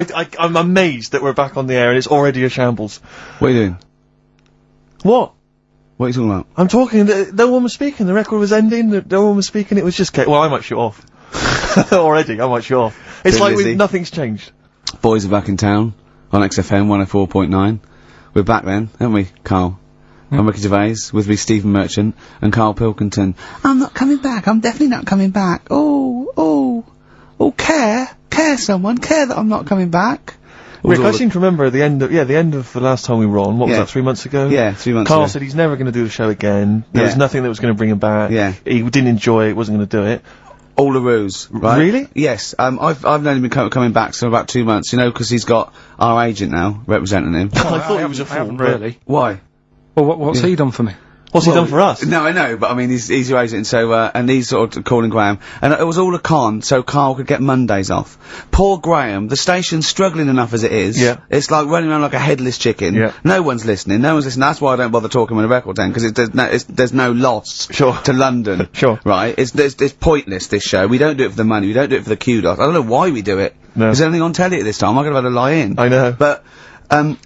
I'm amazed that we're back on the air and it's already a shambles. What are you doing? What? What are you talking about? I'm talking, no one was speaking, the record was ending, no one was speaking, it was just well, I might shoot off. Already, I might shoot off. It's like nothing's changed. Boys are back in town, on XFM 104.9. We're back then, aren't we, Carl? I'm Ricky Gervais, with me Stephen Merchant, and Karl Pilkington. I'm not coming back, I'm definitely not coming back. Care someone, care that I'm not coming back. Rick, I seem to remember the end of the last time we were on, what was that, 3 months ago? Yeah, 3 months ago. Carl said he's never going to do the show again. There was nothing that was going to bring him back. Yeah. He didn't enjoy it, wasn't going to do it. All a ruse, right? Really? Yes. I've known him coming back for about 2 months, you know, because he's got our agent now, representing him. I thought he was a fool, really. Why? Well, what's he done for me? What's he done for us? No, I know, but I mean, he's your agent, so, and he's sort of calling Graham. And it was all a con, so Carl could get Mondays off. Poor Graham, the station's struggling enough as it is. Yeah. It's like running around like a headless chicken. Yeah. No one's listening, That's why I don't bother talking on a record then, because there's no loss to London. Sure. Right? It's pointless, this show. We don't do it for the money, we don't do it for the kudos. I don't know why we do it. No. There's anything on telly at this time, I could have had a lie in. I know. But,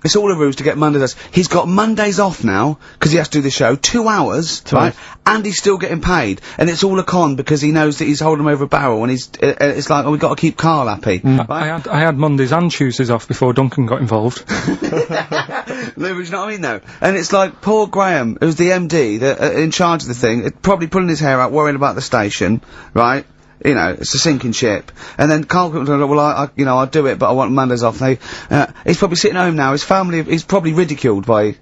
it's all a ruse to get Mondays. He's got Mondays off now, because he has to do the show, 2 hours, right? And he's still getting paid. And it's all a con, because he knows that he's holding him over a barrel, and it's like, we've got to keep Carl happy. Right? I had Mondays and Tuesdays off before Duncan got involved. No, but you know what I mean, though? And it's like, poor Graham, who's the MD, in charge of the thing, probably pulling his hair out, worrying about the station, right? You know, it's a sinking ship. And then Karl comes along, well, I'll do it, but I want Mondays off. He's probably sitting home now, his family, he's probably ridiculed by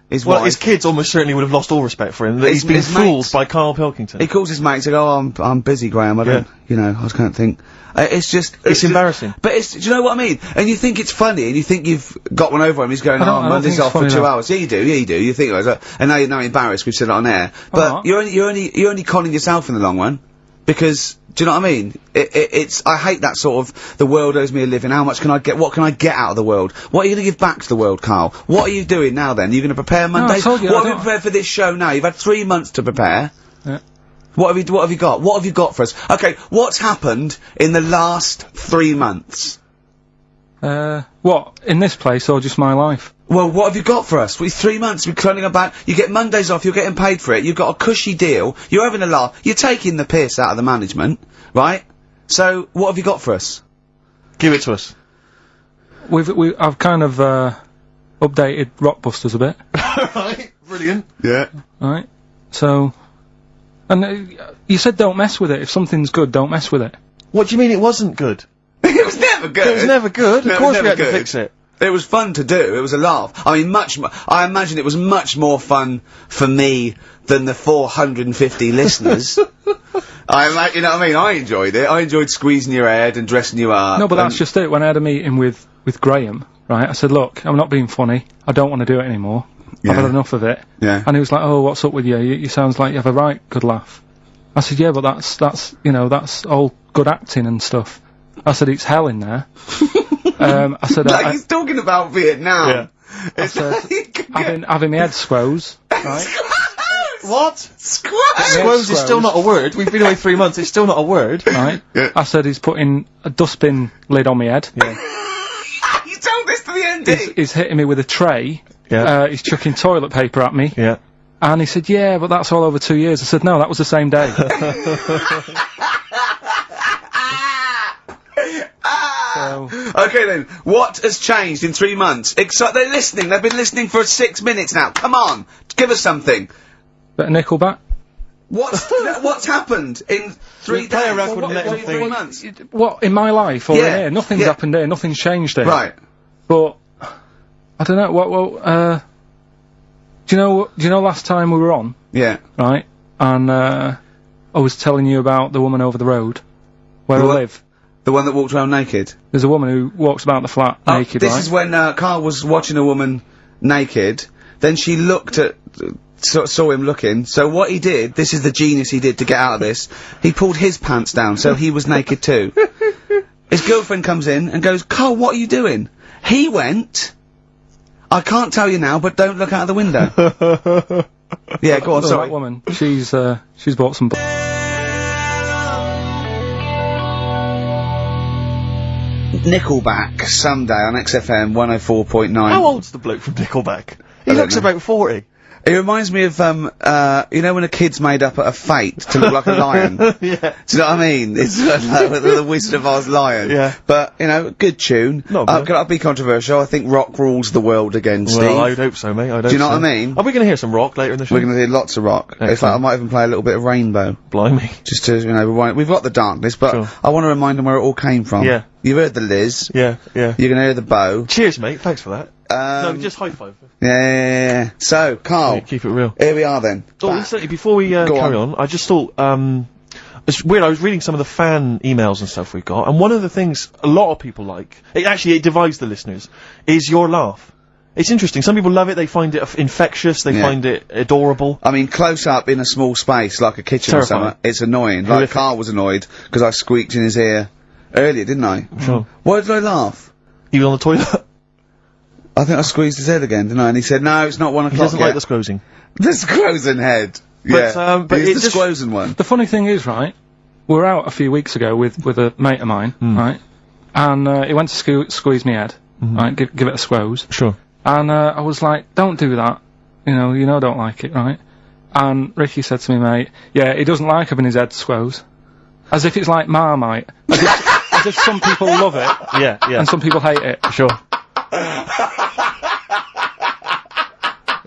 his wife. His kids almost certainly would have lost all respect for him, that he's been fooled by Karl Pilkington. He calls his mates and goes, I'm busy, Graham, I don't, I can't think. It's just... It's embarrassing. But do you know what I mean? And you think it's funny, and you think you've got one over him, he's going, Monday's off for 2 hours. Yeah, you do, you think, and now you're embarrassed, we've said it on air. But you're only conning yourself in the long run, because... Do you know what I mean? I hate that sort of, the world owes me a living, what can I get out of the world? What are you gonna give back to the world, Carl? What are you doing now then? Are you gonna prepare Mondays? What have you prepared for this show now? You've had 3 months to prepare. Yeah. What have you got? What have you got for us? Okay, what's happened in the last 3 months? What? In this place, or just my life? Well, what have you got for us? 3 months, we're turning about, you get Mondays off, you're getting paid for it, you've got a cushy deal, you're having a laugh, you're taking the piss out of the management, right? So, what have you got for us? Give it to us. I've kind of, updated Rockbusters a bit. Right, brilliant. Yeah. Right, so, and you said don't mess with it, if something's good, don't mess with it. What do you mean it wasn't good? It was never good! It was never good, of course we had to fix it. It was fun to do, it was a laugh. I mean, I imagine it was much more fun for me than the 450 listeners. You know what I mean? I enjoyed it. I enjoyed squeezing your head and dressing you up. No, but that's just it. When I had a meeting with Graham, right, I said, look, I'm not being funny. I don't want to do it anymore. I've had enough of it. Yeah. And he was like, oh, what's up with you? You sounds like you have a right good laugh. I said, yeah, but that's all good acting and stuff. I said, it's hell in there. I said, like he's talking about Vietnam. Yeah. I said, having my head squoze, right? What? Squoze! Squoze is still not a word. We've been away 3 months, it's still not a word. Right? Yeah. I said, he's putting a dustbin lid on my head. Yeah. You told this to the MD! He's hitting me with a tray. Yeah. He's chucking toilet paper at me. Yeah. And he said, yeah, but that's all over 2 years. I said, no, that was the same day. Okay then, what has changed in 3 months? They're listening, they've been listening for 6 minutes now, come on, give us something. Bit of Nickelback. What's happened in 3 play a days? record and let him think. 3 months? What, in my life or in here? Nothing's happened here, nothing's changed here. Right. But, I don't know, do you know last time we were on? Yeah. Right? And, I was telling you about the woman over the road, where I live. The one that walked around naked? There's a woman who walks about the flat naked, this right? is when, Carl was watching a woman naked, then she looked at, saw him looking, so what he did, this is the genius he did to get out of this, he pulled his pants down, so he was naked too. His girlfriend comes in and goes, Carl, what are you doing? He went, I can't tell you now, but don't look out of the window. Yeah, go on, sorry. That woman, she's bought some... Nickelback Someday on XFM 104.9. How old's the bloke from Nickelback? He looks about 40. It reminds me of, you know when a kid's made up a fate to look like a lion? Yeah. Do you know what I mean? It's like the Wizard of Oz lion. Yeah. But, you know, good tune. Not bad. I'll be controversial. I think rock rules the world again, Steve. Well, I'd hope so, mate. I'd hope so. Do you know what I mean? Are we going to hear some rock later in the show? We're going to hear lots of rock. Excellent. In fact, I might even play a little bit of Rainbow. Blimey. Just to, you know, we've got the darkness, but Sure. I want to remind them where it all came from. Yeah. You've heard the Liz. Yeah, yeah. You're going to hear the Bow. Cheers, mate. Thanks for that. No, just high five. Yeah. So, Carl. Yeah, keep it real. Here we are then. Oh, incidentally, before we carry on, I just thought, it's weird, I was reading some of the fan emails and stuff we've got, and one of the things a lot of people like, it divides the listeners, is your laugh. It's interesting. Some people love it, they find it infectious, they find it adorable. I mean, close up in a small space, like a kitchen or something, it's annoying. Like, Carl was annoyed, because I squeaked in his ear earlier, didn't I? Sure. Why did I laugh? You were on the toilet? I think I squeezed his head again, didn't I? And he said, no, it's not 1 o'clock He doesn't like the squozing. The squozing head. Yeah. But it's the squozing one. The funny thing is, right, we were out a few weeks ago with a mate of mine, right, and he went to squeeze me head, right, give it a squoze. Sure. And I was like, don't do that, you know I don't like it, right? And Ricky said to me, mate, yeah, he doesn't like having his head squoze. As if it's like Marmite. As if some people love it, Yeah, yeah. and some people hate it. Sure.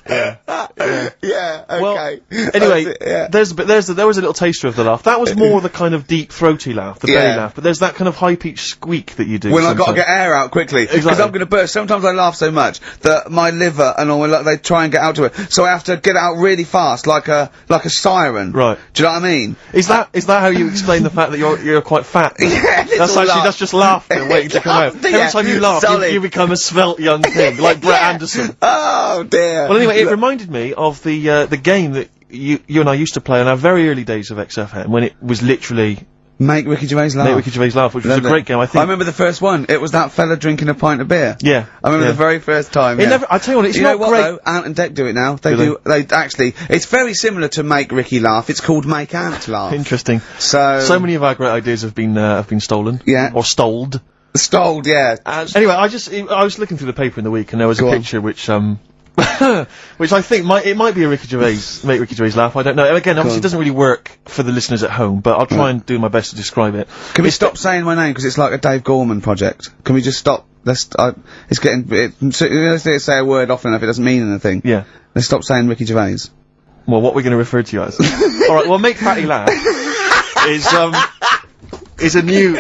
Yeah, okay. Well, anyway, there was a little taster of the laugh. That was more the kind of deep, throaty laugh, the belly laugh, but there's that kind of high-pitched squeak that you do. When I've got to get air out quickly. Because Exactly. I'm going to burst. Sometimes I laugh so much that my liver and all, like, they try and get out to it. So I have to get it out really fast, like a siren. Right. Do you know what I mean? Is that how you explain the fact that you're quite fat? Yeah, That's just laughter waiting to come out. Yeah. Every time you laugh, you become a svelte young thing, like Brett Anderson. Oh, dear. Well, anyway, it reminded me of the game that you and I used to play in our very early days of XFM, when it was literally Make Ricky Gervais laugh. Make Ricky Gervais laugh, which was a great game, I think. I remember the first one. It was that fella drinking a pint of beer. Yeah. I remember the very first time. It never, I tell you what, it's not what, great. though? Ant and Dec do it now. They actually, it's very similar to Make Ricky Laugh. It's called Make Ant Laugh. Interesting. So many of our great ideas have been stolen. Yeah. Or stoled. Stoled, yeah. Anyway, I was looking through the paper in the week, and there was a picture which which I think might be a Ricky Gervais, Make Ricky Gervais laugh, I don't know. Again, obviously it doesn't really work for the listeners at home, but I'll try and do my best to describe it. Can we stop saying my name, because it's like a Dave Gorman project? Can we just stop? It's getting, let's say a word often enough, it doesn't mean anything. Yeah. Let's stop saying Ricky Gervais. Well, what we're going to refer to you as. Alright, well, Make Fatty Laugh is a new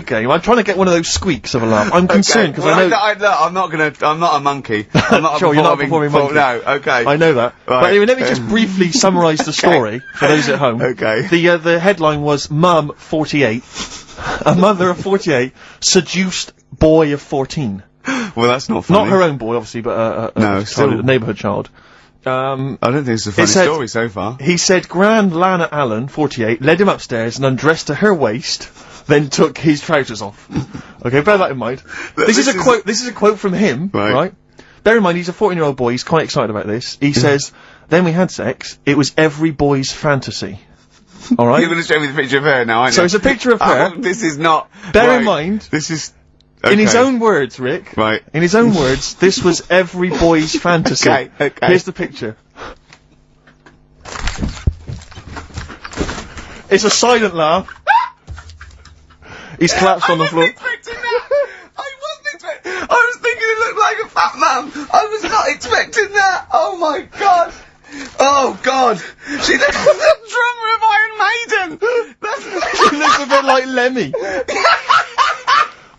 game. I'm trying to get one of those squeaks of a laugh. I'm concerned, because I know... I'm not a monkey. I'm not sure, you're not a performing monkey. No, okay. I know that. Right. But anyway, let me just briefly summarise the story for those at home. Okay. The headline was Mum 48, a mother of 48, seduced boy of 14. Well, that's not funny. Not her own boy, obviously, but a neighbourhood child. I don't think it's a funny story so far. He said Grand Lana Allen, 48, led him upstairs and undressed to her waist, then took his trousers off. Okay, bear that in mind. This is a quote from him, right? Bear in mind, he's a 14-year-old boy, he's quite excited about this. He says, then we had sex, it was every boy's fantasy. Alright? You're gonna show me the picture of her now, aren't you? So it's a picture of her. This is not... Bear in mind... This is... Okay. In his own words, Rick. Right. In his own words, this was every boy's fantasy. Okay. Here's the picture. It's a silent laugh. He's collapsed on the floor. I was thinking it looked like a fat man. I was not expecting that. Oh my god. Oh god. She looks like the drummer of Iron Maiden. She looks a bit like Lemmy.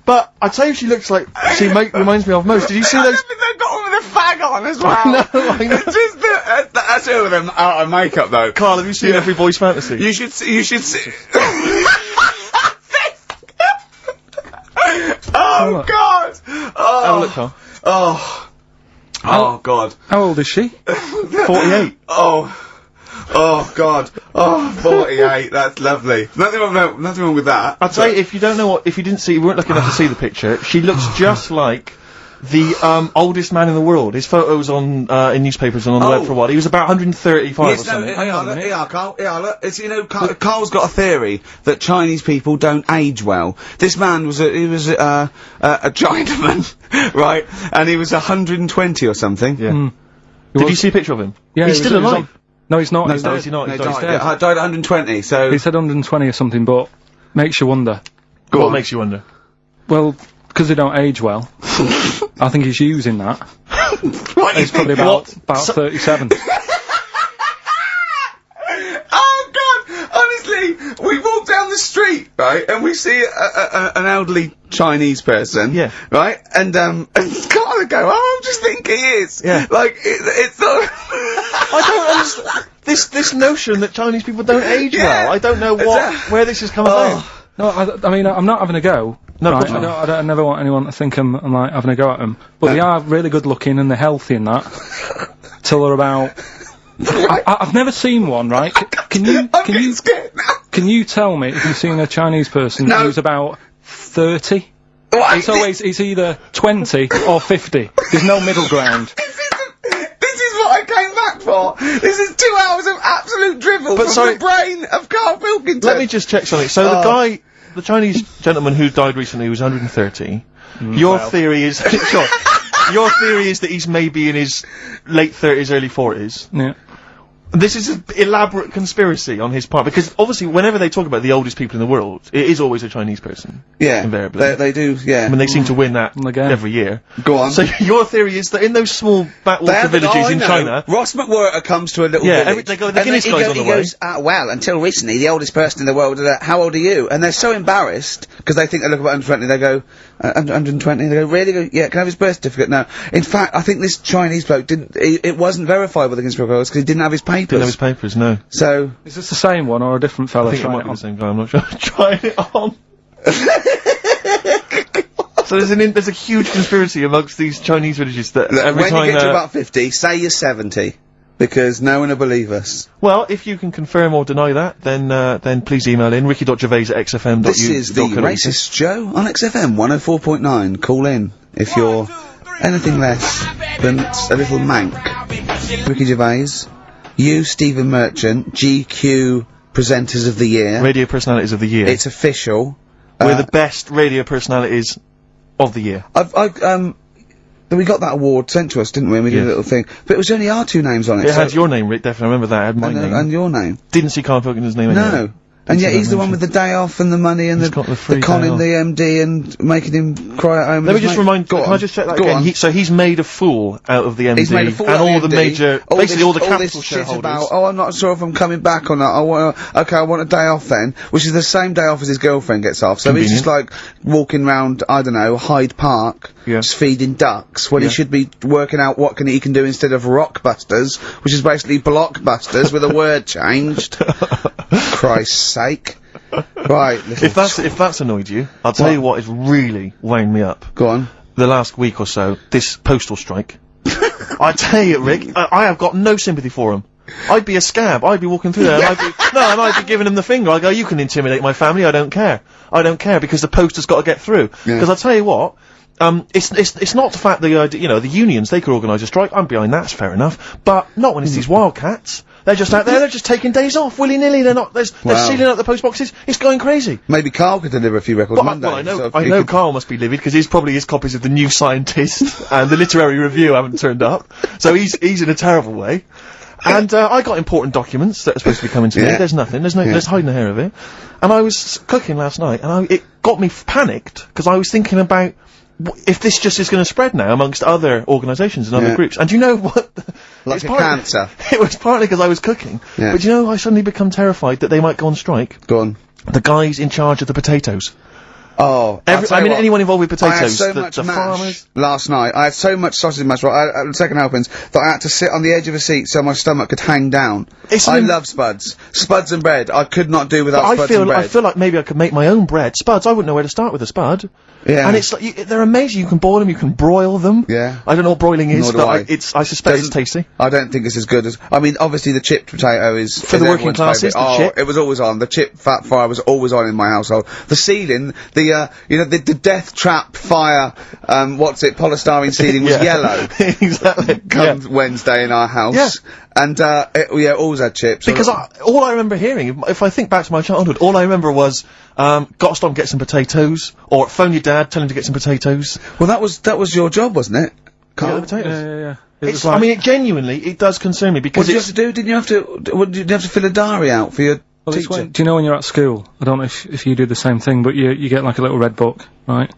But I tell you, she looks like reminds me of most. Did you see those? They've got one with a fag on as well. I know. Just that's it with them out of makeup though. Carl, have you seen Every Boy's Fantasy? You should see. Oh god! Oh. Have a look, Carl. Oh god. How old is she? 48. Oh god. Oh, 48. That's lovely. Nothing wrong with that. I'll tell you, if you don't know if you weren't lucky enough to see the picture, she looks just like the oldest man in the world. His photos on in newspapers and on the web for a while. He was about 135 or something. Carl. Look, it's, Carl's got a theory that Chinese people don't age well. This man was a Chinaman, right? And he was 120 or something. Yeah. Did you see a picture of him? Yeah, he's still alive. No, he's not. No, he's dead. He's dead. Yeah, died at 120. So he said 120 or something, but makes you wonder. What makes you wonder? Well, because they don't age well. I think he's using that. What? He's probably about 37. Oh God! Honestly, we walk down the street, right, and we see an elderly Chinese person, right, and Carl would go, "Oh, I'm just thinking he is." Yeah. Like it's not. I don't understand this notion that Chinese people don't age well. I don't know where this has come about. No, I mean, I'm not having a go. No, right? I never want anyone to think I'm like having a go at them. But they are really good looking and they're healthy and that. Till they're about. I've never seen one, right? Can you tell me if you've seen a Chinese person who's about 30? It's either 20 or 50. There's no middle ground. This is what I came back for. This is 2 hours of absolute drivel from the brain of Karl Pilkington. Let me just check something. So the Chinese gentleman who died recently was 130. Your theory is your theory is that he's maybe in his late 30s, early 40s. Yeah. This is an elaborate conspiracy on his part, because obviously whenever they talk about the oldest people in the world, it is always a Chinese person. Yeah. Invariably. They do, yeah. I mean, they seem to win that every year. Go on. So your theory is that in those small backwater villages in China... Ross McWhirter comes to a little village. The Guinness guy's on the way. He goes, well, until recently, the oldest person in the world, how old are you? And they're so embarrassed, because they think they look about 120, they go, 120, they go, really? Go, yeah, can I have his birth certificate? No. In fact, I think this Chinese bloke it wasn't verified by the conspiracy because he didn't have his papers. Didn't have his papers, no. So... Is this the same one or a different fella? I think it might be the same guy, I'm not sure. Trying it on. So there's a huge conspiracy amongst these Chinese villages that every time... When you get to about 50, say you're 70. Because no one will believe us. Well, if you can confirm or deny that, then please email in ricky.gervais@xfm.uk. This is the Racist Show on XFM 104.9. Call in if you're anything less than a little mank. Ricky Gervais, you, Stephen Merchant, GQ Presenters of the Year. Radio Personalities of the Year. It's official. We're the best radio personalities of the year. We got that award sent to us, didn't we? And we did a little thing. But it was only our two names on it. It had your name, Rick, definitely. I remember that. It had my name. And your name. Didn't see Karl Pilkington's name anyway. No. And yet he's the one with the day off and the money and the conning the MD and making him cry at home. Let me just remind. Can I just check that again? So he's made a fool out of the MD. He's made a fool and out all of the major, basically all the capital shareholders. About, I'm not sure if I'm coming back or not. I want a day off then, which is the same day off as his girlfriend gets off. So Convenient. he's just like walking round, I don't know, Hyde Park, just feeding ducks when he should be working out what he can do instead of Rockbusters, which is basically Blockbusters with a word changed. Christ's sake. Right. If that's annoyed you, I'll tell you what has really wound me up. Go on. The last week or so, this postal strike. I tell you, Rick, I have got no sympathy for him. I'd be a scab. I'd be walking through there and I'd be giving him the finger. I'd go, you can intimidate my family, I don't care. I don't care because the post has got to get through. Because I'll tell you what, it's not the fact that, the unions, they could organise a strike. I'm behind that, it's fair enough. But not when it's these wildcats. They're just out there, they're just taking days off, willy-nilly, they're sealing up the post boxes, it's going crazy. Maybe Carl could deliver a few records Monday. Well, I know Carl must be livid, because probably his copies of The New Scientist and The Literary Review haven't turned up, so he's in a terrible way. And, I got important documents that are supposed to be coming to me, there's nothing, there's hiding a hair of it. And I was cooking last night, and it got me panicked, because I was thinking about, if this just is going to spread now amongst other organisations and other groups. And do you know what? Like a cancer. It was partly because I was cooking. But do you know, I suddenly become terrified that they might go on strike. Go on. The guys in charge of the potatoes. Oh, anyone involved with potatoes. I had so much the mash farmers. Last night. I had so much sausage mash, second helpings, that I had to sit on the edge of a seat so my stomach could hang down. I love spuds. Spuds and bread. I could not do without spuds and bread. I feel like maybe I could make my own bread. Spuds, I wouldn't know where to start with a spud. Yeah. And it's like, they're amazing. You can boil them, you can broil them. Yeah. I don't know what broiling is, but I suspect it's tasty. I don't think it's as good as, obviously the chipped potato is... For the working classes, it was always on. The chip fat fryer was always on in my household. The ceiling, the death trap fire, polystyrene ceiling was yellow. Exactly. Come Wednesday in our house. Yeah. And, always had chips. Because all I remember hearing, if I think back to my childhood, all I remember was, gotta stop and get some potatoes, or phone your dad, tell him to get some potatoes. Well, that was your job, wasn't it? Carl? Yeah, potatoes. Yeah. It's, I mean, genuinely, it does concern me, because what did you have to do? Did you have to fill a diary out for your teacher? Do you know when you're at school, I don't know if you do the same thing, but you get like a little red book, right?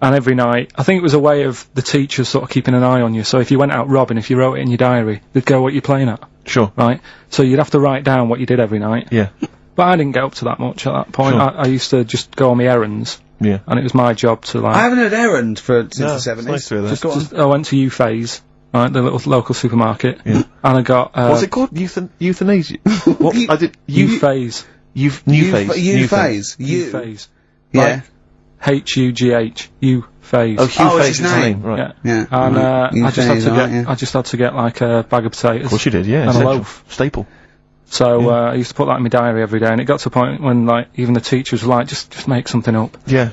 And every night, I think it was a way of the teachers sort of keeping an eye on you, so if you went out robbing, if you wrote it in your diary, they'd go what you're playing at. Sure. Right? So you'd have to write down what you did every night. Yeah. But I didn't get up to that much at that point. Sure. I used to just go on my errands. Yeah. And it was my job to, like... I haven't heard errand since the 70s. Nice to hear that. I went to U-Phase, right, the little local supermarket. Yeah. And I got, what's it called? Euthanasia? What? I did... U-Phase. New phase. U-Phase. U-Phase. Yeah. H-U-G-H. U-Phase. Oh, Hugh Phase his name. Right. Yeah. And, I just had to get like a bag of potatoes. Of course you did, yeah. And a loaf. Staple. So, I used to put that in my diary every day, and it got to a point when, like, even the teachers were like, just make something up. Yeah.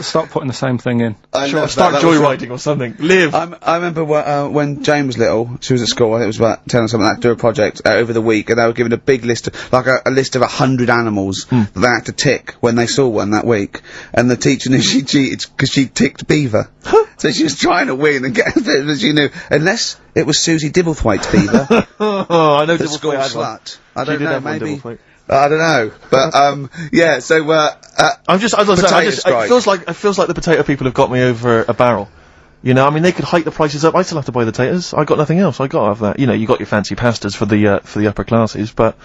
Stop putting the same thing in. Start joyriding or something. Live. I remember when Jane was little, she was at school, I think it was about 10 or something like that, do a project over the week, and they were given a big list, like a list of 100 animals that they had to tick when they saw one that week. And the teacher knew she cheated because she ticked beaver. So she was trying to win and get a bit, but she knew, unless it was Susie Dibblethwaite's beaver. Oh, I know the school slut. I don't know, maybe. I don't know, but yeah. So I'm just, as I say, it feels like the potato people have got me over a barrel. You know, I mean, they could hike the prices up. I still have to buy the potatoes. I got nothing else. I got to have that. You know, you got your fancy pastas for the upper classes, but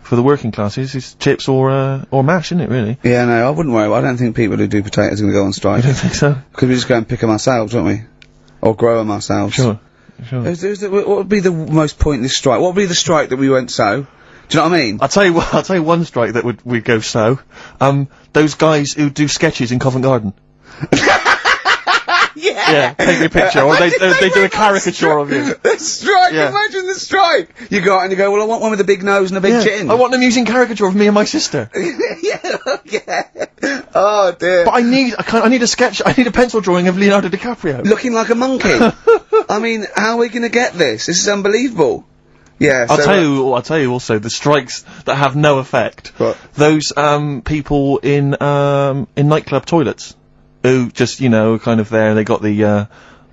for the working classes, it's chips or mash, isn't it? Really? Yeah, no, I wouldn't worry. I don't think people who do potatoes are going to go on strike. You don't think so? Because we just go and pick them ourselves, won't we? Or grow them ourselves. Sure. What would be the most pointless strike? What would be the strike that we went so? Do you know what I mean? I'll tell you one strike that would go so. Those guys who do sketches in Covent Garden. Yeah, take me a picture, or they do a caricature of you. The strike, imagine the strike! You go out and you go, well, I want one with a big nose and a big chin. I want them using caricature of me and my sister. yeah. Oh dear. But I need a sketch, I need a pencil drawing of Leonardo DiCaprio. Looking like a monkey. I mean, how are we gonna get this? This is unbelievable. Yeah, I'll tell you also, the strikes that have no effect. What? Those, people in nightclub toilets. Who just, you know, kind of there, they got the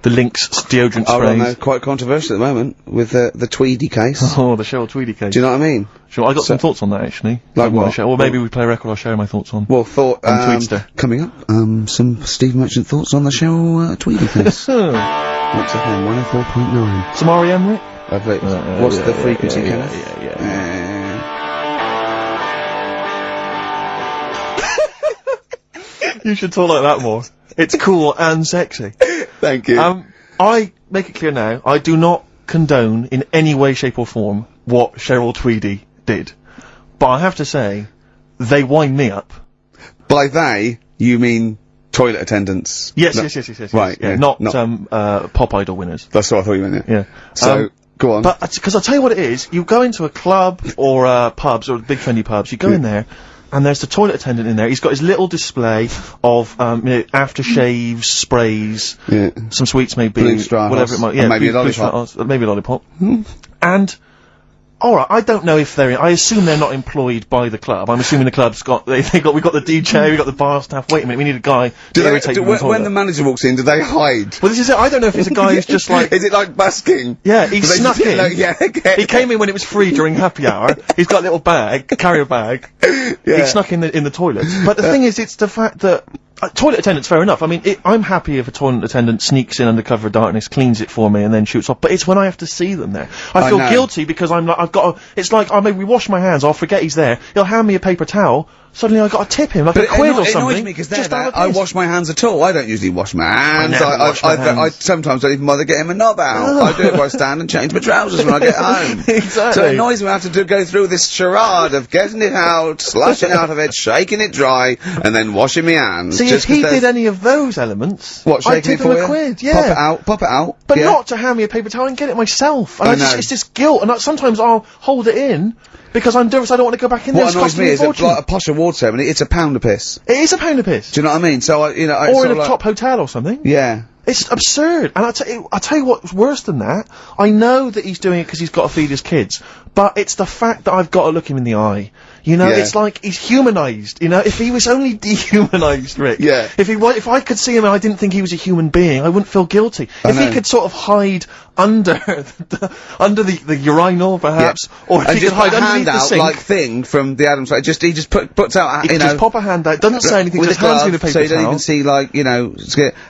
Lynx deodorant sprays. Oh, no, quite controversial at the moment, with the Tweedy case. Oh, the Cheryl Tweedy case. Do you know what I mean? Sure, I got some thoughts on that, actually. Like what? Well, maybe we play a record, I'll share my thoughts on. Well, Tweedster. Coming up, some Steve Merchant thoughts on the Cheryl Tweedy case. What's that name? 104.9. Some R.E.M., Rick? What's the frequency, Kenneth? Yeah. You should talk like that more. It's cool and sexy. Thank you. I make it clear now, I do not condone in any way, shape or form what Cheryl Tweedy did. But I have to say, they wind me up. By they, you mean toilet attendants? Yes. Right, yeah. Not Pop Idol winners. That's what I thought you meant, yeah. So, go on. But, because I'll tell you what it is, you go into a club, or, pubs, or big trendy pubs, you go in there, and there's the toilet attendant in there. He's got his little display of, aftershaves, sprays, some sweets maybe, whatever it might, maybe a lollipop. Maybe a lollipop. And, alright, I don't know if I assume they're not employed by the club. I'm assuming the club's got, we've got the DJ, we've got the bar staff, wait a minute, we need a guy to irritate them. When the manager walks in, do they hide? Well, this is it, I don't know if he's a guy who's just like... Is it like busking? Yeah, he snuck in. He came in when it was free during happy hour, he's got a little bag, carrier bag, he snuck in the toilet. But the thing is, it's the fact that... toilet attendants, fair enough. I mean, I'm happy if a toilet attendant sneaks in under cover of darkness, cleans it for me, and then shoots off. But it's when I have to see them there. I feel guilty because I'm like, it's like, maybe wash my hands, I'll forget he's there, he'll hand me a paper towel, suddenly I've got to tip him, like a quid or something. It annoys me because I wash my hands at all. I don't usually wash my hands. I sometimes don't even bother getting my knob out. I do it by stand and change my trousers when I get home. Exactly. So it annoys me I have to go through this charade of getting it out, slushing out of it, shaking it dry, and then washing my hands. See, if he did any of those elements, I'd tip him a quid, yeah. Pop it out. But not to hand me a paper towel and get it myself. And it's just guilt, and sometimes I'll hold it in, because I'm nervous I don't want to go back in there. What annoys me is that, like, a posher award ceremony, it's a pound a piss. It is a pound a piss. Do you know what I mean? So, or in a top hotel or something. Yeah. It's absurd, and I'll tell you what's worse than that. I know that he's doing it because he's got to feed his kids, but it's the fact that I've got to look him in the eye. You know, it's like he's humanised. You know, if he was only dehumanised, Rick. Yeah. If I could see him and I didn't think he was a human being, I wouldn't feel guilty. If he could sort of hide under the urinal, perhaps, or if he could hide underneath the sink, like thing from the Adams. Like, he just puts out. He just pop a hand out. Doesn't say anything. Just hands me the paper so you don't even see, like, you know,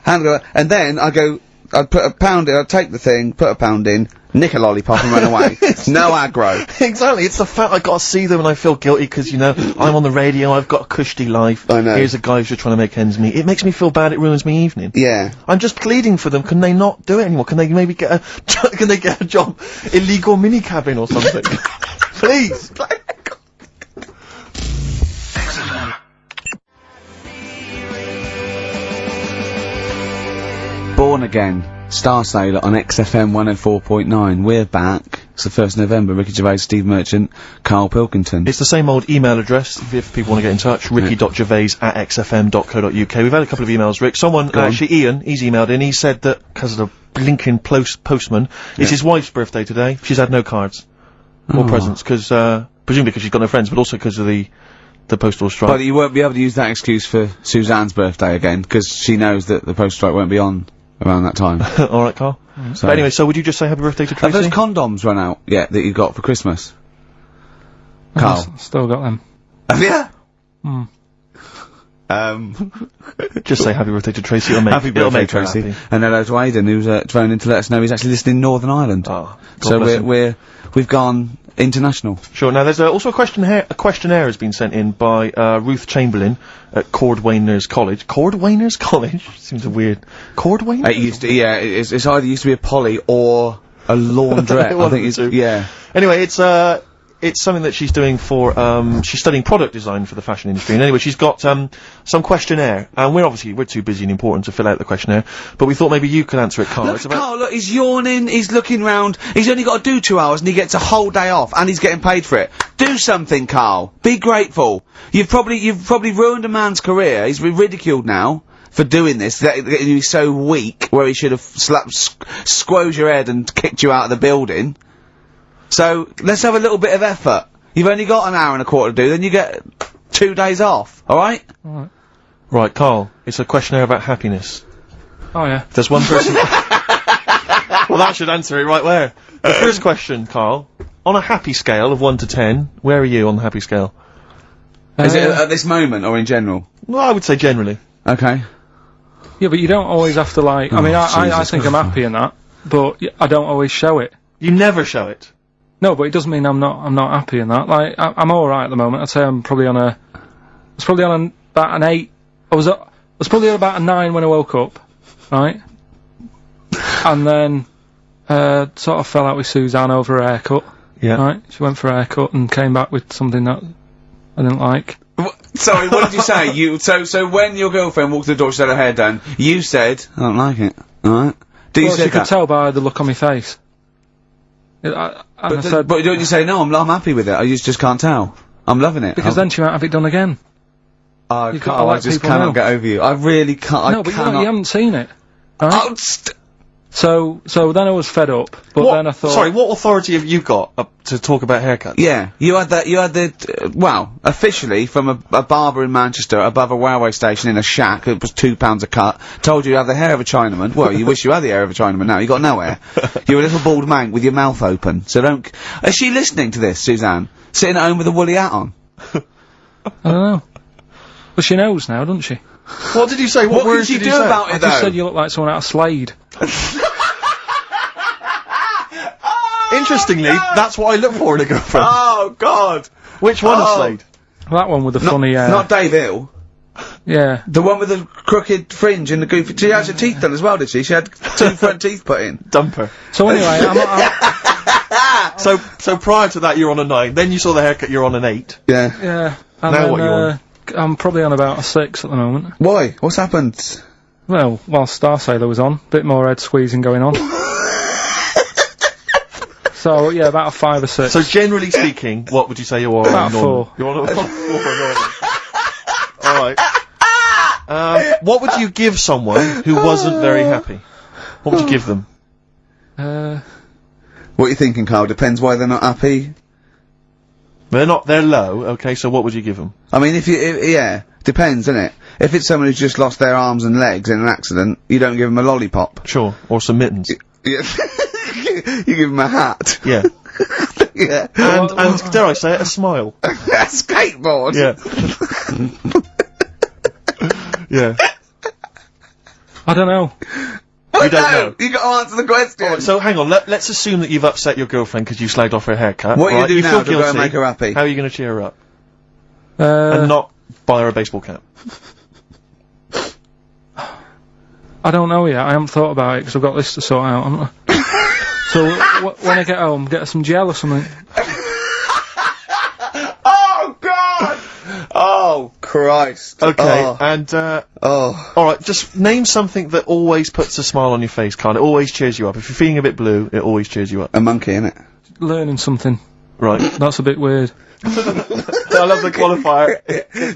hand go, and then I'd put a pound in. I'd take the thing, put a pound in, nick a lollipop and run away. No aggro. Exactly. It's the fact I gotta see them and I feel guilty because, you know, I'm on the radio, I've got a cushy life. I know. Here's a guy who's just trying to make ends meet. It makes me feel bad, it ruins my evening. Yeah. I'm just pleading for them, can they not do it anymore? Can they maybe get a job, illegal mini cabin or something? Please. Born Again, Star Sailor on XFM 104.9. We're back. It's the 1st of November. Ricky Gervais, Steve Merchant, Karl Pilkington. It's the same old email address if people want to get in touch. ricky.gervais@xfm.co.uk. We've had a couple of emails, Rick. Someone, actually Ian, he's emailed in. He said that because of the blinking postman, it's his wife's birthday today. She's had no cards or presents because presumably because she's got no friends, but also because of the postal strike. But you won't be able to use that excuse for Suzanne's birthday again because she knows that the postal strike won't be on around that time. Alright, Carl. So but anyway, so would you just say happy birthday to Tracy? Have those condoms run out yet that you got for Christmas? Carl? Still got them. Have you? Just say happy birthday to Tracy. Happy birthday, Tracy. And hello to Aidan, who's phoned in to let us know he's actually listening in Northern Ireland. Oh, so we've gone international. Sure. Now there's also a questionnaire has been sent in by Ruth Chamberlain at Cordwainers College. Cordwainers College seems a weird. Cordwainers. It used to, it's either used to be a poly or a laundrette. I think it's Anyway, it's something that she's doing for, she's studying product design for the fashion industry. And anyway, she's got, some questionnaire. And we're too busy and important to fill out the questionnaire. But we thought maybe you could answer it, Carl. Carl, look, he's yawning, he's looking round, he's only got to do 2 hours and he gets a whole day off and he's getting paid for it. Do something, Carl. Be grateful. You've probably ruined a man's career. He's ridiculed now for doing this, that he's so weak, where he should have squoze your head and kicked you out of the building. So, let's have a little bit of effort. You've only got an hour and a quarter to do, then you get 2 days off, alright? Alright. Right, Carl, it's a questionnaire about happiness. Oh yeah. There's one person... Well, that should answer it right where. The first question, Carl, on a happy scale of 1 to 10, where are you on the happy scale? Is it at this moment, or in general? Well, I would say generally. Okay. Yeah, but you don't always have to, like... I mean, I think I'm happy in that, but I don't always show it. You never show it? No, but it doesn't mean I'm not happy in that. Like, I'm alright at the moment. I'd say I'm probably on about an 8. I was probably on about a 9 when I woke up, right? And then, sort of fell out with Suzanne over her haircut. Yeah. Right? She went for a haircut and came back with something that I didn't like. Sorry, what did you say? So when your girlfriend walked to the door, she had her hair done, you said, I don't like it, alright? Well, she could tell by the look on my face. But don't you say, no, I'm happy with it, I just can't tell. I'm loving it. Because then she might have it done again. Oh, Carl, I just cannot get over you. I really can't, No, but you haven't seen it. Right? Oh, so then I was fed up, but then I thought... Sorry, what authority have you got to talk about haircuts? Yeah, you had well, officially from a barber in Manchester above a railway station in a shack, it was £2 a cut, told you have the hair of a Chinaman. Well, you wish you had the hair of a Chinaman now, you got no hair. You're a little bald man with your mouth open, so don't... Is she listening to this, Suzanne? Sitting at home with a woolly hat on? I don't know. But she knows now, doesn't she? What did you say? What words did you do about it, though? I just said you look like someone out of Slade. Interestingly, that's what I look for in a girlfriend. Oh, God! Which one of Slade? That one with the funny, Not Dave Hill. Yeah. The one with the crooked fringe and the goofy... She had her teeth done as well, did she? She had 2 front teeth put in. Dumper. So anyway, So prior to that, you're on a 9. Then you saw the haircut, you're on an 8. Yeah. Yeah. And now then, what you on? I'm probably on about a 6 at the moment. Why? What's happened? Well, while Star Sailor was on, bit more head squeezing going on. So, yeah, about a 5 or 6. So generally speaking, what would you say you are? About 4. You're on a 4 normally. Alright. What would you give someone who wasn't very happy? What would you give them? What are you thinking, Carl? Depends why they're not happy. They're low, okay, so what would you give them? I mean, yeah, depends, innit? If it's someone who's just lost their arms and legs in an accident, you don't give them a lollipop. Sure, or some mittens. Yeah. You give them a hat. Yeah. Yeah. And dare I say it, a smile. A skateboard. Yeah. Yeah. I don't know. You don't know. You got to answer the question. Right, so hang on, let's assume that you've upset your girlfriend because you slagged off her haircut. What are you doing now to feel go and guilty. make her happy? How are you going to cheer her up? And not buy her a baseball cap. I don't know yet. I haven't thought about it because I've got this to sort out, haven't I? So when I get home, get her some gel or something. Oh God! Oh Christ! Okay, and alright, just name something that always puts a smile on your face, Carl. It always cheers you up. If you're feeling a bit blue, it always cheers you up. A monkey, innit? Learning something. Right. That's a bit weird. I love the qualifier.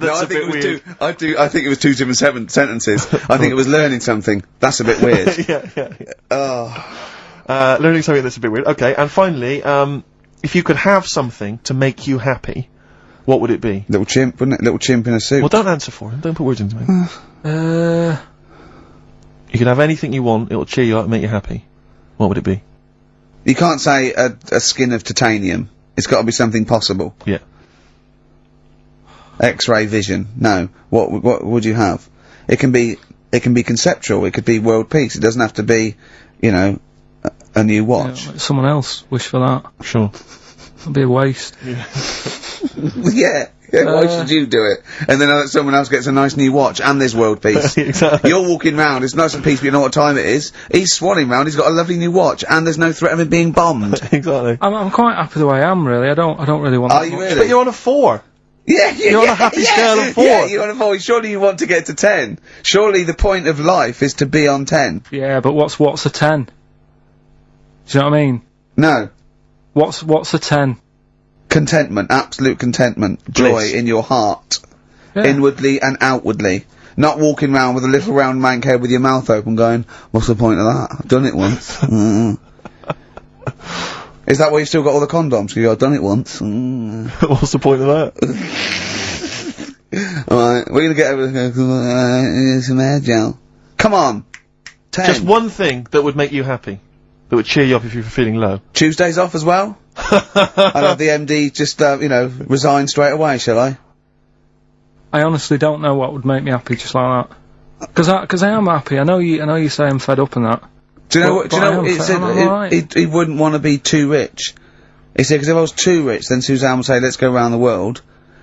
No, I think it was weird. I think it was 2 different sentences. I think it was learning something. That's a bit weird. Yeah. Learning something that's a bit weird. Okay, and finally, if you could have something to make you happy, what would it be? Little chimp, wouldn't it? Little chimp in a suit. Well, don't answer for him. Don't put words into me. You can have anything you want. It'll cheer you up and make you happy. What would it be? You can't say a skin of titanium. It's got to be something possible. Yeah. X-ray vision. No. What would you have? It can be conceptual. It could be world peace. It doesn't have to be, you know, a new watch. Yeah, let someone else wish for that. Sure. That'd be a waste. Yeah. Why should you do it? And then someone else gets a nice new watch and there's world peace. Exactly. You're walking round, it's nice and peaceful, you know what time it is. He's swanning round, he's got a lovely new watch and there's no threat of him being bombed. Exactly. I'm quite happy the way I am, really. I don't really want. Are you really? But you're on a 4. Yeah, you're on a happy scale of 4. Yeah, you're on a 4. Surely you want to get to 10. Surely the point of life is to be on 10. Yeah, but what's a 10? Do you know what I mean? No. What's a 10? Contentment, absolute contentment, joy in your heart, inwardly and outwardly. Not walking round with a little round mank head with your mouth open going, what's the point of that? I've done it once. Is that why you've still got all the condoms? You go, I've done it once. What's the point of that? Alright, we're gonna get some hair gel. Come on! 10. Just one thing that would make you happy. That would cheer you up if you were feeling low. Tuesdays off as well? I'd have the MD just, you know, resign straight away, shall I? I honestly don't know what would make me happy just like that. Cause I am happy. I know you say I'm fed up and that. Do you know what, he said, he wouldn't want to be too rich. He said, because if I was too rich, then Suzanne would say, let's go around the world.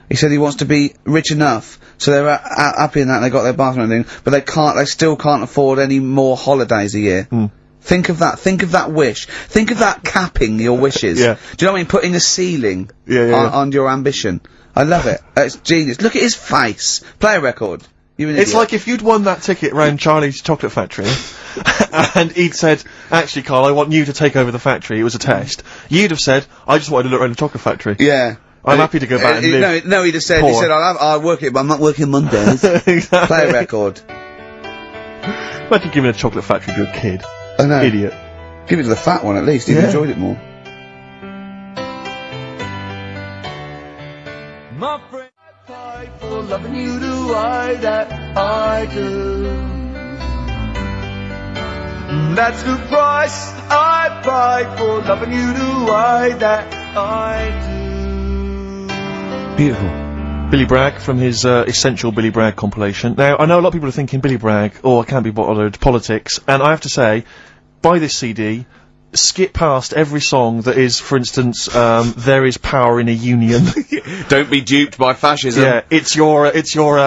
He said he wants to be rich enough, so they're happy in that, they got their bathroom and everything, but they still can't afford any more holidays a year. Think of that wish. Think of that capping your wishes. Yeah. Do you know what I mean? Putting a ceiling on your ambition. I love it. It's genius. Look at his face. Play a record. It's like if you'd won that ticket round Charlie's Chocolate Factory, and he'd said, actually, Carl, I want you to take over the factory, it was a test. You'd have said, I just wanted to look around the chocolate factory. Yeah. I'm happy to go back and live. No, he'd have said, I'll work it, but I'm not working Mondays. Exactly. Play a record. Imagine giving a chocolate factory to a kid. I know. Idiot. Give it to the fat one at least, he'd enjoyed it more. My friend, I fight for loving you the way that I do. That's the price I pay for loving you the way that I do. Beautiful. Billy Bragg from his Essential Billy Bragg compilation. Now, I know a lot of people are thinking Billy Bragg, I can't be bothered, politics, and I have to say, buy this CD, skip past every song that is, for instance, there is power in a union. Don't be duped by fascism. Yeah, it's your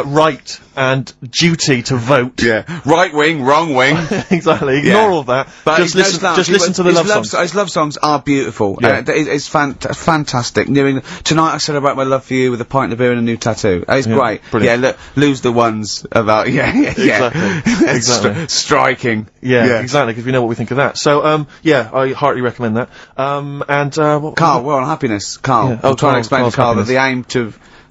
right and duty to vote. Yeah. Right wing, wrong wing. Exactly. Ignore all that. But just listen to the love songs. His love songs are beautiful. Yeah. It's fantastic. Tonight I celebrate my love for you with a pint of beer and a new tattoo. It's great. Brilliant. Yeah, lose the ones about, Exactly. Striking. Yeah, exactly, because we know what we think of that. So, I heartily recommend that. Carl, we're on happiness. Carl. Yeah. I'm trying to explain to Carl that the aim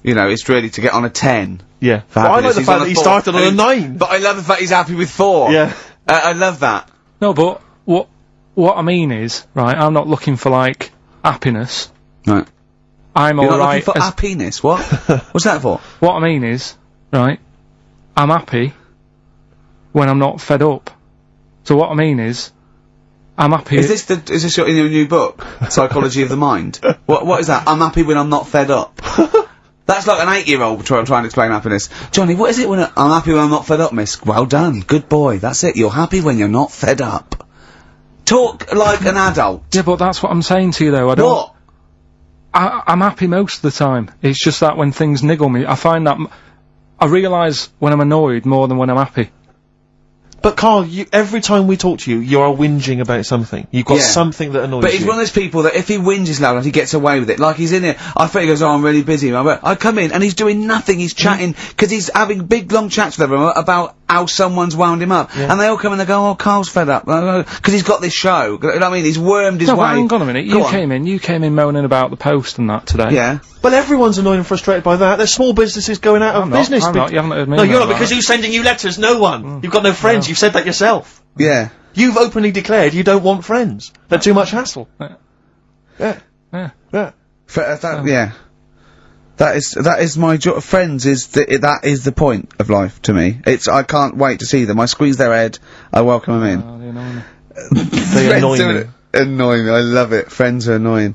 you know, it's really to get on a 10. Yeah. Well, I like the fact that he started on a 9. But I love the fact he's happy with 4. Yeah. I love that. No, but what I mean is, right, I'm not looking for, like, happiness. Right. I'm You're alright. not looking for happiness, what? What's that for? What I mean is, right, I'm happy when I'm not fed up. So what I mean is, I'm happy... Is this your new book? Psychology of the Mind? What is that? I'm happy when I'm not fed up. That's like an 8-year-old trying to explain happiness. Johnny, what is it when I'm happy when I'm not fed up, miss? Well done. Good boy. That's it. You're happy when you're not fed up. Talk like an adult. Yeah, but that's what I'm saying to you, though. I don't... What? I'm happy most of the time. It's just that when things niggle me, I find that... I realise when I'm annoyed more than when I'm happy. But Carl, every time we talk to you, you are whinging about something. You've got something that annoys you. But he's one of those people that if he whinges loud enough, he gets away with it. Like he's in here, I think he goes, oh, I'm really busy. I come in and he's doing nothing, he's chatting, because he's having big long chats with everyone about how someone's wound him up. Yeah. And they all come in and they go, oh, Carl's fed up. Because he's got this show. You know what I mean? He's wormed his way. But hang on a minute, you came in moaning about the Post and that today. Yeah. Well, everyone's annoyed and frustrated by that. There's small businesses going out of business. I'm not, you haven't heard me. No, you're not, because who's sending you letters? No one. You've got no friends, you've said that yourself. Yeah. You've openly declared you don't want friends. They're too much hassle. Yeah. Yeah. Yeah. Yeah. That is my job. Friends that is the point of life to me. I can't wait to see them. I squeeze their head, I welcome them in. Oh, they annoy me. They annoy me. Annoy me, I love it. Friends are annoying.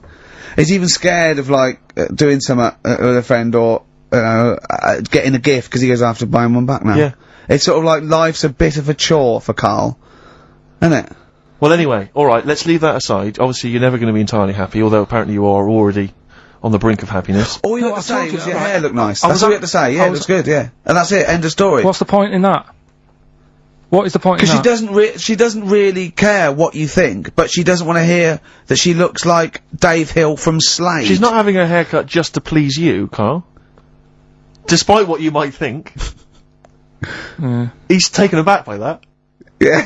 He's even scared of, like, doing something with a friend or, getting a gift because he goes after buying one back now. Yeah. It's sort of like life's a bit of a chore for Carl. Isn't it? Well, anyway, alright, let's leave that aside. Obviously, you're never going to be entirely happy, although apparently you are already on the brink of happiness. All you had to say was your hair looked nice. That's all you had to say. Yeah, it looks good, yeah. And that's it, end of story. What's the point in that? What is the point in that? Because she doesn't really care what you think, but she doesn't want to hear that she looks like Dave Hill from Slade. She's not having her haircut just to please you, Carl. Despite what you might think. He's taken aback by that. Yeah.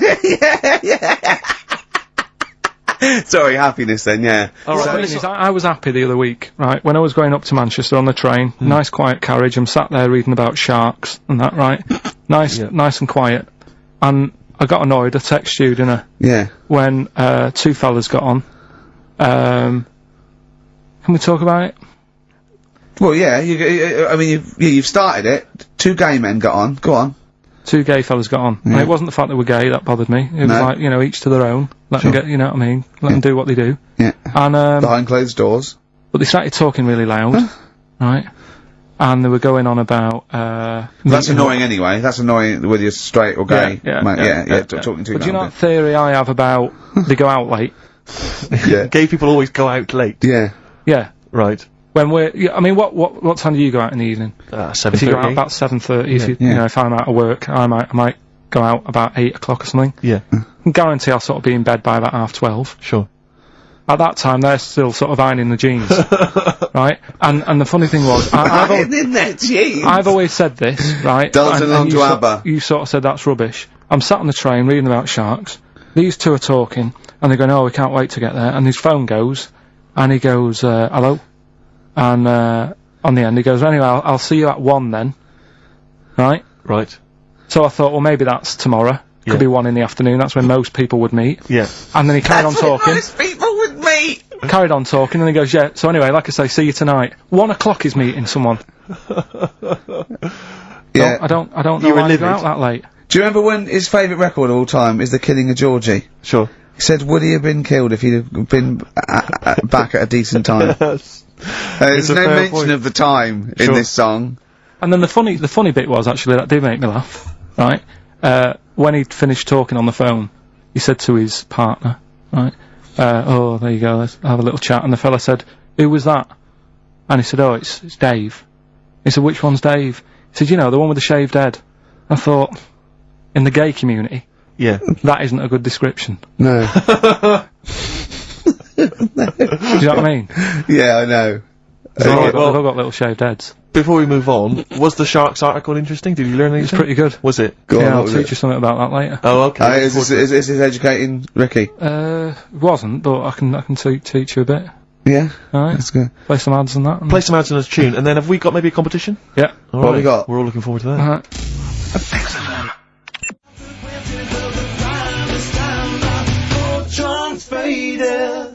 Sorry, happiness then, yeah. Alright, so I was happy the other week, right? When I was going up to Manchester on the train, nice quiet carriage, I'm sat there reading about sharks and that, right? Nice and quiet. And I got annoyed, I text you, didn't I? Yeah. When, 2 fellas got on. Can we talk about it? Well, yeah, you've started it. 2 gay men got on. Go on. 2 gay fellas got on. And it wasn't the fact they were gay that bothered me. It was like, you know, each to their own. Let them get, you know what I mean? Let them do what they do. Yeah. And, behind closed doors. But they started talking really loud. Right? And they were going on about, that's annoying anyway. That's annoying whether you're straight or gay. Talking too loud. But do you know what theory I have about they go out late? Yeah. Gay people always go out late. Yeah. Yeah. Right. When I mean, what time do you go out in the evening? 7:30. If you go out about 7:30, if you know, if I'm out of work, I might go out about 8 o'clock or something. Yeah. I can guarantee I'll sort of be in bed by about 12:30. Sure. At that time, they're still sort of ironing the jeans, right? And the funny thing was, I've always said this, right? Dancing along to ABBA. You sort of said that's rubbish. I'm sat on the train reading about sharks. These 2 are talking, and they're going, "Oh, we can't wait to get there." And his phone goes, and he goes, "Hello," and on the end he goes, "Anyway, I'll see you at 1 then." Right? Right. So I thought, well, maybe that's tomorrow. Could be 1 in the afternoon. That's when most people would meet. Yeah. And then he carried on talking. Most people would meet. Carried on talking, and he goes, "Yeah." So anyway, like I say, see you tonight. 1 o'clock he's meeting someone. Yeah. I don't know why you go out that late. Do you remember when his favourite record of all time is The Killing of Georgie? Sure. He said, would he have been killed if he'd have been back at a decent time? Yes. There's no mention of the time in this song. And then the funny bit was, actually, that did make me laugh, right? When he'd finished talking on the phone, he said to his partner, right, "Oh, there you go, let's have a little chat." And the fella said, "Who was that?" And he said, "Oh, it's Dave." He said, "Which one's Dave?" He said, "You know, the one with the shaved head." I thought, in the gay community, that isn't a good description. No. Do you know what I mean? Yeah, I know. They've all got little shaved heads. Before we move on, was the Sharks article interesting? Did you learn anything? It's pretty good. Was it? I'll teach you something about that later. Oh, okay. Is this educating Ricky? It wasn't, but I can teach you a bit. Yeah. Alright. That's good. Play some ads and that. Play some ads and a tune, and then have we got maybe a competition? Yeah. What have we got? We're all looking forward to that. Alright.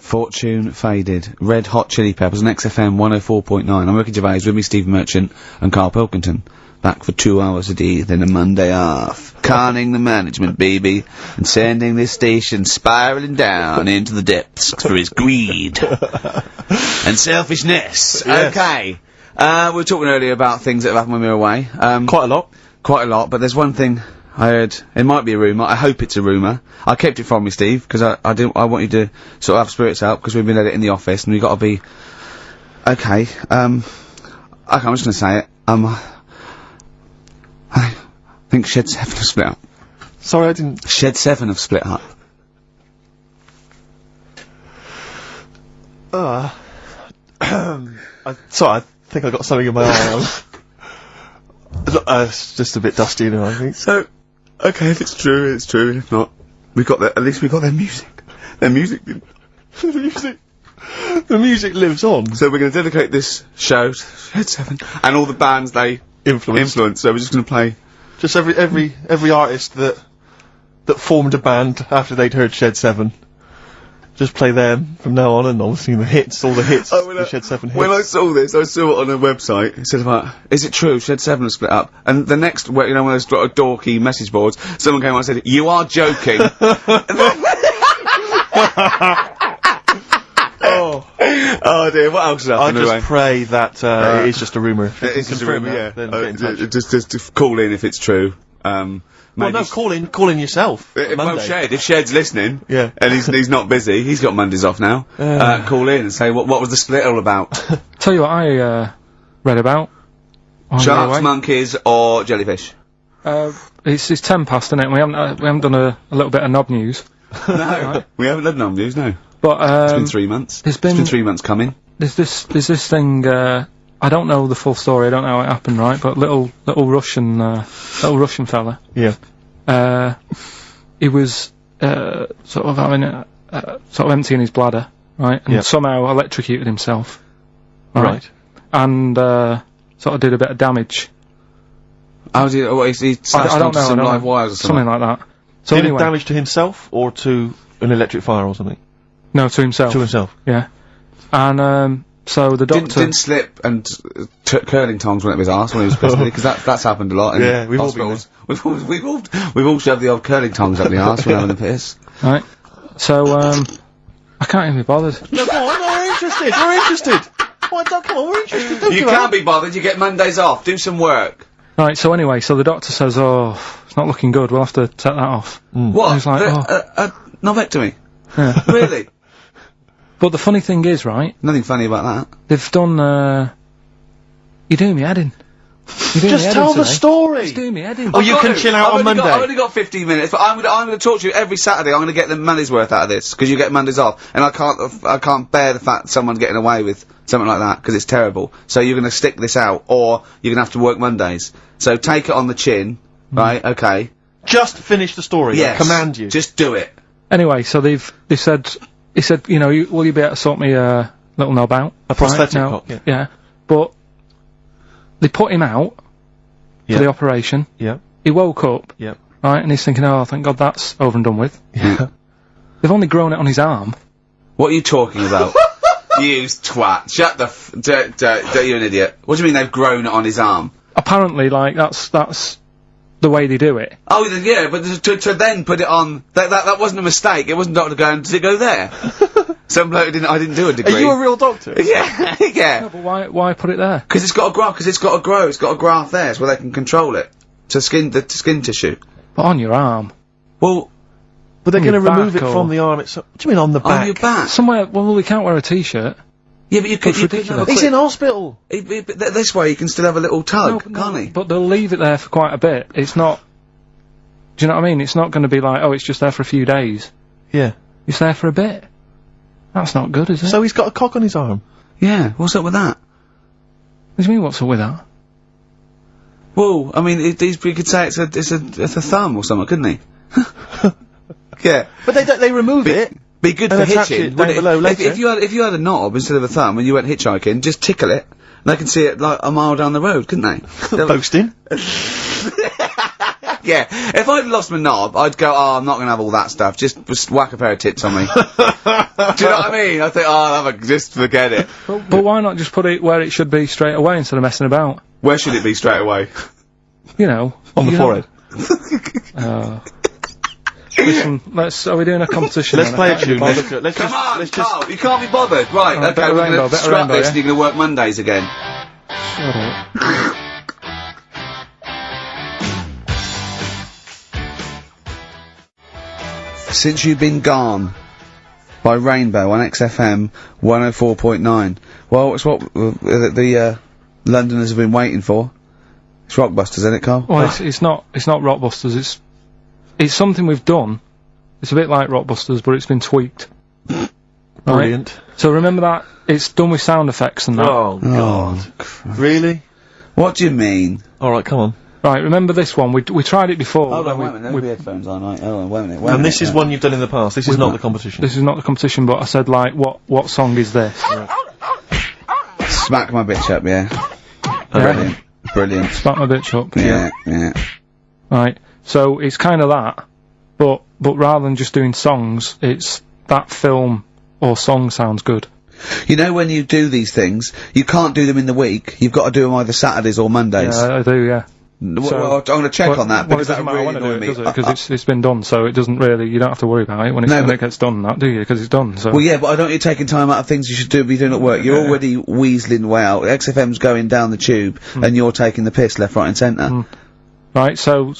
Fortune Faded. Red Hot Chili Peppers on XFM 104.9. I'm Ricky Gervais, with me Steve Merchant and Karl Pilkington. Back for 2 hours a day, then a Monday off. Conning the management, baby, and sending this station spiraling down into the depths for his greed and selfishness. Yes. Okay. We were talking earlier about things that have happened when we were away. Quite a lot. Quite a lot, but there's one thing I heard. It might be a rumour. I hope it's a rumour. I kept it from you, Steve, because I want you to sort of have spirits out, because we've been at it in the office, and we've got to be... Okay, I'm just gonna say it. I think Shed 7 have split up. Sorry, I didn't... Shed 7 have split up. Sorry, I think I got something in my eye. It's just a bit dusty, you know, I think. So, okay, if it's true, it's true. If not, at least we got their music. Their music. The music lives on. So we're going to dedicate this show to Shed 7 and all the bands they influence. So we're just going to play just every artist that formed a band after they'd heard Shed 7. Just play them from now on, and obviously the hits, all the hits, the Shed 7 hits. When I saw this, I saw it on a website. It said about, is it true Shed 7 has split up? And the next, you know, one of those dorky message boards, someone came on and said, "You are joking." Oh dear, what else has happened? I just pray that it is just a rumour. It's just a rumour, yeah. Then get in touch. Just call in if it's true. Well, no, call in yourself. Well, Shed, if Shed's listening, yeah, and he's not busy, he's got Mondays off now. Call in and say what was the split all about? Tell you what I read about. Sharks, monkeys, or jellyfish? It's 10 past, isn't it? We haven't done a little bit of knob news. No, right? We haven't done knob news, no. But it's been 3 months. It's been 3 months coming. There's this thing. I don't know the full story. I don't know how it happened, right? But little Russian fella. Yeah. He was sort of having sort of emptying his bladder, right? And somehow electrocuted himself. Right. And sort of did a bit of damage. How did he slashed onto some live wires or something like that? So did anyway, it damage to himself or to an electric fire or something? No, to himself. To himself. Yeah. And so the doctor didn't slip and curling tongs went up his arse when he was pissing, because that's happened a lot in hospitals. We've all shoved the old curling tongs up the arse when having a piss. Right. So I can't even be bothered. No, come on, we're interested. We're interested. Come on, we're interested. Don't you can't be bothered. You get Mondays off. Do some work. Right. So anyway, so the doctor says, "Oh, it's not looking good. We'll have to take that off." What? He's like, Novectomy. Yeah. Really? But the funny thing is, right? Nothing funny about that. They've done, you're doing me head in. Just tell the story! Just doing me head in. Or you can chill out on Monday. I've only got 15 minutes, but I'm gonna talk to you every Saturday. I'm gonna get the money's worth out of this, because you get Mondays off. And I can't bear the fact that someone's getting away with something like that, because it's terrible. So you're gonna stick this out, or you're gonna have to work Mondays. So take it on the chin, right? Okay. Just finish the story. Yes. I command you. Just do it. Anyway, so he said, you know, will you be able to sort me a little knob out? A prosthetic cock, yeah. Yeah. But they put him out for the operation. Yeah. He woke up. Yeah. Right, and he's thinking, oh, thank God that's over and done with. Yeah. They've only grown it on his arm. What are you talking about? You twat. Shut the you're an idiot. What do you mean they've grown it on his arm? Apparently, like, that's the way they do it. Oh, yeah, but to then put it on, that wasn't a mistake. It wasn't doctor going, did it go there? Some bloke I didn't do a degree. Are you a real doctor? Yeah, yeah. No, but why put it there? Because it's got to grow, it's got a graft there, so they can control it. To skin tissue. But on your arm. Well, but they're going to remove it from the arm itself. What do you mean on the back? On your back? Somewhere, well, we can't wear a t-shirt. Yeah, but you could He's in hospital! This way you can still have a little tug, can't he? But they'll leave it there for quite a bit. It's not... Do you know what I mean? It's not going to be like, oh, it's just there for a few days. Yeah. It's there for a bit. That's not good, is it? So he's got a cock on his arm? Yeah, what's up with that? What do you mean, what's up with that? Well, I mean, he could say it's a thumb or something, couldn't he? Yeah. But they remove it. Be good for hitching. If you had a knob instead of a thumb when you went hitchhiking, just tickle it, and they can see it like a mile down the road, couldn't they? Posting. Yeah, if I'd lost my knob, I'd go, oh, I'm not going to have all that stuff, just whack a pair of tits on me. Do you know what I mean? I think, oh, just forget it. But why not just put it where it should be straight away instead of messing about? Where should it be straight away? You know. On the forehead. Listen, are we doing a competition? Let's play a tune. Come on, Carl, you can't be bothered. Right, okay, we're going to scrap this and you're going to work Mondays again. Shut up. Since You've Been Gone by Rainbow on XFM 104.9. Well, it's what the Londoners have been waiting for. It's Rockbusters, isn't it, Carl? Well, it's not Rockbusters. It's something we've done. It's a bit like Rockbusters, but it's been tweaked. Brilliant. Right? So remember that it's done with sound effects and that. Oh God! Really? What do you mean? All right, come on. Right, remember this one? We tried it before. Hold on, wait a minute. There'll be headphones on, right? Hold on, wait a minute. And this is one you've done in the past. This is not the competition. This is not the competition, but I said, like, what song is this? Right. Smack My Bitch Up, yeah. Yeah. Brilliant. Smack My Bitch Up. Yeah. Right, so it's kind of that, but rather than just doing songs, it's that film or song sounds good. You know, when you do these things, you can't do them in the week. You've got to do them either Saturdays or Mondays. Yeah, I do, yeah. Well, I'm going to check on that, because that really annoys me. Because it's been done, so it doesn't really, you don't have to worry about it when it gets done, that, do you? Because it's done, so. Well, yeah, but I don't want you taking time out of things you should be doing at work. You're already weaseling way out. XFM's going down the tube, and you're taking the piss left, right and centre. Right, so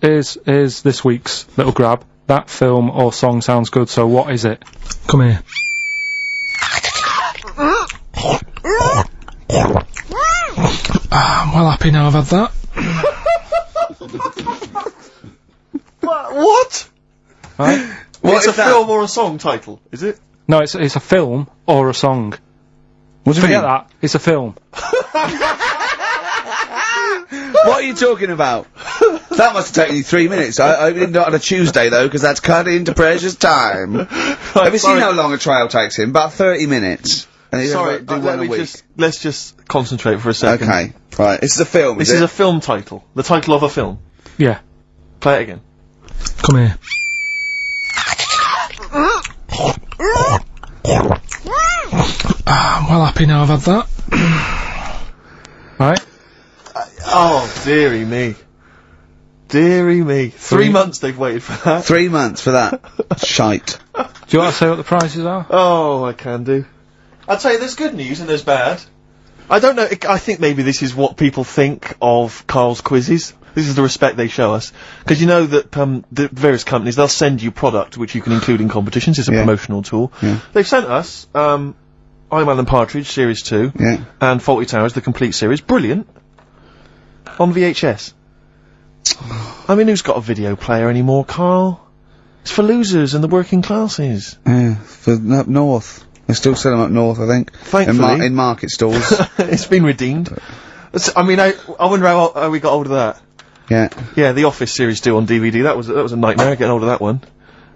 here's this week's little grab. That film or song sounds good, so what is it? Come here. I'm well happy now I've had that. What? Right? It's a film or a song title, is it? No, it's a film or a song. What do you mean? Forget that. It's a film. What are you talking about? That must have taken you 3 minutes. I didn't do it on a Tuesday, though, because that's cut into precious time. Have you seen how long a trial takes him? About 30 minutes. Sorry, let's just concentrate for a second. Okay, right. This is a film, This is a film title. The title of a film. Yeah. Play it again. Come here. I'm well happy now I've had that. Right? Oh, dearie me. Dearie me. 3 months they've waited for that. 3 months for that. Shite. Do you want to say what the prices are? Oh, I can do. I'll tell you, there's good news and there's bad. I don't know, I think maybe this is what people think of Carl's quizzes. This is the respect they show us. Because you know that, the various companies, they'll send you product which you can include in competitions. It's a promotional tool. Yeah. They've sent us, I'm Alan Partridge, Series 2. Yeah. And Fawlty Towers, the complete series. Brilliant. On VHS. I mean, who's got a video player anymore, Carl? It's for losers and the working classes. Yeah, for up north. They still sell them up north, I think. Thankfully. In market stalls. It's been redeemed. I mean, I wonder how we got hold of that. Yeah. Yeah, The Office Series 2 on DVD, that was a nightmare, getting hold of that one.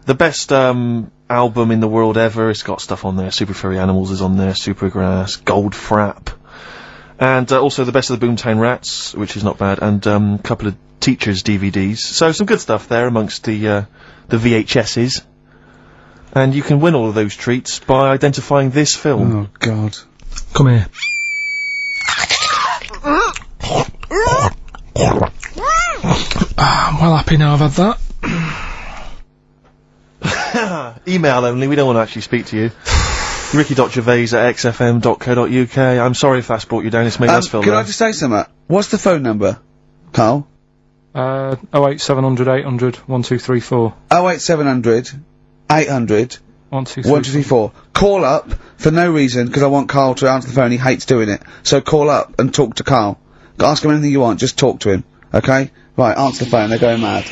The best, album in the world ever, it's got stuff on there. Super Furry Animals is on there, Supergrass, Gold Frap. And, also the best of the Boomtown Rats, which is not bad, and, a couple of Teachers DVDs. So some good stuff there amongst the VHSs. And you can win all of those treats by identifying this film. Oh, God. Come here. I'm well happy now I've had that. Email only, we don't want to actually speak to you. ricky.gervais@xfm.co.uk. I'm sorry if that's brought you down, it's made us feel Can low. I just say something? What's the phone number, Carl? 08700 800 1234. 08700 800 1234. Call up for no reason, because I want Carl to answer the phone. He hates doing it. So call up and talk to Carl. Ask him anything you want, just talk to him. Okay? Right, answer the phone, they're going mad.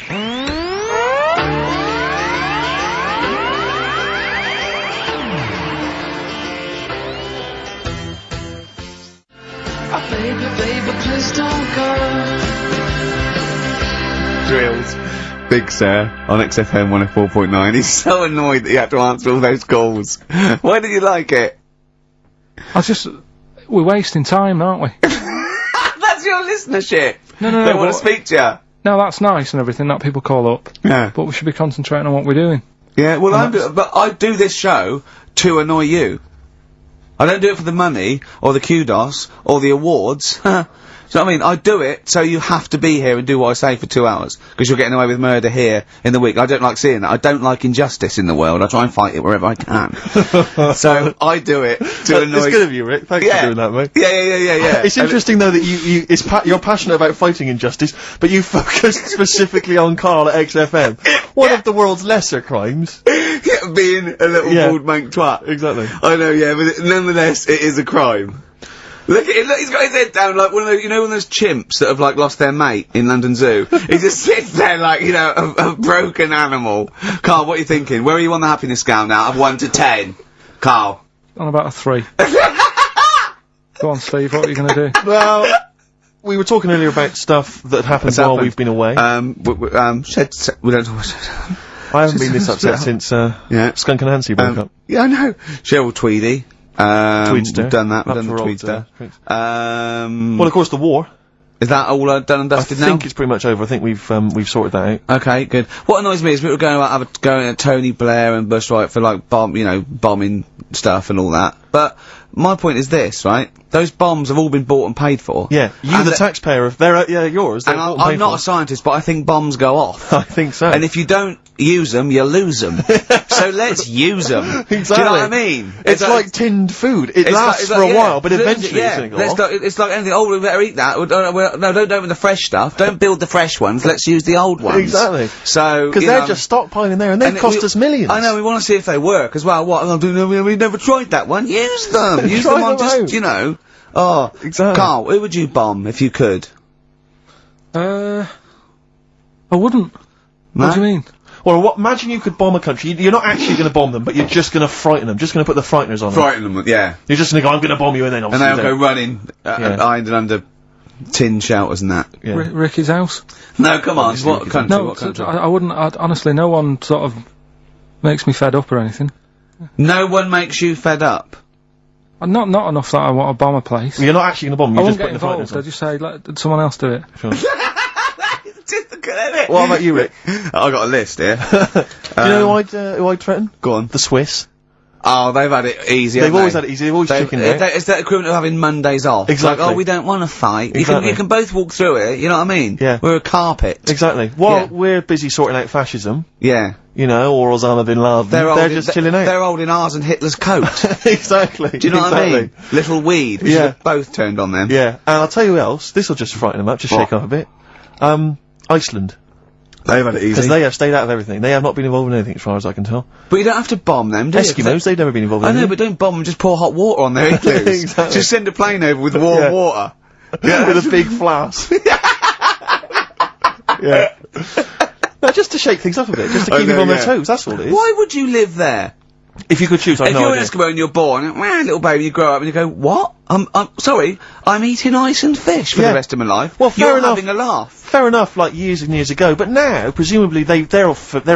Baby, please don't go. Drills. Big Sir on XFM 104.9. He's so annoyed that he had to answer all those calls. Why did you like it? We're wasting time, aren't we? That's your listenership. No. They want to speak to you. No, that's nice and everything that people call up. Yeah. But we should be concentrating on what we're doing. Yeah, well, but I do this show to annoy you. I don't do it for the money, or the kudos, or the awards. Do you know what I mean? I do it so you have to be here and do what I say for 2 hours. Because you're getting away with murder here in the week. I don't like seeing that. I don't like injustice in the world. I try and fight it wherever I can. So, I do it to annoy... It's good of you, Rick. Thanks for doing that, mate. Yeah. It's interesting, though, that you're passionate about fighting injustice, but you focus specifically on Karl at XFM. One of the world's lesser crimes. Being a little bald mank twat. Exactly. I know, yeah, but nonetheless, it is a crime. Look at him, look, he's got his head down like one of those, you know, one of those chimps that have, like, lost their mate in London Zoo? He just sits there like, you know, a broken animal. Karl, what are you thinking? Where are you on the happiness scale now, of 1 to 10? Karl? On about a 3. Go on, Steve, what are you gonna do? Well, we were talking earlier about stuff that happened while we've been away. We don't talk I haven't been this upset since, Skunk and Nancy broke up. Yeah, I know. Cheryl Tweedy. Tweedster. We've done that. We've done the Tweedster. Well, of course, the war. Is that all done and dusted now? I think it's pretty much over. I think we've sorted that out. Okay, good. What annoys me is people going at Tony Blair and Bush, right, for like bombing stuff and all that. But my point is this, right? Those bombs have all been bought and paid for. Yeah, you, the taxpayer, they're yours. And I'm not a scientist, but I think bombs go off. I think so. And if you don't use them, you lose them. So let's use them. Exactly. Do you know what I mean? It's like tinned food. It lasts for a while, but eventually it's going to go off. It's like anything. Oh, we better eat that. No, don't open the fresh stuff. Don't build the fresh ones. Let's use the old ones. Exactly. So because they're just stockpiling there, and they cost us millions. I know. We want to see if they work as well. What? We've never tried that one. Use them. Use them on just, you know. Oh, exactly. Karl, who would you bomb if you could? I wouldn't. No? What do you mean? Well, imagine you could bomb a country. You're not actually going to bomb them, but you're just going to frighten them. Just going to put the frighteners on them. Frighten them, yeah. You're just going to go, I'm going to bomb you, and then obviously... And they'll go running, behind and under tin shelters and that. Yeah. Ricky's house? No, come on. What country? No, what country? I wouldn't. Honestly, no one sort of makes me fed up or anything. No one makes you fed up? Not enough that I want to bomb a place. You're not actually going to bomb them, you're just putting the frighteners on. I just say, let someone else do it. Sure. Just look at it. What about you, Rick? I got a list here. You know who I'd threaten? Go on. The Swiss. Oh, they've had it easy, They've always had it easy, they've always chickened out. It's that equivalent of having Mondays off. Exactly. Like, oh, we don't want to fight. Exactly. You can both walk through it, you know what I mean? Yeah. We're a carpet. Exactly. While we're busy sorting out fascism, yeah. you know, or Osama bin Laden, they're just chilling out. They're holding ours and Hitler's coat. Exactly. Do you know what I mean? Little weed. We should have both turned on them. Yeah. And I'll tell you who else, this'll just frighten them up, just shake them up a bit. Iceland. They've had it easy. Because they have stayed out of everything. They have not been involved in anything, as far as I can tell. But you don't have to bomb them, do you? Eskimos, they've never been involved in anything. I know, but don't bomb them, just pour hot water on their igloos. Exactly. Just send a plane over with warm water. Yeah, with a big flask. Yeah. No, just to shake things up a bit, just to keep them on their toes, that's all it is. Why would you live there? If you could choose, I have no idea. If you're an Eskimo and you're born, little baby, you grow up and you go, what? I'm sorry, I'm eating ice and fish for the rest of my life. Well, fair enough. You're having a laugh. Fair enough, like years and years ago, but now, presumably, they're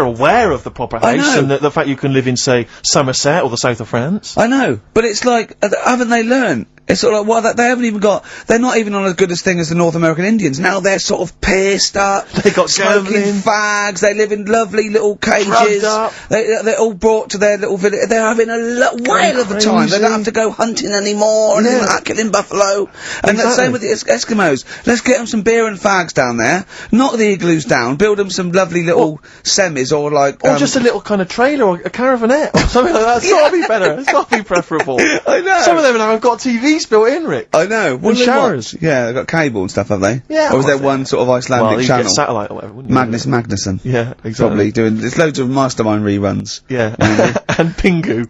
aware of the proper house and the fact you can live in, say, Somerset or the south of France. I know, but it's like, haven't they learned? It's sort of like, they haven't even got, they're not even on as good as thing as the North American Indians. Now they're sort of pierced up. They got smoking fags, they live in lovely little cages. They're all brought to their little village. They're having a whale of a time. They don't have to go hunting anymore and killing buffalo. And the same with the Eskimos. Let's get them some beer and fags down there, knock the igloos down, build them some lovely little semis or like... Or just a little kind of trailer or a caravanette or something like that. It's gotta be better. It's gotta be preferable. I know. Some of them now have got TVs built in, Rick. I know. And showers. Yeah, they've got cable and stuff, have they? Yeah. Or was there one sort of Icelandic channel? Get satellite or whatever, wouldn't you? Magnus Magnusson. Yeah, exactly. Probably doing, there's loads of Mastermind reruns. Yeah. And Pingu.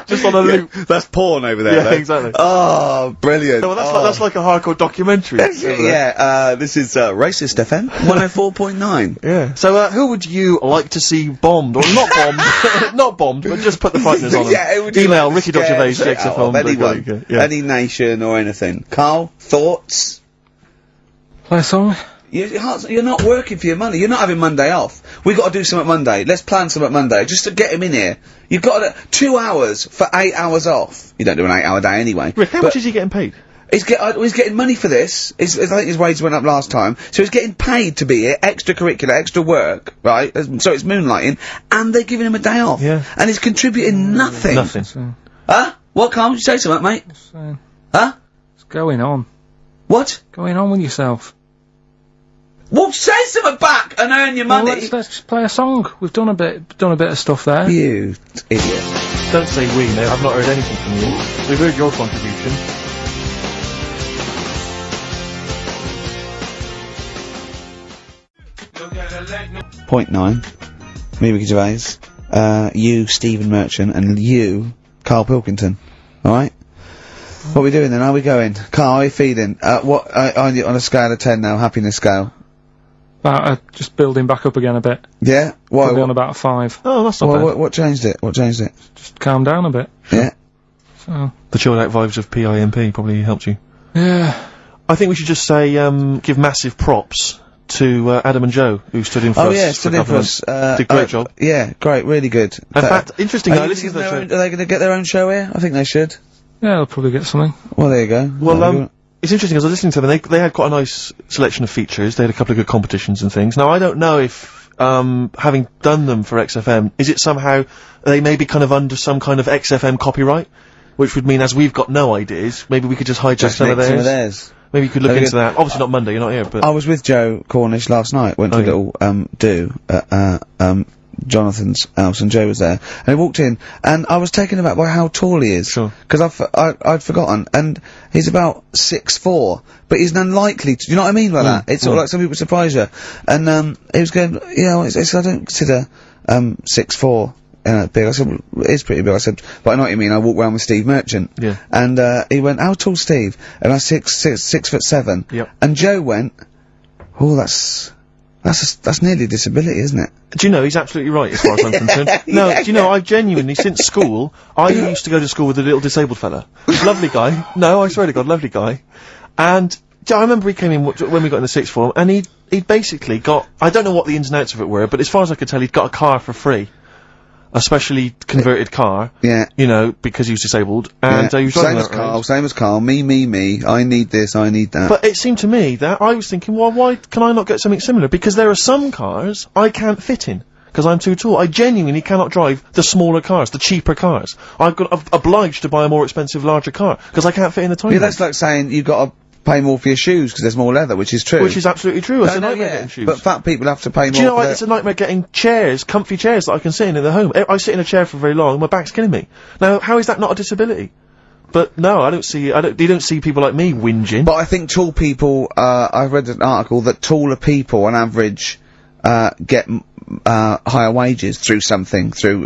Just on a loop. That's porn over there, though. Exactly. Oh, brilliant. No, well, that's like a hardcore documentary. Yeah, this is, Racist FM 104.9. Yeah. So, who would you like to see bombed? Or not bombed, not bombed, but just put the frighteners on them. Yeah, it would Email Ricky.Gervais, XFM. Anyone. Any nation or anything. Karl, thoughts? Play a song? You're not working for your money. You're not having Monday off. We got to do something Monday. Let's plan something Monday just to get him in here. You've got 2 hours for 8 hours off. You don't do an 8-hour day anyway. Rick, how much is he getting paid? He's getting money for this. I think his wage went up last time, so he's getting paid to be here, extracurricular, extra work, right? So it's moonlighting, and they're giving him a day off. Yeah. And he's contributing nothing. Nothing. Huh? What, Carl? You say something, mate? Huh? What's going on? What? Going on with yourself? Well, say something back and earn your money. Well, let's just play a song. We've done a bit of stuff there. You idiot. Don't say we, mate. I've not heard anything from you. We've heard your contribution. Point 9. Me, Ricky Gervais. You, Stephen Merchant, and you, Karl Pilkington. Alright? What are we doing then? How are we going? Karl, how are you feeling? What, on a scale of 10 now, happiness scale? Just building back up again a bit. Yeah? Why? Probably on about 5. Oh, that's not bad. What changed it? What changed it? Just calm down a bit. Yeah? So. The chilled out vibes of PIMP probably helped you. Yeah. I think we should just say, give massive props to Adam and Joe, who stood in for us. Oh yeah, stood in for us. Did a great job. Yeah, great, really good. In fact, interesting. Are they going to get their own show here? I think they should. Yeah, they'll probably get something. Well, there you go. Well, it's interesting, as I was listening to them, they had quite a nice selection of features. They had a couple of good competitions and things. Now, I don't know if, having done them for XFM, is it somehow, they may be kind of under some kind of XFM copyright? Which would mean, as we've got no ideas, maybe we could just hijack some of theirs. Maybe you could look into that. Obviously not Monday, you're not here, but... I was with Joe Cornish last night, went to a little, do, at, Jonathan's house, and Joe was there, and he walked in, and I was taken aback by how tall he is. Sure. Cause I'd forgotten, and he's about 6'4", but he's unlikely to, you know what I mean by that? It's sort of like some people surprise you. And, he was going, you know, I don't consider, 6'4", big. I said, well, it is pretty big. I said, but I know what you mean. I walk around with Steve Merchant. Yeah. And, he went, how tall's Steve? And I said, 6'7". Yep. And Joe went, oh, that's nearly a disability, isn't it? Do you know, he's absolutely right, as far as I'm concerned. No, do you know, I genuinely, since school, I used to go to school with a little disabled fella. Lovely guy. No, I swear to God, lovely guy. And, I remember he came in when we got in the 6th form, and he'd basically got, I don't know what the ins and outs of it were, but as far as I could tell, he'd got a car for free. A specially converted car. Yeah. You know, because he was disabled. And, he was driving that around. Same as Carl. Me. I need this, I need that. But it seemed to me that I was thinking, well, why can I not get something similar? Because there are some cars I can't fit in. Because I'm too tall. I genuinely cannot drive the smaller cars, the cheaper cars. I'm obliged to buy a more expensive, larger car. Because I can't fit in the tiny one. That's like saying you've got to pay more for your shoes because there's more leather, which is true. Which is absolutely true. It's a nightmare getting shoes. But fat people have to pay more. Do you know, it's a nightmare getting chairs, comfy chairs that I can sit in the home. I sit in a chair for very long, my back's killing me. Now, how is that not a disability? But no, you don't see people like me whinging. But I think tall people, I've read an article that taller people on average, get, higher wages through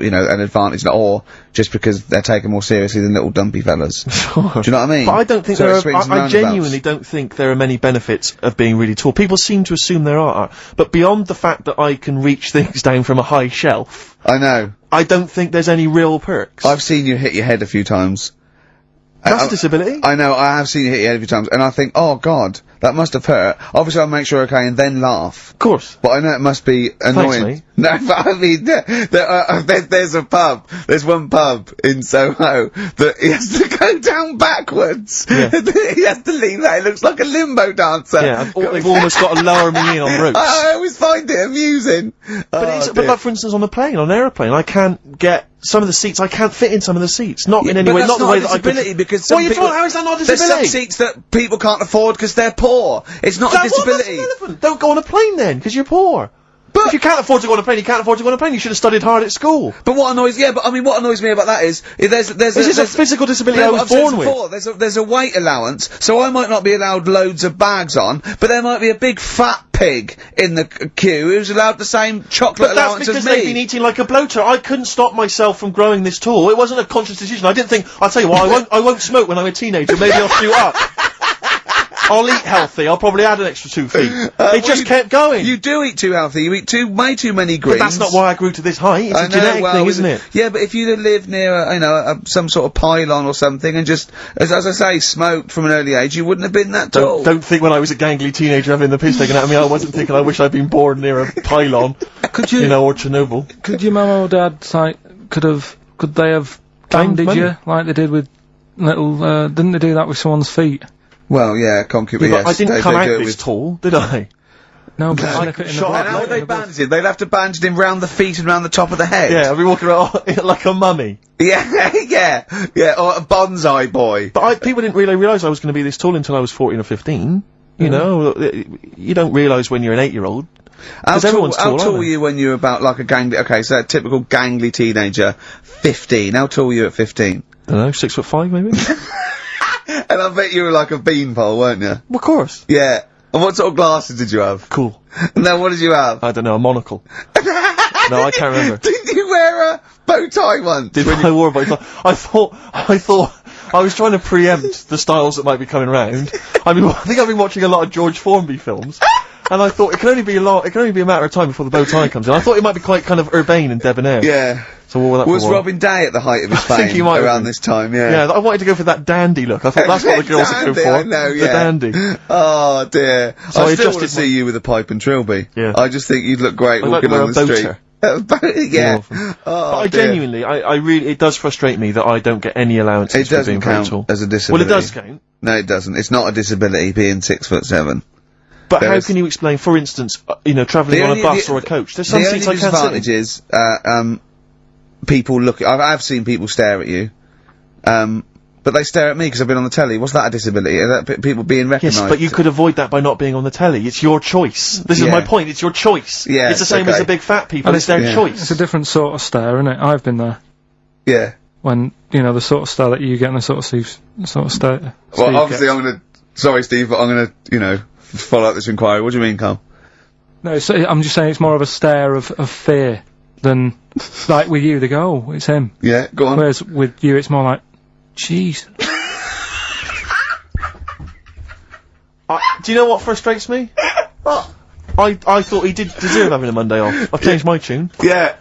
you know, an advantage, or just because they're taken more seriously than little dumpy fellas. Sure. Do you know what I mean? But I don't think I genuinely don't think there are many benefits of being really tall. People seem to assume there are, but beyond the fact that I can reach things down from a high shelf. I know. I don't think there's any real perks. I've seen you hit your head a few times. That's a disability. I know, I have seen you hit your head a few times, and I think, oh god, that must have hurt. Obviously I'll make sure okay, and then laugh. Of course. But I know it must be annoying. Thanks, mate. No, but I mean, there's a pub, there's one pub in Soho that he has to go down backwards. Yeah. He has to lean back, it looks like a limbo dancer. Yeah, they've almost got to lower me in on ropes. I always find it amusing. But like, for instance, on a plane, on an aeroplane, I can't get some of the seats, I can't fit in some of the seats. Not in any way, not the way that I could. Because some people, how is that not a disability? There's some seats that people can't afford because they're poor. It's not a disability. That's irrelevant. Don't go on a plane then, because you're poor. But if you can't afford to go on a plane, you can't afford to go on a plane. You should have studied hard at school. But what annoys me about that is there's a physical disability I was born with. There's a weight allowance, so I might not be allowed loads of bags on, but there might be a big fat pig in the queue who's allowed the same chocolate allowance as me. But that's because they've been eating like a bloater. I couldn't stop myself from growing this tall. It wasn't a conscious decision. I didn't think, I'll tell you what, I won't smoke when I'm a teenager. Maybe I'll shoot up. I'll eat healthy. I'll probably add an extra 2 feet. It just kept going. You do eat too healthy. You eat way too many greens. But that's not why I grew to this height. It's a genetic thing, isn't it? Yeah, but if you'd have lived near, some sort of pylon or something and just, as I say, smoked from an early age, you wouldn't have been that tall. Don't think when I was a gangly teenager having the piss taken out of me, I wasn't thinking I wish I'd been born near a pylon. Could you? Or Chernobyl. Could your mum or dad, could they have bandaged you like they did with little, didn't they do that with someone's feet? Well, yeah, concubine, yes. I didn't come out this tall, did I? No, but slip it in the and how would they bandage it? They'd have to bandage him round the feet and round the top of the head. Yeah, I'd be walking around like a mummy. Yeah, or a bonsai boy. But people didn't really realise I was going to be this tall until I was 14 or 15. You know, you don't realise when you're an 8-year-old. How tall were you when you were about like a gangly, okay, so a typical gangly teenager, 15. How tall were you at 15? I don't know, 6'5" maybe? And I bet you were like a beanpole, weren't you? Well, of course. Yeah. And what sort of glasses did you have? Cool. No, what did you have? I don't know, a monocle. No, I can't remember. Did you wear a bow tie once? I wore a bow tie? I thought, I was trying to preempt the styles that might be coming round. I think I've been watching a lot of George Formby films. And I thought it can only be a matter of time before the bow tie comes in. I thought it might be quite kind of urbane and debonair. Yeah. So what that was Robin Day at the height of his fame? I think he might around this time, yeah. Yeah, I wanted to go for that dandy look. I thought that's what the girls are going for. I know, yeah. The dandy. Oh dear. So I still want to see you with a pipe and trilby. Yeah. I just think you'd look great walking on the street. Yeah. Oh, but I genuinely, I really, it does frustrate me that I don't get any allowances for being very tall. It doesn't count as a disability. Well, it does count. No, it doesn't. It's not a disability being 6'7". But how can you explain, for instance, travelling on a bus or a coach? There's some seats I can't sit in. The only disadvantage is, people look. I've seen people stare at you, but they stare at me because I've been on the telly. What's that a disability? Are that people being recognised? Yes, but you could avoid that by not being on the telly. It's your choice. This is my point. It's your choice. Yeah, it's the same as the big fat people. It's their choice. It's a different sort of stare, isn't it? I've been there. Yeah. When the sort of stare that you get and the sort of stare. Well, obviously, sorry, Steve, but I'm gonna, follow up this inquiry. What do you mean, Carl? No, I'm just saying it's more of a stare of fear than, like with you, they go, it's him. Yeah, go on. Whereas with you, it's more like, jeez. Do you know what frustrates me? I thought he deserve having a Monday off. I've changed my tune. Yeah.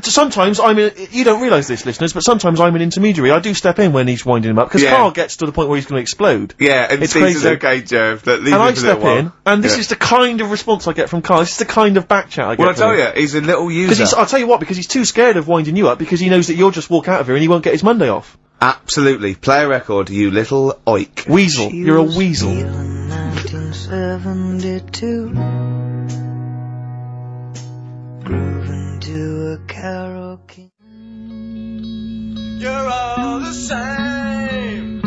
Sometimes you don't realise this, listeners, but sometimes I'm an intermediary. I do step in when he's winding him up, because Carl gets to the point where he's going to explode. Yeah, and it's crazy. Okay, Jerv, and I step in, and this is the kind of response I get from Carl. This is the kind of back chat I get. Well, I tell you, he's a little user. I'll tell you what, because he's too scared of winding you up, because he knows that you'll just walk out of here and he won't get his Monday off. Absolutely. Play a record, you little oik. Weasel. You're a weasel. 1972. Grooving to a karaoke. You're all the same.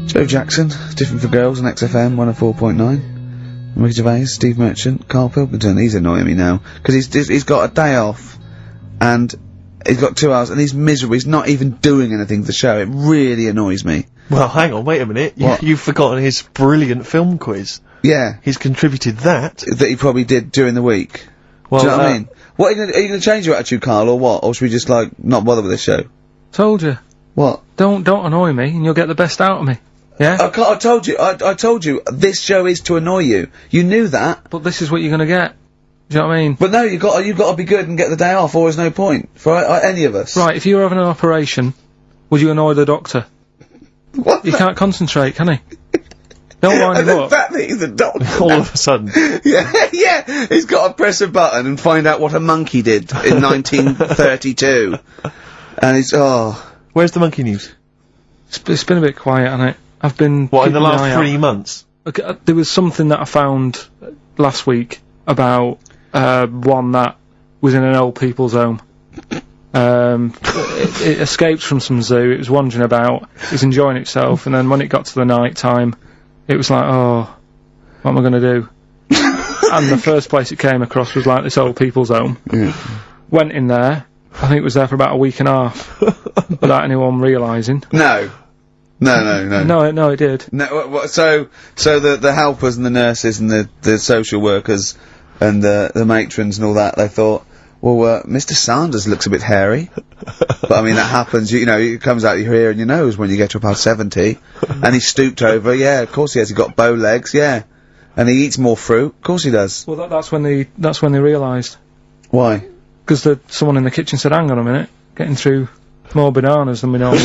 Joe Jackson, Different for Girls on XFM 104.9. Ricky Gervais, Steve Merchant, Karl Pilkington. He's annoying me now because he's got a day off and he's got 2 hours and he's miserable. He's not even doing anything for the show. It really annoys me. Well, hang on, wait a minute. You've forgotten his brilliant film quiz. Yeah. He's contributed that. That he probably did during the week. Well, do you know what I mean? What, are you gonna change your attitude, Carl, or what? Or should we just, not bother with this show? Told you. What? Don't annoy me, and you'll get the best out of me. Yeah? I told you, this show is to annoy you. You knew that. But this is what you're gonna get. Do you know what I mean? But no, you've got to be good and get the day off, or there's no point. For any of us. Right, if you were having an operation, would you annoy the doctor? What? He can't concentrate, can he? Don't wind him up. The fact that he's a doctor. All of a sudden. yeah, he's got to press a button and find out what a monkey did in 1932. And he's, Where's the monkey news? It's been a bit quiet, hasn't it? I've been... What, in the last 3 months? Okay, there was something that I found last week about, one that was in an old people's home. It escaped from some zoo, it was wandering about, it was enjoying itself, and then when it got to the night time, it was like, what am I gonna do? And the first place it came across was like this old people's home. Went in there, I think it was there for about a week and a half, without anyone realising. No, it did. No, so the helpers and the nurses and the social workers and the matrons and all that, they thought, Well, Mr. Sanders looks a bit hairy. But I mean, that happens, you know, it comes out your ear and your nose when you get to about 70. And he's stooped over, yeah, of course he has. He's got bow legs, yeah. And he eats more fruit, of course he does. Well, that's when they realised. Why? Because someone in the kitchen said, hang on a minute, getting through more bananas than we normally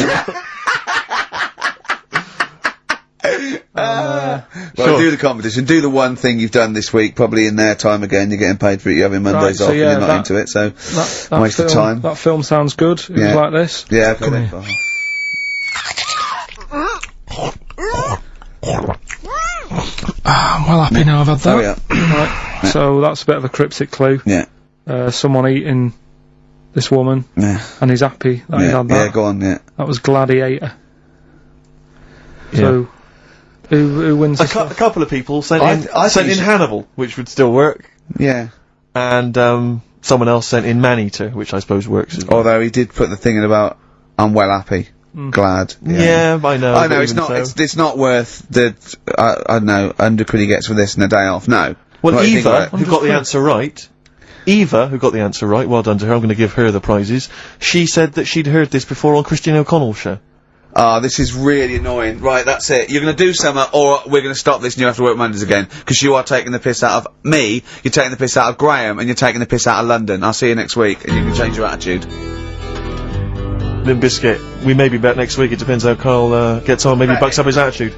Well, do the competition, do the one thing you've done this week, probably in their time again, you're getting paid for it, you're having Mondays off, and you're not into it, so, waste of time. That film sounds good, it was like this. Yeah, okay. I'm well happy now I've had that. Oh, yeah. Right, so that's a bit of a cryptic clue. Yeah. Someone eating this woman, and he's happy that he had that. Yeah, go on, yeah. That was Gladiator. So, who wins a couple of people sent in Hannibal, which would still work. Yeah. And, someone else sent in Maneater, which I suppose works as well. Although he did put the thing in about, I'm well happy. Glad. Yeah, I know. I know, it's not worth the, I don't know, £100 he gets for this and a day off, no. Well, Eva, who got the answer right, well done to her, I'm gonna give her the prizes, she said that she'd heard this before on Christine O'Connell's show. Ah, this is really annoying. Right, that's it. You're gonna do something, or we're gonna stop this and you have to work Mondays again. Because you are taking the piss out of me, you're taking the piss out of Graham, and you're taking the piss out of London. I'll see you next week, and you can change your attitude. Limp Bizkit, we may be back next week, it depends how Carl, gets on, maybe bucks up his attitude.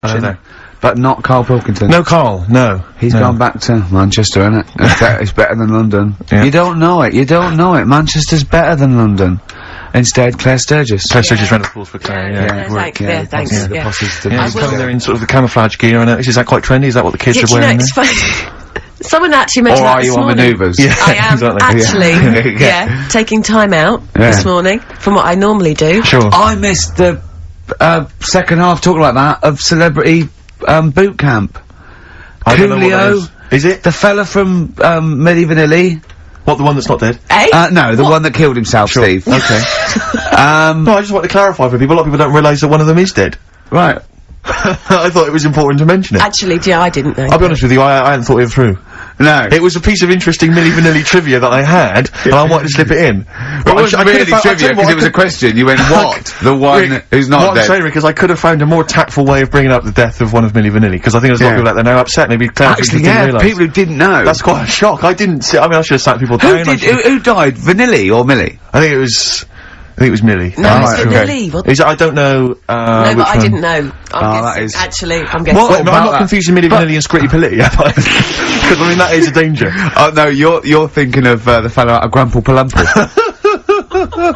I don't know. But not Karl Pilkington. No, Karl, no. He's gone back to Manchester, innit? It's better than London. Yeah. You don't know it. Manchester's better than London. Instead, Claire Sturgis. Claire Sturgis ran, of course, for Claire, Thanks. The posses to he's coming there in sort of the camouflage gear, and is that quite trendy? Is that what the kids are wearing? It's funny. Someone actually mentioned that this morning. Or are you on manoeuvres? I am exactly. actually, taking time out this morning from what I normally do. Sure. I missed the second half, talking like that, of Celebrity Boot Camp. I don't know what that Coolio. is it? The fella from Milli Vanilli. What, the one that's not dead? No, the one that killed himself, sure. Steve. Okay. No, I just want to clarify for people. A lot of people don't realise that one of them is dead. Right. I thought it was important to mention it. Actually, I didn't know. I'll be honest with you, I hadn't thought it through. No. It was a piece of interesting Milli Vanilli trivia that I had, and I wanted to slip it in. It wasn't really trivia, because it was a question. You went, what? The one who's not dead. What I'm saying, Rick, is I could have found a more tactful way of bringing up the death of one of Milli Vanilli, because I think there's a lot of people out there now upset, maybe actually, didn't realise. people who didn't know. That's quite a shock. I didn't see, I mean, I should have sat people down. Who died? Vanilli or Milli? I think it was Milli. No, it's Vanilli. I don't know, no, but I didn't know. I'm guessing. Actually, I'm guessing. Well, I'm not confusing Milli Vanilli and Scritti Politti, am I? Because, I mean, that is a danger. Oh, no, you're thinking of, the fellow out of Grumple Palumple.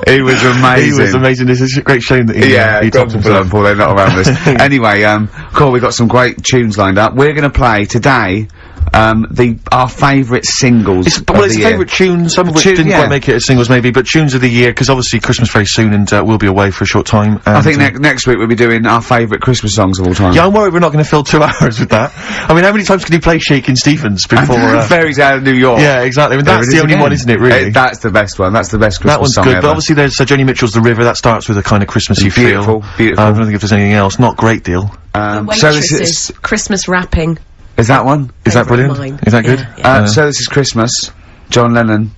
He was amazing. He was amazing. It's a great shame that he topped himself. Grumple, they're not around this. Anyway, cool, we've got some great tunes lined up. We're gonna play today, our favourite singles it's favourite tunes, some of which didn't quite make it as singles maybe, but tunes of the year, because obviously Christmas very soon, and we'll be away for a short time. I think next week we'll be doing our favourite Christmas songs of all time. Yeah, I'm worried we're not going to fill 2 hours with that. I mean, how many times can you play Shakin' Stevens before... Fairies Out of New York. Yeah, exactly. I mean, that's the only one, isn't it, really? That's the best one. That's the best Christmas song That one's good, ever. but obviously there's Joni Mitchell's The River, that starts with a kind of Christmassy feel. Beautiful. I don't think if there's anything else. Not great deal. So this is Christmas rapping. Is that one? Is that brilliant? Is that good? Yeah. So This Is Christmas, John Lennon.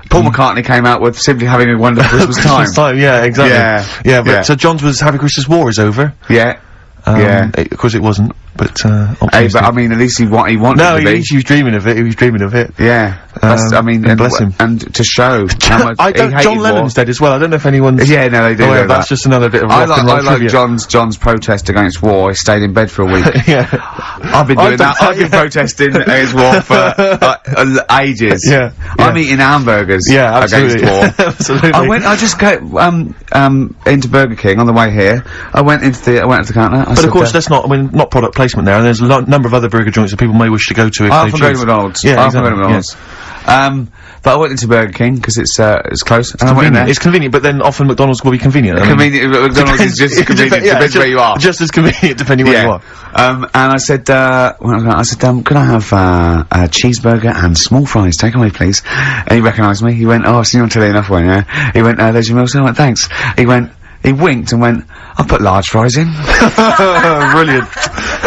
Paul McCartnney came out with Simply Having a Wonderful Christmas Time. Christmas time, yeah, exactly. Yeah, but so John's was Happy Christmas War is over. Yeah. Of course it wasn't, but hey, but I mean, at least he wanted to be. He was dreaming of it. He was dreaming of it. Yeah. I mean, and bless him. And to show how much John Lennon's dead as well. I don't know if anyone's... Yeah, no, they do. Oh, that's just another bit of rock and roll trivia. I like John's protest against war. He stayed in bed for a week. Yeah. I've been doing that. I've been protesting against war for ages. Yeah. I'm eating hamburgers against war. Absolutely. I just got into Burger King on the way here. I went to the counter. But of course, that's not, I mean, not product placement there, and there's a number of other burger joints that people may wish to go to if they choose. Go to McDonald's. Yeah, McDonald's. But I went into Burger King because it's close. It's convenient. It's convenient, but then often McDonald's will be convenient. McDonald's is just convenient. Depends where you are. Just as convenient depending where you are. And I said, could I have a cheeseburger and small fries? Take away, please. And he recognised me. He went, oh, I've seen you on telly enough, one, yeah. He went, there's your meal. So I went, thanks. He winked and went, I'll put large fries in. Brilliant.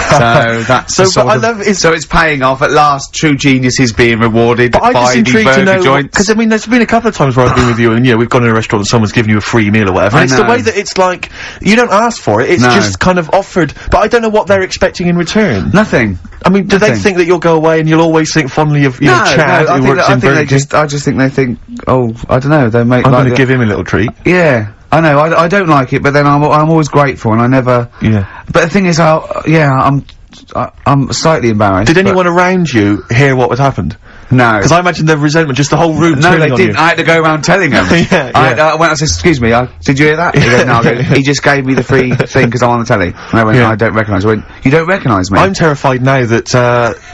So that's so it's paying off at last. True genius is being rewarded by the burger joints. Because I mean, there's been a couple of times where I've been with you, and we've gone in a restaurant and someone's given you a free meal or whatever. And it's the way that it's like you don't ask for it; it's just kind of offered. But I don't know what they're expecting in return. Nothing. I mean, do they think that you'll go away and you'll always think fondly of Chad who works in Burger King? I just think they think, oh, I don't know. They make. I'm going to give him a little treat. Yeah. I know, I don't like it, but then I'm always grateful, and I never... Yeah. But the thing is, I'm slightly embarrassed. Did anyone around you hear what had happened? No. Because I imagine the resentment, just the whole room No, they didn't. I had to go around telling them. I went, I said, excuse me, did you hear that? He goes, no, he just gave me the free thing because I'm on the telly. And I went, I don't recognise. I went, you don't recognise me? I'm terrified now that,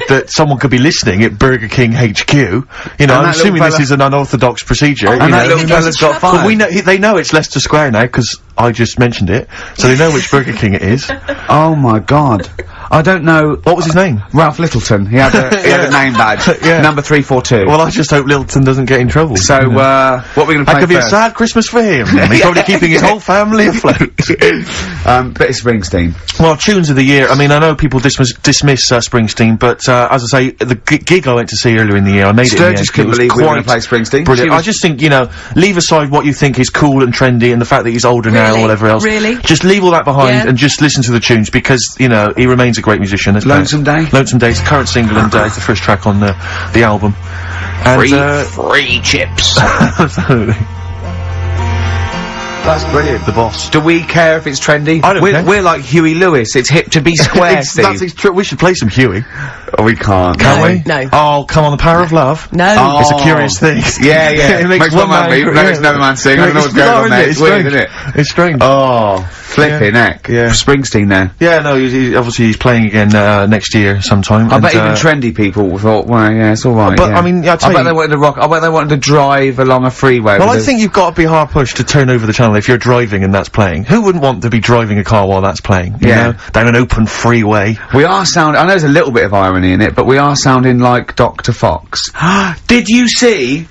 that someone could be listening at Burger King HQ. You know, I'm assuming this is an unorthodox procedure. And that little fella's got fired. Well, they know it's Leicester Square now, because I just mentioned it. So they know which Burger King it is. Oh my god. I don't know. What was his name? Ralph Littleton. He had a name badge. Number 342. Well, I just hope Littleton doesn't get in trouble. So, what are we gonna play That could be a first? sad Christmas for him. He's probably keeping his whole family afloat. But it's Springsteen. Well, tunes of the year. I mean, I know people dismiss Springsteen, but, as I say, the gig I went to see earlier in the year, I made it in the end. Sturgis couldn't believe we were gonna play Springsteen. Brilliant. I just think, leave aside what you think is cool and trendy and the fact that he's older now or whatever else. Really? Just leave all that behind and just listen to the tunes, because, he remains a great musician. Lonesome Day? Lonesome Day is the current single, and it's the first track on the album. And, free chips. absolutely. That's brilliant. The boss. Do we care if it's trendy? I don't care. We're like Huey Lewis. It's hip to be square, Steve. That's true. We should play some Huey. Oh, we can't. No, we? no. Oh, come on, the power of love. No. Oh. It's a curious thing. Yeah, yeah. It makes one man weep, makes another man sing. I don't know what's going on there. It's weird, isn't it? It's strange. Oh, flipping heck. Yeah. Springsteen there. Yeah, no, obviously he's playing again next year sometime. I bet even trendy people thought, well, yeah, it's alright. But, yeah. I mean, I bet they wanted to rock. I bet they wanted to drive along a freeway. Well, I think you've got to be hard pushed to turn over the channel if you're driving and that's playing. Who wouldn't want to be driving a car while that's playing? You know? Down an open freeway. We are sounding, I know there's a little bit of irony in it, but we are sounding like Dr. Fox. Did you see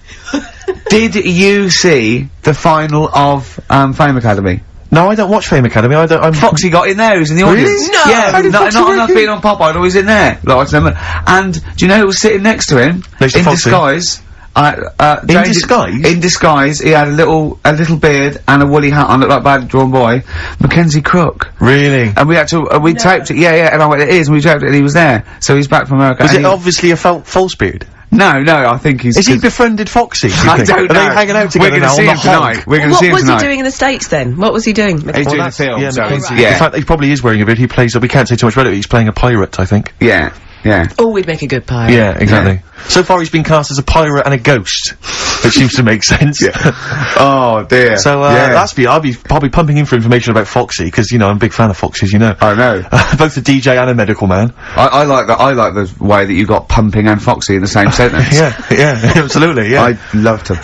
the final of, Fame Academy? No, I don't watch Fame Academy. Foxy got in there, he was in the audience. Really? No! Yeah, How did not Foxy work enough in? being on Pop Idol, he's in there. And, do you know who was sitting next to him? Next to in Foxy? disguise. In disguise? In disguise, he had a little beard and a woolly hat on, looked like a badly drawn boy. Mackenzie Crook. Really? And we had to, we taped it, yeah, and I went, it is, and we taped it, and he was there. So he's back from America. Was and it obviously a false beard? No, I think he's... Is he befriended Foxy? Do you I think? don't know. Are they hanging out together We're now gonna see on him the hog? tonight. We're gonna What see him was tonight. he doing in the States then? What was he doing? He's doing a film, Yeah, so Mackenzie. yeah. In fact, he probably is wearing a beard. He plays, we can't say too much about it, but he's playing a pirate, I think. Yeah. Oh, we'd make a good pirate. Yeah, exactly. So far he's been cast as a pirate and a ghost, which seems to make sense. Oh dear. So, I'll be pumping in for information about Foxy, because, you know, I'm a big fan of Foxy's, you know. I know. Both a DJ and a medical man. I like that. I like the way that you got Pumping and Foxy in the same sentence. yeah, absolutely, yeah. I loved him.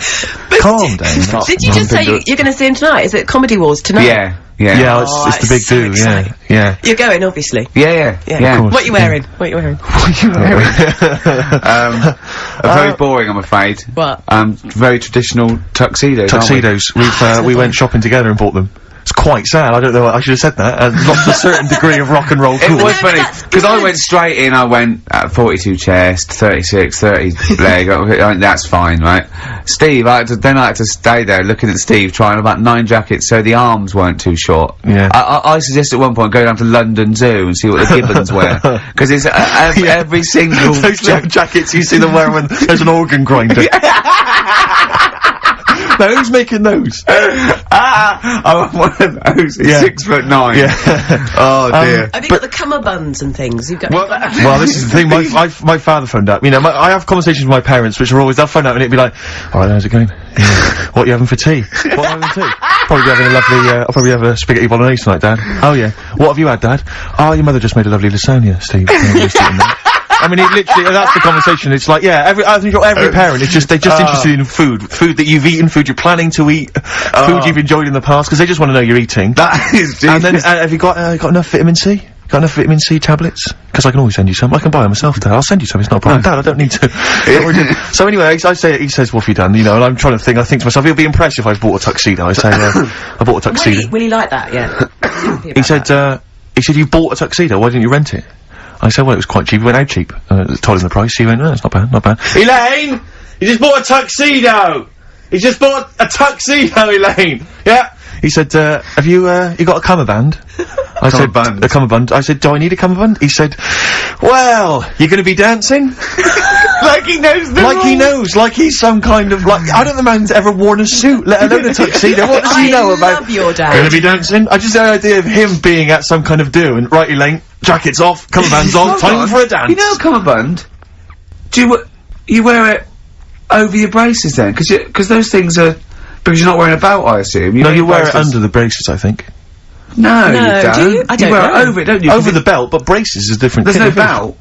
Calm down. Did you just say you're going to see him tonight? Is it Comedy Wars tonight? Yeah. Yeah, Oh, it's the big so do, exciting. yeah. You're going, obviously. Yeah. Of course. What are you wearing? What are you wearing? Very boring, I'm afraid. What? Very traditional tuxedos. Tuxedos. We went shopping together and bought them. It's quite sad, I don't know, I should have said that. Lost a certain degree of rock and roll cool. It was funny, because I went straight in, I went 42 chest, 36, 30 leg, that's fine, right? Steve, I had to stay there looking at Steve trying about 9 jackets so the arms weren't too short. Yeah. I suggested at one point go down to London Zoo and see what the gibbons wear. Because it's every single... Those jackets you see them wear when there's an organ grinder. Now, who's making those? I want one of those. It's 6'9". Yeah. Oh dear. Have you got the cummerbunds and things? You've got. Well, this is the thing. My father phoned up. You know, I have conversations with my parents, which are always they'll phone up and it'd be like, "All right, how's it going? Yeah. What are you having for tea? What are you having for tea? Probably having a lovely. I'll probably have a spaghetti bolognese tonight, Dad. Oh yeah. What have you had, Dad? Oh, your mother just made a lovely lasagna, Steve. I mean, it literally, that's the conversation. It's like, yeah, I think every parent is they're just interested in food that you've eaten, food you're planning to eat, food you've enjoyed in the past, because they just want to know you're eating. That is And then, have you got enough vitamin C? Got enough vitamin C tablets? Because I can always send you some. I can buy them myself, Dad. I'll send you some. It's not a problem. Dad, I don't need to. So anyway, he says, what have you done? You know, and I'm trying to think. I think to myself, he'll be impressed if I bought a tuxedo. I say, I bought a tuxedo. Will he like that? Yeah. He said, you bought a tuxedo. Why didn't you rent it? I said, well, it was quite cheap. We went out cheap. Told him the price. He went, no, it's not bad, not bad. Elaine! You just bought a tuxedo! You just bought a tuxedo, Elaine! Yeah! He said, have you got a cummerbund? I said, a cummerbund. I said, do I need a cummerbund? He said, well, you're gonna be dancing? Like he knows the Like he knows, like he's some kind of, like, I don't think the man's ever worn a suit, let alone a tuxedo. What does he know about? I love your dad. Gonna be dancing? I just had the idea of him being at some kind of do, and right, Elaine, jacket's off, cummerbund's on, time for a dance. You know a cummerbund? Do you wear it over your braces then? Because those things are, because you're not wearing a belt, I assume. No, you wear it under the braces, I think. No, you don't. Do you? I don't wear know. it over it, don't you? Over the belt, but braces is different. There's no belt.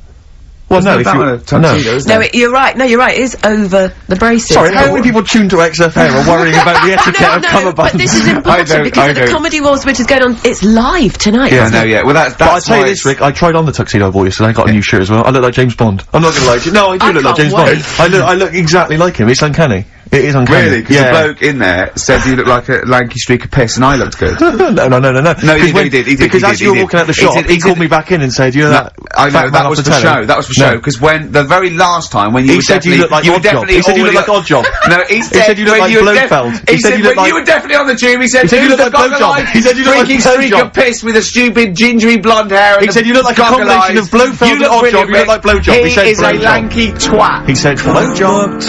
Well, no, There's no belt in a tuxedo, is there? No, you're right. No, you're right. It is over the braces. Sorry, how many people tuned to XFM are worrying about the etiquette of No, cummerbunds? but this is important because of the Comedy Wars, which is going on. It's live tonight. Yeah, isn't no, it? yeah. Well, that's But I tell you this, Rick, I tried on the tuxedo I bought yesterday, I got a new shirt as well. I look like James Bond. I'm not gonna lie to you. No, I do look like James can't Bond. I look exactly like him. It's uncanny. It is uncanny. Really? Because the bloke in there said you look like a lanky streak of piss and I looked good. No. No, he did. Because as you were walking out the shop, he called me back in and said, you know that I know, fat man that off was the for telly? show. That was for show. Because when, the very last time when you He were said you look like Oddjob. He said you look like Oddjob. No, he said you look like Blofeld. He said when you were definitely on the tube, he said you look like Blowjob. He said you look like drinking streak Blowjob. of piss with a stupid gingery blonde hair. He said you look like a combination of Blofeld and Oddjob. You look like Blowjob. He said He is a Blowjob. lanky twat. He said Blowjob.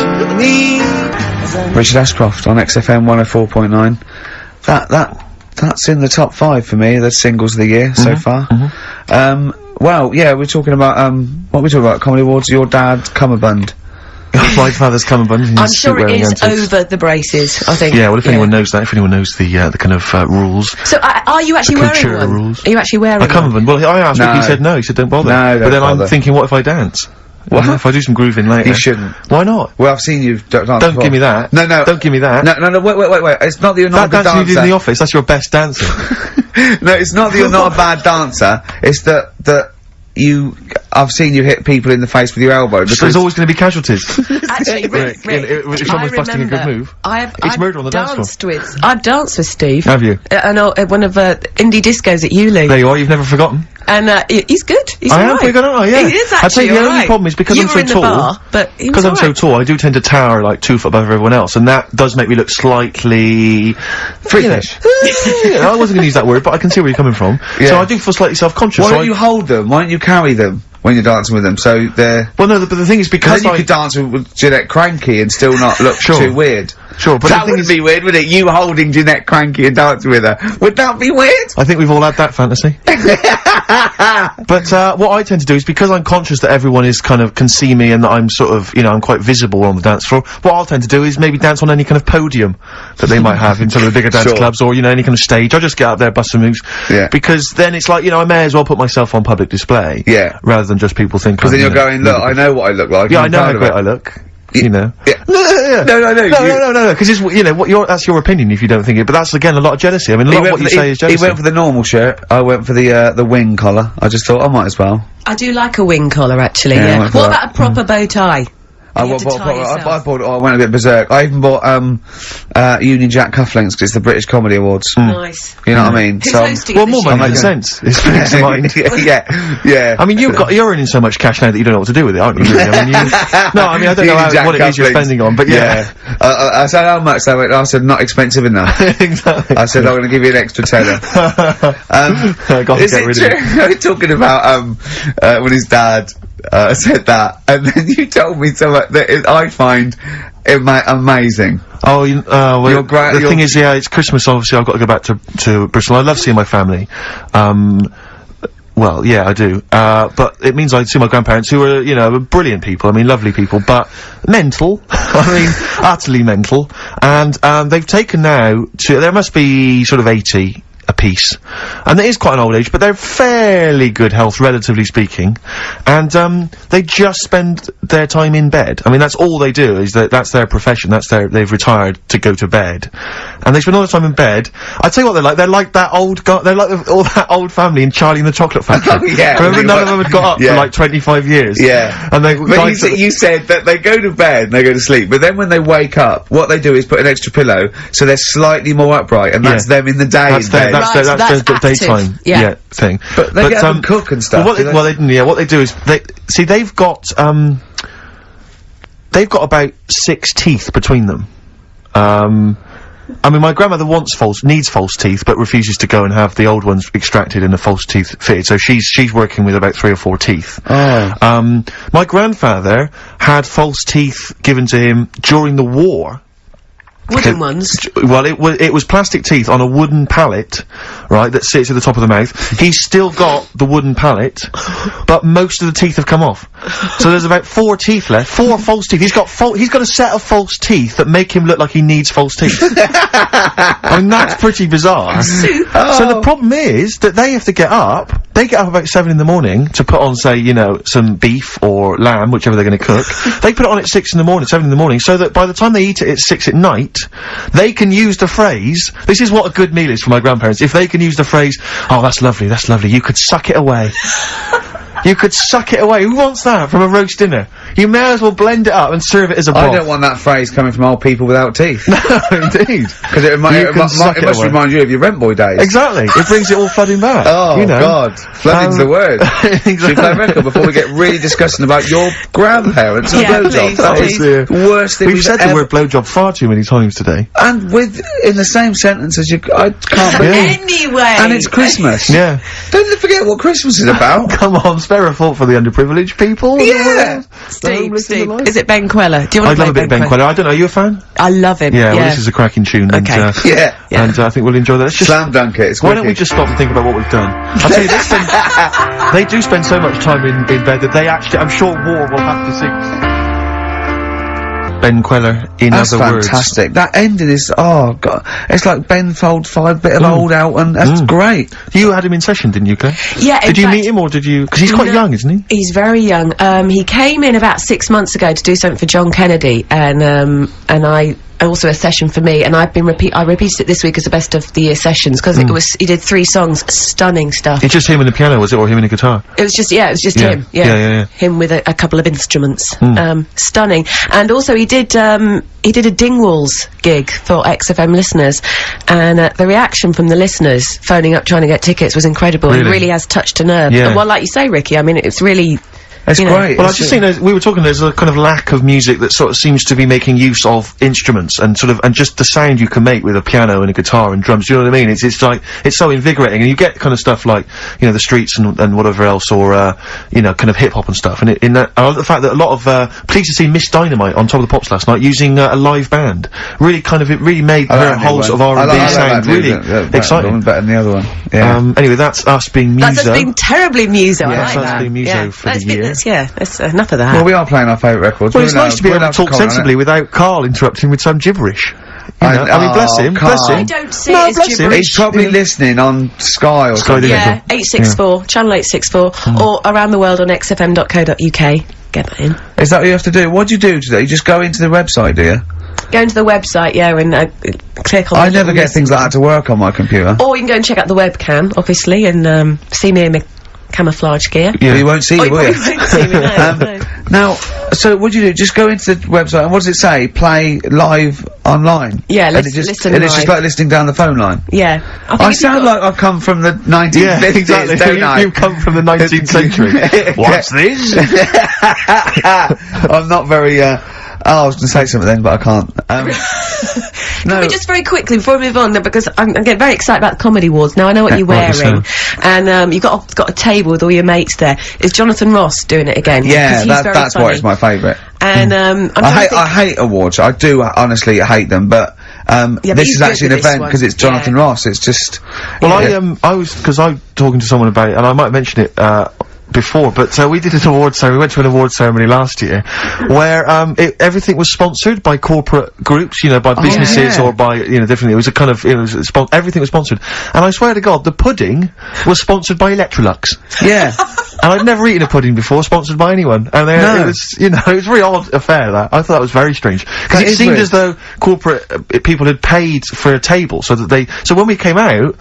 Richard Ashcroft on XFM 104.9. that's in the top 5 for me, the singles of the year so far. Well, yeah, we're talking about, what are we talking about? Comedy Awards, your dad, cummerbund. My father's cummerbund. I'm sure it is over the braces, I think. Yeah, well, if anyone knows that, if anyone knows the kind of, rules. So, are you actually wearing one? Rules. Are you actually wearing a cummerbund? Well, I asked him, he said no, he said don't bother. No, but then bother. I'm thinking, what if I dance? What? If I do some grooving later? You shouldn't. Why not? Well, I've seen you dance Don't before. give me that. No. Don't give me that. No, wait. It's not that you're not a good dancer. That dance you did in the office, that's your best dancer. No, it's not that you're not a bad dancer, it's that I've seen you hit people in the face with your elbow. So there's always going to be casualties. Actually, Rick, if someone's busting a good move, it's murder on the dance floor. I've danced with Steve. Have you? I know, at one of indie discos at Uli. There you are, you've never forgotten. And he's good. He's I am alright. pretty good, aren't I? Yeah. He is I tell you, actually the only problem is because you I'm were so in the tall. bar, but because I'm so tall, I do tend to tower like 2 foot above everyone else, and that does make me look slightly freakish. I wasn't going to use that word, but I can see where you're coming from. Yeah. So I do feel slightly self-conscious. Why don't you hold them? Why don't you carry them when you're dancing with them? So they're... Well, no, but the thing is because then you could dance with Jeanette Cranky and still not look too weird. Sure, but that wouldn't be weird, would it? You holding Jeanette Cranky and dancing with her. Would that be weird? I think we've all had that fantasy. But, what I tend to do is because I'm conscious that everyone is can see me and that I'm sort of, I'm quite visible on the dance floor, what I'll tend to do is maybe dance on any kind of podium that they might have in some of the bigger dance clubs or, any kind of stage. I'll just get up there, bust some moves. Yeah. Because then it's like, I may as well put myself on public display. Yeah. Rather than just people think because then you're going, look, I know what I look like. Yeah, I know how great I look. Yeah. No, because it's, that's your opinion if you don't think it, but that's again a lot of jealousy. I mean, a lot of what you say is jealousy. He went for the normal shirt, I went for the wing collar. I just thought I might as well. I do like a wing collar, actually, yeah. What about a proper bow tie? I went a bit berserk. I even bought, Union Jack cufflinks, because it's the British Comedy Awards. Nice. You know what I mean? Who's hosting well, more money than sense. It's brings to mind. Yeah. I mean, you're earning so much cash now that you don't know what to do with it, aren't you? Really? I mean, I don't know what it is you're spending on, but yeah. I said how much, I said not expensive enough. Exactly. I said I'm gonna give you an extra tenner. Is it true? Talking about, when his dad, said that, and then you told me something that I find amazing. Oh, the thing is, it's Christmas, obviously I've got to go back to Bristol. I love seeing my family. Well, yeah, I do. But it means I see my grandparents who are, brilliant people, lovely people, but mental. Utterly mental. And, they've taken now there must be sort of 80 a piece. And it is quite an old age, but they're fairly good health, relatively speaking. And, they just spend their time in bed. That's all they do, is that's their profession, they've retired to go to bed. And they spend all the time in bed. I tell you what they're like that old they're like all that old family in Charlie and the Chocolate Factory. Oh, yeah. Remember none of them had got up for like 25 years? Yeah. And you said that they go to bed and they go to sleep, but then when they wake up, what they do is put an extra pillow, so they're slightly more upright, and that's them in the day in bed. That's the daytime thing. But they get up and cook and stuff. What they do is they've got about 6 teeth between them. My grandmother needs false teeth, but refuses to go and have the old ones extracted and the false teeth fitted, so she's working with about 3 or 4 teeth. Oh. My grandfather had false teeth given to him during the war. Wooden ones? Well, it was plastic teeth on a wooden pallet, right, that sits at the top of the mouth. He's still got the wooden pallet, but most of the teeth have come off. So there's about 4 teeth left, 4 false teeth. He's got a set of false teeth that make him look like he needs false teeth. That's pretty bizarre. So the problem is that they have to get up. They get up about 7 in the morning to put on, say, some beef or lamb, whichever they're going to cook. They put it on at 7 in the morning, so that by the time they eat it at 6 at night, they can use the phrase, this is what a good meal is for my grandparents, if they can use the phrase, oh, that's lovely, you could suck it away. You could suck it away. Who wants that from a roast dinner? You may as well blend it up and serve it as a broth. I don't want that phrase coming from old people without teeth. No, indeed. Because it must remind you of your rent boy days. Exactly. It brings it all flooding back. Oh, God. Flooding's the word. Exactly. Should we play a record before we get really disgusting about your grandparents and blowjob? That is the worst thing we've said the word blowjob far too many times today. And in the same sentence as I can't believe. Anyway. And it's Christmas. Yeah. Don't forget what Christmas is about. Come on, spare there a fault for the underprivileged people? Yeah. Steve, is it Ben Queller? Do you want I to love a bit of Ben Queller. I don't know, are you a fan? I love him. Yeah, well, this is a cracking tune. Okay. And, and I think we'll enjoy that. Let's just slam dunk it. Why don't we just stop and think about what we've done? I'll tell you, they do spend so much time in bed that they actually, I'm sure War will have to sing. Ben Queller, in other words. That's fantastic. That ending is, oh god, it's like Ben folds 5 bit of old out, and that's great. You had him in session, didn't you, Claire? Yeah. Did you meet him, or did you? Because he's quite young, isn't he? He's very young. He came in about 6 months ago to do something for John Kennedy, and also a session for me, and I repeated it this week as a best of the year sessions, because he did 3 songs, stunning stuff. It's just him and the piano, was it, or him and a guitar? It was just him. Yeah. Him with a couple of instruments. Stunning. And also he did a Dingwalls gig for XFM listeners, and the reaction from the listeners phoning up trying to get tickets was incredible. It really has touched a nerve. Yeah. And well, like you say, Ricky, I mean, it's really... It's great. Well, I just think we were talking, there's a kind of lack of music that sort of seems to be making use of instruments and just the sound you can make with a piano and a guitar and drums, you know what I mean? It's like, it's so invigorating, and you get kind of stuff like, you know, the Streets and whatever else, or, you know, kind of hip-hop and stuff, and in that, I love the fact that a lot of, pleased to see Miss Dynamite on Top of the Pops last night using a live band. Really it really made her whole sort of R&B sound really exciting. Better than the other one. Yeah. Anyway, that's us being Muso. That's us being terribly Muso, I like that's that. us being Muso for the year. That's enough of that. Well, we are playing our favourite records. Well, it's nice to be able to talk sensibly without Carl interrupting with some gibberish. I mean, bless him, Carl. bless him. I don't see it as gibberish. He's probably listening on Sky or something. Yeah, 864, channel 864, or around the world on xfm.co.uk. Get that in. Is that what you have to do? What do you do today? You just go into the website, do you? Go into the website, and click on... I never get things like that to work on my computer. Or you can go and check out the webcam, obviously, and see me in my camouflage gear. Yeah, you won't see you, will you? You won't see me, no. Now, so what do you do? Just go into the website, and what does it say? Play live online? Yeah, listen live. It's just like listening down the phone line? Yeah. I sound like I've come from the 1950s, yeah, exactly. don't I? You've come from the 19th century. What's this? I'm not very, I was going to say something then, but I can't. Can we just very quickly, before we move on, because I'm getting very excited about the Comedy Awards. Now, I know what you're wearing, and you've got a table with all your mates there. Is Jonathan Ross doing it again? Yeah, that's why it's my favourite. And, I hate awards. I do honestly hate them, but this is actually an event because it's Jonathan Ross. It's just... Well, I was talking to someone about it, and I might mention it, before, but we did an award ceremony. We went to an award ceremony last year where everything was sponsored by corporate groups, you know, by businesses or by, you know, different. It was a kind of, everything was sponsored. And I swear to God, the pudding was sponsored by Electrolux. Yeah. And I'd never eaten a pudding before sponsored by anyone. And it was, you know, it was a very odd affair, that. I thought that was very strange. Because it seemed as though corporate people had paid for a table so that so when we came out,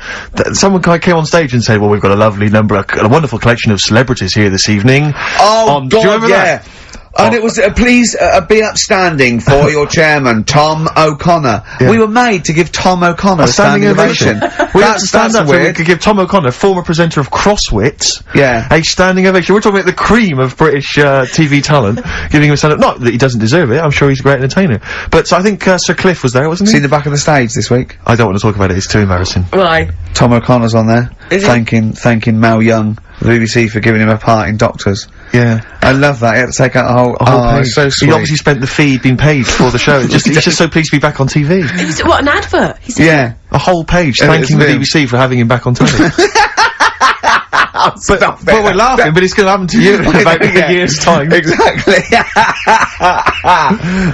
someone came on stage and said, well, we've got a lovely number, a wonderful collection of celebrities here this evening. Oh, God, do you remember that? And it was, please, be upstanding for your chairman, Tom O'Connor. Yeah. We were made to give Tom O'Connor a standing ovation. We had to stand up so we could give Tom O'Connor, former presenter of Crosswits, a standing ovation. We're talking about the cream of British, TV talent, giving him a stand-up. Not that he doesn't deserve it, I'm sure he's a great entertainer. But so I think, Sir Cliff was there, wasn't he? Seen the back of the stage this week? I don't want to talk about it, it's too embarrassing. Why? Tom O'Connor's on there, thanking Mel Young, the BBC, for giving him a part in Doctors. Yeah. I love that. He had to take out a whole page. It's so sweet. He obviously spent the fee being paid for the show. He's just so pleased to be back on TV. What, an advert? Yeah. A whole page thanking the BBC for having him back on TV. But we're laughing, but it's going to happen to you in about a year's time. Exactly.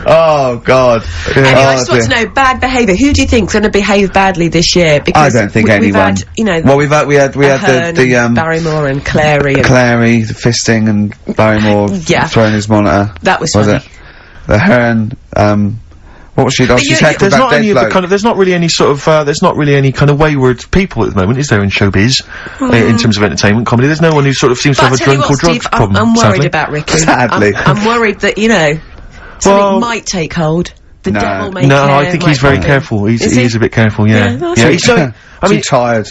Oh, God. Anyway, I just want to know, bad behaviour. Who do you think's going to behave badly this year? Because I don't think anyone. We've had, you know... Well, we had the Barrymore and Clary and... Clary, the fisting, and Barrymore throwing his monitor. That was funny. It? The Hearn, what was she? She's heckled that dead bloke. There's not really any sort of, there's not really any kind of wayward people at the moment, is there, in showbiz? In terms of entertainment comedy, there's no one who sort of seems to have a drunk or drugs problem. I'm worried about Ricky. Sadly. I'm worried that, you know, something might take hold. The devil may No, I think he's very careful. He is a bit careful, yeah. He's so, too tired.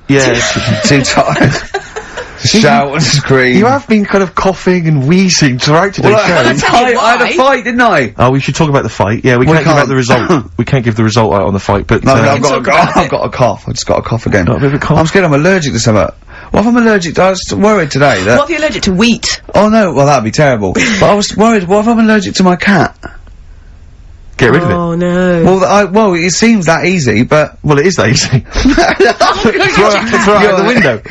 Yeah. Too tired. Shout and scream. You have been kind of coughing and wheezing throughout today's show. I had a fight, didn't I? Oh, we should talk about the fight. Yeah, we can't give out the result. We can't give the result out on the fight, but... No, I've got a cough. I just got a cough again. Got a bit of a cough? I'm scared I'm allergic to something. What if I'm allergic to, I was worried today that... What if you're allergic to wheat? Oh no, well that'd be terrible. But I was worried, what if I'm allergic to my cat? Get rid of it. Oh no. Well, it seems that easy, but... Well, it is that easy. Throw it out the window.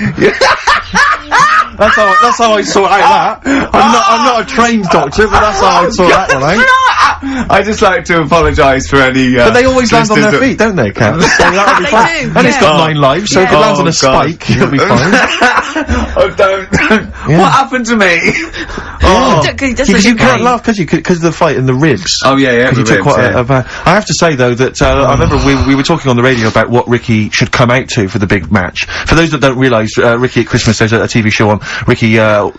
That's how I sort out that. I'm not a trained doctor, but that's how I sort that one out. I just like to apologise for any, But they always land on their feet, don't they, cats? So that'll be fine. do, And it's got 9 lives, so if it lands on a spike, it'll be fine. Oh, don't. What happened to me? Because you can't laugh, because of the fight in the ribs. Oh, yeah, Because you took quite a bad... I have to say, though, that, I remember we were talking on the radio about what Ricky should come out to for the big match. For those that don't realise, Ricky at Christmas, there's a TV show on. Ricky, I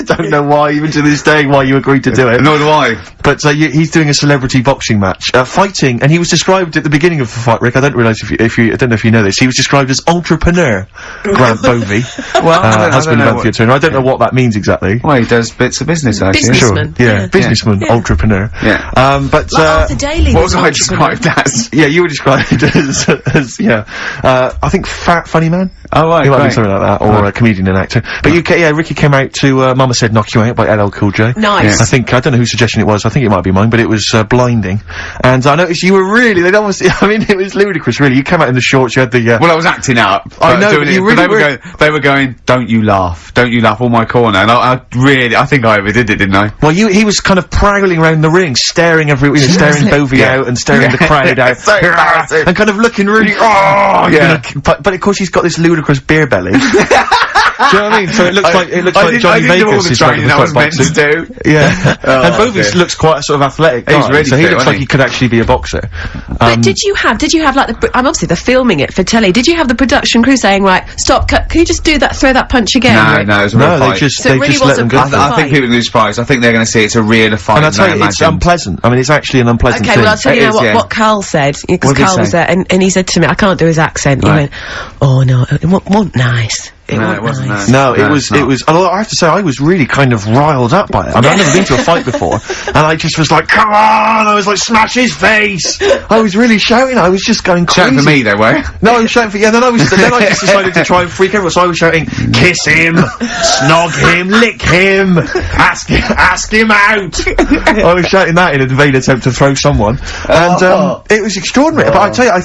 don't know why, even to this day, why you agreed to do it. Nor do I. But, he's doing a celebrity boxing match, fighting, and he was described at the beginning of the fight, Rick, I don't realise I don't know if you know this, he was described as entrepreneur, Grant Bovey. Well, husband of Anthea Turner. I don't know what that means exactly. Well, he does bits of business, I guess. Businessman. Sure, yeah. Businessman, entrepreneur. Yeah. But, Like Arthur Daly what was was I described as? yeah, you were described as I think fat, funny man? Oh, right, He might be great. something like that, or a comedian and actor. But Ricky came out to, Mama Said Knock You Out by LL Cool J. Nice. I don't know whose suggestion it was, I think it might be mine, but it was, blinding. And I noticed you were really, they'd obviously, I mean, it was ludicrous, really. You came out in the shorts, you had the, Well, I was acting up. I know, doing but you it, really they were going, don't you laugh, on my corner, and I think I overdid it, didn't I? Well, he was kind of prowling around the ring, staring staring Bovey out and staring the crowd out. So embarrassing. And kind of looking really, but of course he's got this ludicrous beer belly. Do you know what I mean? So it looks like Johnny I didn't do all Vegas the is training I was meant to do. Yeah. And Bovey dear. looks quite a sort of athletic guy, He's really so he fit, looks wasn't like he? he could actually be a boxer. But did you have like obviously they're filming it for telly. Did you have the production crew saying, right, stop, cut, can you just do that, throw that punch again? No, it was a real No, fight. they just So it really let them wasn't go. for the I think people are going to be surprised. I think they're going to see it's a real fight. And I tell than you, it's imagined. unpleasant. I mean, it's actually an unpleasant Okay, thing. well, I'll tell you It now is, yeah. what Karl said, because What did he Karl was say? there, and he said to me, I can't do his accent. He Right. went, oh no, it wasn't nice. No, it wasn't nice. No, No, it it's not. was, although I have to say, I was really kind of riled up by it. I mean, I've never been to a fight before, and I just was like, come on! I was like, smash his face! I was really shouting, I was just going crazy. Shouting for me, though, were you? No, I was shouting for, then I just decided to try and freak everyone, so I was shouting, kiss him! Snog him! Lick him! Ask him out! I was shouting that in a vain attempt to throw someone, and, it was extraordinary, but I tell you, I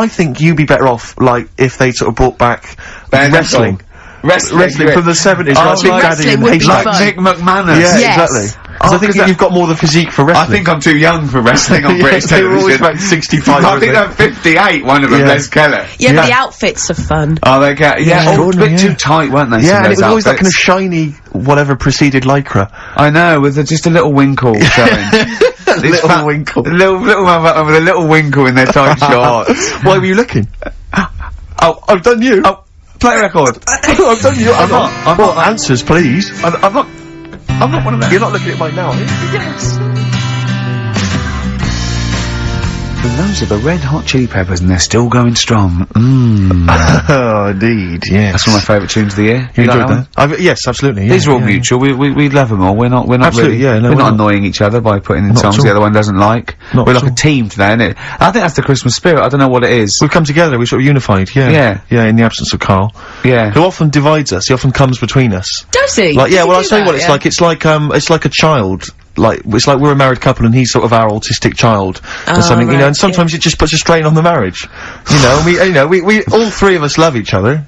think you'd be better off, like, if they sort of brought back wrestling. Wrestling from the 70s, like Big Daddy wrestling and would be H-Back. fun. Mick McManus. Yeah, Yes. exactly. Because I think you've got more the physique for I wrestling. think I'm too young for wrestling on British they were always television. about 65, I weren't think they? they're 58, one of them, Yeah. Les Keller. Yeah, but the outfits are fun. Oh, they get, yeah, all a Extraordinary, bit yeah. too tight, weren't they? Yeah, some and of it was those always that kind of outfits? shiny, whatever preceded lycra. I know, with just a little winkle showing. Little winkle. Little man with a little winkle in their tight shorts. Why were you looking? Oh, I've done you. Oh, play a record. I've done you. I'm not. Well, answers, please. I'm not one of them. You're not looking at mine now, are you? Yes. And those are the Red Hot Chili Peppers, and they're still going strong. Oh, indeed, yes. That's one of my favourite tunes of the year. You enjoyed like that? Yes, absolutely. Yeah, These are all yeah, mutual. We love them all. We're not Absolutely, really. yeah, no, we're we're not not. annoying each other by putting in Not songs at the all. other one doesn't like. Not We're at like a all. team today, isn't it? I think that's the Christmas spirit. I don't know what it is. We've come together, we're sort of unified, yeah. Yeah. Yeah, in the absence of Karl. Yeah. Who often divides us, he often comes between us. Does he? Like, yeah, Does he well, I'll do tell you that? what it's Yeah. like. It's like a child. Like, it's like we're a married couple and he's sort of our autistic child or something, you know, right, and sometimes it just puts a strain on the marriage. You know, and we all three of us love each other.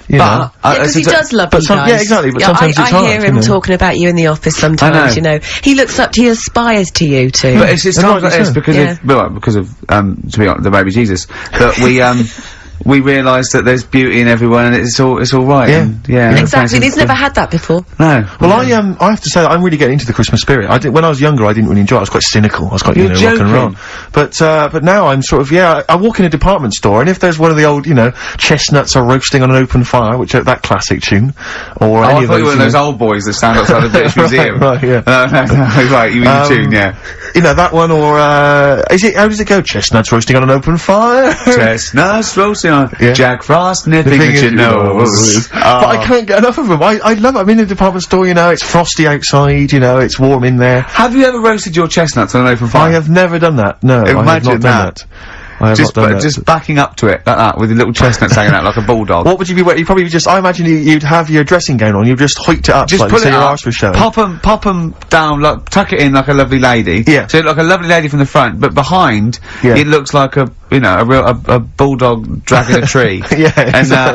You know. Yeah, because he does love you guys. Yeah, exactly, but sometimes I it's hard, hear you him know. talking about you in the office sometimes, you know. He looks up to you, aspires to you too. But it's times rightly like this so. because Yeah. of, well, because of, to be honest, the baby Jesus, that we realise that there's beauty in everyone and it's all right. Yeah. And, yeah. Exactly, he's never had that before. No. Well, I have to say that I'm really getting into the Christmas spirit. When I was younger, I didn't really enjoy it. I was quite cynical. I was quite, You're rock and roll. joking. But now I'm sort of, I walk in a department store, and if there's one of the old, chestnuts are roasting on an open fire, which that classic tune, or any I of thought you were those, one of those old boys that stand outside the British Museum. Right, yeah. No, right, you mean the tune, yeah. You know, that one, or, how does it go? Chestnuts roasting on an open fire? Chestnuts roasting on Yeah. Jack Frost nipping at your nose. But I can't get enough of them. I love it. I'm in a department store, it's frosty outside, it's warm in there. Have you ever roasted your chestnuts on an open fire? I have never done that. No, I have Imagine not done that. I have not done that. Just backing up to it like that with your little chestnuts hanging out like a bulldog. What would you be wearing? You'd probably just, I imagine you'd have your dressing gown on, you'd just hoiked it up, just slightly, pull it so your up, arse was showing. pop them down, like, tuck it in like a lovely lady. Yeah. So like a lovely lady from the front, but behind, it looks like a bulldog dragging a tree. Yeah,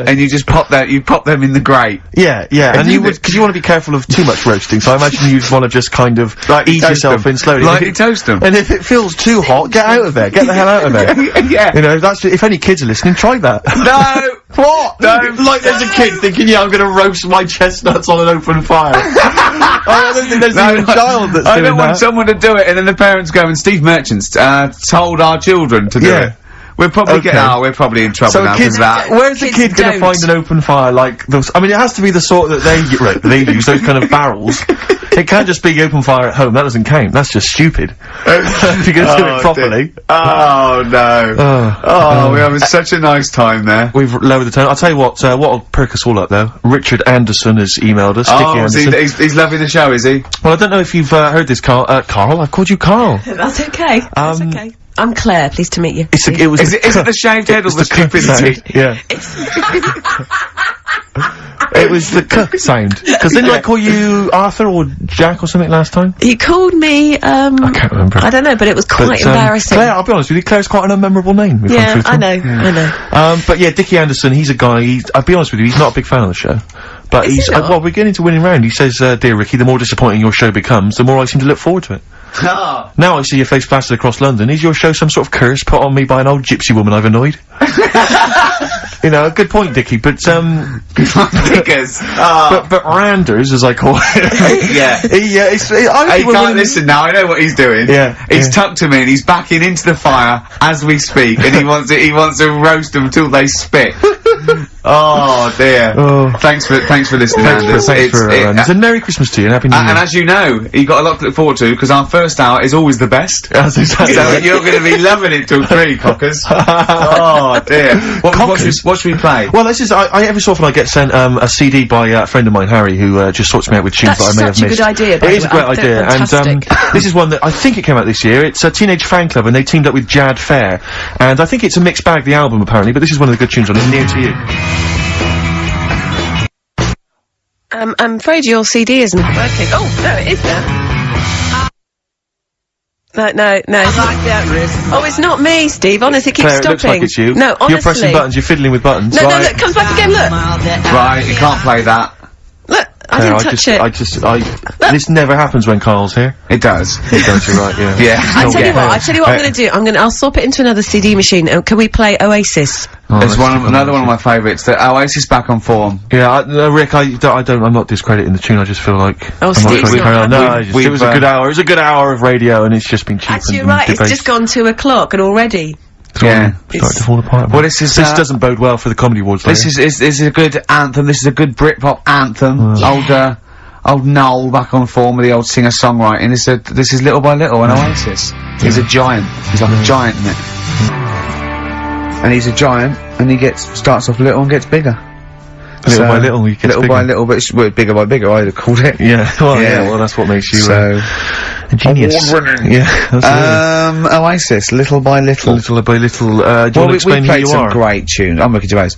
and you just pop them in the grate. Yeah, and you would, because you want to be careful of too much roasting, so I imagine you'd want to just kind of ease yourself in slowly. Lightly toast them. And if it feels too hot, get out of there. Get the hell out of there. Yeah. You know, if any kids are listening, try that. No! What? No. Like there's a kid thinking, I'm gonna roast my chestnuts on an open fire. I don't think there's even a child that's doing that. I don't want someone to do it and then the parents go, and Steve Merchant's told our children to do it. We're probably we're probably in trouble now because of that. Where's the kid gonna find an open fire like those? I mean, it has to be the sort that they use, those kind of barrels. It can't just be open fire at home. That doesn't count. That's just stupid. If you're gonna do it properly. Oh no. We're having such a nice time there. We've lowered the tone. I'll tell you what'll perk us all up though. Richard Anderson has emailed us. He's loving the show, is he? Well, I don't know if you've heard this, Carl. Carl, I've called you Carl. That's okay. That's okay. I'm Claire, pleased to meet you. Is it the shaved head or the stupidity? Yeah. It was the k sound. Because didn't I call you Arthur or Jack or something last time? You called me, I can't remember. I don't know, but it was quite embarrassing. Claire, I'll be honest with you, Claire's quite an unmemorable name. Yeah, I know. But yeah, Dickie Anderson, he's a guy, I'll be honest with you, he's not a big fan of the show. But well, we're getting to winning round. He says, dear Ricky, the more disappointing your show becomes, the more I seem to look forward to it. Now I see your face plastered across London. Is your show some sort of curse put on me by an old gypsy woman I've annoyed? You know, a good point, Dickie, but, Dickers. But Randers, as I call it. He can't listen now, I know what he's doing. He's tucked him in, he's backing into the fire as we speak, and he wants to roast them until they spit. Oh dear. Thanks for listening, Anders. It's a Merry Christmas to you and Happy New Year. And as you know, you've got a lot to look forward to, because our first hour is always the best. That's exactly so you're going to be loving it till 3, cockers. Oh dear. What should we play? Well, this is, every so often I get sent, a CD by a friend of mine, Harry, who, just sorts me out with tunes that I may have missed. That's such a good idea, It is a great idea, and, this is one that I think it came out this year. It's a Teenage Fan Club, and they teamed up with Jad Fair. And I think it's a mixed bag, the album, apparently, but this is one of the good tunes on it, Near to You. I'm afraid your CD isn't working. Oh, no, it is there. No. Oh, it's not me, Steve. Honestly, it keeps Claire, stopping. It looks like it's you. No, honestly. You're pressing buttons, you're fiddling with buttons. No, look, it comes back again, look. Right, you can't play that. Look, I didn't touch it. This never happens when Carl's here. It does. It does, you're right, yeah. Yeah. I tell you what I'm gonna do. I'll swap it into another CD machine. Can we play Oasis? It's another one of my favourites. The Oasis back on form. Yeah, Rick, I'm not discrediting the tune. I just feel like Steve's not happy. it was a good hour. It was a good hour of radio, and it's just been cheap. Actually, you're right. It's just gone 2 o'clock, and already. Starting to fall apart. Well, this doesn't bode well for the Comedy Awards. This is a good anthem. This is a good Britpop anthem. Old Noel back on form with the old singer-songwriting. This is Little by Little, and Oasis. He's a giant. He's like a giant, isn't it? And he's a giant, and he starts off little and gets bigger. Little by little, he gets little bigger. by little, but it's bigger by bigger, I'd have called it. Yeah, well, that's what makes you, a genius. Award-winning. Yeah, absolutely. Oasis, Little by Little. Little by Little, do you want to explain who you are? We played some great tunes. I'm Ricky Gervais.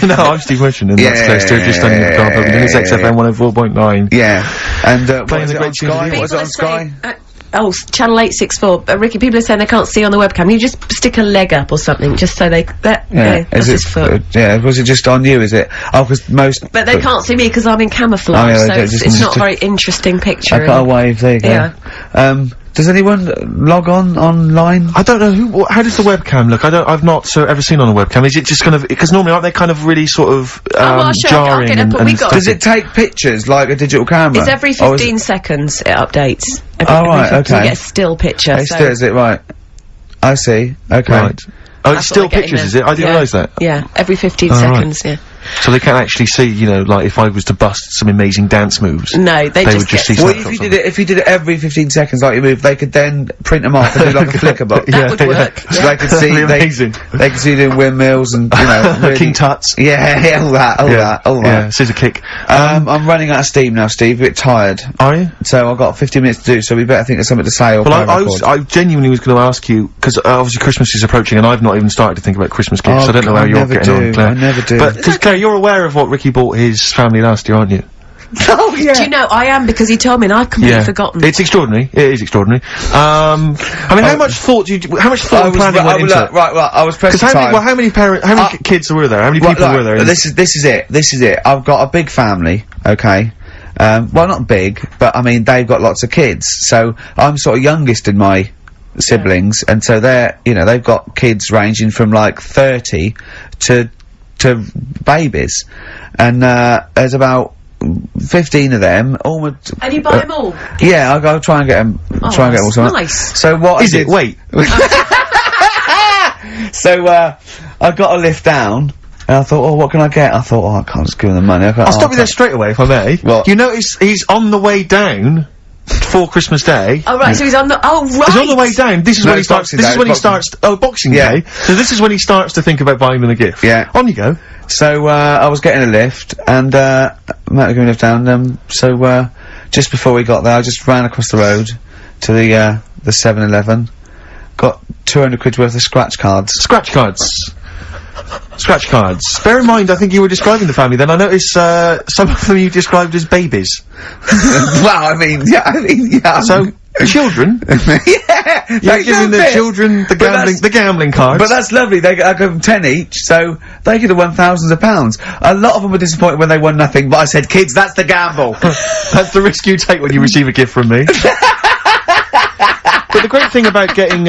No, I'm Steve Merchant, and that's Claire Sturgis standing in the car, and it's XFM 104.9. Yeah. And, playing the great tunes. What was it on Sky? Channel 864. Ricky, people are saying they can't see on the webcam. You just stick a leg up or something, just so that's his foot. Was it just on you, is it? Oh, because most... But they can't see me because I'm in camouflage, so it's not a very interesting picture. I got a wave, there you go. Yeah. Does anyone log online? I don't know how does the webcam look? I've not ever seen on a webcam. Is it just kind of, because normally aren't they kind of really sort of, jarring and does it take pictures like a digital camera? It's every 15 seconds it updates. Okay. You get a still picture. Is it right? I see. Okay. Right. Oh, it's still pictures, is it? I didn't realise that. Yeah, every 15 seconds, yeah. So they can't actually see, you know, like if I was to bust some amazing dance moves. No, they would just see Well, snapshots if you did it every 15 seconds like you move, they could then print them off and do like a flicker book. That would work. So they could see, amazing. they could see you doing windmills and, you know, really, King Tuts. yeah, all that. Yeah, scissor kick. I'm running out of steam now, Steve, a bit tired. Are you? So I've got 50 minutes to do, so we better think of something to say or Well, I genuinely was going to ask you, because obviously Christmas is approaching and I've not even started to think about Christmas gifts, so I don't know how you're getting on, Claire. I never do. But, because Claire, you're aware of what Ricky bought his family last year, aren't you? Oh, yeah. Do you know, I am, because he told me and I've completely forgotten. It's extraordinary. It is extraordinary. I mean, how much thought and planning went into it? Right, I was pressed for time. How many kids were there? How many people were there? This is it. I've got a big family, okay? Well, not big, but I mean, they've got lots of kids, so I'm sort of youngest in my siblings, and so they've got kids ranging from like 30 to babies, and there's about 15 of them. And you buy them all? Yeah, I'll try and get them. Try and get them all. Nice. So what is it? Wait. So I got a lift down. And I thought, what can I get? I thought, I can't just give him the money. I'll stop you there straight away, if I may. What? You notice he's on the way down for Christmas Day. Oh, right, so he's on the... Oh, right! He's on the way down. This is when he starts... Boxing Day. So this is when he starts to think about buying them a gift. Yeah. On you go. So, I was getting a lift, and, Matt was giving me a lift down, so, just before we got there, I just ran across the road to the 7-Eleven, got 200 quid worth of scratch cards. Scratch cards. Scratch cards. Bear in mind, I think you were describing the family then. I noticed, some of them you described as babies. Well, I mean, yeah. So, children? Yeah! You're giving the children the gambling cards. But that's lovely. I give them 10 each, so they could have won thousands of pounds. A lot of them were disappointed when they won nothing, but I said, kids, that's the gamble. That's the risk you take when you receive a gift from me. But the great thing about getting,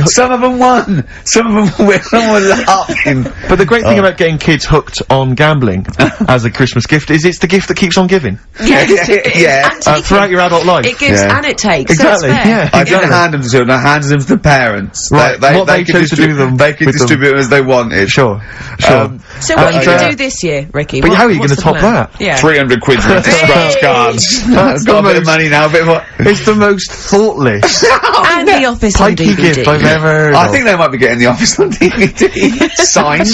some of them won. Some of them were laughing. But the great thing about getting kids hooked on gambling as a Christmas gift is it's the gift that keeps on giving. Yes, it is. Yeah. Throughout your adult life. It gives and it takes. Exactly, so it's fair. yeah. I don't hand them to children, I handed them to the parents. Right, they chose to do them. They could distribute them as they wanted. Sure. So what are you going to do this year, Ricky? But how are you going to top that? Yeah. 300 quid worth of scratch cards. I've got a bit of money now, a bit more. It's the most thoughtless and the Office on pikey DVD. gift I've ever heard I of. think they might be getting the Office on DVD. Signed.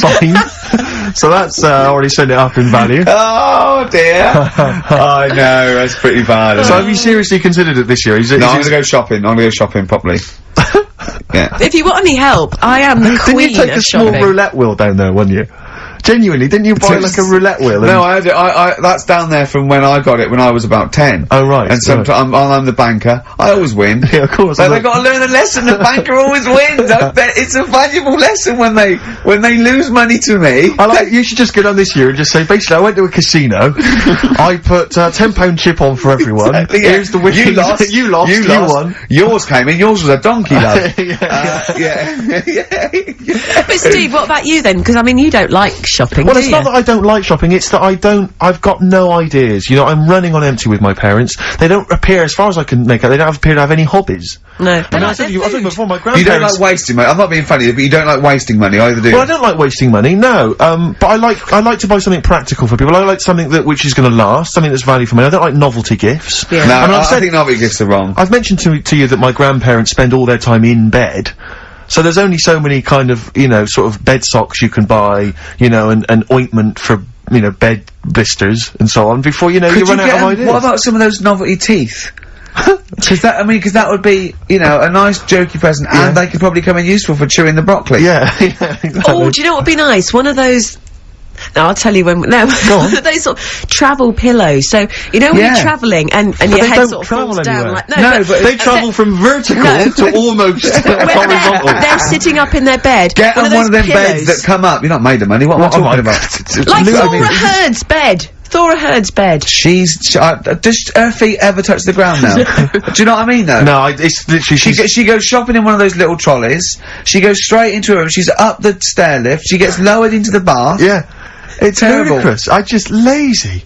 So that's already sent it up in value. Oh dear. I know, that's pretty bad. So have you seriously considered it this year? No, I'm gonna go shopping. I'm gonna go shopping properly. Yeah. If you want any help, I am the queen Didn't you take of a small shopping. roulette wheel down there, wouldn't you? Genuinely, didn't you buy like a roulette wheel? No, I had it. That's down there from when I got it when I was about 10. Oh right. And sometimes I'm the banker. I always win. Yeah, of course. But they've got to learn a lesson. The banker always wins. I bet it's a valuable lesson when they lose money to me. You should just go down this year and just say, basically, I went to a casino. I put £10 chip on for everyone. Exactly, yeah. Here's the winnings. You lost. You won. Yours came in. Yours was a donkey, love. Yeah. But Steve, what about you then? Because I mean, you don't like shopping. Well, do it's you? not that I don't like shopping, it's that I've got no ideas. You know, I'm running on empty with my parents. They don't appear, as far as I can make out, they don't appear to have any hobbies. No. And I said before, my grandparents... You don't like wasting money. I'm not being funny, but you don't like wasting money either, do you? Well, I don't like wasting money, no. But I like to buy something practical for people. I like something which is gonna last, something that's value for money. I don't like novelty gifts. Yeah. No, I mean, I think novelty gifts are wrong. I've mentioned to you that my grandparents spend all their time in bed. So there's only so many kind of, you know, sort of bed socks you can buy, you know, and ointment for, you know, bed blisters and so on before, you know, you run out of ideas. What about some of those novelty teeth? Because that would be, you know, a nice jokey present, and they could probably come in useful for chewing the broccoli. Yeah, exactly. Oh, do you know what would be nice? One of those... No, I'll tell you when... No, those sort of travel pillows. So, you know when you're travelling and your head sort of falls down like... No, but they travel from vertical to almost horizontal. They're sitting up in their bed. Get on one of them beds that come up. You're not made of money. What am I talking about? Like Thora Hurd's bed. Thora Hurd's bed. Does her feet ever touch the ground now? Do you know what I mean, though? No, it's literally... She goes shopping in one of those little trolleys. She goes straight into her room. She's up the stair lift. She gets lowered into the bath. Yeah. It's terrible. ludicrous. I'm just lazy.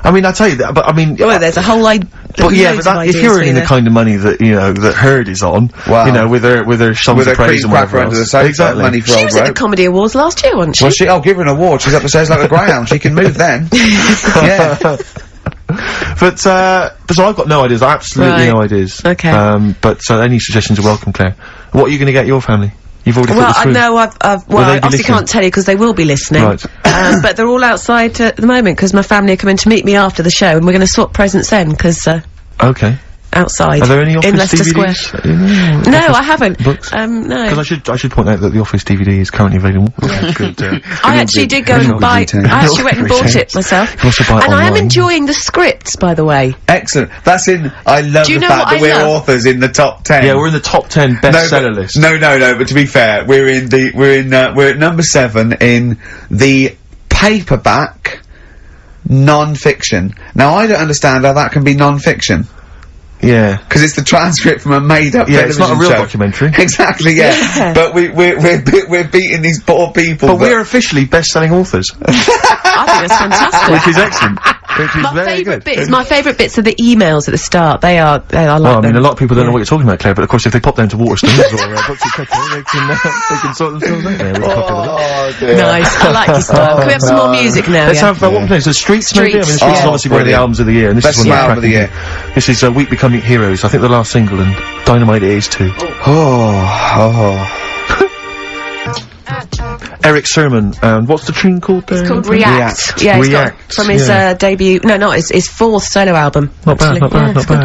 I mean, I tell you that, but I mean... Well, there's a whole but if you're earning the kind of money that, you know, that Heard is on, you know, with her songs of praise and whatever else. Exactly. Money for she was at the Comedy Awards last year, wasn't she? Well, I'll give her an award. She's up the stairs like a greyhound. She can move then. Yeah. But so I've got no ideas, absolutely no ideas. Okay. But any suggestions are welcome, Claire. What are you going to get your family? You've already well, put I know I obviously can't tell you because they will be listening. Right. But they're all outside at the moment because my family are coming to meet me after the show and we're going to swap presents then because, okay. Outside. Are there any Office in Leicester DVDs? Square? No, I haven't. Books? No. Because I should point out that the Office DVD is currently available. Good, I actually did go and buy. I actually went and bought it myself. You also buy it and online. I am enjoying the scripts, by the way. Excellent. That's in. I love the fact that we're authors in the top 10. Yeah, we're in the top 10 bestseller list. No. But to be fair, we're at number 7 in the paperback non-fiction. Now I don't understand how that can be non-fiction. Yeah. Because it's the transcript from a made-up television it's not a real show. documentary. Exactly, yeah. But we're beating these poor people. But we're officially best-selling authors. I think that's fantastic. Which is excellent. Which is very good. My favourite bits are the emails at the start. I like well, I mean, them. a lot of people don't know what you're talking about, Claire, but of course if they pop down to Waterstones or Booksy Cooker, they can sort themselves out there. Nice. I like your style. Can we have some more music now? Let's have, what plays? The Streets, maybe? I mean, the Streets is obviously one of the albums of the year, and this is one of the album of the year. This is Week Becoming Heroes, I think the last single, and Dynamite it is too. Eric Sermon, and what's the tune called there? It's called React. Yeah, React. From his debut. No, not his fourth solo album. Not bad.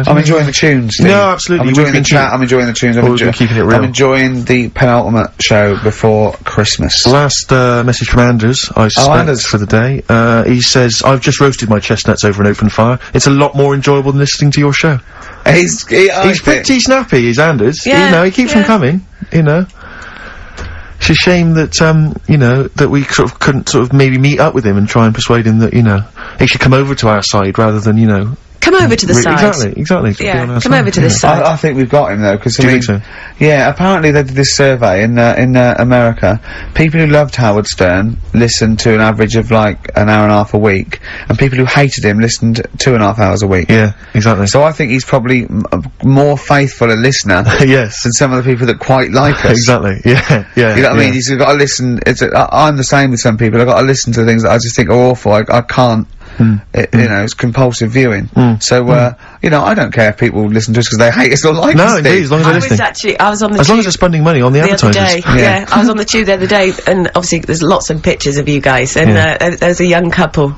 I'm enjoying the tunes. Steve. No, absolutely. I'm enjoying the chat. I'm enjoying the tunes. We've been keeping it real. I'm enjoying the penultimate show before Christmas. Last message from Anders, I suspect, for the day. He says, I've just roasted my chestnuts over an open fire. It's a lot more enjoyable than listening to your show. He's pretty snappy, is Anders. Yeah, you know, he keeps them coming, you know. It's a shame that, you know, that we sort of couldn't sort of maybe meet up with him and try and persuade him that, you know, he should come over to our side rather than, you know... Come over to the side. Exactly. Yeah, come over to this side. I think we've got him though, because Do you think so? Yeah, apparently they did this survey in America. People who loved Howard Stern listened to an average of like an hour and a half a week, and people who hated him listened 2.5 hours a week. Yeah, exactly. So I think he's probably more faithful a listener yes. than some of the people that quite like us. Exactly, yeah. You know what I mean? He's got to listen, I'm the same with some people, I've got to listen to things that I just think are awful, I can't. You know, it's compulsive viewing. So, you know, I don't care if people listen to us because they hate us or like us. No, indeed, as long as they're listening. I was on the tube. As long as they're spending money on the advertisers. Other day, yeah, I was on the tube the other day, and obviously there's lots of pictures of you guys, and there's a young couple.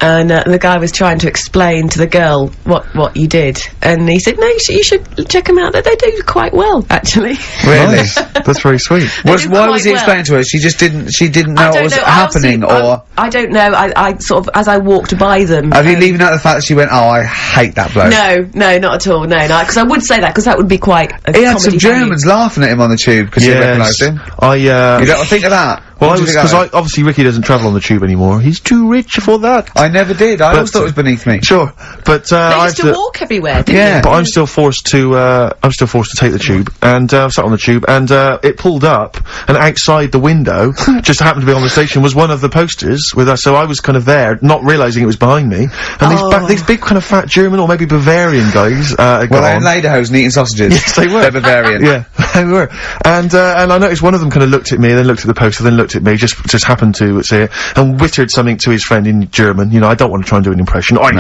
And the guy was trying to explain to the girl what you did, and he said, "No, you should check them out. They do quite well, actually." Really? Nice. That's very sweet. Why was he explaining to her? She didn't know what was happening, or I don't know. I sort of, as I walked by them. Have you leaving out the fact that she went, "Oh, I hate that bloke"? No, not at all. No, because I would say that because that would be quite. He had some Germans laughing at him on the tube because they recognised him. You don't think of that. Well, because obviously Ricky doesn't travel on the tube anymore. He's too rich for that. I never did. I always thought it was beneath me. Sure, but they used to walk everywhere, didn't they? But I'm still forced to take the tube, and I sat on the tube, and it pulled up, and outside the window, just happened to be on the station, was one of the posters with us. So I was kind of there, not realising it was behind me, and these big kind of fat German or maybe Bavarian guys. Well, they're in lederhosen eating sausages. Yes, they were. They're Bavarian. Yeah, they were. And I noticed one of them kind of looked at me, then looked at the poster, then looked at me, just happened to say it, and wittered something to his friend in German. You know, I don't want to try and do an impression. That's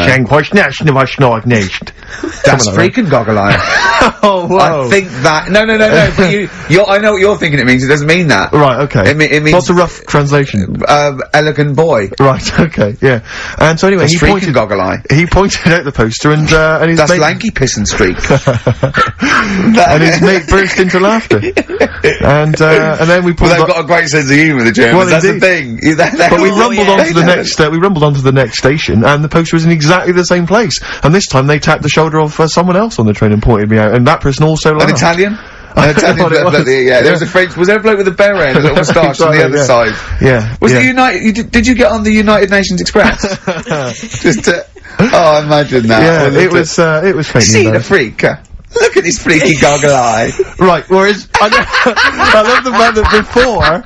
freaking goggle-eye. Oh, whoa. I think that... No, but I know what you're thinking it means. It doesn't mean that. Right, okay. It means... What's a rough translation? Elegant boy. Right, okay, yeah. And so anyway, he pointed goggle-eye. He pointed out the poster, and his That's mate... lanky piss and streak. And his mate burst into laughter. And then we pulled they've got a great sense of humour, the Germans. Well, that's the thing. But we rumbled onto the next. We rumbled onto the next station, and the poster was in exactly the same place. And this time they tapped the shoulder of someone else on the train and pointed me out, and that person also laughed. An Italian. There was a French. Was there a bloke with a beret and a little moustache on the other side? Yeah. Was the United? Did you get on the United Nations Express? Just to. Oh, imagine that. Yeah, it was fake. See the freak. Look at this freaky goggle eye. Right, whereas, I love the fact that before,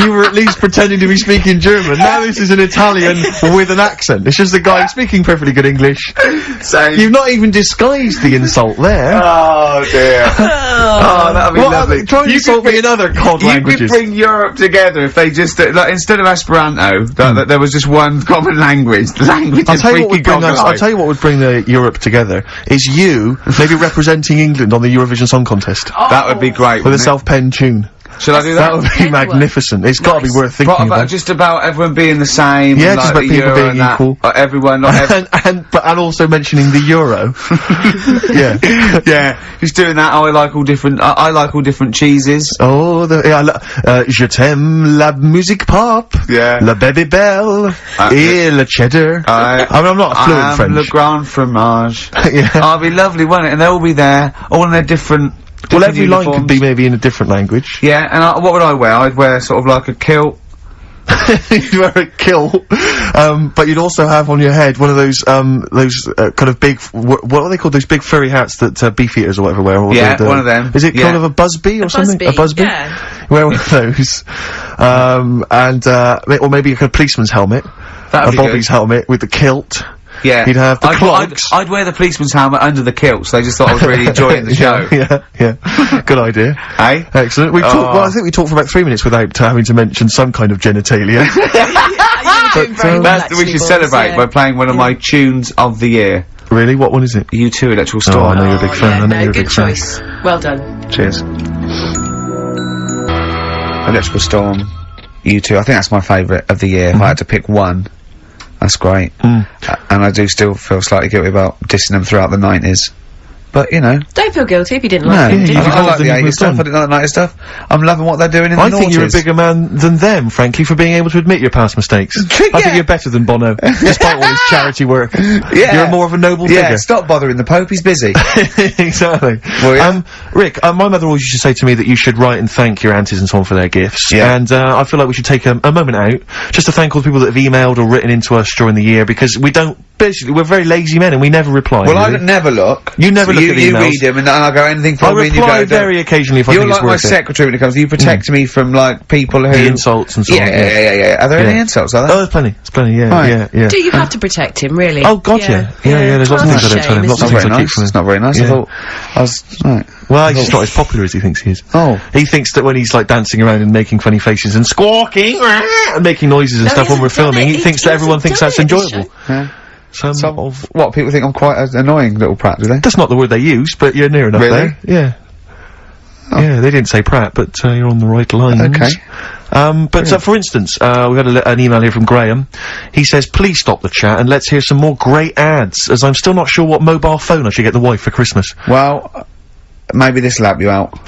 you were at least pretending to be speaking German. Now this is an Italian with an accent. It's just a guy speaking perfectly good English. Same. You've not even disguised the insult there. Oh dear. Oh, that'd be lovely. Try and insult me in other cod languages. You could bring Europe together if they just, like, instead of Esperanto, that there was just one common language. The language I'll of tell you what freaky would bring goggle I'll eye. tell you what would bring Europe together, is you, maybe representing England on the Eurovision Song Contest. That would be great, With a wouldn't it? self-penned tune. Shall I do that? That would be magnificent. It's gotta be worth thinking What about about. just about everyone being the same? Yeah, and, just like, about the people euro being and that, equal. Everyone, not everyone. and also mentioning the euro. Yeah. Yeah, just doing that. I like all different. I like all different cheeses. Oh, je t'aime la musique pop. Yeah. La baby belle. Et le cheddar. I'm not a fluent French. Le grand fromage. Yeah. Oh, it'd be lovely, wouldn't it? And they'll all be there, all in their different. Well, every line uniforms. could be maybe in a different language. Yeah, and what would I wear? I'd wear sort of like a kilt. You'd wear a kilt, but you'd also have on your head one of those kind of big, what are they called? Those big furry hats that beefeaters or whatever wear. Or Yeah, one of them. Is it kind of a busby or something? A busby? Yeah. Wear one of those, or maybe a kind of policeman's helmet. That'd be Bobby's good. helmet with the kilt. Yeah. You'd have the clogs. I'd wear the policeman's helmet under the kilt, so they just thought I was really enjoying the show. Yeah. Good idea. Hey? Excellent. We talked. Well, I think we talked for about 3 minutes without having to mention some kind of genitalia. We should celebrate by playing one of my tunes of the year. Really? What one is it? U2 Electrical Oh, Storm. I know you're a big fan. I know you're a good big fan. choice. Well done. Cheers. Electrical Storm, U2. I think that's my favourite of the year. If I had to pick one, that's great. And I do still feel slightly guilty about dissing them throughout the 90s. But, you know. Don't feel guilty if you didn't No, like it. yeah, did I you? like the them, 80s you've stuff, done. I didn't like the 90s stuff. I'm loving what they're doing in the I think you're a noughties. bigger man than them, frankly, for being able to admit your past mistakes. I think you're better than Bono, despite all his charity work. Yeah. You're more of a noble Yeah, figure. stop bothering the Pope, he's busy. Exactly. Well, yeah. Rick, my mother always used to say to me that you should write and thank your aunties and so on for their gifts. Yeah. And, I feel like we should take a moment out just to thank all the people that have emailed or written into us during the year, because basically, we're very lazy men and we never reply. Well, really. I never look. You never look at You emails. read them and I go anything I from me and you reply go, very occasionally if I you're think like it's my worth it. secretary when it comes to you protect me from, like, people who... The insults and so on. Yeah. Are there any insults, are there? Oh, there's plenty. There's plenty, yeah, Right. yeah. Do you have to protect him, really? Oh, God, yeah. Yeah, there's lots of Oh, things I don't that's tell a him. shame, Lots of isn't things I keep nice. from him. It's not very nice. Yeah. I thought... I was... Right. Well, he's just not as popular as he thinks he is. Oh. He thinks that when he's, like, dancing around and making funny faces and squawking and making noises and No, stuff he when we're hasn't done filming, it. he thinks He that everyone hasn't thinks done that's it in the enjoyable. Yeah. Some of... What, people think I'm quite an annoying little prat, do they? That's not the word they use, but you're near enough Really? there. Yeah. Yeah, they didn't say prat, but you're on the right lines. Okay. For instance, we had an email here from Graham. He says, please stop the chat and let's hear some more great ads, as I'm still not sure what mobile phone I should get the wife for Christmas. Well, maybe this'll help you out.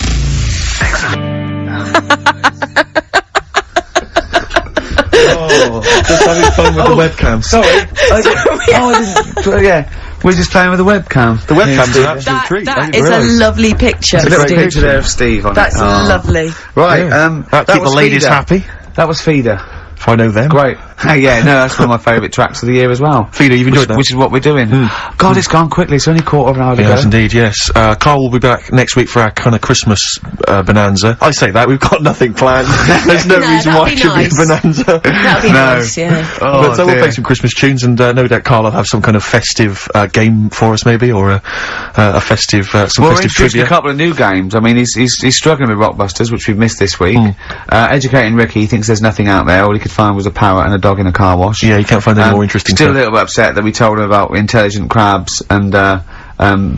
Oh, just having fun with the webcam. Sorry. I didn't... Yeah. We're just playing with the webcam. The webcam's an absolute treat. That is a lovely picture, There's a little Steve. picture there of Steve on That's it. Oh. lovely. Right, That'll keep the was ladies Feeder. happy, That was Feeder. if I know them. Great. Yeah, no, that's one of my favourite tracks of the year as well. Feeder, you've enjoyed that? Which is what we're doing. God, it's gone quickly. It's only quarter of an hour to Yes, go. indeed, yes. Carl will be back next week for our kind of Christmas bonanza. I say that, we've got nothing planned. There's no No, reason why it that'd be should be a nice. bonanza. That'd be No. nice, yeah. Oh, But we'll dear. play some Christmas tunes, and no doubt Carl will have some kind of festive game for us, maybe, or a festive, some Well, we're festive introducing trivia. a couple of new games. I mean, he's struggling with Rockbusters, which we've missed this week. Educating Ricky, he thinks there's nothing out there. All he could find was a parrot and a dog in a car wash. Yeah, you can't find any more interesting Still stuff. a little bit upset that we told him about intelligent crabs and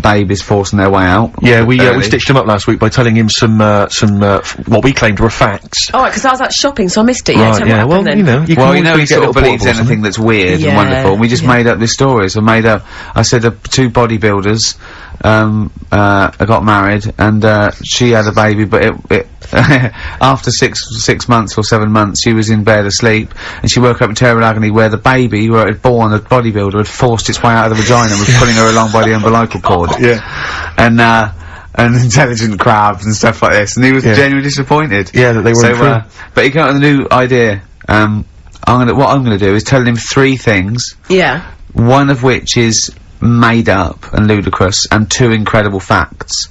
babies forcing their way out. Yeah, we early. stitched him up last week by telling him some what we claimed were facts. Alright, because I was out shopping, so I missed it. Yeah, Right, tell me yeah, what happened well, then. you know, you Well, can you know, always he get sort of little believes portables, anything that's weird Yeah, and wonderful. And we just yeah. made up this story. So I said two bodybuilders, got married and, she had a baby, but it after 6 months or 7 months, she was in bed asleep and she woke up in terrible agony where the baby, where it had born, the bodybuilder, had forced its way out of the vagina and was pulling her along by the umbilical cord. Yeah. And intelligent crabs and stuff like this, and he was genuinely disappointed. Yeah, that they weren't true. But he came up with a new idea. What I'm gonna do is tell him 3 things, Yeah. one of which is made up and ludicrous, and 2 incredible facts,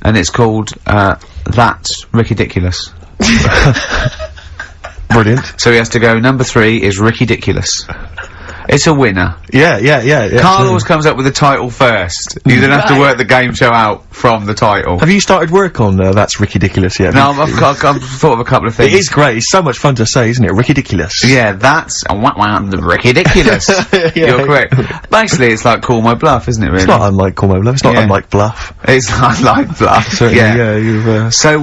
and it's called, That's Ridiculous. Brilliant. So he has to go, number 3 is Ridiculous. It's a winner. Yeah. Karl always comes up with the title first. You don't have to work the game show out from the title. Have you started work on That's Ridiculous yet? No, I've thought of a couple of things. It is great. It's so much fun to say, isn't it? Ridiculous. Yeah, that's Ridiculous. You're correct. Basically, it's like Call My Bluff, isn't it, really? It's not unlike Call My Bluff. It's not unlike Bluff. It's not like Bluff. You've, So,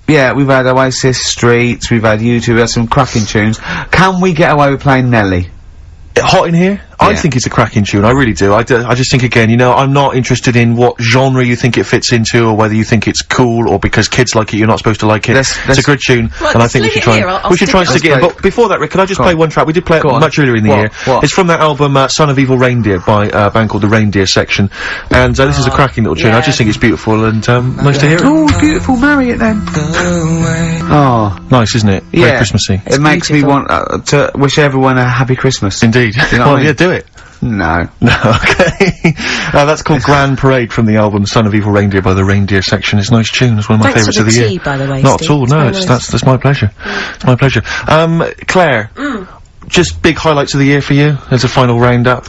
yeah, we've had Oasis, Streets, we've had U2, we've had some cracking tunes. Can we get away with playing Nelly? Hot in Here? I think it's a cracking tune, I really do. I just think, again, you know, I'm not interested in what genre you think it fits into, or whether you think it's cool, or because kids like it, you're not supposed to like it. It's a good tune, and I think we should try and stick it in. But before that, Rick, could I just play one track? We did play it much earlier in the year. It's from that album, Son of Evil Reindeer, by a band called The Reindeer Section, and this is a cracking little tune. I just think it's beautiful, and nice to hear it. Oh, beautiful, marry it then. Oh, nice, isn't it? Very Christmassy. It makes me want to wish everyone a happy Christmas. Indeed. You know yeah, do it. No. Okay. That's called Grand Parade from the album Son of Evil Reindeer by The Reindeer Section. It's a nice tune. It's one of my favourites of the year. By the way, not at all, no. That's my pleasure. It's my pleasure. Claire, just big highlights of the year for you as a final roundup.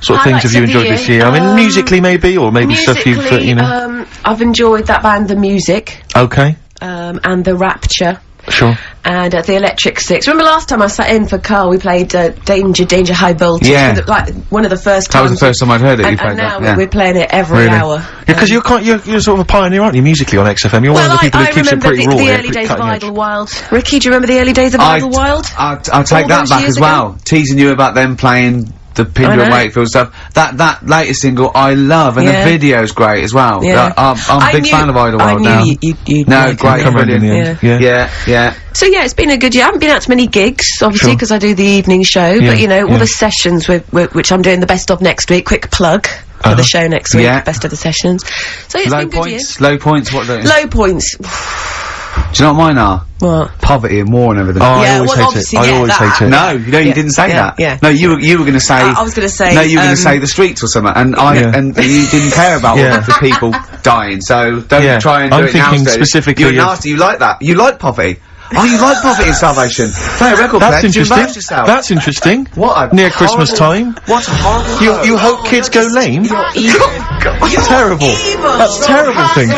Sort of things have you enjoyed this year? I mean, musically maybe, or maybe stuff you've, you know. I've enjoyed that band, The Music. Okay. And The Rapture. Sure. And the Electric Six. Remember last time I sat in for Karl, we played Danger High Voltage. Yeah. Like one of the first times. That was the first time I'd heard it. And now we're playing it every hour. Yeah, because you're sort of a pioneer, aren't you, musically on XFM? You're one of the people who keeps it pretty raw. the early days of Idlewild. Ricky, do you remember the early days of Idlewild? I'll take that back as well. Teasing you about them playing the Pinder and Wakefield stuff. That latest single I love, and the video's great as well. Yeah. I'm a big fan of Idlewild now. You'd no, great, brilliant. Yeah. So yeah, it's been a good year. I haven't been out to many gigs, obviously, because I do the evening show. But you know, all the sessions which I'm doing the best of next week. Quick plug for the show next week. Best of the sessions. So yeah, it's been good year. Low points. What? Low points. Do you know what mine are? What? Poverty and war and everything. Oh, I always hate it. I always hate it. No, you didn't say that. Yeah. No, you were going to say. I was going to say. No, you were going to say the streets or something, and and you didn't care about all of the people dying. So don't try and do it now. I'm thinking specifically. You're nasty. You like that. You like poverty. Oh, you like poverty and salvation. Play a record. That's interesting. That's interesting. What? Near Christmas time. What a horrible. You hope kids go lame? You're evil. That's terrible. That's a terrible thing.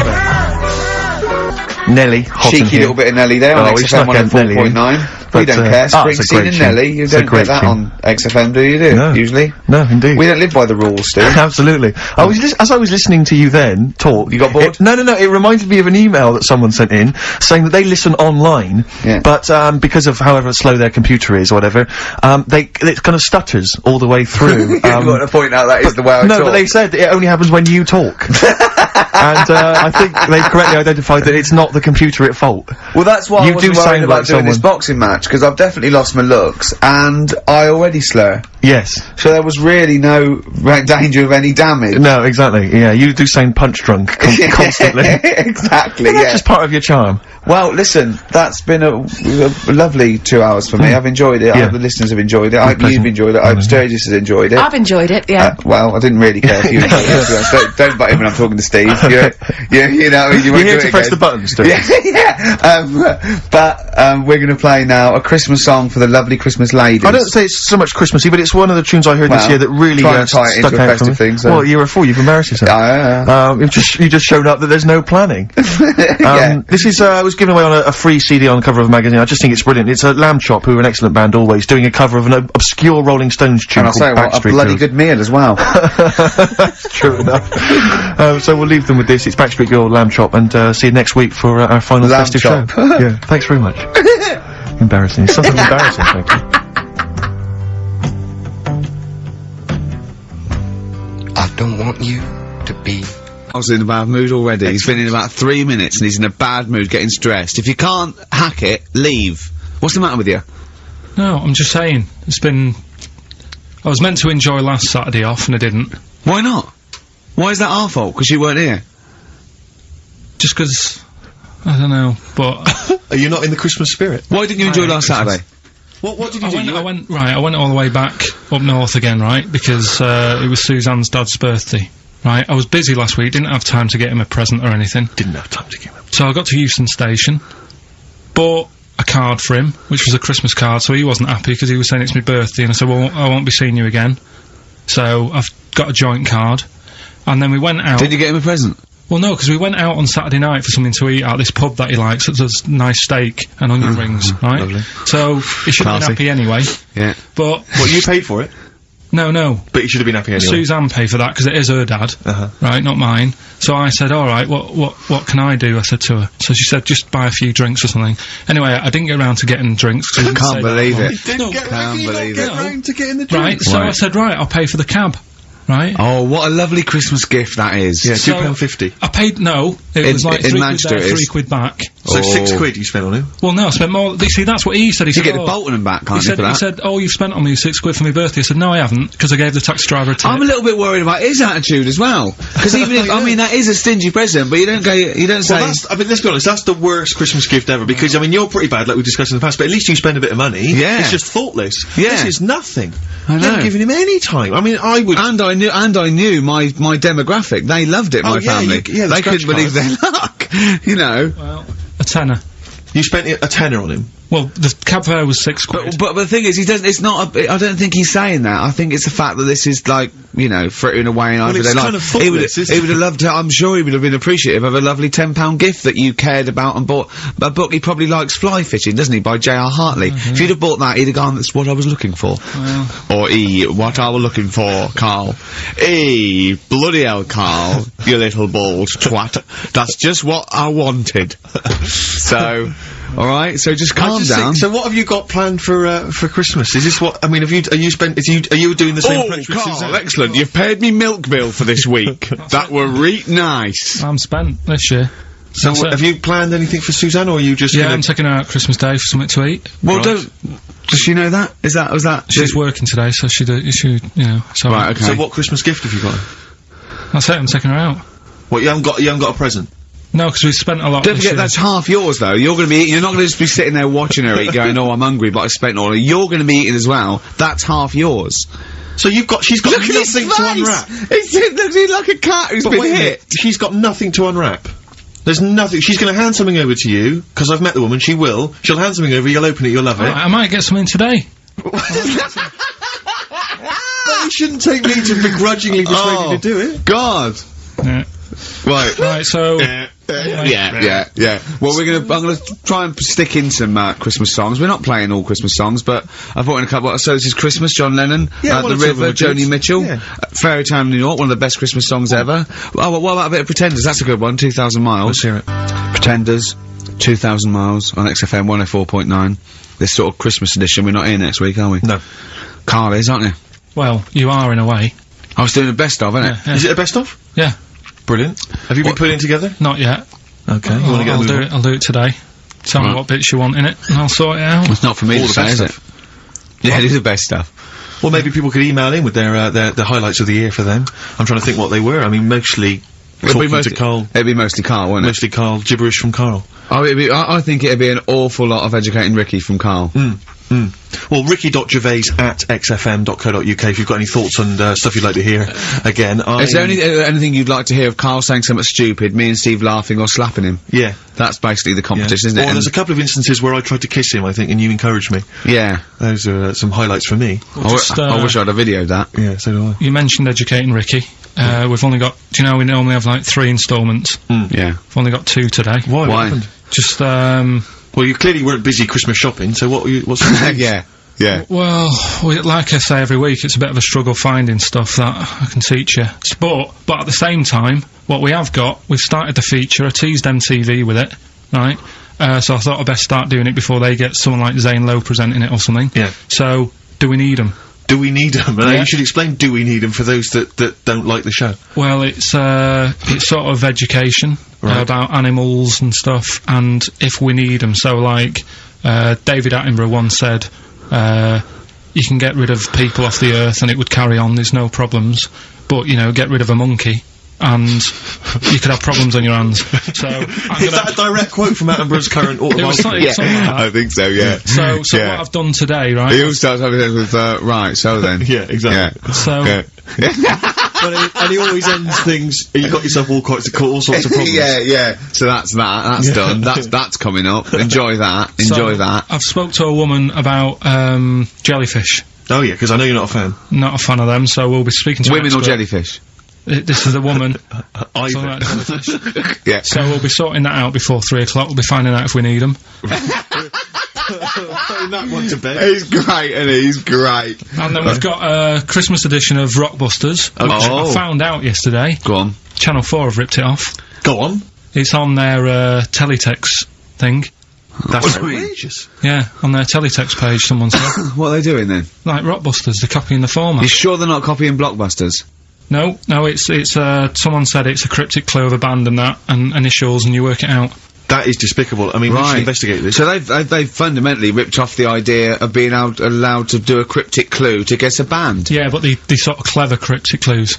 Nelly, hot cheeky little bit of Nelly there on XFM 104.9. We don't care. Springsteen and Nelly, you don't get that on XFM, do you? No. Usually? No, indeed. We don't live by the rules, Stu. Absolutely. As I was listening to you then talk, you got bored? No. It reminded me of an email that someone sent in saying that they listen online, but because of however slow their computer is or whatever, it kind of stutters all the way through. You want to point out that is the way I talk. No, but they said it only happens when you talk. And I think they've correctly identified that it's not the computer at fault. Well, that's why I was worried about doing this boxing match, because I've definitely lost my looks, and I already slur. Yes. So there was really no danger of any damage. No, exactly, yeah, you do sound punch-drunk constantly. Exactly, but that's just part of your charm. Well, listen, that's been a lovely 2 hours for me. I've enjoyed it. I hope the listeners have enjoyed it. I hope you've enjoyed it. I hope Sturgis has enjoyed it. I've enjoyed it, yeah. Well, I didn't really care if you enjoyed it. Don't butt in when I'm talking to Steve. You know, you won't You're here do to it press again. the buttons, Sturgis. But we're going to play now a Christmas song for the lovely Christmas ladies. I don't say it's so much Christmassy, but it's one of the tunes I heard this year that really tie it into a festive thing. So. Well, you're a fool. You've embarrassed yourself. You just showed up that there's no planning. This is was given away on a free CD on the cover of a magazine. I just think it's brilliant. It's a Lamb Chop, who are an excellent band always, doing a cover of an obscure Rolling Stones tune called Backstreet. A bloody good meal as well. That's true enough. So we'll leave them with this. It's Backstreet Girl, Lamb Chop, and see you next week for our final festive show. Yeah, thanks very much. Embarrassing. It's something embarrassing, thank you. I don't want you to be. I was in a bad mood already. He's been in about 3 minutes and he's in a bad mood, getting stressed. If you can't hack it, leave. What's the matter with you? No, I'm just saying. I was meant to enjoy last Saturday off and I didn't. Why not? Why is that our fault? Because you weren't here? Just because... I don't know, but... Are you not in the Christmas spirit? Why didn't you enjoy last Saturday? What did you do? I went all the way back up north again, right? Because, it was Suzanne's dad's birthday. Right? I was busy last week, didn't have time to get him a present or anything. Didn't have time to get him a present. So I got to Euston Station, bought a card for him, which was a Christmas card, so he wasn't happy because he was saying it's my birthday, and I said, well, I won't be seeing you again. So I've got a joint card. And then we went out. Did you get him a present? Well, no, because we went out on Saturday night for something to eat at this pub that he likes. It does nice steak and onion rings, right? Lovely. So he should have been happy anyway. Yeah. But what, you paid for it? No. But you should have been happy anyway. Suzanne paid for that because it is her dad, right? Not mine. So I said, all right, what can I do? I said to her. So she said, just buy a few drinks or something. Anyway, I didn't get around to getting drinks. I can't believe it. Can't believe it. Round to getting the drinks. Right. So I said, right, I'll pay for the cab. Right? Oh, what a lovely Christmas gift that is. Yeah, £2.50. I paid, no, it was like £3 there, £3 back. So £6 you spent on him? Well, no, I spent more, see, that's what he said. He said, get the Bolton and back, can't you, for that? He said, oh, you've spent on me £6 for my birthday. I said, no, I haven't, because I gave the taxi driver a tip. I'm a little bit worried about his attitude as well. Because even if, I mean, that is a stingy present, but you don't say... Well, I mean, let's be honest, that's the worst Christmas gift ever, because, I mean, you're pretty bad, like we discussed in the past, but at least you spend a bit of money. Yeah. It's just thoughtless. Yeah. This is nothing. I know. You haven't given him any time. I mean, I would... And I knew my demographic. They loved it, my family. They couldn't believe their luck. You know. Well, a tenner. You spent a tenner on him? Well, the cab fare was £6. But the thing is, I don't think he's saying that. I think it's the fact that this is like, you know, frittering away in everyday life. Kind of thoughtless, he would have loved to, I'm sure he would have been appreciative of a lovely £10 gift that you cared about and bought. A book he probably likes Fly Fishing, doesn't he, by J.R. Hartley. If you'd have bought that, he'd have gone, that's what I was looking for. Well. Or what I was looking for, Carl. Bloody hell, Carl, you little bald twat. That's just what I wanted. So... Alright, so just calm down. So what have you got planned for Christmas? Is this what, I mean, are you doing the same approach with Carl, Suzanne? excellent, you've paid me milk bill for this week. That were nice. I'm spent this year. So have you planned anything for Suzanne, or are you just I'm taking her out Christmas Day for something to eat. Well, does she know that? Was that? She's working today, so she, you know, so... Right, okay. So what Christmas gift have you got? That's it, I'm taking her out. What, you haven't got a present? No, because we've spent a lot. Don't forget, that's half yours, though. You're going to be eating. You're not going to just be sitting there watching her eat, going, "Oh, I'm hungry, but I spent all." You're going to be eating as well. That's half yours. So she's got nothing to unwrap. He's like a cat who's been hit. She's got nothing to unwrap. There's nothing. She's going to hand something over to you because I've met the woman. She will. She'll hand something over. You'll open it. You'll love it. I might get something today. But you shouldn't take me to begrudgingly persuade you to do it. God. Yeah. Right, so... Yeah. Well, I'm gonna try and stick in some, Christmas songs. We're not playing all Christmas songs, but I've brought in a couple. So this is Christmas, John Lennon, The River, Joni Mitchell, Fairy Tale New York, one of the best Christmas songs ever. Oh, what about a bit of Pretenders? That's a good one, 2,000 Miles. Let's hear it. Pretenders, 2,000 Miles, on XFM 104.9. This sort of Christmas edition. We're not here next week, are we? No. Carl is, aren't you? Well, you are in a way. I was doing a best of, innit? Is it a best of? Yeah. Brilliant. Have you been putting it together? Not yet. Okay. You wanna get I'll do it today. Tell me what bits you want in it, and I'll sort it out. It's not for me to say, is it? Yeah, it is the best stuff. Well, maybe people could email in with their the highlights of the year for them. I'm trying to think what they were. I mean, mostly talking to Carl. It'd be mostly Carl, wouldn't it? Mostly Carl. Gibberish from Carl. Oh, I think it'd be an awful lot of educating Ricky from Carl. Well, ricky.gervais@xfm.co.uk if you've got any thoughts on stuff you'd like to hear. Again, is there anything you'd like to hear of Carl saying something stupid, me and Steve laughing or slapping him? Yeah. That's basically the competition, isn't it? Well, there's a couple of instances where I tried to kiss him, I think, and you encouraged me. Yeah. Those are some highlights for me. I wish I'd have videoed that. Yeah, so do I. You mentioned educating Ricky. We've only got, do you know, we normally have like 3 instalments. Yeah. We've only got 2 today. Why? What happened? Just, well, you clearly weren't busy Christmas shopping, so what's the Yeah. Well, like I say every week, it's a bit of a struggle finding stuff that I can teach you. But at the same time, what we have got, we've started the feature, I teased MTV with it, right? So I thought I'd best start doing it before they get someone like Zane Lowe presenting it or something. Yeah. So, do we need them? Do we need them? Yeah. You should explain do we need them for those that don't like the show. Well, it's sort of education about animals and stuff, and if we need them. So, like, David Attenborough once said, you can get rid of people off the earth and it would carry on, there's no problems, but, you know, get rid of a monkey and you could have problems on your hands. So is that a direct quote from Attenborough's current autobiography? Something like that. I think so, yeah. So what I've done today, right? He always starts having it with, right, so then. Yeah, exactly. Yeah. So... Yeah. And he always ends things, you got yourself all sorts of problems. Yeah. So that's done. That's coming up. Enjoy that. Enjoy that. I've spoke to a woman about, jellyfish. Oh yeah, because I know you're not a fan. Not a fan of them, so we'll be speaking to women or jellyfish? This is a woman. Either. Yeah. So we'll be sorting that out before 3 o'clock. We'll be finding out if we need them. Putting that one to bed. He's great, and he's great. And then we've got a Christmas edition of Rockbusters, which I found out yesterday. Go on. Channel 4 have ripped it off. Go on. It's on their teletext thing. That's outrageous. Yeah, on their teletext page, someone said. What are they doing then? Like Rockbusters, they're copying the format. You sure they're not copying Blockbusters? No, it's someone said it's a cryptic clue of a band and that, and initials, and you work it out. That is despicable. I mean, we should investigate this. So they've fundamentally ripped off the idea of being allowed to do a cryptic clue to guess a band. Yeah, but they sort of clever cryptic clues.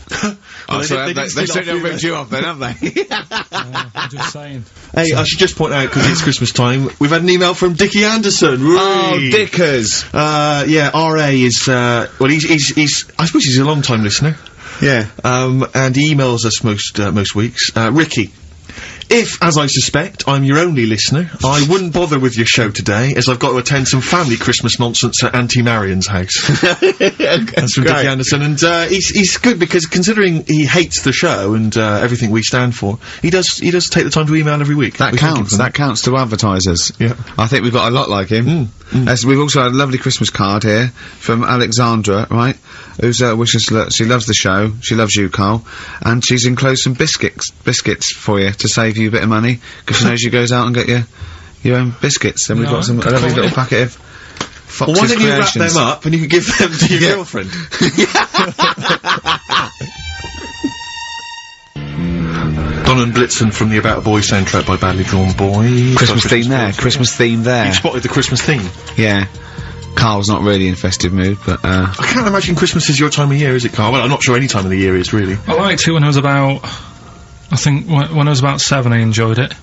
They certainly ripped you off then, haven't they? I'm just saying. Hey, I should just point out, because it's Christmas time, we've had an email from Dickie Anderson. Oh, Dickers! Yeah, RA is, well, he's, I suppose he's a long-time listener. Yeah. And he emails us most weeks. Ricky. If, as I suspect, I'm your only listener, I wouldn't bother with your show today, as I've got to attend some family Christmas nonsense at Auntie Marion's house. That's from Dickie Anderson, and he's good because considering he hates the show and everything we stand for, he does take the time to email every week. That counts. That counts to advertisers. Yeah, I think we've got a lot like him. As we've also had a lovely Christmas card here from Alexandra, right? Who's wishes she loves the show, she loves you, Carl, and she's enclosed some biscuits for you to save you a bit of money because she knows you goes out and get your own biscuits. And we've got a lovely little packet of Fox's why don't you wrap Creations. them up and you can give them to your girlfriend? Don and Blitzen from the About a Boy soundtrack by Badly Drawn Boy. Christmas theme there. Christmas theme there. You've spotted the Christmas theme. Yeah. Carl's not really in festive mood, but I can't imagine Christmas is your time of year, is it, Carl? Well, I'm not sure any time of the year is, really. I liked it when I was about... I think when I was about 7 I enjoyed it.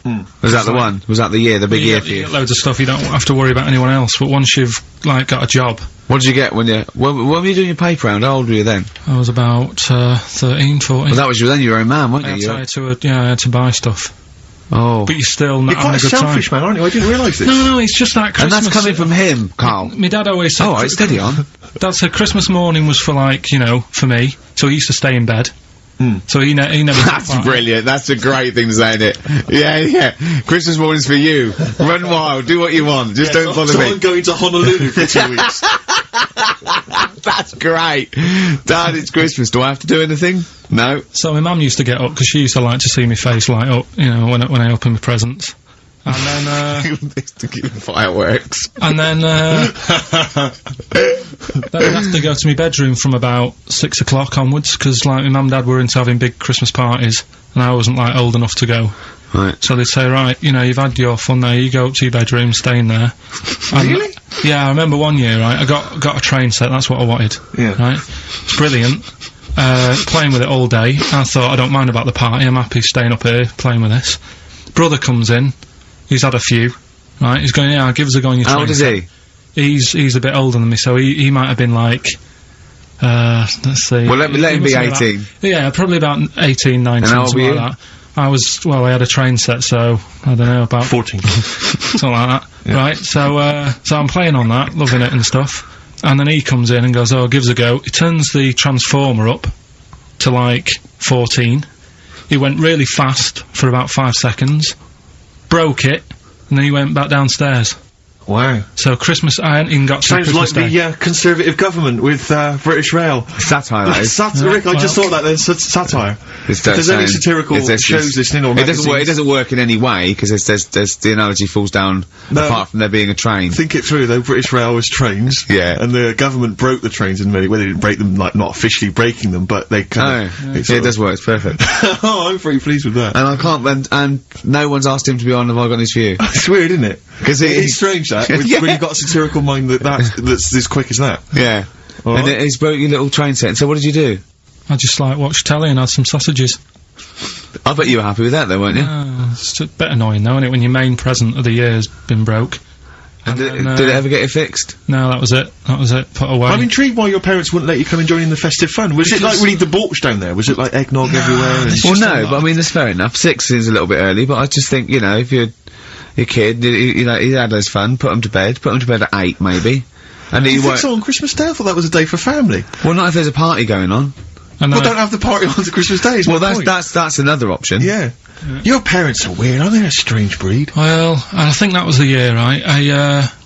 Was that the one? Was that the year, the big year for you? You get loads of stuff, you don't have to worry about anyone else, but once you've, like, got a job... What did you get when were you doing your paper round? How old were you then? I was about, 13, 14. Well, that was then you were a man, weren't you? I had to buy stuff. Oh. But you're still not You're quite having a good selfish time. man, aren't you? I didn't realise this. No, it's just that Christmas... And that's coming from him, Carl. My dad always said... Oh, right, steady on. Dad said Christmas morning was for, like, you know, for me, so he used to stay in bed. So he never... That's brilliant. That's a great thing to say, isn't it? Yeah. Christmas morning's for you. Run wild. Do what you want. Just don't bother me. I'm going to Honolulu for 2 weeks. That's great. Dad, it's Christmas. Do I have to do anything? No. So my mum used to get up, because she used to like to see my face light up, you know, when I open my presents. And then, to keep fireworks. And then I'd have to go to my bedroom from about 6 o'clock onwards, because, like, my mum and dad were into having big Christmas parties, and I wasn't, like, old enough to go. Right. So they'd say, right, you know, you've had your fun there, you go up to your bedroom, stay in there. Really? Yeah, I remember one year, right, I got a train set, that's what I wanted. Yeah. Right? It's brilliant. Playing with it all day. I thought, I don't mind about the party, I'm happy staying up here, playing with this. Brother comes in, he's had a few, right, he's going, yeah, give us a go on your train. How old is he? He's a bit older than me, so he might have been like, let's see. Well, let him be 18. Yeah, probably about 18, 19, And how old something were like that. I had a train set, so, I don't know, about 14. something like that. Yeah. Right, so I'm playing on that, loving it and stuff. And then he comes in and goes, oh, give us a go. He turns the transformer up to, like, 14. He went really fast for about 5 seconds, broke it, and then he went back downstairs. Wow. So Christmas, I hadn't even got to Sounds Christmas like Day. the Conservative government with British Rail. Satire, that is. Rick, I just thought that there's satire. If there's any satirical shows listening or magazines... It doesn't work in any way, because there's the analogy falls down, apart from there being a train. Think it through, though. British Rail was trains. Yeah. And the government broke the trains in many... Well, they didn't break them, like, not officially breaking them, but they kind of... It does work, it's perfect. Oh, I'm very pleased with that. And I can't... And no one's asked him to be on Have I Got News For You? It's weird, isn't it? Because it's strange, that, when you've got a satirical mind that's as quick as that. Yeah. All and right. he's broke your little train set. So what did you do? I just, like, watched telly and had some sausages. I bet you were happy with that, though, weren't you? It's a bit annoying, though, isn't it, when your main present of the year's been broke. And did it ever get it fixed? No, that was it. That was it. Put away. I'm intrigued why your parents wouldn't let you come and join in the festive fun. Was it like really debauched down there? Was it like eggnog everywhere? Well, no, but I mean, that's fair enough. 6 is a little bit early, but I just think, you know, if you're your kid, you know, he had his fun, put him to bed at 8, maybe. And you think so on Christmas Day? I thought that was a day for family. Well, not if there's a party going on. Well, don't have the party on Christmas Day. Well, that's another option. Yeah. Your parents are weird, aren't they? A strange breed. Well, I think that was the year, right?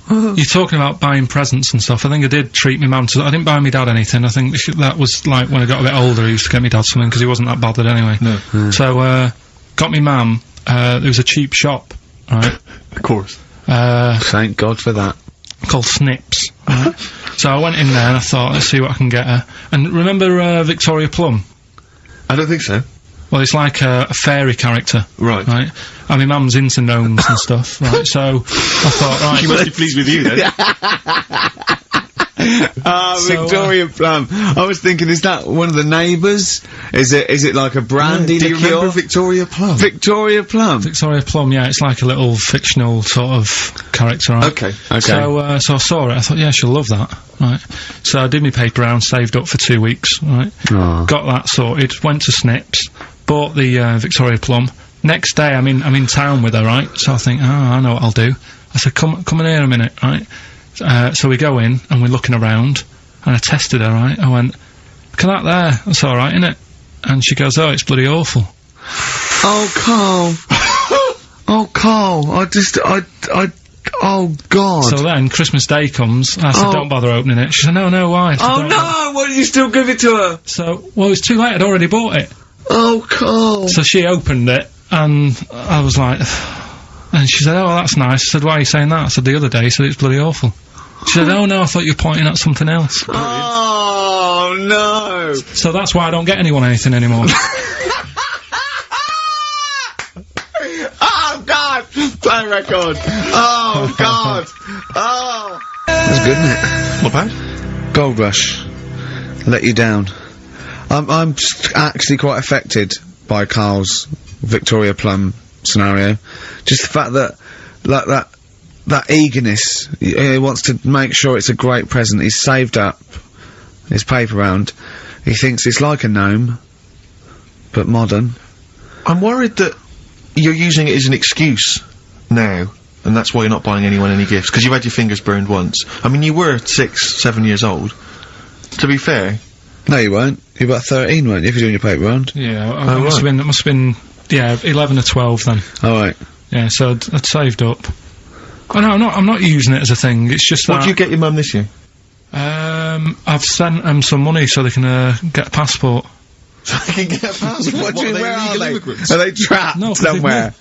You're talking about buying presents and stuff. I think I did treat my mum to. I didn't buy my dad anything. I think that was like when I got a bit older. I used to get my dad something because he wasn't that bothered anyway. No. So got me mum. There was a cheap shop, right? Of course. Thank God for that. Called Snips. Right? So I went in there and I thought, let's see what I can get her. And remember Victoria Plum? I don't think so. Well, it's like a fairy character. Right. Right? And my mum's into gnomes and stuff, right? So I thought, right. She must be pleased with you then. Victoria Plum. I was thinking, is that one of the neighbours? Is it like a brandy liqueur? Do you remember Victoria Plum? Victoria Plum? Victoria Plum, yeah, it's like a little fictional sort of character, right? Okay. So I saw it, I thought, yeah, she'll love that, right? So I did my paper round, saved up for 2 weeks, right? Oh. Got that sorted, went to Snips, bought the Victoria Plum. Next day, I'm in town with her, right? So I think, I know what I'll do. I said, come in here a minute, right? So we go in, and we're looking around, and I tested her, right? I went, look at that there, that's alright, innit? And she goes, oh, it's bloody awful. Oh, Carl. Oh, Carl, oh, God. So then, Christmas Day comes, I said, don't bother opening it. She said, no, why? I said, oh, no, why did you still give it to her? So, well, it's too late, I'd already bought it. Oh, Carl. So she opened it, and I was like, and she said, oh, well, that's nice. I said, why are you saying that? I said, the other day, said it's bloody awful. She said, oh no, I thought you were pointing at something else. Oh, no. So that's why I don't get anyone anything anymore. Oh, God. Play record. Oh, God. Oh. That's good, isn't it? Not bad. Gold Rush. Let you down. I'm actually quite affected by Carl's Victoria Plum scenario. Just the fact that, like, that eagerness, he wants to make sure it's a great present. He's saved up his paper round. He thinks it's like a gnome, but modern. I'm worried that you're using it as an excuse now, and that's why you're not buying anyone any gifts, because you've had your fingers burned once. I mean, you were 6, 7 years old. To be fair. No, you weren't. You were about 13, weren't you, if you're doing your paper round? Yeah, it must have been, yeah, 11 or 12 then. Oh, right. Yeah, so I'd saved up. Oh no, I'm not using it as a thing, it's just What do you get your mum this year? I've sent them some money so they can, get a passport. So they can get a passport? What do you mean, where are they? Immigrants? Are they trapped somewhere?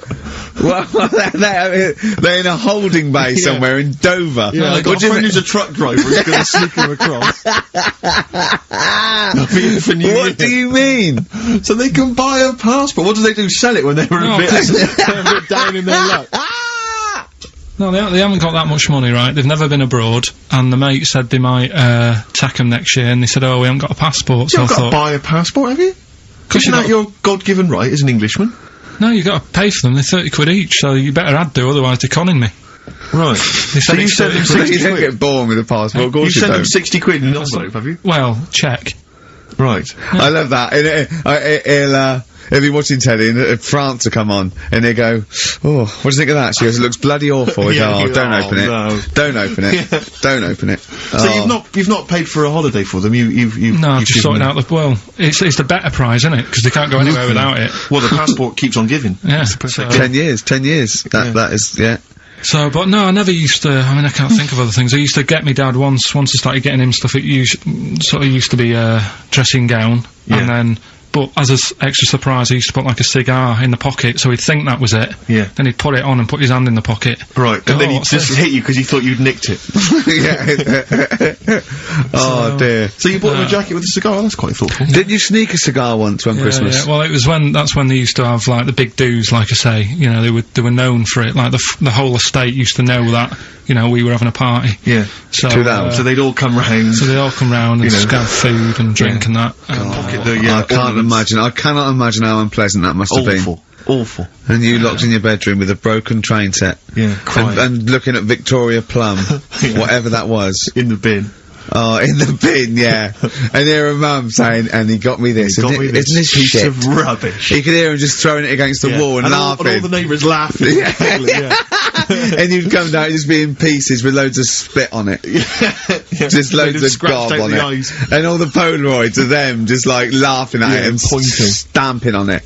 Well, they're in a holding bay somewhere in Dover. Yeah, I've got a friend who's a truck driver who's gonna sneak them across. What do you mean? So they can buy a passport. What do they do? Sell it when they're a bit down in their luck? No, they haven't got that much money, right? They've never been abroad, and the mate said they might, take them next year, and they said, oh, we haven't got a passport, so I thought... You've got to buy a passport, have you? Isn't that your God-given right as an Englishman? No, you've got to pay for them, they're 30 quid each, so you better do, otherwise they're conning me. Right. So you sent them 60 quid? You don't get born with a passport, of course you sent them 60 quid in an envelope, have you? Well, check. Right. Yeah. I love that. He'll be watching telly and France will come on and he'll go, oh, what do you think of that? She goes, it looks bloody awful. Don't open it. No. Don't open it. Yeah. Don't open it. So you've not paid for a holiday for them, No, I've just sorted out it's the better prize, isn't it? Because they can't go anywhere without it. Well, the passport keeps on giving. Yeah. 10 years. That is, yeah. So, but no, I never used to, I mean, I can't think of other things. I used to get me dad once I started getting him stuff, it sort of used to be a dressing gown, and then, but as an extra surprise, I used to put like a cigar in the pocket, so he'd think that was it. Yeah. Then he'd put it on and put his hand in the pocket. Right, and then he'd just hit you because he thought you'd nicked it. Oh dear. So you bought him a jacket with a cigar? That's quite thoughtful. Did you sneak a cigar once on Christmas? Yeah, well, it was that's when they used to have, like, the big do's, like I say, you know, they were known for it, like, the whole estate used to know that, you know, we were having a party. Yeah. So, so they'd all come round. So they'd all come round and have food and drink and that. Pocket I can't imagine. I cannot imagine how unpleasant that must have been. Awful. And you locked in your bedroom with a broken train set. Yeah, crying. And looking at Victoria Plum, whatever that was. In the bin. Oh, in the bin, yeah. And hear her mum saying, and he got me this. Isn't this piece shit? of rubbish. You could hear him just throwing it against the wall and laughing. And all the neighbours laughing. And you'd come down just be in pieces with loads of spit on it. Just loads of gob on it. And all the Polaroids of them just like laughing at it and pointing. Stamping on it.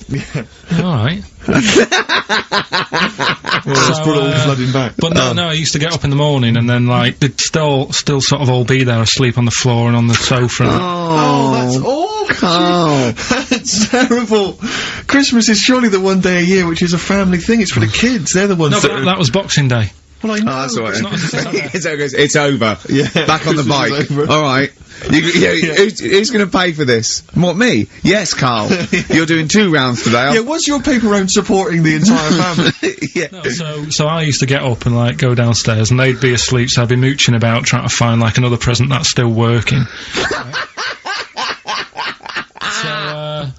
Alright. It's brought it all flooding back. But no, I used to get up in the morning and then like they'd still sort of all be there asleep on the floor and on the sofa. That's awful. That's terrible. Christmas is surely the one day a year which is a family thing. It's for the kids. They're the ones. No, but that was Boxing Day. Well, I know. Oh, that's alright. It's it's over. Yeah. Back on the bike. Alright. Who's going to pay for this? What, me? Yes, Carl. You're doing 2 rounds today. Yeah, was your paper round supporting the entire family? Yeah. No, so I used to get up and like go downstairs and they'd be asleep, so I'd be mooching about trying to find like another present that's still working. I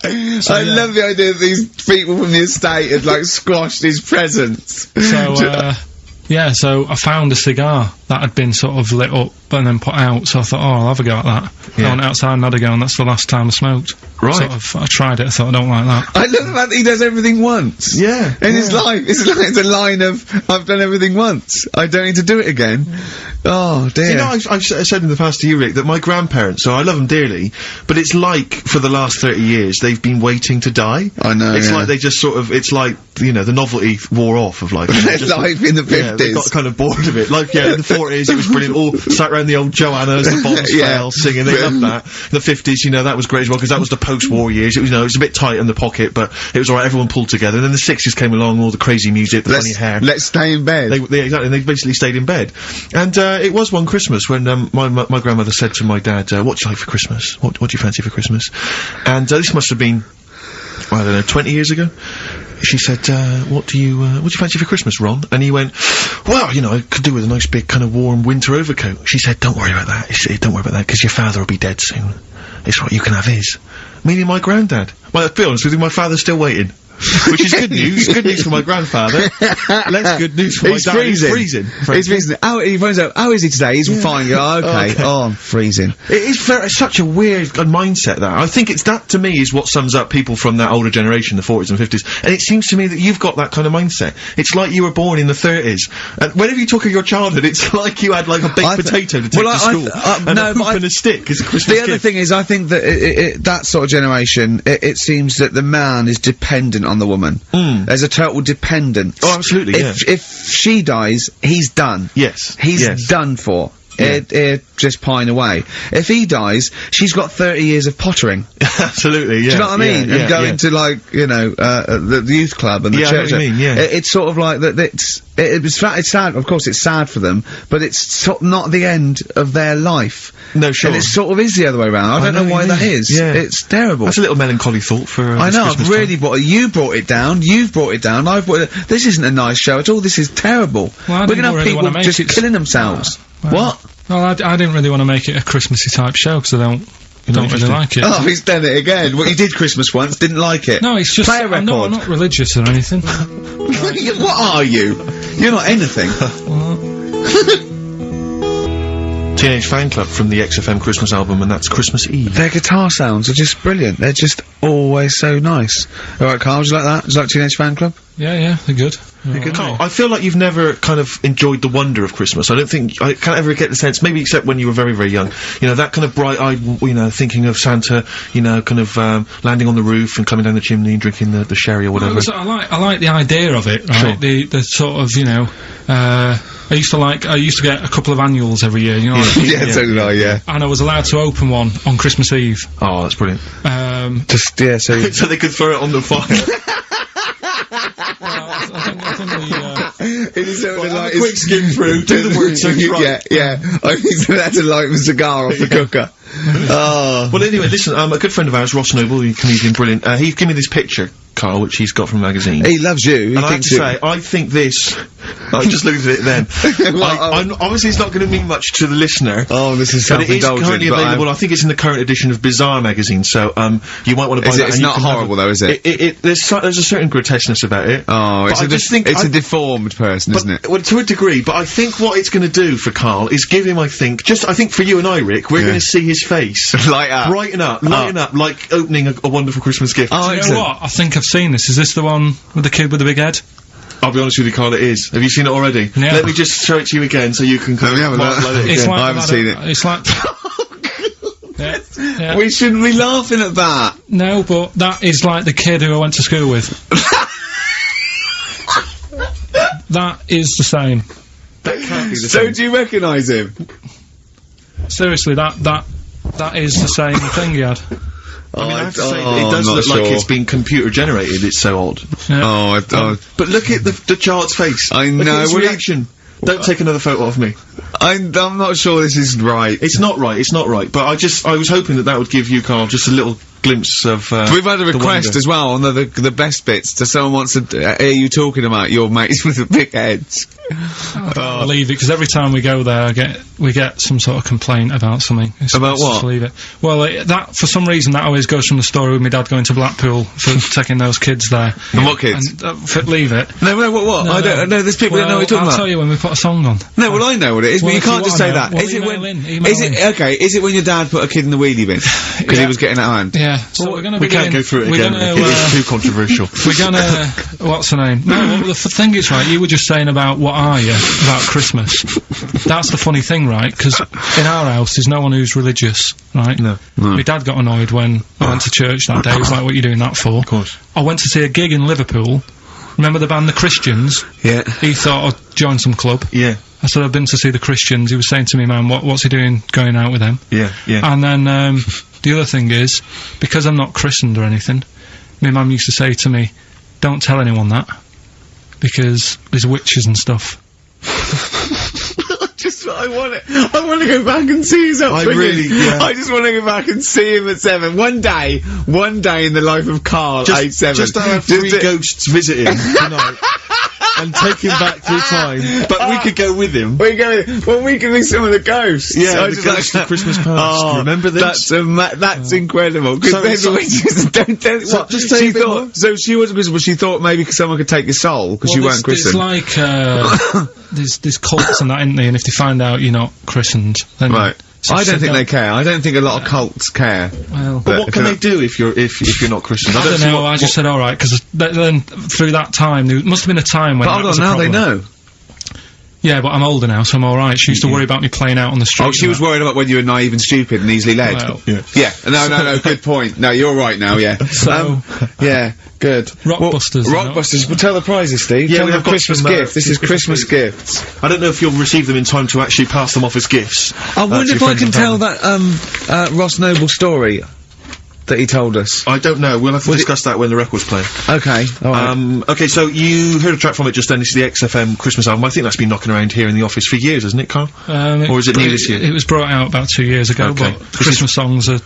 love the idea that these people from the estate had like squashed his presents. So I found a cigar that had been sort of lit up and then put out, so I thought, I'll have a go at that. I went outside and had a go, and that's the last time I smoked. Right. I tried it, I thought, I don't like that. I love the fact that he does everything once. Yeah. In his life. It's a line of, I've done everything once. I don't need to do it again. Oh, dear. You know, I've said in the past to you, Rick, that my grandparents, so I love them dearly, but it's like, for the last 30 years, they've been waiting to die. I know, It's like they just sort of, it's like, you know, the novelty wore off of like... life in the 50s. Yeah, they got kind of bored of it. Like, in the 40s, it was brilliant. All sat around the old Joannas, the bombs fell, singing, they loved that. The 50s, you know, that was great as well, because that was the post-war years. It was, you know, it was a bit tight in the pocket, but it was alright, everyone pulled together. And then the 60s came along, all the crazy music, the funny hair. Let's stay in bed. Exactly, and they basically stayed in bed. And, it was one Christmas when, my grandmother said to my dad, what do you like for Christmas? What do you fancy for Christmas? And, this must have been, I don't know, 20 years ago. She said, what do you fancy for Christmas, Ron? And he went, well, you know, I could do with a nice big kind of warm winter overcoat. She said, don't worry about that. Don't worry about that, because your father will be dead soon. It's right, you can have his. Meaning my granddad. Well, to be honest with you, my father's still waiting. Which is good news. Good news for my grandfather. Less good news for my dad. He's freezing. He's freezing. He finds out, how is he today? He's fine. Oh, okay. Oh, I'm freezing. It is it's such a weird mindset, that. I think that, to me, is what sums up people from that older generation, the 40s and 50s. And it seems to me that you've got that kind of mindset. It's like you were born in the 30s. And whenever you talk of your childhood, it's like you had, like, a baked potato to take to school. And a hoop and a stick as a Christmas gift. The other thing is, I think that that sort of generation, it seems that the man is dependent on the woman. There's a total dependence. Oh, absolutely, If she dies, he's done. Yes. He's done for. Just pine away. If he dies, she's got 30 years of pottering. Absolutely, yeah. Do you know what I mean? And going to, like, you know, the youth club and the church. I know what you mean, It's sort of like that. It's sad. Of course, it's sad for them, but it's not the end of their life. No, sure. And it sort of is the other way around. I don't know why that is. Yeah. It's terrible. That's a little melancholy thought for. I know. I've really you brought it down. You've brought it down. I've brought it. This isn't a nice show at all. This is terrible. Well, we're gonna have really people just killing themselves. What? Well, I didn't really want to make it a Christmassy type show, because I don't really like it. Oh, he's done it again. Well, you did Christmas once, didn't like it. No, it's just... Play a record. I'm not religious or anything. What are you? You're not anything. Teenage Fan Club from the XFM Christmas album, and that's Christmas Eve. Their guitar sounds are just brilliant. They're just always so nice. Alright, Carl, do you like that? Do you like Teenage Fan Club? Yeah, they're good. Carl, I feel like you've never kind of enjoyed the wonder of Christmas. I can't ever get the sense, maybe except when you were very, very young, you know, that kind of bright-eyed, you know, thinking of Santa, you know, kind of, landing on the roof and coming down the chimney and drinking the sherry or whatever. Well, I like the idea of it, right? Sure. The sort of, you know, I used to get a couple of annuals every year, you know. So did I, yeah. And I was allowed to open one on Christmas Eve. Oh, that's brilliant. So they could throw it on the fire. I think it is sort of like quick skim through, do the words right. Yeah. I think that's to light the cigar off the cooker. Well, anyway, listen, a good friend of ours, Ross Noble, the comedian, brilliant, he gave me this picture, Carl, which he's got from a magazine. He loves you. And I have to say, I think this... I just looked at it then. I'm obviously, it's not going to mean much to the listener. Oh, this is self-indulgent. But it is currently available. I think it's in the current edition of Bizarre magazine, so, you might want to buy that. It's not horrible, though, is it? There's a certain grotesqueness about it. Oh, it's a deformed person, isn't it? Well, to a degree, but I think what it's going to do for Carl is give him, I think for you and I, Rick, we're going to see his face. Light up. Lighten up, like opening a wonderful Christmas gift. Oh, you know what? I think I've seen this. Is this the one with the kid with the big head? I'll be honest with you, Carl, it is. Have you seen it already? Yeah. Let me just show it to you again so you can Let me have a look. I haven't seen it. It's like... yeah. We shouldn't be laughing at that. No, but that is like the kid who I went to school with. That is the same. That can't be the So same. do you recognise him? Seriously, that is the same thing he had. I mean, I have to say, it does look like it's been computer generated, it's so odd. Yeah. But look at the child's face. I know. Look at his reaction. Don't take another photo of me. I'm not sure this is right. It's not right, but I was hoping that would give you, Carl, just a little glimpse of, We've had a request as well on the best bits, so someone wants to hear you talking about your mates with the big heads. I'll leave it, because every time we go there, we get some sort of complaint about something. About what? Just leave it. Well, that, for some reason, that always goes from the story with my dad going to Blackpool for taking those kids there. And what kids? And, leave it. No, what? No, I don't know, there's people that know what you're talking about. I'll tell you when we put a song on. No, well, I know what it is, but you can't just say that. Well, Is it when... email is it when your dad put a kid in the wheelie bin? Because he was getting out of hand? Yeah, so we're gonna we can't go through it again. It's too controversial. We're gonna... What's her name? No, well, the thing is, right, you were just saying about what are you? About Christmas. That's the funny thing, right? Because in our house, there's no one who's religious, right? No. My dad got annoyed when I went to church that day. He was like, what are you doing that for? Of course. I went to see a gig in Liverpool. Remember the band The Christians? Yeah. He thought I'd join some club. Yeah. I said, I've been to see The Christians. He was saying to me, man, what's he doing going out with them? Yeah. And then, the other thing is, because I'm not christened or anything, my mum used to say to me, don't tell anyone that, because there's witches and stuff. I want to go back and see his upbringing. I just want to go back and see him at 7. One day in the life of Carl, age 7. Just to have 3 ghosts visit him tonight. And take him back through time. But we could go with him. We can be some of the ghosts. Yeah, the ghosts of Christmas past. Oh, remember this? That's incredible. Because the witches don't tell what? Just she thought. So she wasn't Christmas, she thought maybe someone could take your soul because you weren't christened. It's like, there's cults and that, isn't there? And if they find out you're not christened, then... Right. I don't think they care. I don't think a lot of cults care. Well, but what can they do if you're not Christian? I don't know. I just said all right, because then through that time there must have been a time when. But hold on, now they know. Yeah, but I'm older now, so I'm alright. She used to worry about me playing out on the street. Oh, she was worried about when you were naive and stupid and easily led. Well, yeah. No, good point. No, you're right now, yeah. So, yeah, good. Rockbusters. Rockbusters, we'll tell the prizes, Steve. Yeah, tell we them have Christmas gifts. This is Christmas gifts. I don't know if you'll receive them in time to actually pass them off as gifts. I wonder if I can tell that, Ross Noble story that he told us. I don't know. We'll have to discuss that when the record's playing. Okay, alright. Okay, so you heard a track from it just then. This is the XFM Christmas album. I think that's been knocking around here in the office for years, hasn't it, Carl? Or is it new this year? It was brought out about 2 years ago, but Christmas songs are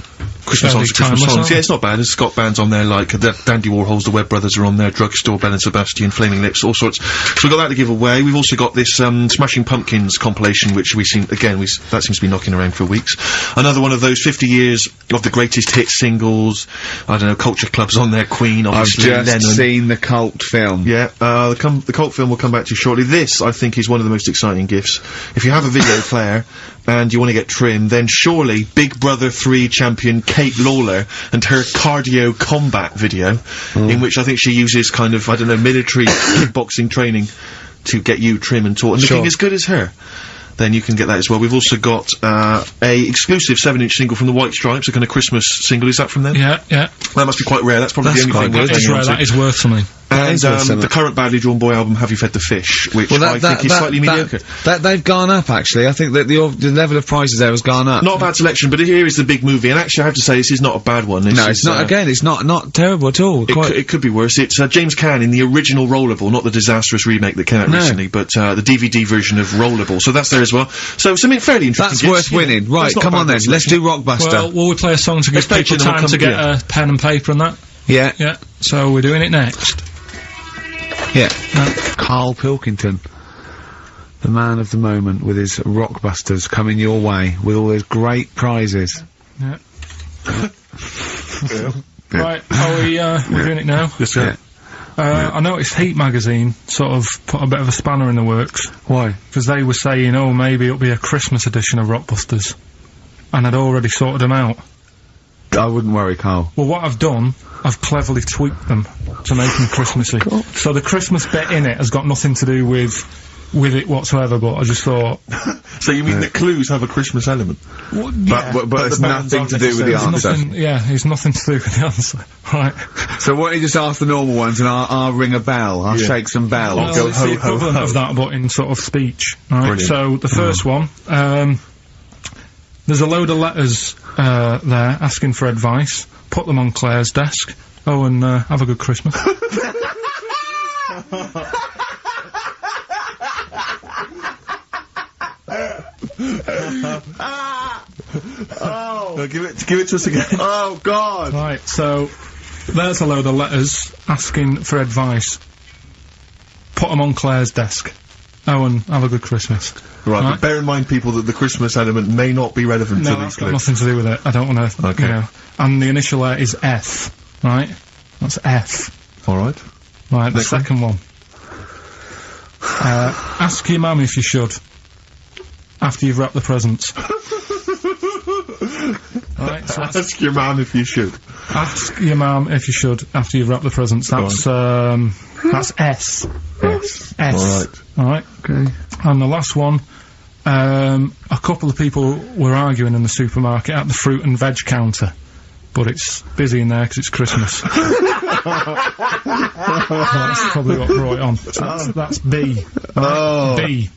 Christmas songs. Yeah, it's not bad. There's got bands on there like Dandy Warhols, the Webb Brothers are on there, Drugstore, Bell and Sebastian, Flaming Lips, all sorts. So we've got that to give away. We've also got this Smashing Pumpkins compilation, which that seems to be knocking around for weeks. Another one of those 50 years of the greatest hit singles. I don't know, Culture Club's on there, Queen, obviously, I've just seen the cult film. Yeah, the cult film will come back to you shortly. This, I think, is one of the most exciting gifts. If you have a video player and you want to get trim, then surely Big Brother 3 champion Kate Lawler and her cardio combat video, in which I think she uses kind of, I don't know, military kickboxing training to get you trim and taut and looking as good as her. Then you can get that as well. We've also got a exclusive 7-inch single from the White Stripes, a kind of Christmas single. Is that from them? Yeah. That must be quite rare. That's probably the only thing. That is worth something. And the current Badly Drawn Boy album, Have You Fed the Fish, which I think is slightly mediocre. They've gone up, actually. I think that the level of prices there has gone up. Not a bad selection, but here is the big movie, and actually I have to say this is not a bad one. No, it's not, again, it's not terrible at all. It could be worse. It's James Caan in the original Rollerball, not the disastrous remake that came out recently, but the DVD version of Rollerball, so that's there as well. So something fairly interesting. That's worth winning. Right, come on then, let's do Rockbuster. Well, will we play a song to give people time to get a pen and paper and that? Yeah. Yeah. So we're doing it next. Yeah. Karl Pilkington. The man of the moment with his Rockbusters coming your way with all those great prizes. Yeah. Right, we're doing it now? Yes, sir. I noticed Heat magazine sort of put a bit of a spanner in the works. Why? Because they were saying, oh, maybe it'll be a Christmas edition of Rockbusters. And I'd already sorted them out. I wouldn't worry, Karl. Well, what I've done, I've cleverly tweaked them to make them Christmassy. So the Christmas bit in it has got nothing to do with it whatsoever, but I just thought... So you mean the clues have a Christmas element? Well, yeah. But it's nothing to do with the answer. It's nothing to do with the answer. Right. So why don't you just ask the normal ones and I'll ring a bell, I'll shake some bells. Well, Go it's the equivalent of that, but in sort of speech. Right. Brilliant. So the first one, there's a load of letters there asking for advice. Put them on Claire's desk. Oh, and have a good Christmas. No, give it to us again. Oh, God! Right, so there's a load of letters asking for advice. Put them on Claire's desk. Oh, and have a good Christmas. Right, but bear in mind, people, that the Christmas element may not be relevant to these that's got clues. nothing to do with it. I don't want to, Okay. you know. And the initial letter is F, right? That's F. Alright. Right, the Next second one. Ask your mum if you should. After you've wrapped the presents. Right, so Ask your mum if you should. ask your mum if you should after you've wrapped the presents. That's S. Yes. S. Alright. Okay. And the last one, a couple of people were arguing in the supermarket at the fruit and veg counter. But it's busy in there because it's Christmas. That's probably what brought it on. So that's B. Oh. B.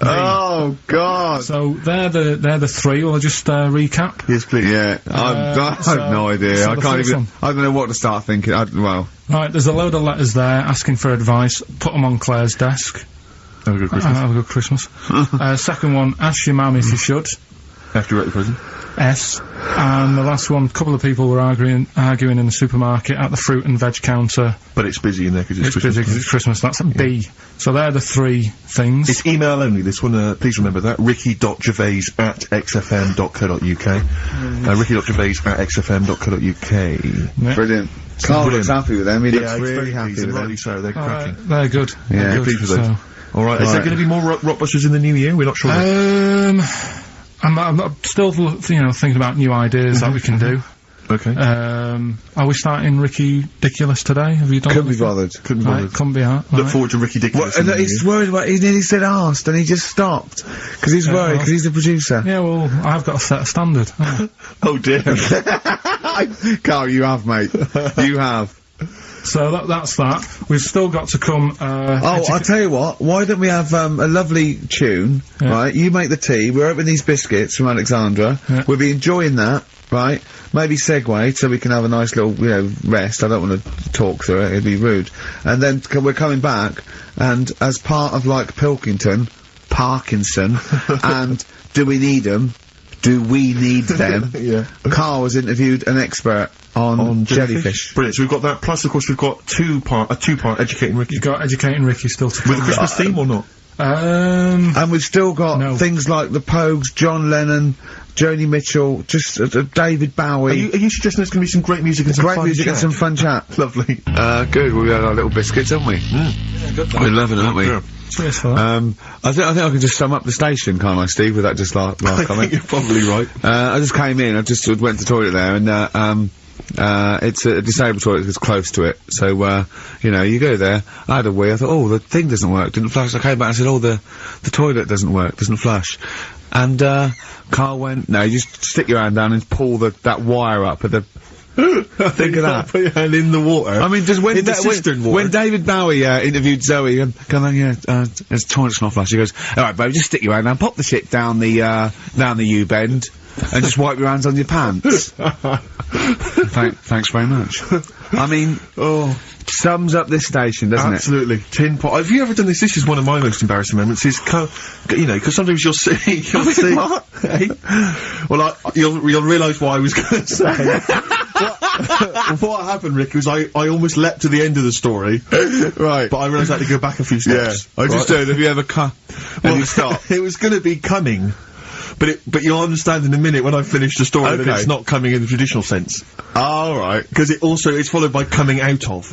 Oh, God! So they're the three. Will I just recap? Yes, please. Yeah, I have no idea. so I the can't first even. one. I don't know what to start thinking. Well, Right, there's a load of letters there asking for advice. Put them on Claire's desk. Have a good Christmas. Have a good Christmas. Second one, ask your mum if you should. After you write the present. S. And the last one, a couple of people were arguing in the supermarket at the fruit and veg counter. But it's busy in there because it's It's Christmas. busy 'cause it's Christmas. That's a B. So they're the three things. It's email only, this one, please remember that. ricky.gervais@xfm.co.uk. ricky.gervais@xfm.co.uk. brilliant. Carl looks happy with them. He looks Yeah, really happy with them. rightly so, they're cracking. They're good. Yeah, They're good. pleased with those. So, Alright, is there going to be more Rockbusters in the new year? We're not sure. I'm still, thinking about new ideas that we can do. Okay. Are we starting Ricky Ridiculous today? Have you done Couldn't be anything? bothered. Couldn't be Right, bothered. couldn't be hard. Look Right. forward to Ricky Ridiculous. And he's worried about. He nearly said asked, and he just stopped because he's worried because he's the producer. Yeah, well, I've got to set a standard. Oh dear. Carl, you have, mate. You have. So that's that. We've still got to come. I'll tell you what. Why don't we have a lovely tune? Yeah. Right, you make the tea. We're opening these biscuits from Alexandra. Yeah. We'll be enjoying that. Right, maybe segue so we can have a nice little, rest. I don't want to talk through it; it'd be rude. And then we're coming back, and as part of like Parkinson, and do we need them? Do we need them? Yeah. Carl has interviewed an expert on jellyfish. Brilliant. So we've got that. Plus, of course, we've got a two-part Educating Ricky. You've got Educating Ricky still to come. With a Christmas theme or not? And we've still got No. things like the Pogues, John Lennon, Joni Mitchell, just David Bowie. Are you suggesting there's going to be some great music and some Great fun music and chat? some fun chat. Lovely. Good. We've had our little biscuits, haven't we? We're loving it, aren't we? Yeah. Cheers for that. I think I can just sum up the station, can't I, Steve, with that just last I think comment? you're probably right. I just came in, I just went to the toilet there, and, it's a disabled toilet that's close to it, so, you go there, I had a wee, I thought, oh, the thing doesn't work, didn't flush, I came back and said, oh, the toilet doesn't work, doesn't flush. And, Carl went, no, you just stick your hand down and pull that wire up at the... Think of that. Put your hand in the water. I mean, just when in the cistern water. when David Bowie interviewed Zoe, come on, there's toilet's not flush. He goes, all right, baby, just stick your hand down, pop the shit down the U-bend, and just wipe your hands on your pants. Thanks very much. I mean, sums up this station, doesn't it? Absolutely. Tin pot. Have you ever done this? This is one of my most embarrassing moments, is because sometimes you'll see, what? Hey? Well, you'll realise what I was gonna say. what happened, Rick, was I almost leapt to the end of the story. Right. But I realised I had to go back a few steps. Yeah. I just don't. Have you ever Well, you stop. It was gonna be coming. But you'll understand in a minute when I finish the story that it's not coming in the traditional sense. Oh, right. Because it's followed by coming out of.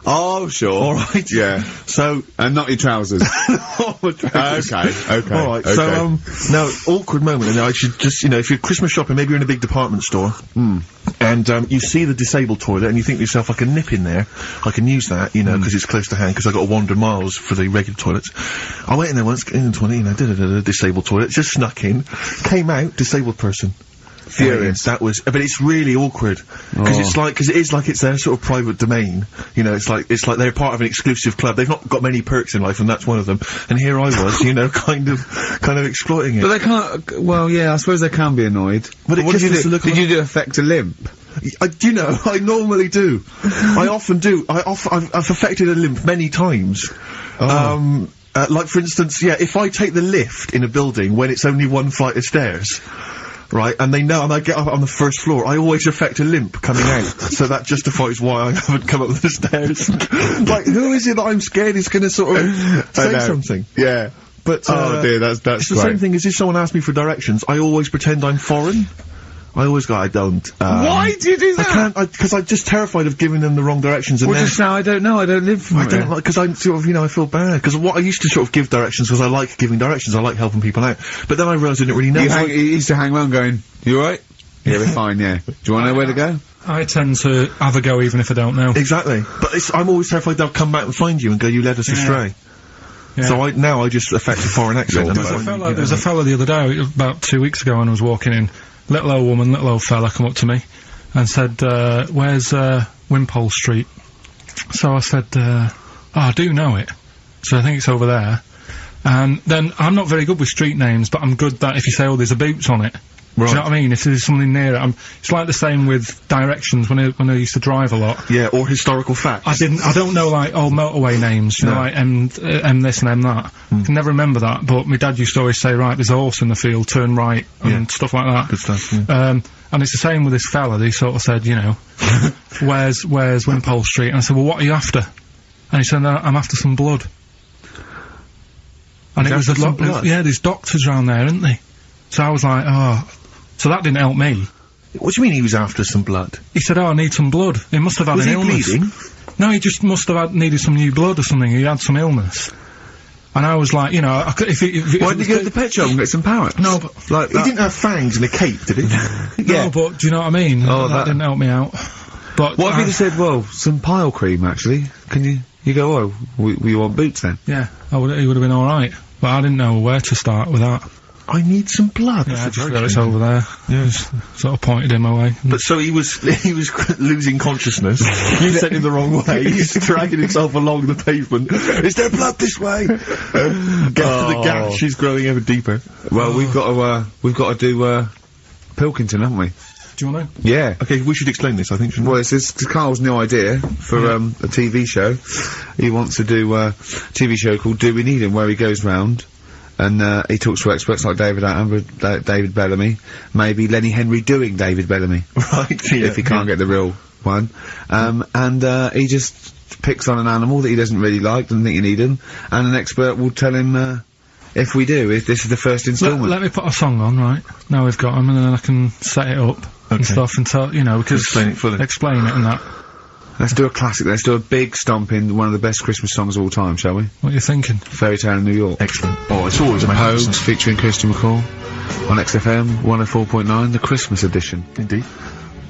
Oh, sure. Alright. Yeah. So. And not your trousers. Okay. Alright, so, now, awkward moment, and I should just, if you're Christmas shopping, maybe you're in a big department store. And, you see the disabled toilet, and you think to yourself, I can nip in there. I can use that, because it's close to hand, because I've got to wander miles for the regular toilets. I went in there once, in the toilet, disabled toilet, just snuck in, came out, disabled person. Furious. That was, but it's really awkward because it's their sort of private domain. It's like they're part of an exclusive club. They've not got many perks in life, and that's one of them. And here I was, kind of exploiting it. But they can't. Well, yeah, I suppose they can be annoyed. But what did you do? Did you affect a limp? I normally do. I often do. I've affected a limp many times. Like for instance, if I take the lift in a building when it's only one flight of stairs. Right, and they know, and I get up on the first floor, I always affect a limp coming out, so that justifies why I haven't come up the stairs. Like, who is it that I'm scared is gonna sort of say something? Yeah. But, oh dear, that's it's the same thing as if someone asks me for directions, I always pretend I'm foreign. I always go, I don't, Why do you do that? I can't, because I'm just terrified of giving them the wrong directions, and just now, I don't know, I don't live from I don't like, because I'm sort of, I feel bad, because what I used to sort of give directions, because I like giving directions, I like helping people out, but then I realised I didn't really know. You used to hang around going, you alright? Yeah, we're fine, yeah. Do you wanna know where to go? I tend to have a go even if I don't know. Exactly. But I'm always terrified they'll come back and find you and go, you led us astray. Yeah. So I just affect a foreign accent. There was a fella the other day, about 2 weeks ago, and I was walking in. Little old woman, little old fella come up to me and said, where's, Wimpole Street? So I said, I do know it. So I think it's over there. And then, I'm not very good with street names, but I'm good that if you say, oh, there's a Boots on it. Right. Do you know what I mean? If there's something near it, it's like the same with directions when I used to drive a lot. Yeah, or historical facts. I don't know, like, old motorway names, you know, like M this and M that. I can never remember that, but my dad used to always say, right, there's a horse in the field, turn right, and stuff like that. Good stuff, yeah. And it's the same with this fella, he sort of said, where's Wimpole Street? And I said, well, what are you after? And he said, I'm after some blood. And it was a lot, yeah, there's doctors around there, isn't there? So I was like, oh. So that didn't help me. What do you mean he was after some blood? He said, oh, I need some blood. He must have had an illness. Bleeding? No, he just must have needed some new blood or something. He had some illness. And I was like, why didn't he go to the pet shop and get some parrots? No, but like he didn't have fangs and a cape, did he? No, but do you know what I mean? Oh, that didn't help me out. But what if he said, well, some pile cream actually? Can you go, oh, we want Boots then? Yeah, he would have been alright. But I didn't know where to start with that. I need some blood. Yeah, it's over there. Yeah, just sort of pointed him away. But so he was losing consciousness. You sent him the wrong way. He's dragging himself along the pavement. Is there blood this way? Get to the gap. She's growing ever deeper. Well, we've got to do Pilkington, haven't we? Do you want to? Yeah. Okay, we should explain this, I think. Well, it's Carl's new idea for a TV show. He wants to do a TV show called Do We Need Him, where he goes round and he talks to experts like David Attenborough, David Bellamy, maybe Lenny Henry doing David Bellamy. Right, yeah. If he can't get the real one. And he just picks on an animal that he doesn't really like, doesn't think you need him, and an expert will tell him, if we do, if this is the first instalment. Let me put a song on, right? Now we've got him, and then I can set it up and stuff, and tell, because explain it fully. Explain it and that. Let's do a classic. Let's do a big stomp in one of the best Christmas songs of all time, shall we? What are you thinking? Fairy Tale in New York. Excellent. Oh, it's always amazing. Hoax featuring Christian McCall on XFM 104.9, the Christmas edition. Indeed.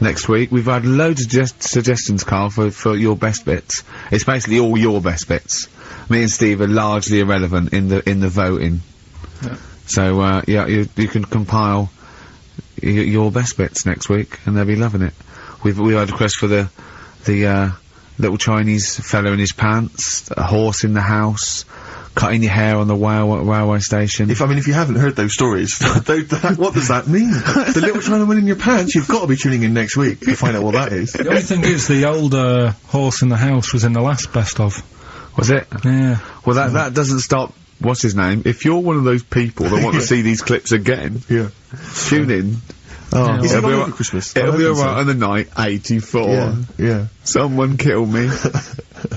Next week, we've had loads of suggestions, Carl, for your best bits. It's basically all your best bits. Me and Steve are largely irrelevant in the voting. Yeah. So, you can compile your best bits next week, and they'll be loving it. We had a request for the little Chinese fellow in his pants, a horse in the house, cutting your hair on the railway station. If you haven't heard those stories, what does that mean? The little Chinaman in your pants, you've got to be tuning in next week to find out what that is. The only thing is, the old, horse in the house was in the last best of. Was it? Yeah. Well, that doesn't stop, what's his name? If you're one of those people that want to see these clips again, tune in Oh, Yeah, is it well, on over Christmas? It'll be I don't think alright on the night, 84. Yeah. Someone kill me.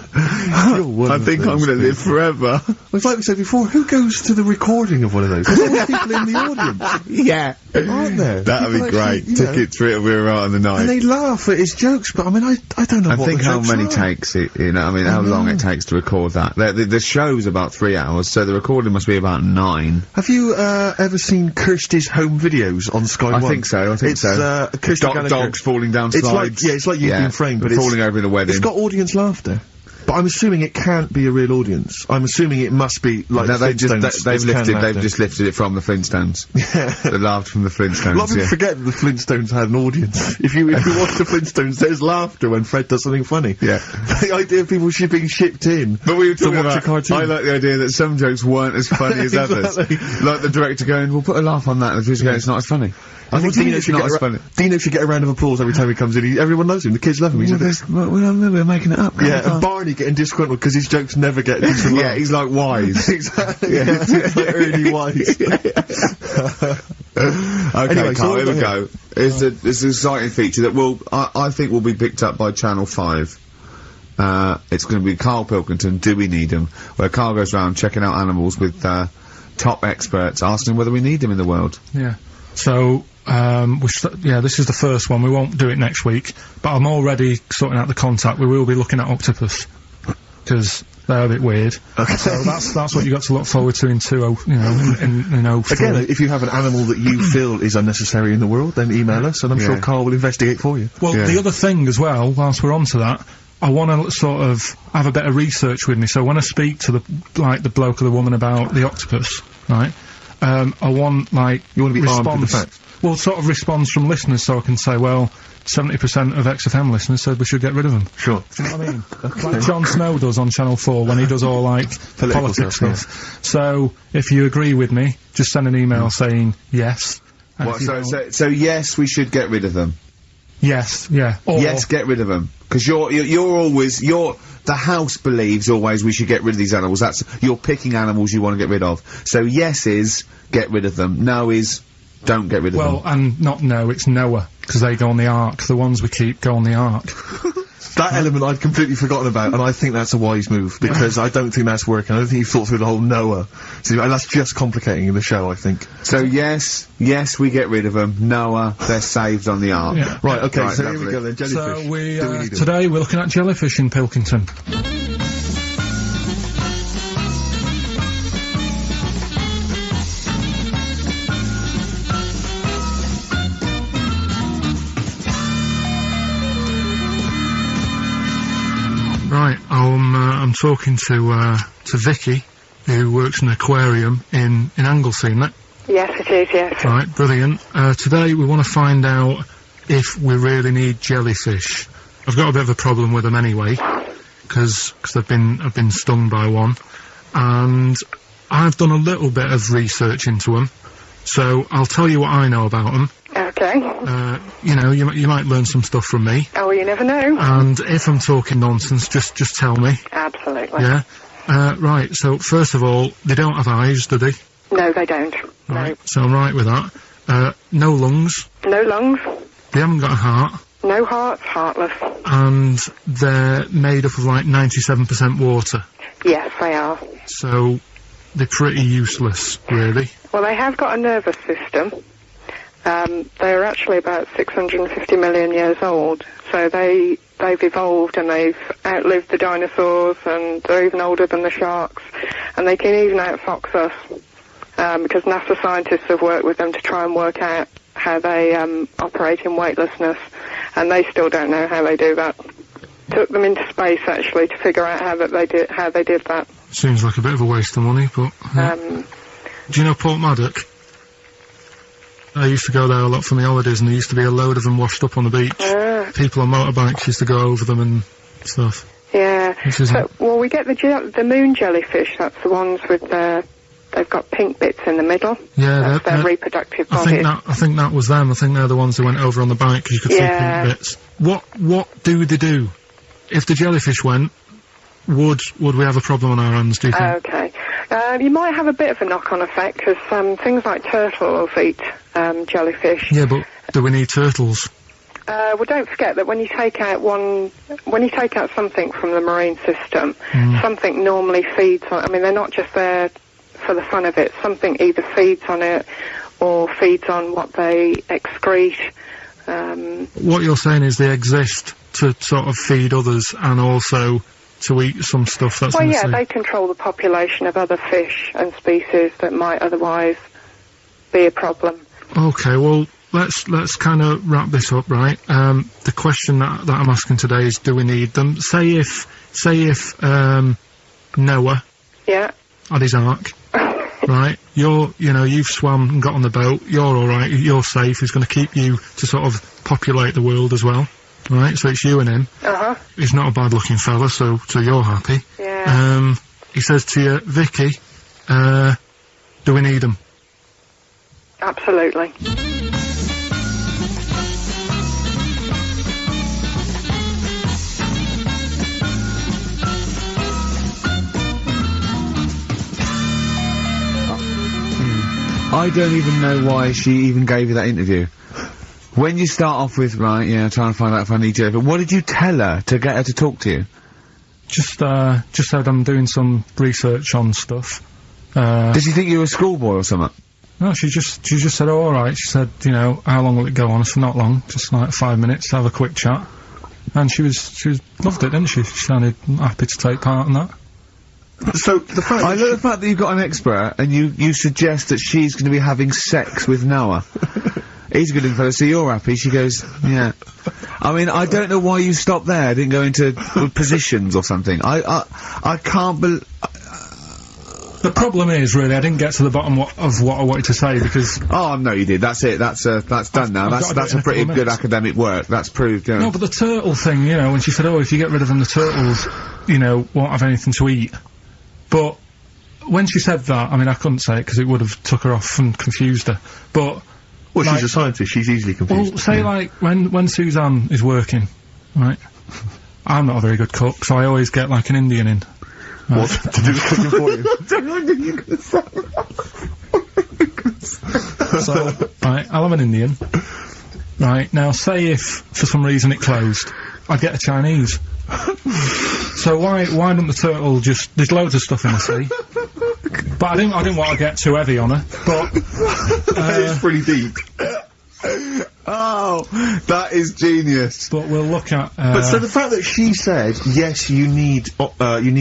I think I'm gonna live forever. It's like we said before, who goes to the recording of one of those? There's always people in the audience. Yeah. Aren't there? That'd be People great. actually, you know, Tickets for it'll be alright on the night. and they laugh at his jokes, but I mean, I don't know I what think the how jokes many are. takes it, you know, I mean, how long it takes to record that. The show's about 3 hours, so the recording must be about 9. Have you, ever seen Kirsty's home videos on Sky I One? think so, It's, Kirsty Gallagher. dogs falling down It's slides. like, it's like you've been framed, but falling over in a wedding. it's got audience laughter. But I'm assuming it can't be a real audience. I'm assuming it must be like No, the they've Flintstones. just lifted it from the Flintstones. Yeah. They laughed from the Flintstones. A lot of people forget that the Flintstones had an audience. If you watch the Flintstones, there's laughter when Fred does something funny. Yeah. The idea of people being shipped in. But we were talking watch about, a cartoon. I like the idea that some jokes weren't as funny as others. Exactly. Like the director going, we'll put a laugh on that, and the producer going, it's not as funny. I think Dino it's not as funny. Dino should get a round of applause every time he comes in. Everyone knows him. The kids love him. He's a bit... We're making it up. Yeah, and Barney getting disgruntled because his jokes never get decent Yeah, laughs. he's like wise. Exactly. Yeah, he's like early wise. Okay, Anyway, so Carl, what here we we go. It's an exciting feature that I think will be picked up by Channel 5. It's going to be Karl Pilkington, Do We Need Him? Where Karl goes around checking out animals with top experts, asking whether we need them in the world. Yeah. So, this is the first one. We won't do it next week, but I'm already sorting out the contact. We will be looking at octopus, because they're a bit weird. Okay. So that's what you got to look forward to in 03. Again, if you have an animal that you feel is unnecessary in the world, then email us, and I'm sure Karl will investigate for you. Well, the other thing as well, whilst we're on to that, I want to sort of have a bit of research with me, so when I speak to the bloke or the woman about the octopus, right, I want, You want to be armed with the response. facts. Well, sort of response from listeners, so I can say, well, 70% of XFM listeners said we should get rid of them. Sure. Do you know what I mean? Like Jon Snow does on Channel 4 when he does all, politics stuff. So, if you agree with me, just send an email saying yes. And What, if you don't- so yes, we should get rid of them. Yes, yeah. Or, Yes, get rid of them. Because the house believes always we should get rid of these animals. You're picking animals you want to get rid of. So yes is, get rid of them. No is, don't get rid of them. well, and not no, it's Noah, because they go on the Ark. The ones we keep go on the Ark. That element I'd completely forgotten about, and I think that's a wise move, because I don't think that's working. I don't think you've thought through the whole Noah. So that's just complicating the show, I think. So yes, we get rid of them. Noah, they're saved on the Ark. Yeah. Right, okay, Right, so here lovely. we go then, jellyfish. So Do we need 'em? today we're looking at jellyfish in Pilkington. Right, I'm talking to Vicky, who works in an aquarium in Anglesey, isn't it? Yes, it is, yes. Right, brilliant. Today we want to find out if we really need jellyfish. I've got a bit of a problem with them anyway, because I've been stung by one, and I've done a little bit of research into them, so I'll tell you what I know about them. Okay. You might learn some stuff from me, Oh, well, you never know. and if I'm talking nonsense, just tell me. Absolutely. Yeah? Right, so first of all, they don't have eyes, do they? No, they don't. Right, so I'm right with that. No lungs, No. No lungs, they haven't got a heart, no hearts, heartless. and they're made up of 97% water, Yes, they are. so they're pretty useless, really. Well, they have got a nervous system. They're actually about 650 million years old, so they've evolved and they've outlived the dinosaurs, and they're even older than the sharks, and they can even outfox us, because NASA scientists have worked with them to try and work out how they operate in weightlessness, and they still don't know how they do that. Took them into space actually to figure out how they did that. Seems like a bit of a waste of money, but... Do you know Port Maddock? I used to go there a lot for my holidays, and there used to be a load of them washed up on the beach. People on motorbikes used to go over them and stuff. Yeah. Which is Well, we get the moon jellyfish. That's the ones with they've got pink bits in the middle. Yeah, that's their reproductive I bodies. think that was them. I think they're the ones who went over on the bike, because you could see pink bits. What do they do? If the jellyfish went, would we have a problem on our hands, do you think? Okay. You might have a bit of a knock-on effect, because things like turtles eat jellyfish. Yeah, but Do we need turtles? Well, don't forget that when you take out something from the marine system, something normally feeds on. I mean, they're not just there for the fun of it. Something either feeds on it or feeds on what they excrete. What you're saying is they exist to sort of feed others and also to eat some stuff that's in the sea. They control the population of other fish and species that might otherwise be a problem. Okay, well, let's kind of wrap this up, right? The question that I'm asking today is, do we need them? Say if Noah had his ark, right? You've swum and got on the boat, you're alright, you're safe, he's going to keep you to sort of populate the world as well, right? So it's you and him. He's not a bad looking fella, so you're happy. Yeah. He says to you, Vicky, do we need them? Absolutely. I don't even know why she even gave you that interview. When you start off with, right, trying to find out if I need you, but what did you tell her to get her to talk to you? Just said I'm doing some research on stuff. Did she think you were a schoolboy or something? No, she just said, oh, alright. She said, how long will it go on? I said, not long, just like 5 minutes, have a quick chat. And she loved it, didn't she? She sounded happy to take part in that. So, the fact I love the fact that you've got an expert, and you suggest that she's going to be having sex with Noah. He's a good info, so you're happy. She goes, yeah. I mean, I don't know why you stopped there, I didn't go into positions or something. I can't believe... The problem is, really, I didn't get to the bottom of what I wanted to say, because... Oh, no, you did. That's it. That's done now. That's a pretty good academic work. That's proved, No, but the turtle thing, when she said, oh, if you get rid of them, the turtles, won't have anything to eat. But when she said that, I mean, I couldn't say it because it would have took her off and confused her. But... Well, she's a scientist. She's easily confused. Well, say, like, when Suzanne is working, right? I'm not a very good cook, so I always get, like, an Indian in. Right. What? To do the cooking for you? I don't know what you're going to say. So, right, I'll have an Indian. Right, now, say if, for some reason, it closed, I'd get a Chinese. So why don't the turtle just... There's loads of stuff in the sea. But I didn't want to get too heavy on her, but... It's pretty deep. Oh, that is genius. But we'll look at... But so the fact that she said, yes, you need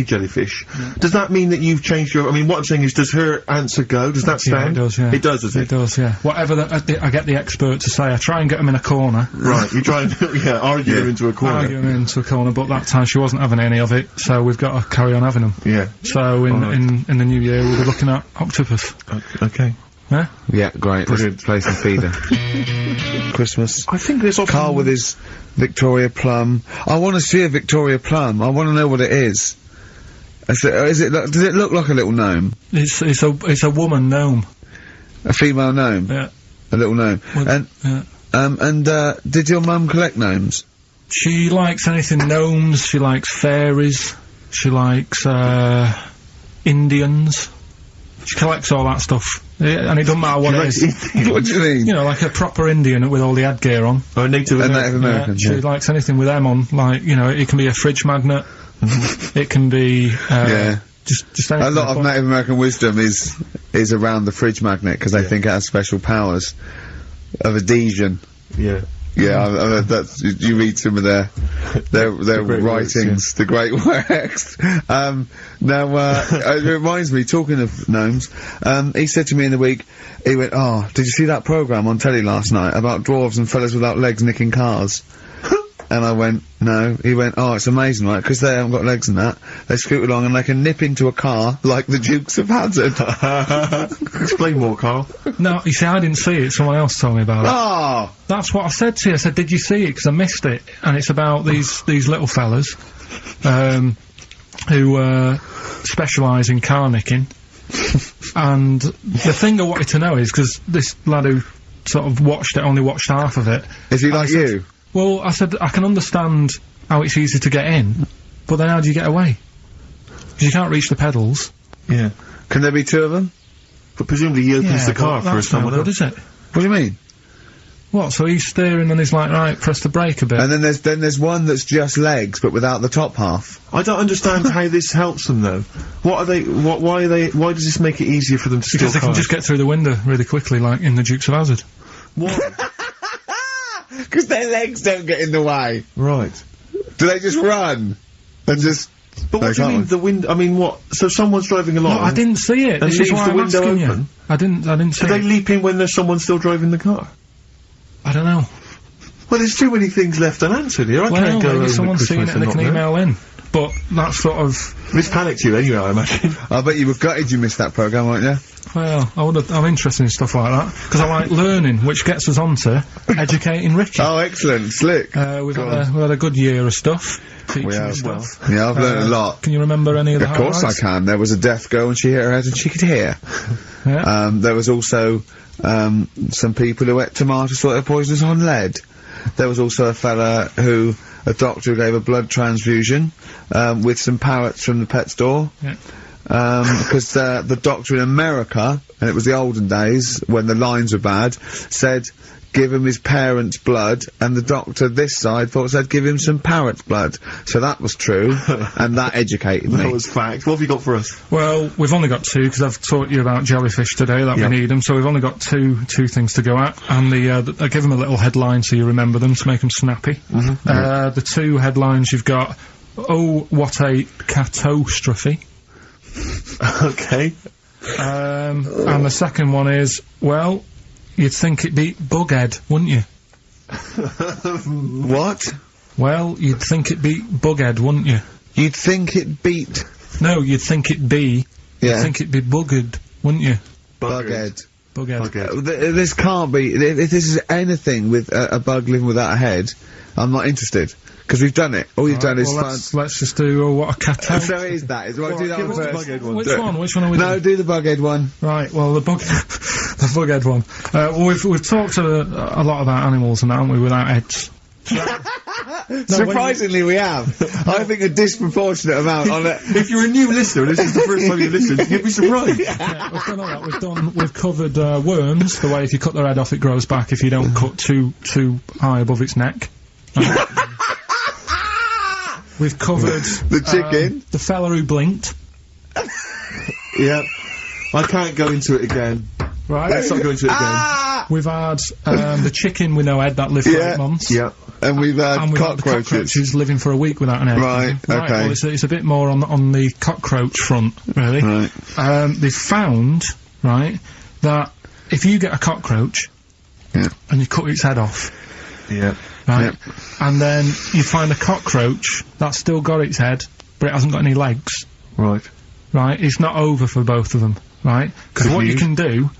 jellyfish, does that mean that you've changed your... I mean, what I'm saying is, does her answer go? Does that stand? Yeah, it does, yeah. It does, does it? It does, yeah. Whatever I get the expert to say, I try and get them in a corner. Right, you try and, argue them into a corner. Argue them into a corner, but that time she wasn't having any of it, so we've got to carry on having them. Yeah. So in the new year, we'll be looking at octopus. Okay. Yeah? Yeah, great. Brilliant. Let's play some feeder. Christmas. I think there's often... Carl with his Victoria Plum. I want to see a Victoria Plum. I want to know what it is. Does it look like a little gnome? It's a woman gnome. A female gnome? Yeah. A little gnome. Did your mum collect gnomes? She likes anything gnomes, she likes fairies, she likes, Indians. She collects all that stuff. And it doesn't matter what it is. What do you mean? Like a proper Indian with all the headgear on. Or a Native American. She likes anything with them on. Like, it can be a fridge magnet. It can be, just anything. A lot of Native American wisdom is around the fridge magnet, because they think it has special powers of adhesion. Yeah. Yeah, you read some of their writings, the great works. It reminds me, talking of gnomes, he said to me in the week, he went, oh, did you see that programme on telly last night about dwarves and fellas without legs nicking cars? And I went, no. He went, oh, it's amazing, right, because they haven't got legs and that. They scoot along and they can nip into a car like the Dukes of Hazzard. Explain more, Carl. No, you see, I didn't see it. Someone else told me about it. Oh! That's what I said to you. I said, did you see it? Because I missed it. And it's about these little fellas, who, specialise in car nicking. And the thing I wanted to know is, because this lad who sort of only watched half of it. Is he like you? Well, I said, I can understand how it's easy to get in, but then how do you get away? Because you can't reach the pedals. Yeah. Can there be two of them? But presumably he opens the car for someone else. Is it? What do you mean? What, so he's steering and he's like, right, press the brake a bit? And then there's one that's just legs, but without the top half. I don't understand how this helps them, though. Why does this make it easier for them to steal Because they can cars? just get through the window really quickly, like in the Dukes of Hazzard. What? Because their legs don't get in the way. Right. Do they just run? And just... But what do you mean, the window? I mean, what? So someone's driving along... No, I didn't see it. And This is leaves why the I'm window asking open? you. I didn't see Do they it. leap in when there's someone still driving the car? I don't know. Well, there's too many things left unanswered here. I can't go maybe over someone's seen Christmas it and they and can not know. email in. But that's sort of... This panicked you anyway, I imagine. I bet you were gutted you missed that programme, weren't you? Well, I'm interested in stuff like that. Because I like learning, which gets us on to educating Ricky. Oh, excellent. Slick. We've had a good year of stuff. We have. Stuff. Yeah, I've learned a lot. Can you remember any of the Of course I highlights? can. There was a deaf girl and she hit her head and she could hear. Yeah. There was also some people who ate tomatoes thought they were poisonous on lead. There was also a doctor who gave a blood transfusion with some parrots from the pet store. Yeah. Because the doctor in America, and it was the olden days when the lines were bad, said give him his parents' blood, and the doctor this side thought said give him some parrot's blood. So that was true, and that educated me. That was fact. What have you got for us? Well, we've only got two, because I've taught you about jellyfish today, that we need them, so we've only got two things to go at, and I give them a little headline so you remember them, to make them snappy. The two headlines you've got, oh, what a catastrophe. Okay. And the second one is, well, you'd think it'd be Bughead, wouldn't you? What? Well, you'd think it'd be Bughead, wouldn't you? You'd think it beat... No, you'd think it'd be... Yeah. You'd think it'd be Buggered, wouldn't you? Bughead. Bughead. This can't be... If this is anything with a bug living without a head, I'm not interested. Because we've done it. All you've done is... Well, let's just do, oh, what a catastrophe. So it is that. Well, do that one first. Which one? Which one are we doing? No, do the Bughead one. Right, well, the Bughead one. Well, we've talked a lot about animals and that, haven't we, without heads. Surprisingly, we have. I think a disproportionate amount on it. If you're a new listener, and this is the first time you've listened, you'd be surprised. Yeah, we've done all that. We've covered worms, the way if you cut their head off it grows back if you don't cut too high above its neck. We've covered... the chicken. The fella who blinked. Yeah. I can't go into it again. Right. Let's not go into it again. We've had the chicken with no head that lived for 8 months. Yeah. And we've had the cockroaches. cockroaches living for a week without an head. Right, okay. Well, it's a bit more on the cockroach front, really. Right. They've found, right, that if you get a cockroach and you cut its head off, right, and then you find a cockroach that's still got its head, but it hasn't got any legs. Right. Right, it's not over for both of them, right? Because what you can do,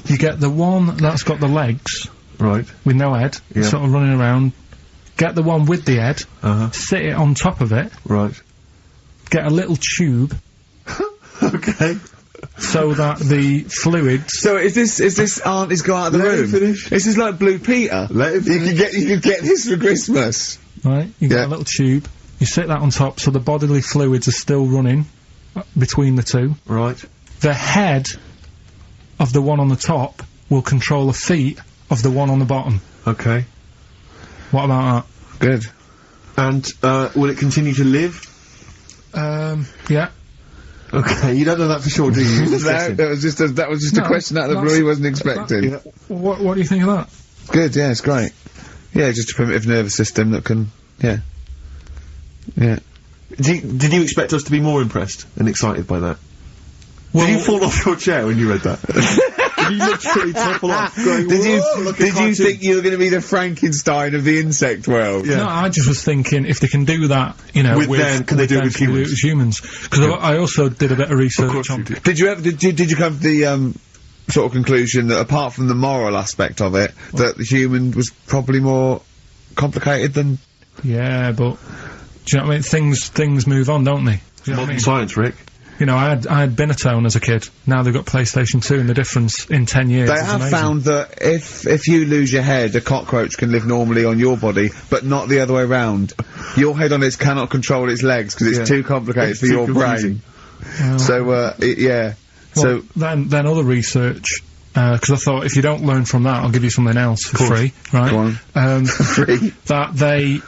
you get the one that's got the legs, right, with no head, sort of running around, get the one with the head, sit it on top of it, right, get a little tube, okay, so that the fluids... So is this auntie's go out of the room? Finish. This is like Blue Peter. Let him finish. You could get this for Christmas. Right, you get a little tube, you sit that on top so the bodily fluids are still running between the two. Right. The head of the one on the top will control the feet of the one on the bottom. Okay. What about that? Good. And, will it continue to live? Yeah. Okay, you don't know that for sure, do you? That was just a question out of the blue he wasn't expecting. What do you think of that? Good, yeah, it's great. Yeah, just a primitive nervous system that can, yeah. Did you expect us to be more impressed and excited by that? Well, did you fall off your chair when you read that? Did you literally topple off? Going, did you think you were going to be the Frankenstein of the insect world? Yeah. No, I just was thinking if they can do that, you know, with them, can they do it with humans? Because I also did a bit of research on. Did you come to the sort of conclusion that apart from the moral aspect of it, that the human was probably more complicated than? Yeah, but do you know what I mean? Things move on, don't they? Do you know what I mean? Science, Rick. You know, I had Binatone as a kid. Now they've got PlayStation 2, and the difference in 10 years. They have found that if you lose your head, a cockroach can live normally on your body, but not the other way round. Your head on its cannot control its legs because it's too complicated for your brain. So Well, then other research because I thought if you don't learn from that, I'll give you something else for free, right? Go on. Free. That they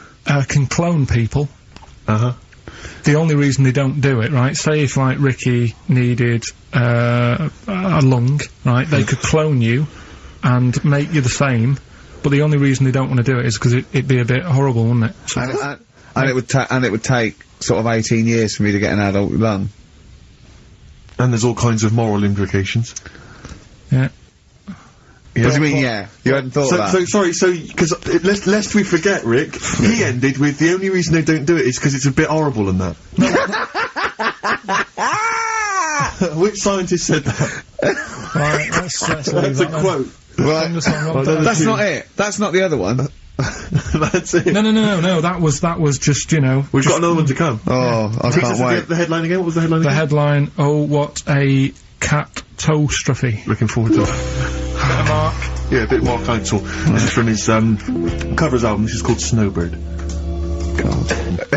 can clone people. The only reason they don't do it, right? Say if, like, Ricky needed a lung, right? They could clone you and make you the same, but the only reason they don't want to do it is because it'd be a bit horrible, wouldn't it? And it would take sort of 18 years for me to get an adult lung. And there's all kinds of moral implications. Yeah. What do you mean, yeah? You hadn't thought of that? Because, lest we forget, Rick, he ended with the only reason they don't do it is because it's a bit horrible and that. Which scientist said that? Right, that's a quote. Right. That's not it. That's not the other one. That's it. No, that was just, you know... We've got another one to come. Oh, I can't wait. The headline again? What was the headline again? The headline, oh, what a cat toe-stuffy. Looking forward to it. Mark. Yeah, a bit more counsel. This is from his covers album. This is called Snowbird. God.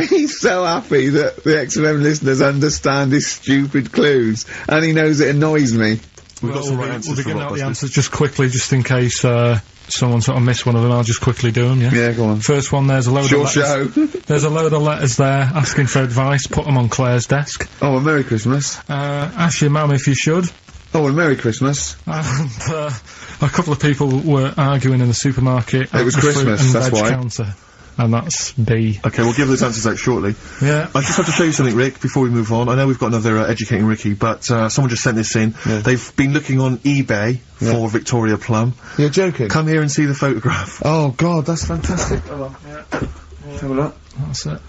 He's so happy that the XFM listeners understand his stupid clues, and he knows it annoys me. We've got some right answers. We'll begin out the answers just quickly, just in case someone sort of missed one of them. I'll just quickly do them. Yeah. Go on. First one. There's a load of letters. There's a load of letters there asking for advice. Put them on Claire's desk. Oh, a Merry Christmas. Ask your mum if you should. Oh, a Merry Christmas. And a couple of people were arguing in the supermarket. It was Christmas, that's why. Counter, and that's B. Okay, we'll give those answers out shortly. Yeah. I just have to show you something, Rick, before we move on. I know we've got another Educating Ricky, but someone just sent this in. Yeah. They've been looking on eBay for Victoria Plum. You're joking? Come here and see the photograph. Oh, God, that's fantastic. Have a look. That's it.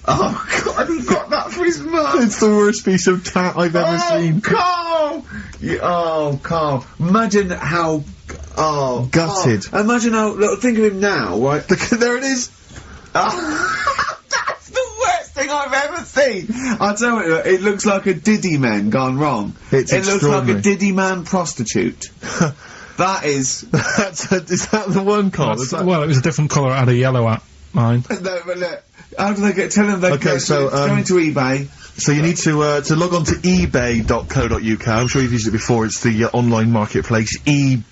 Oh, God, he got that for his mum! It's the worst piece of tat I've ever seen. Carl! Carl. Imagine how... Oh, gutted. Carl. Imagine how... Look, think of him now, right? There it is! That's the worst thing I've ever seen! I'll tell you, it looks like a Diddy man gone wrong. It looks like a Diddy man prostitute. That is... is that the one, Carl? Well, it was a different colour. It had a yellow at mine. No, but look... How do they get... Tell them they go into eBay. So you need to log on to ebay.co.uk. I'm sure you've used it before. It's the online marketplace, ebay.co.uk.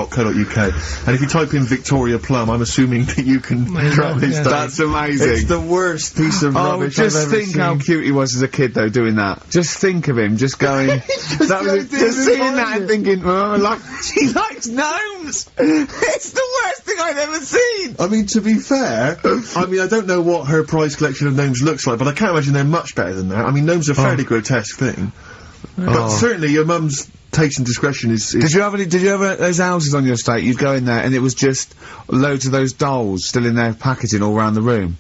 And if you type in Victoria Plum, I'm assuming that you can track this down. That's amazing. It's the worst piece of rubbish I've ever seen. Just think how cute he was as a kid, though, doing that. Just think of him, just going... just seeing that and thinking, oh, she likes gnomes! It's the worst thing I've ever seen! I mean, to be fair, I don't know what her prize collection of gnomes looks like, but I can't imagine they're much better than that. I mean, gnomes are a fairly grotesque thing. But certainly your mum's taste and discretion is... Did you have those houses on your estate? You'd go in there and it was just loads of those dolls still in their packaging all around the room.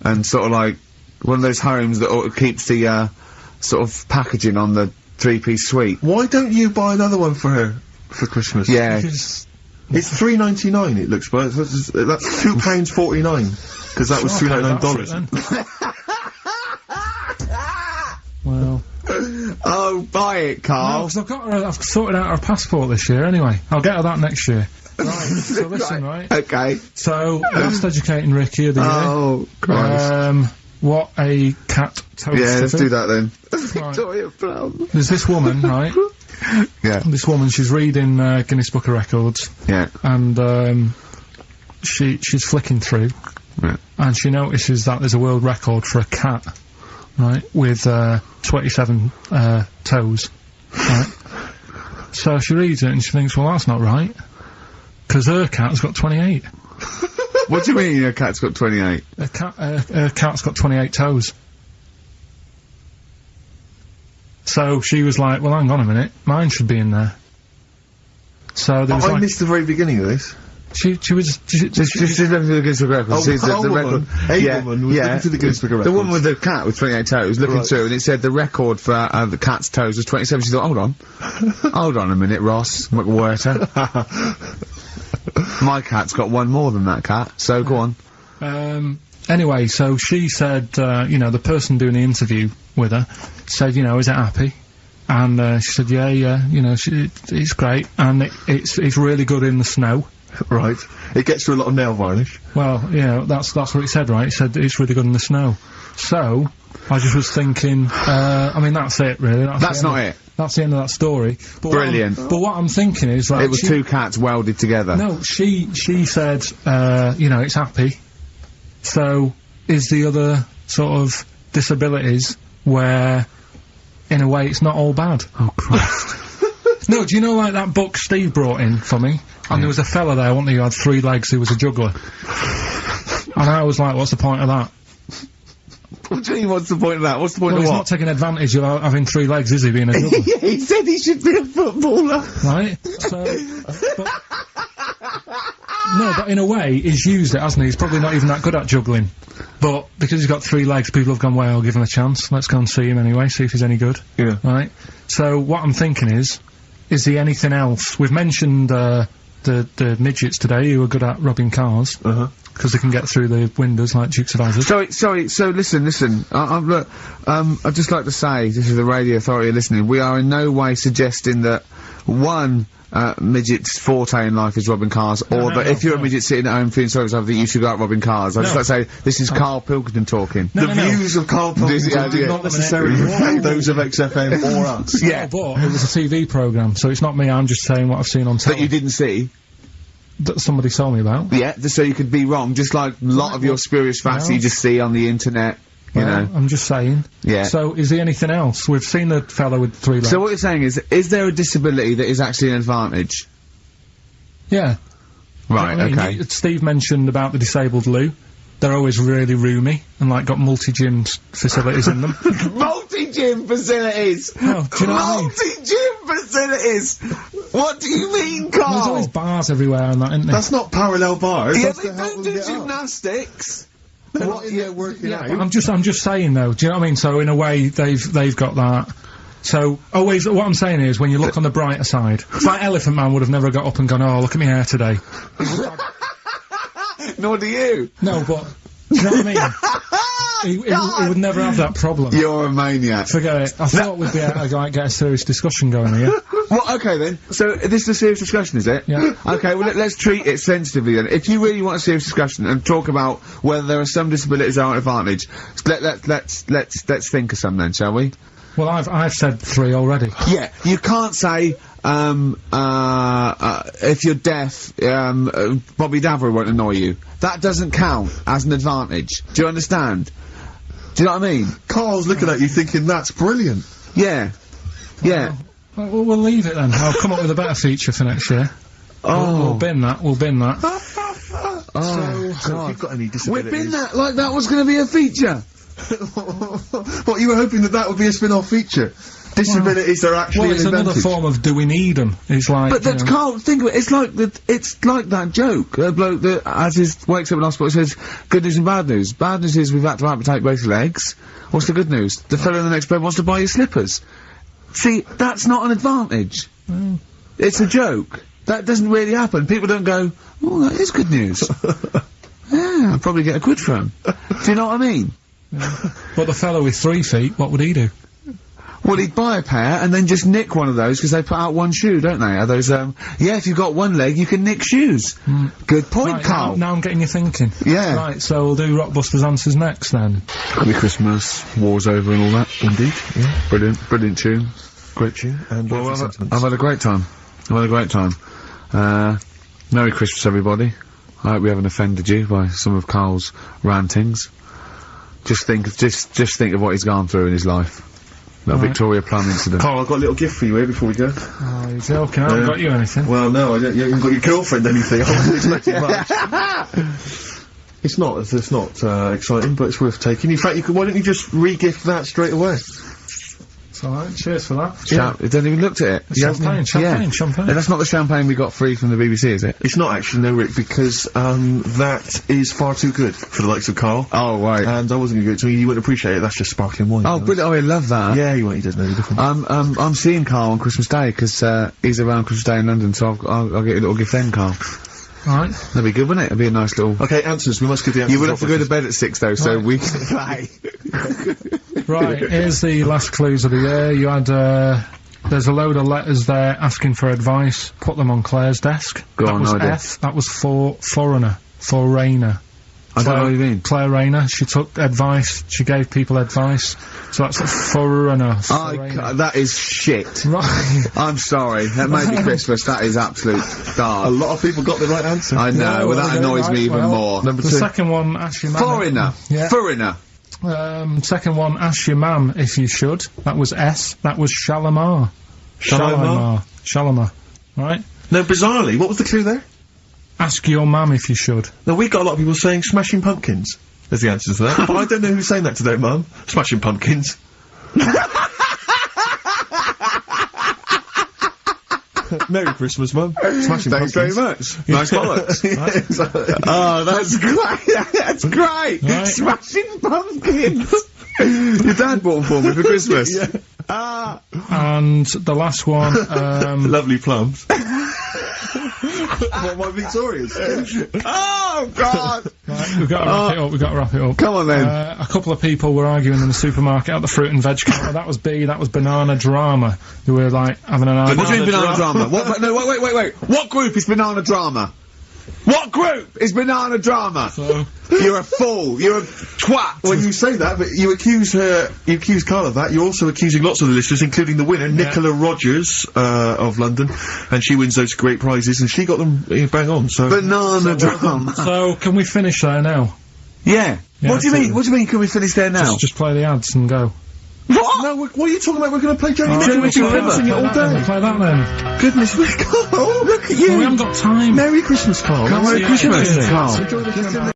And sort of like one of those homes that keeps the sort of packaging on the three-piece suite. Why don't you buy another one for her for Christmas? Yeah. It's $3.99 it looks, but that's £2.49 because that was $3.99. Well. Oh, buy it, Carl. No, 'cause I've sorted out our passport this year anyway. I'll get her that next year. Right, so listen, right? Okay. So, last Educating Ricky of the year. Oh, Christ. What a cat toast. Yeah, let's do that then. Victoria Plum. There's this woman, right? Yeah. This woman, she's reading Guinness Book of Records. Yeah. And she's flicking through. Yeah. And she notices that there's a world record for a cat, right, with 27 toes, right? So she reads it and she thinks, well, that's not right, because her cat's got 28. What do you mean her cat's got 28? Her cat's got 28 toes. So she was like, well, hang on a minute, mine should be in there. So there was I missed the very beginning of this. She's looking to the Guinness Book of Records. Woman was looking to the Guinness Book of Records. The woman with the cat with 28 toes looking through, and it said the record for the cat's toes was 27. She thought, hold on. Hold on a minute, Ross McWhirter. My cat's got one more than that cat, so go on. Anyway, so she said, you know, the person doing the interview with her said, you know, is it happy? And she said, yeah, you know, it's great, and it's really good in the snow. Right. It gets through a lot of nail varnish. Well, you know, that's what it said, right? It said it's really good in the snow. So, I just was thinking, I mean, that's it, really. That's not it. That's the end of that story. But Brilliant. But what I'm thinking is, like, it was two cats welded together. No, she said, you know, it's happy. So, is the other sort of disabilities where, in a way, it's not all bad? Oh, Christ. No, do you know, like, that book Steve brought in for me? And there was a fella there, wasn't he, who had 3 legs, who was a juggler. And I was like, what's the point of that? What do you mean, what's the point of that? What's the point of what? He's not taking advantage of having 3 legs, is he, being a juggler? Yeah, he said he should be a footballer. Right? So, no, but in a way, he's used it, hasn't he? He's probably not even that good at juggling. But, because he's got 3 legs, people have gone, well, I'll give him a chance. Let's go and see him anyway, see if he's any good. Yeah. Right? So, what I'm thinking is he anything else? We've mentioned, the midgets today who are good at robbing cars. Because they can get through the windows like Dukes of Hazzard. Sorry, so listen, look, I'd just like to say, this is the radio authority listening, we are in no way suggesting that one, midget's forte in life is robbing cars, or that if you're a midget sitting at home feeling sorry for yourself, that you should go out robbing cars. I'd just like to say, this is Karl Pilkington talking. The views of Karl Pilkington do not necessarily reflect those of XFM or us. Yeah, but it was a TV programme, so it's not me, I'm just saying what I've seen on telly. That you didn't see? That somebody told me about. Yeah, just so you could be wrong, just like a lot of your spurious facts you just see on the internet, you know. I'm just saying. Yeah. So, is there anything else? We've seen the fellow with 3 legs. So what you're saying is there a disability that is actually an advantage? Yeah. Right, You know what I okay. mean? Steve mentioned about the disabled loo. They're always really roomy, and like got multi-gym facilities in them. Multi-gym facilities! Oh, do you know what I mean? Multi-gym facilities! What do you mean, Karl? There's always bars everywhere and that, isn't there? That's not parallel bars. Yeah, That's they to help don't them do get up. gymnastics! What in there working out? I'm just saying though, do you know what I mean? So in a way, they've got that. So, always, what I'm saying is, when you look on the brighter side, it's like Elephant Man would have never got up and gone, oh, look at my hair today. Nor do you! No, but, do you know what I mean? He would never have that problem. You're a maniac. Forget it. I thought we'd be able to, like, get a serious discussion going here. Well, okay then. So, this is a serious discussion, is it? Yeah. Okay, well, let's treat it sensitively then. If you really want a serious discussion and talk about whether there are some disabilities that are an advantage, let's think of some then, shall we? Well, I've said 3 already. Yeah, you can't say, if you're deaf, Bobby Davro won't annoy you. That doesn't count as an advantage. Do you understand? Do you know what I mean? Karl's looking at you thinking that's brilliant. Yeah. Yeah. Well, we'll leave it then. I'll come up with a better feature for next year. We'll bin that. Oh, So if you've got any disabilities... We've been that, like that was gonna be a feature. What, you were hoping that would be a spin-off feature? Disabilities are actually Well, it's an another advantage. form of do we need them? It's like... But that's can't think of it. It's like that joke. The bloke that wakes up in hospital says, good news and bad news. Bad news is we've had to amputate both legs. What's the good news? The fellow in the next bed wants to buy you slippers. See, that's not an advantage. It's a joke. That doesn't really happen. People don't go, oh, that is good news. Yeah, I'll probably get a quid for him. Do you know what I mean? But the fellow with 3 feet, what would he do? Well, he'd buy a pair and then just nick one of those because they put out one shoe, don't they? Are those, yeah, if you've got one leg, you can nick shoes. Good point, Right, Karl. now I'm getting you thinking. Yeah. Right, so we'll do Rockbusters Answers next then. Happy Christmas, war's over and all that. Indeed, yeah. Brilliant tune. Great tune. And Well, I've had a great time. Merry Christmas, everybody. I hope we haven't offended you by some of Karl's rantings. Just think of what he's gone through in his life. That Victoria Plum incident. Karl, I've got a little gift for you here before we go. Oh, you're joking, I haven't got you anything. Well, no, you haven't got your girlfriend anything. I wasn't expecting much. It's not exciting, but it's worth taking. In fact, why don't you just re-gift that straight away? It's alright, cheers for that. He hasn't even looked at it. Champagne. No, that's not the champagne we got free from the BBC, is it? It's not actually, no, Rick, because that is far too good for the likes of Karl. Oh, right. And I wasn't going to give it to you. You wouldn't appreciate it. That's just sparkling wine. Oh, brilliant. Oh, I love that. Yeah, you won't. He doesn't know the difference. I'm seeing Karl on Christmas Day 'cause he's around Christmas Day in London, so I'll get you a little gift then, Karl. Alright. That'd be good, wouldn't it? It'd be a nice little... Okay, answers. We must give the answers. You will have to go to bed at 6 though, so we can play. Right, here's the last clues of the year. You had, there's a load of letters there asking for advice. Put them on Claire's desk. Go that on, was no idea. F. That was for foreigner. I don't know what you mean. Claire Rayner, she took advice, she gave people advice. So that's a foreigner. That is shit. Right. I'm sorry. That may be Christmas. That is absolute dart. A lot of people got the right answer. I know. Well, that annoys me even more. Number 2. The second one, ask your mum. Foreigner. Yeah. Foreigner. Second one, ask your mum if you should. That was S. That was Shalimar. Shalimar. Right? No, bizarrely, what was the clue there? Ask your mum if you should. Now, we got a lot of people saying Smashing Pumpkins as the answer to that, but I don't know who's saying that today, Mum. Smashing Pumpkins. Merry Christmas, Mum. Smashing Thanks Pumpkins. very much. Nice bollocks. Oh, that's great. That's great. Right. Smashing Pumpkins. Your dad bought them for me for Christmas. Yeah. And the last one, Lovely plums. What, my Victoria's? Oh, God. Right, we've got to wrap it up. Come on, then. A couple of people were arguing in the supermarket at the fruit and veg counter. That was B, that was Banana Drama. Who were, like, having an argument. What do you mean Banana Drama? What? No, wait. What group is Banana Drama? What group is Banana Drama? So, you're a fool. You're a twat. When you say that, but you accuse Carl of that, you're also accusing lots of the listeners, including the winner, Nicola Rogers, of London, and she wins those great prizes, and she got them bang on, so... Banana Drama. so, can we finish there now? Yeah. What do you mean? What do you mean, can we finish there now? Just play the ads and go. What? No, what are you talking about? We're going to play Joni Joni Mitchell. Mitchell We're sing it all day. Play that then. Goodness me, Carl, look at you. We haven't got time. Merry Christmas, Carl. Merry Christmas, Carl. Enjoy the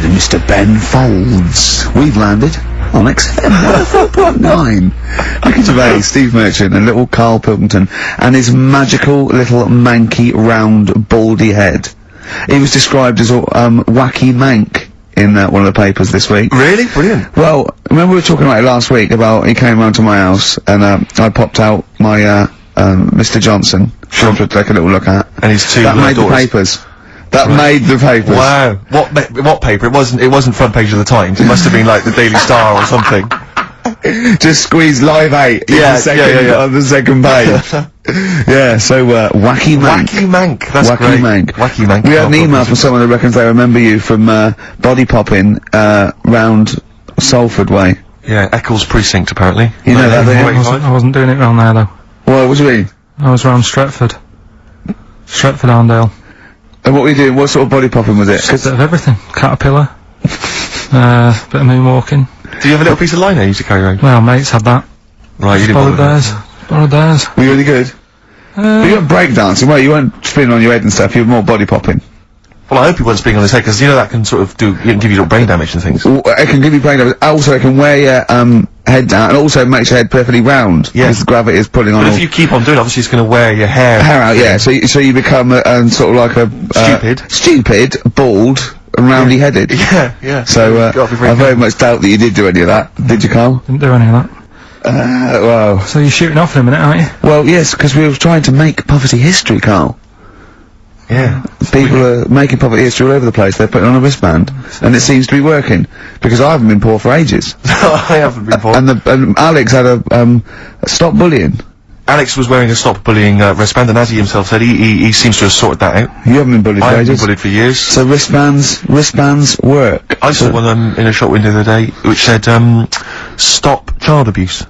with Mr. Ben Folds. We've landed on XFM 104.9. Ricky Gervais, Steve Merchant, and little Karl Pilkington, and his magical little manky, round, baldy head. He was described as wacky mank in one of the papers this week. Really? Brilliant. Well, remember we were talking about it last week about he came round to my house and I popped out my Mr. Johnson to take a little look at. And his two that made daughters. the papers. That made the papers. Wow. What paper? It wasn't front page of the Times. It must have been like the Daily Star or something. Just squeeze Live 8 on the second page. Yeah, so wacky mank. Wacky mank. That's wacky great. Mank. Wacky mank. We had an email from someone who reckons they remember you from body popping round Salford way. Yeah, Eccles Precinct apparently. You know that? I wasn't doing it round there though. Well, what do you mean? I was round Stretford. Stretford Arndale. And what were you doing? What sort of body popping was it? Just a bit of everything. Caterpillar. Bit of moonwalking. Do you have a little piece of liner you used to carry around? Well, mates had that. Right, you didn't Borrowed bother theirs. Borrowed theirs. Were you really good? But you weren't breakdancing, well, you weren't spinning on your head and stuff, you were more body popping. Well, I hope you weren't spinning on his head, because you know that can sort of give you little brain damage and things. It can give you brain damage. Also, it can wear your head down, and also makes your head perfectly round. Yeah. Because the gravity is pulling on. But if you keep on doing it, obviously it's going to wear your hair out, yeah. So you become sort of like a stupid, bald, and roundy headed. Yeah, yeah. So I very much doubt that you did do any of that. Did you, Karl? Didn't do any of that. Well. So you're shooting off in a minute, aren't you? Well, yes, because we were trying to make poverty history, Karl. Yeah. People are making poverty history all over the place. They're putting on a wristband, and it seems to be working because I haven't been poor for ages. I haven't been poor. And Alex had a stop bullying. Alex was wearing a stop bullying wristband, and as he himself said, he seems to have sorted that out. You haven't been bullied for I ages. haven't been bullied for years. So wristbands work. I saw one in a shop window the other day which said stop child abuse,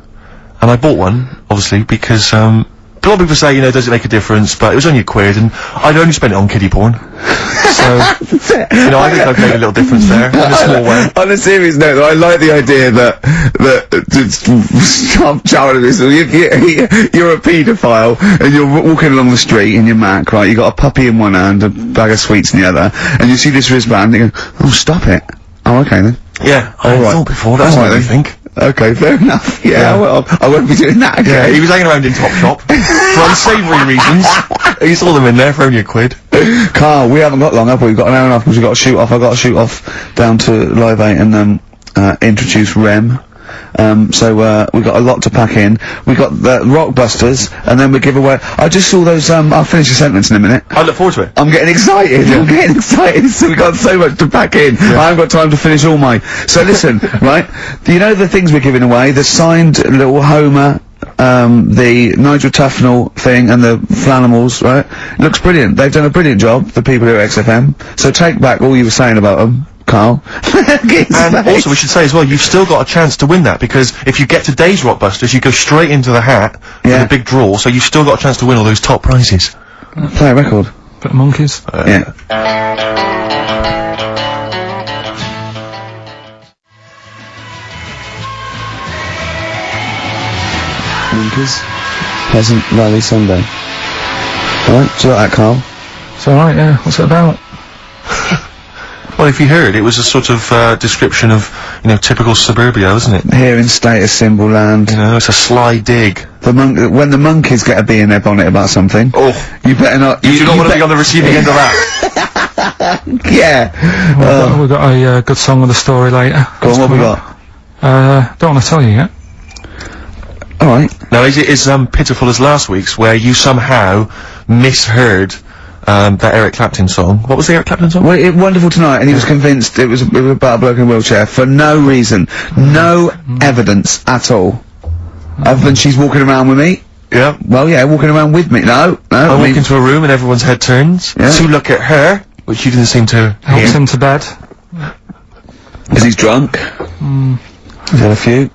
and I bought one obviously because a lot of people say, you know, does it make a difference, but it was only £1, and I'd only spent it on kiddie porn. So, you know, I think I've made a little difference there, in a small way. On a serious note, though, I like the idea that stop child abuse. You're a paedophile, and you're walking along the street in your Mac, right? You got a puppy in one hand, a bag of sweets in the other, and you see this wristband, and you go, oh, stop it. Oh, okay then. Yeah, I thought before, that's what I think. Okay, fair enough. Yeah, well, I won't be doing that again. Yeah, he was hanging around in Topshop for unsavoury reasons. He saw them in there for only £1. Karl, we haven't got long, have we? We've got an hour and a half because we've got to shoot off. I've got to shoot off down to Live 8 and introduce Rem. So we've got a lot to pack in. We've got the Rockbusters, and then we give away. I just saw those. I'll finish the sentence in a minute. I look forward to it. I'm getting excited. I'm getting excited. So we've got so much to pack in. I haven't got time to finish all my. So listen, right? Do you know the things we're giving away? The signed little Homer, the Nigel Tufnell thing, and the Flanimals, right? Looks brilliant. They've done a brilliant job. The people here at XFM. So take back all you were saying about them, Karl. And also we should say as well, you've still got a chance to win that, because if you get today's Rockbusters, you go straight into the hat for the big draw, so you've still got a chance to win all those top prizes. Play a record. Bit of monkeys. Yeah. Monkeys. Pleasant Valley Sunday. Alright, do you like that, Karl? It's alright, yeah. What's it about? Well, if you heard, it was a sort of description of, you know, typical suburbia, isn't it? Here in status symbol land. You know, it's a sly dig. When the monkeys get a bee in their bonnet about something, you better not. You do not want to be on the receiving end of that. Yeah. We've got a good song with a story later. Go on, what we got? Don't want to tell you yet. Alright. Now, is it as pitiful as last week's, where you somehow misheard that Eric Clapton song? What was the Eric Clapton song? Well, Wonderful Tonight, and he was convinced it was about a bloke in a wheelchair for no reason. No evidence at all. Other than she's walking around with me. Yeah. Well, yeah, walking around with me. No. I walk into a room and everyone's head turns to look at her, which you didn't seem to Helps him to bed. Because he's drunk. He's had a few.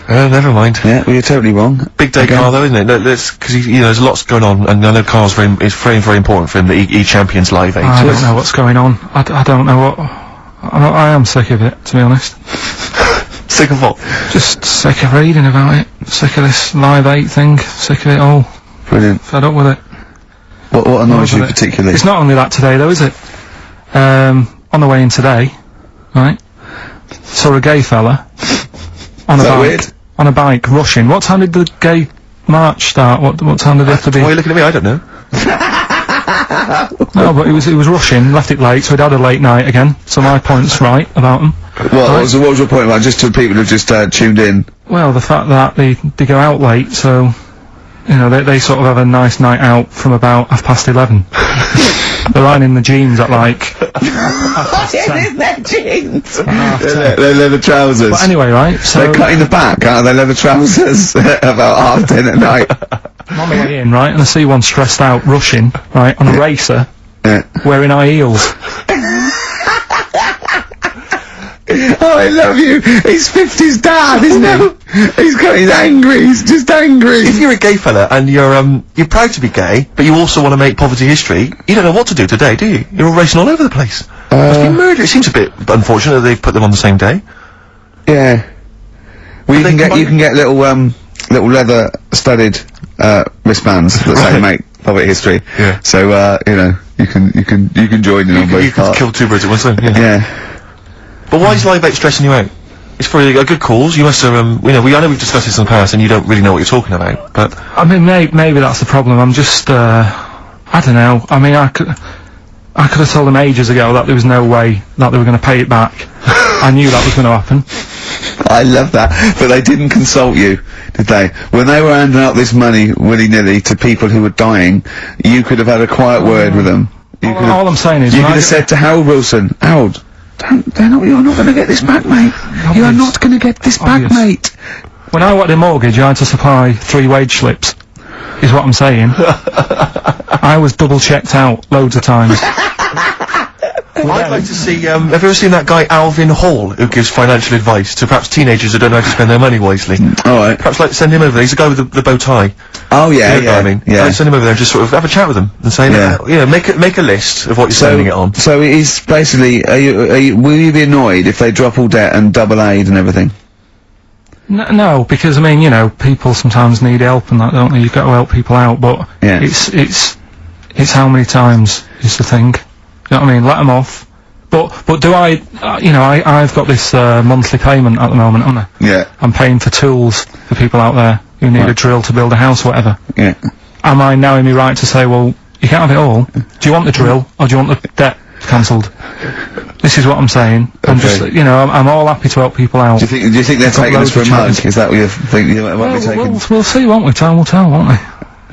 Never mind. Yeah, well, you're totally wrong. Big day, Karl, though, isn't it? Because you know, there's lots going on, and I know Karl's it's very important for him that he champions Live 8. I don't know what's going on. I don't know what. I am sick of it, to be honest. Sick of what? Just sick of reading about it. Sick of this Live 8 thing. Sick of it all. Brilliant. Fed up with it. What annoys you particularly? It's not only that today, though, is it? On the way in today, right? Saw a gay fella on a bike. Weird? On a bike, rushing. What time did the gay march start? What time did it have to be? Why are you looking at me? I don't know. No, but he was rushing, left it late, so he'd had a late night again. So my point's right about him. What was your point about, just to people who've just tuned in? Well, the fact that they go out late, so, you know, they sort of have a nice night out from about 11:30. They're lying in the jeans at like 10:30. In their jeans! They're leather trousers. But anyway, right, so... They're cutting the back out of their leather trousers about 10:30 at night. I'm on the way in, right, and I see one stressed out, rushing, right, on a racer, wearing high heels. Oh, I love you. He's 50's dad, isn't he? He's angry. He's just angry. If you're a gay fella and you're proud to be gay, but you also want to make poverty history, you don't know what to do today, do you? You're all racing all over the place. Must be murder. It seems a bit unfortunate that they've put them on the same day. Yeah. Well, you can get little leather studded wristbands that say make poverty history. Yeah. So you know, you can join in on both You can parts. kill two birds at one stone. Yeah. But why is lie about stressing you out? It's for a good cause. You must have, you know, I know we've discussed this in the past, and you don't really know what you're talking about. But I mean, maybe that's the problem. I'm just, I don't know. I mean, I could have told them ages ago that there was no way that they were going to pay it back. I knew that was going to happen. I love that. But they didn't consult you, did they? When they were handing out this money willy-nilly to people who were dying, you could have had a quiet word with them. All I'm saying is... You could have said to Harold Wilson, Harold, you're not going to get this back, mate. You are not going to get this back, mate. When I wanted a mortgage, I had to supply 3 wage slips, is what I'm saying. I was double-checked out loads of times. I'd like to see, have you ever seen that guy Alvin Hall, who gives financial advice to perhaps teenagers who don't know how to spend their money wisely? Alright. Perhaps like send him over there. He's the guy with the bow tie. Oh yeah, You know what I mean? yeah. Like, send him over there and just sort of have a chat with him and say, make a list of what you're spending it on. So it is basically, will you be annoyed if they drop all debt and double aid and everything? No, because I mean, you know, people sometimes need help and that, don't they? You've got to help people out, but it's how many times is the thing. You know what I mean? Let them off. But do I, you know, I've got this monthly payment at the moment, haven't I? Yeah. I'm paying for tools for people out there who need a drill to build a house or whatever. Yeah. Am I now in my right to say, well, you can't have it all? Do you want the drill, or do you want the debt cancelled? This is what I'm saying. I'm just, you know, I'm all happy to help people out. Do you think they're taking us for a mug? Is that what you think you might be taking? We'll see, won't we? Time will tell, won't we? You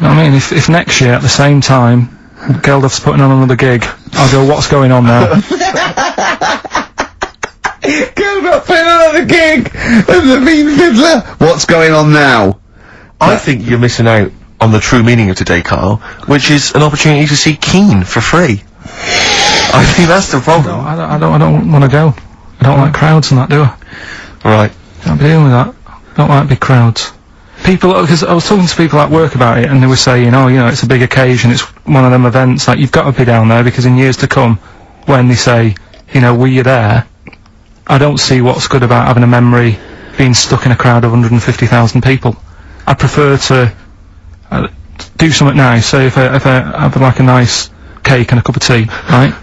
know what I mean? If next year at the same time Geldof's putting on another gig, I'll go, what's going on now? Geldof putting on another gig! And the mean fiddler! What's going on now? I think you're missing out on the true meaning of today, Carl, which is an opportunity to see Keane for free. I think that's the problem. I don't want to go. I don't like crowds and that, do I? Right. Can't be dealing with that. Don't like big crowds. People, because I was talking to people at work about it, and they were saying, oh, you know, it's a big occasion, it's one of them events, like, you've got to be down there, because in years to come, when they say, you know, were you there, I don't see what's good about having a memory being stuck in a crowd of 150,000 people. I prefer to do something nice, say if I have like a nice cake and a cup of tea, right?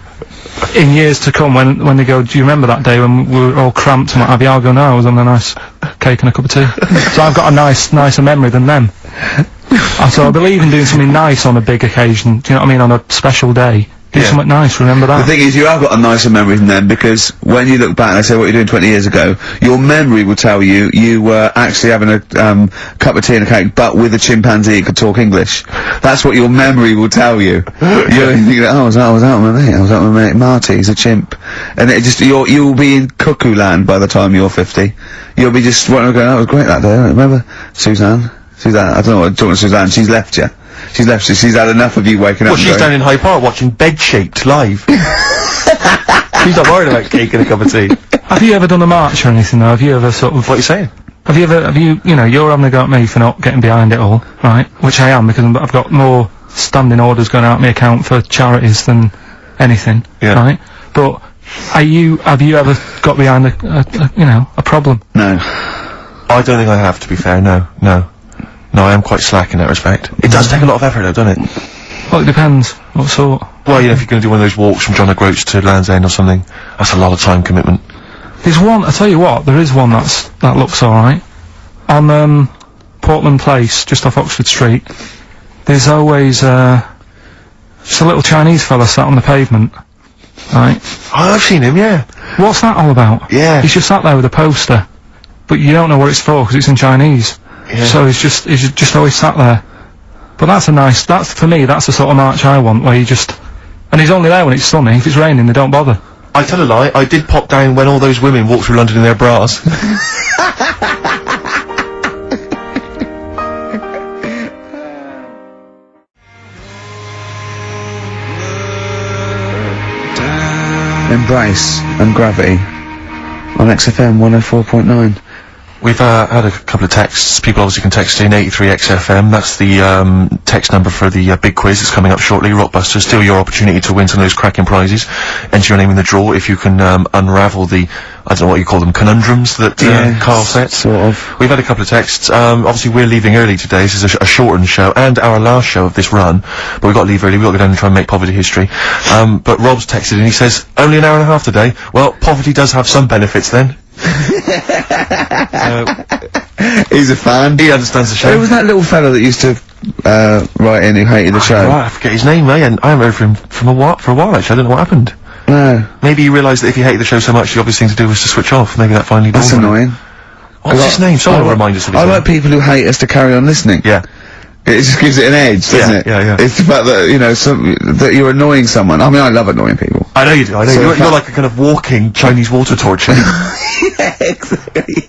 In years to come, when they go, do you remember that day when we were all cramped and what have you? I'll go, no, I was on a nice cake and a cup of tea. So I've got a nicer memory than them. So I believe in doing something nice on a big occasion, do you know what I mean, on a special day. Do something nice, remember that. The thing is, you have got a nicer memory than them, because when you look back and they say what you're doing 20 years ago, your memory will tell you you were actually having a cup of tea and a cake, but with a chimpanzee that could talk English. That's what your memory will tell you. You're thinking, oh, I was out with my mate, I was out with my mate Marty, he's a chimp. And it just, you'll be in cuckoo land by the time you're 50. You'll be just going, oh, it was great that day, remember? Suzanne, I don't know what, talking to Suzanne, she's left you. She's left you, she's had enough of you waking up. Well, she's down in Hyde Park watching Bed-Shaped live. She's not worried about cake and a cup of tea. Have you ever done a march or anything though? Have you ever sort of... What are you saying? Have you, you know, you're having a go at me for not getting behind it all, right? Which I am, because I've got more standing orders going out my account for charities than anything, right? But have you ever got behind a problem? No. I don't think I have, to be fair, no. No, I am quite slack in that respect. It does take a lot of effort though, doesn't it? Well, it depends. What sort? Well, you know, if you're going to do one of those walks from John O'Groats to Land's End or something, that's a lot of time commitment. There's one, I tell you what, there is one that looks alright. On, Portland Place, just off Oxford Street, there's always, just a little Chinese fella sat on the pavement. Right? Oh, I've seen him, yeah. What's that all about? Yeah. He's just sat there with a poster. But you don't know what it's for, because it's in Chinese. Yeah. So he's just always sat there. But for me, that's the sort of march I want, where you just, and he's only there when it's sunny. If it's raining, they don't bother. I tell a lie, I did pop down when all those women walked through London in their bras. Embrace and Gravity on XFM 104.9. We've had a couple of texts. People obviously can text in 83XFM. That's the text number for the big quiz that's coming up shortly. Rockbusters, still your opportunity to win some of those cracking prizes. Enter your name in the draw if you can unravel the, I don't know what you call them, conundrums that Karl sets. Sort of. We've had a couple of texts. Obviously we're leaving early today. This is a shortened show and our last show of this run. But we've got to leave early. We've got to go down and try and make poverty history. But Rob's texted and he says, only an hour and a half today. Well, poverty does have some benefits then. He's a fan. He understands the show. Who was that little fella that used to write in who hated the show? Right, I forget his name, I haven't heard from him for a while actually. I don't know what happened. No. Maybe he realised that if he hated the show so much, the obvious thing to do was to switch off. Maybe that finally That's dawned on him. annoying. What's his name? Someone will remind us of his name. I like people who hate us to carry on listening. Yeah. It just gives it an edge, doesn't it? Yeah. It's the fact that, you know, that you're annoying someone. I mean, I love annoying people. I know you do, I know. So You're like a kind of walking Chinese water torch. Yeah, exactly,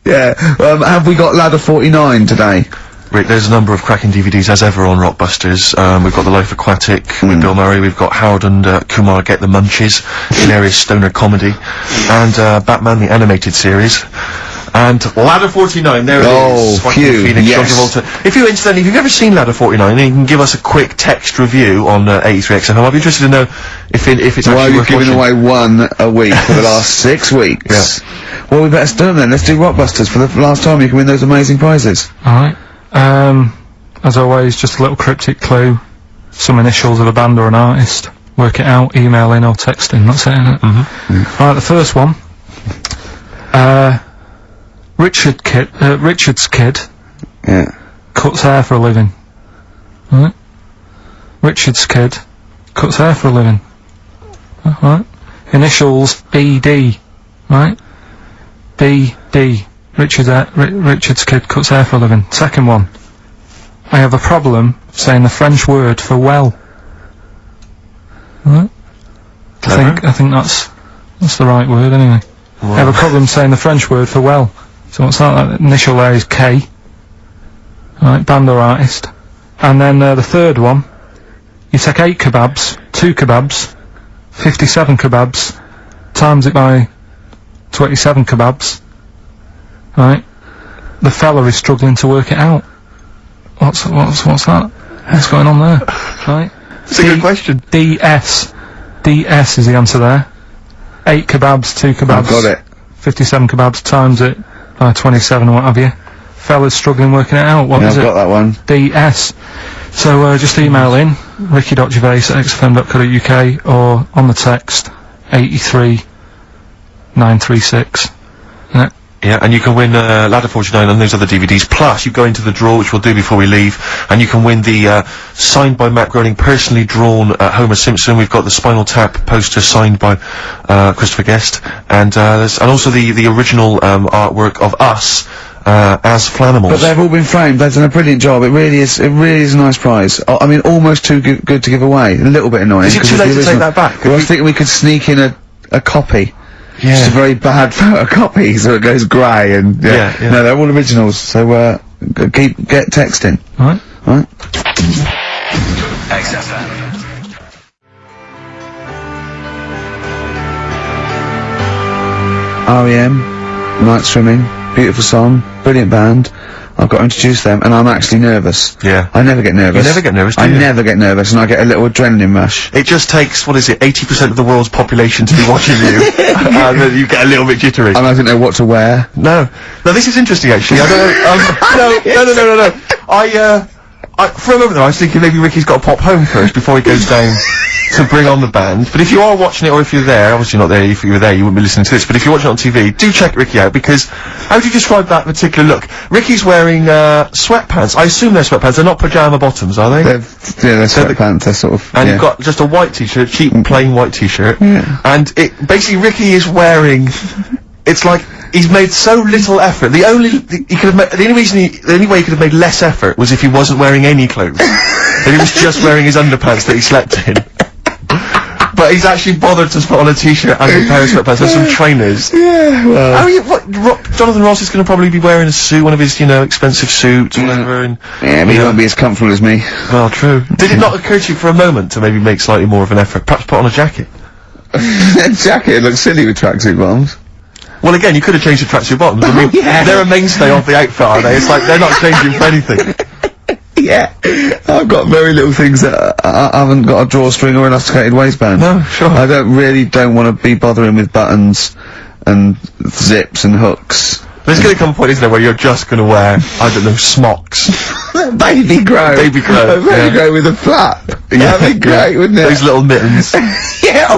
yeah. Have we got Ladder 49 today? Rick, there's a number of cracking DVDs as ever on Rockbusters. We've got The Life Aquatic with Bill Murray, we've got Howard and Kumar Get the Munchies, hilarious stoner comedy, and Batman the Animated Series. And Ladder 49, there it is. Oh, phew, Phoenix, yes. John Travolta. If you've ever seen Ladder 49, then you can give us a quick text review on 83XFM. I'd be interested to know if it's Why actually are you worth giving watching. away one a week for the last 6 weeks? Yeah. Well, we better start then. Let's do Rockbusters for the last time. You can win those amazing prizes. Alright. As always, just a little cryptic clue. Some initials of a band or an artist. Work it out, email in or text in, that's it, innit? Alright, the first one. Richard's kid. Yeah. Cuts hair for a living. Right? Richard's kid cuts hair for a living. Right? Initials BD. Right? BD. Richard's kid cuts hair for a living. Second one. I have a problem saying the French word for well. Right? I think that's the right word anyway. Wow. I have a problem saying the French word for well. So what's that? That initial there is K. Right, band or artist. And then the third one, you take 8 kebabs, 2 kebabs, 57 kebabs, times it by 27 kebabs. Right? The fella is struggling to work it out. What's that? What's going on there? Right? It's a good question. DS is the answer there. 8 kebabs, 2 kebabs. I've got it. 57 kebabs times it by 27 or what have you. Fella's struggling working it out. What is it? I've got that one. DS. So, just email in, ricky.gervais@xfm.co.uk or on the text, 83936. Yeah, and you can win Ladder 49 and those other DVDs, plus you go into the draw, which we'll do before we leave, and you can win the signed by Matt Groening, personally drawn Homer Simpson. We've got the Spinal Tap poster signed by Christopher Guest, and also the original artwork of us as Flanimals. But they've all been framed. They've done a brilliant job. It really is a nice prize. I mean, almost too good to give away. A little bit annoying. Is it too late to take that back? Well, I was thinking we could sneak in a copy. Yeah. Just a very bad photocopy, so it goes grey and Yeah. No, they're all originals. So get texting. Right. XFM. R.E.M. Night Swimming, beautiful song, brilliant band. I've got to introduce them, and I'm actually nervous. Yeah. I never get nervous. You never get nervous, do you? I never get nervous, and I get a little adrenaline rush. It just takes, 80% of the world's population to be watching you, and then you get a little bit jittery. And I don't know what to wear. No, this is interesting actually. I don't know. No. I for a moment there, I was thinking maybe Ricky's got to pop home first before he goes down to bring on the band. But if you are watching it, or if you're there, obviously not there, if you were there you wouldn't be listening to this, but if you're watching it on TV, do check Ricky out, because how do you describe that particular look? Ricky's wearing, sweatpants. I assume they're sweatpants, they're not pyjama bottoms, are they? They're sweatpants, they're sort of, and you've got just a white t-shirt, cheap and plain white t-shirt. Yeah. And basically Ricky is wearing, it's like, he's made so little effort. The only way he could have made less effort was if he wasn't wearing any clothes. That he was just wearing his underpants that he slept in. But he's actually bothered to put on a t-shirt and a pair of sweatpants and some trainers. Yeah, well. Jonathan Ross is going to probably be wearing a suit, one of his, expensive suits or whatever, and... Yeah, but he won't be as comfortable as me. Well, true. Did it not occur to you for a moment to maybe make slightly more of an effort? Perhaps put on a jacket? A jacket looks silly with tracksuit bottoms. Well, again, you could have changed the tracksuit bottoms. I mean, they're a mainstay of the outfit, are they? It's like, they're not changing for anything. Yeah. I've got very little things that I haven't got a drawstring or elasticated waistband. No, sure. I don't want to be bothering with buttons and zips and hooks. There's gonna come a point, isn't there, where you're just gonna wear, I don't know, smocks. Baby grow. Baby grow. Baby grow with a flap. Yeah, that'd be great, wouldn't it? Those little mittens. Yeah,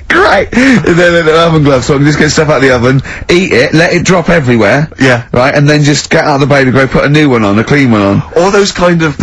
great. And then little oven gloves, so I can just get stuff out of the oven, eat it, let it drop everywhere. Yeah. Right, and then just get out the baby grow, put a new one on, a clean one on. Or those kind of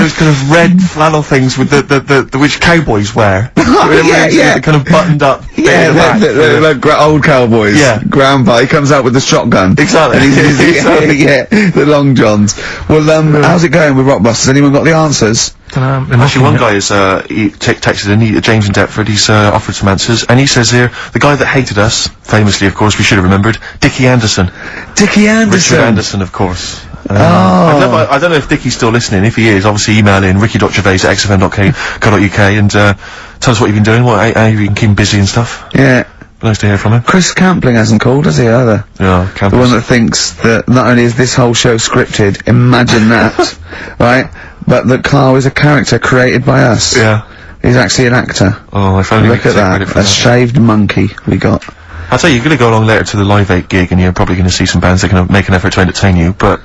red flannel things with the which cowboys wear. Yeah. The kind of buttoned up. Yeah, they're like old cowboys. Yeah. Grandpa, he comes out with the shotgun. Exactly. And yeah, the long johns. Well, how's it going with Rockbusters? Anyone got the answers? Actually, one guy is, he texted in, James in Deptford, he's, offered some answers, and he says here, the guy that hated us, famously, of course, we should have remembered, Dickie Anderson. Dickie Anderson? Richard Anderson, of course. I don't know if Dickie's still listening. If he is, obviously email in ricky.gervais@xfm.co.uk and, tell us what you've been doing, how you've been keeping busy and stuff. Yeah. Nice to hear from him. Chris Campling hasn't called, has he, either? Yeah, The one that thinks that not only is this whole show scripted, imagine that, right? But that Carl is a character created by us. Yeah. He's actually an actor. Oh, if only Look at that, a shaved monkey we got. I'll tell you, you're gonna go along later to the Live 8 gig and you're probably gonna see some bands that can make an effort to entertain you, but,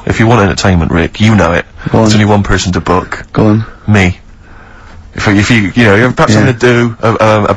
if you want entertainment, Rick, you know it. There's only one person to book. Go on. Me. If you you're perhaps I'm gonna do,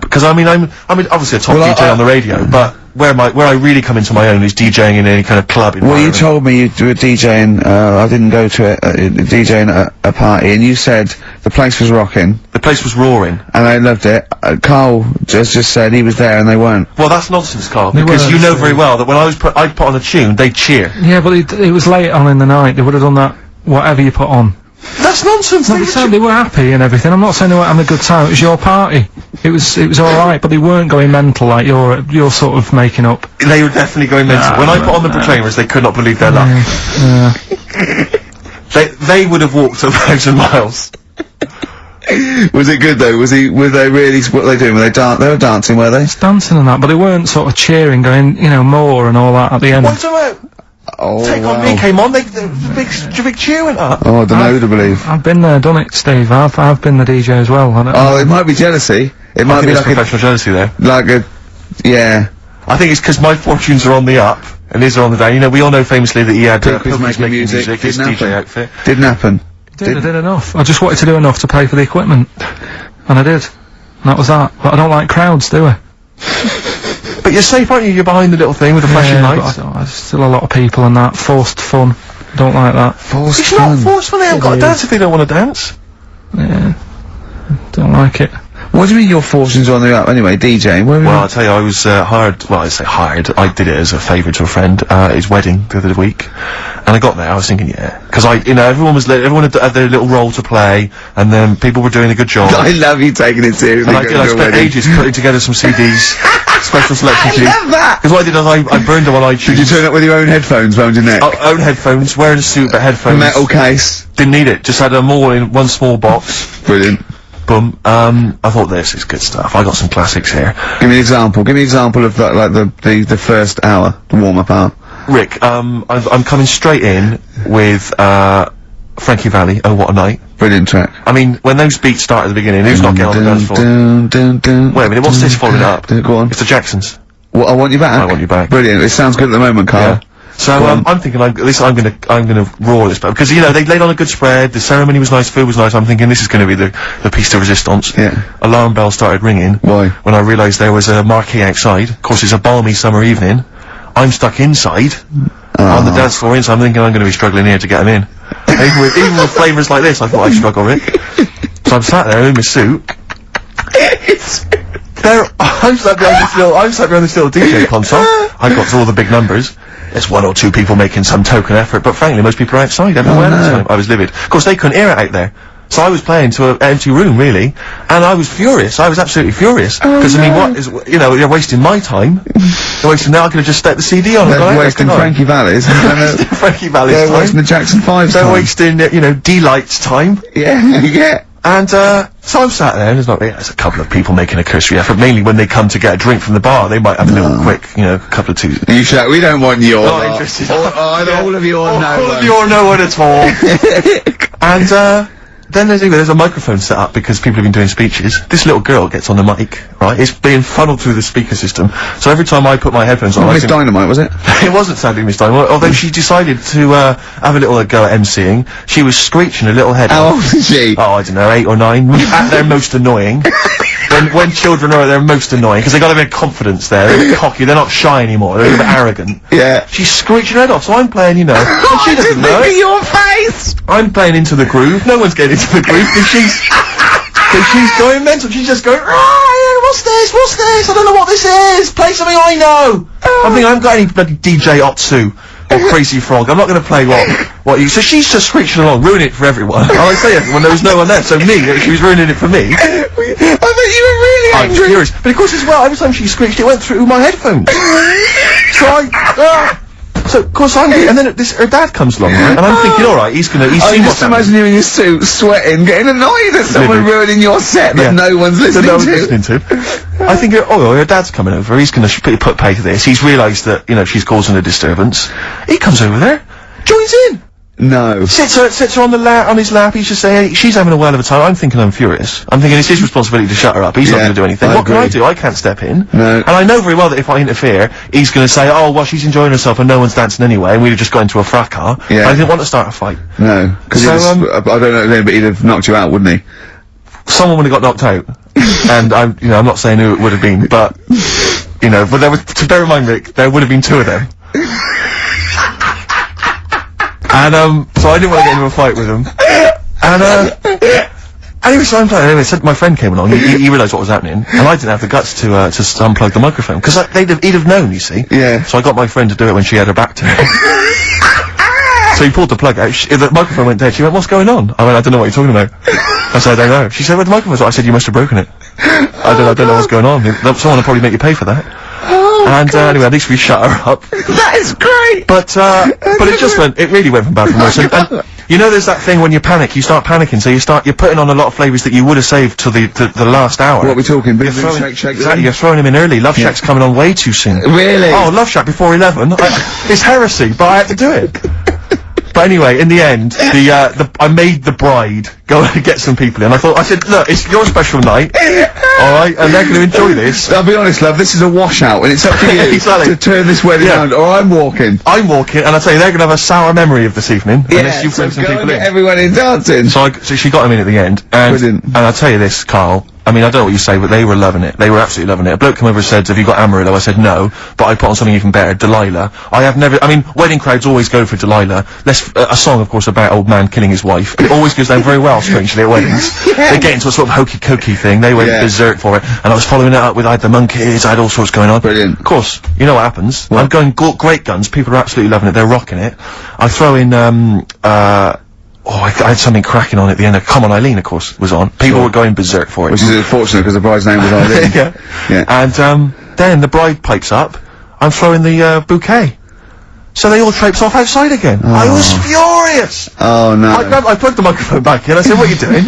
because I mean, I'm obviously a top DJ on the radio, but where I really come into my own is DJing in any kind of club environment. Well, you told me you were DJing, I didn't go to it, DJing at a party, and you said the place was rocking. The place was roaring. And I loved it. Carl just said he was there and they weren't. Well, that's nonsense, Carl, because you know very well that when I'd put on a tune, they'd cheer. Yeah, but it was late on in the night, they would have done that, whatever you put on. That's nonsense. No, they were happy and everything. I'm not saying they weren't having a good time. It was your party. It was all right, but they weren't going mental like you're sort of making up. They were definitely going mental. When I put on the Proclaimers, they could not believe their luck. They would have walked 1,000 miles. Was it good though? Were they really? What were they doing? They were dancing, were they? Dancing and that, but they weren't sort of cheering, going, more and all that at the end. What's about? Oh, Take On Me came on, the big cheer went up. Oh, I don't know who to believe. I've been there, done it, Steve. I've been the DJ as well. It might be jealousy. It might be like professional jealousy there. Yeah. I think it's because my fortunes are on the up, and his are on the down. We all know famously that he had, Pilkington making music, his DJ outfit. Didn't happen. I did enough. I just wanted to do enough to pay for the equipment. And I did. And that was that. But I don't like crowds, do I? But you're safe, aren't you? You're behind the little thing with the flashing lights. But there's still a lot of people and that. Forced fun. Don't like that. Forced fun? It's not forced fun. They haven't got to dance if they don't want to dance. Yeah. Don't like it. What do you mean your fortunes are on the up anyway, DJing? Well, I'll tell you, I was hired, well, I say hired, I did it as a favour to a friend, his wedding the other week, and I got there, I was thinking, because everyone had their little role to play, and then people were doing a good job. I love you taking it seriously. And I spent ages putting together some CDs, special selection CDs. I love that! Because what I did is I burned them on iTunes. Did you turn up with your own headphones round your neck? Own headphones, wearing a suit, but headphones. Metal case. Didn't need it, just had them all in one small box. Brilliant. Boom. I thought this is good stuff. I got some classics here. Give me an example. Give me an example of the first hour, the warm-up hour. Rick, I'm coming straight in with Frankie Valli. Oh, what a night! Brilliant track. I mean, when those beats start at the beginning, who's not getting on the dance floor? Wait a minute, what's this following up? Go on. It's the Jacksons. What? I Want You Back. I Want You Back. Brilliant. It sounds good at the moment, Carl. Yeah. So, I'm thinking I'm gonna roar this, because, you know, they laid on a good spread, the ceremony was nice, food was nice, I'm thinking this is gonna be the piece de resistance. Yeah. Alarm bell started ringing. Why? When I realised there was a marquee outside. Of course, it's a balmy summer evening. I'm stuck inside, on the dance floor inside, I'm thinking I'm gonna be struggling here to get them in. even with flavours like this, I thought I'd struggle with it. So I'm sat there in my suit. I'm sat behind this little DJ console. I've got all the big numbers. There's 1 or 2 people making some token effort, but frankly, most people are outside everywhere. I was livid. Of course, they couldn't hear it out there. So I was playing to an empty room, really, and I was furious. I was absolutely furious. Because, I mean, what is, you know, they're wasting my time. They're wasting now, I could have just stuck the CD on and gone out. They're wasting Frankie Valli's. Frankie Valli's time. They're wasting the Jackson 5's time. They're wasting, you know, D-Light's time. Yeah, yeah. And, so I'm sat there, and there's a couple of people making a cursory effort, mainly when they come to get a drink from the bar, they might have a little quick, you know, couple of twos. You shout, we don't want your Not interested. all of you or no All one. of you or no one at all. And, then there's a microphone set up because people have been doing speeches. This little girl gets on the mic, right? It's being funneled through the speaker system. So every time I put my headphones on, Miss Dynamite, was it? It wasn't sadly Miss Dynamite, although she decided to have a little go at MCing. She was screeching a little head How off. old is she? Oh, I don't know, 8 or 9. At their most annoying. When children are at their most annoying, because they got a bit of confidence there, they're a bit cocky, they're not shy anymore, they're a bit arrogant. Yeah. She's screeching her head off, so I'm playing, you know, and she doesn't know. Look at your face! I'm playing into the groove, no one's getting into the groove, because she's going mental, she's just going, what's this, I don't know what this is, play something I know! I think I haven't got any bloody DJ Otsu. Or Crazy Frog. I'm not going to play what you. So she's just screeching along, ruining it for everyone. I say everyone. There was no one there, so she was ruining it for me. I thought you were really I'm angry. furious, but of course as well. Every time she screeched, it went through my headphones. So of course I'm. And then her dad comes along, right? And I'm thinking, all right, he's seen what's happening. Just imagine you in your suit, sweating, getting annoyed at someone ruining your set that no one's listening to. I think, her dad's coming over, he's gonna put pay to this, he's realised that, you know, she's causing a disturbance. He comes over there, joins in! No. Sits her on his lap, he's just saying, she's having a whale of a time, I'm thinking I'm furious. I'm thinking it's his responsibility to shut her up, he's not gonna do anything. What can I do? I can't step in. No. And I know very well that if I interfere, he's gonna say, oh, well, she's enjoying herself and no one's dancing anyway, and we'd have just got into a fracas. Yeah. I didn't want to start a fight. No. Because I don't know, but he'd have knocked you out, wouldn't he? Someone would have got knocked out. And I'm not saying who it would have been, but, you know, but there was, to bear in mind, Rick, there would have been 2 of them. And, so I didn't want to get into a fight with them. And, anyway, so I'm playing, anyway, so my friend came along, he realised what was happening, and I didn't have the guts to unplug the microphone, because he'd have known, you see. Yeah. So I got my friend to do it when she had her back to me. So he pulled the plug out, the microphone went dead, she went, what's going on? I went, I don't know what you're talking about. I said, I don't know. She said, where the microphone's at? I said, you must have broken it. I don't know what's going on. Someone will probably make you pay for that. And, anyway, at least we shut her up. That is great! But it really went from bad to worse. And you know there's that thing when you panic, you start panicking, so you're putting on a lot of flavours that you would have saved till the last hour. What are we talking? Exactly, you're throwing them in early. Love Shack's coming on way too soon. Really? Oh, Love Shack before 11. It's heresy, but I had to do it. But anyway, in the end, I made the bride go and get some people in. I said, look, it's your special night, alright, and they're gonna enjoy this. I'll be honest, love, this is a washout, and it's up to you to turn this wedding around, or I'm walking. And I tell you, they're gonna have a sour memory of this evening, unless you bring some people in. Get everyone in dancing. So she got them in at the end, and I'll tell you this, Carl, I mean, I don't know what you say, but they were loving it. They were absolutely loving it. A bloke came over and said, have you got Amarillo? I said, no, but I put on something even better, Delilah. Wedding crowds always go for Delilah. A song, of course, about old man killing his wife. It always goes down very well, strangely, at weddings. They get into a sort of hokey-cokey thing. They went berserk for it. And I was following it up with, I had the monkeys, I had all sorts going on. Brilliant. Of course, you know what happens. I'm going great guns. People are absolutely loving it. They're rocking it. I throw in, I had something cracking on at the end. Come On Eileen, of course, was on. People were going berserk for it. Which is unfortunate, because the bride's name was Eileen. Yeah. And, then the bride pipes up. I'm throwing the, bouquet. So they all traipse off outside again. I was furious! Oh, no. I plugged the microphone back in. I said, what are you doing?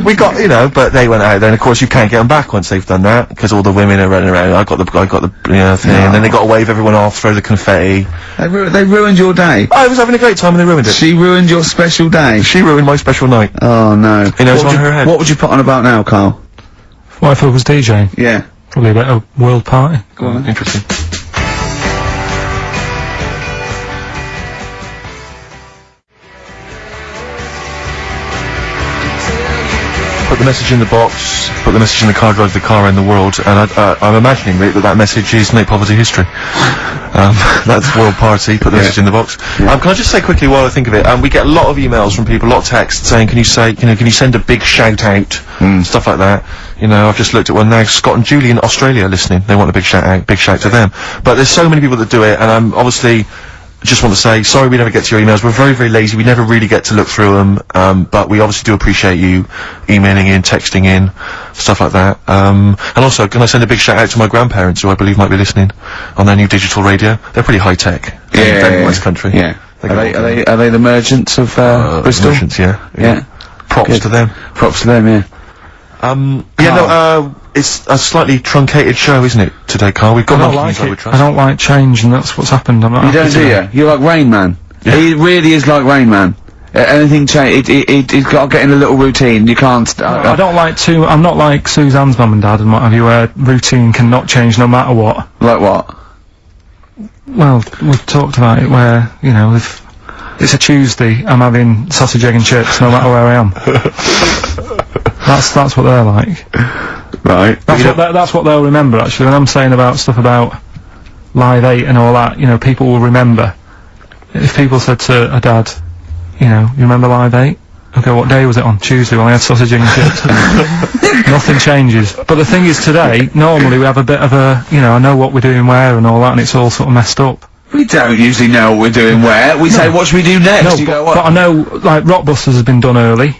We got, but they went out there, and of course you can't get them back once they've done that, because all the women are running around. I got the thing, and then they got to wave everyone off, throw the confetti. They ruined your day. I was having a great time and they ruined it. She ruined your special day. She ruined my special night. Oh, no. You know, it's on her head. What would you put on about now, Carl? What if I was DJing? Yeah. Probably about a world party. Go on, interesting. the message in the box, put the message in the car, drive the car around the world, and I'm imagining that message is make poverty history. That's World Party, put the message in the box. Can I just say quickly while I think of it, we get a lot of emails from people, a lot of texts saying, can you send a big shout out, stuff like that. You know, I've just looked at one now, Scott and Julie in Australia listening, they want a big shout out, big shout to them. But there's so many people that do it, and I'm obviously, just want to say, sorry we never get to your emails, we're very, very lazy, we never really get to look through them, but we obviously do appreciate you emailing in, texting in, stuff like that. And also, can I send a big shout out to my grandparents, who I believe might be listening on their new digital radio? They're pretty high tech. Very nice country. Yeah. Are they the merchants of, Bristol? Merchants, yeah. Props to them. Props to them, yeah. It's a slightly truncated show, isn't it, today, Carl? We've got I don't like change, and that's what's happened. I'm not you don't, do you? You're like Rain Man. Yeah. He really is like Rain Man. Anything change, he's got to get in a little routine. You can't. I don't like to. I'm not like Suzanne's mum and dad and what have you, where routine cannot change no matter what. Like what? Well, we've talked about it where, you know, if it's a Tuesday, I'm having sausage, egg and chips no matter where I am. That's what they're like. Right. That's what they'll remember, actually. When I'm saying about stuff about Live 8 and all that, you know, people will remember. If people said to a dad, you know, you remember Live 8? Okay, what day was it on? Tuesday, when I had sausage, egg and chips. Nothing changes. But the thing is, today, normally we have a bit of a, you know, I know what we're doing where and all that, and it's all sort of messed up. We don't usually know what we're doing where. We say, what should we do next? No, but I know, like, Rockbusters has been done early.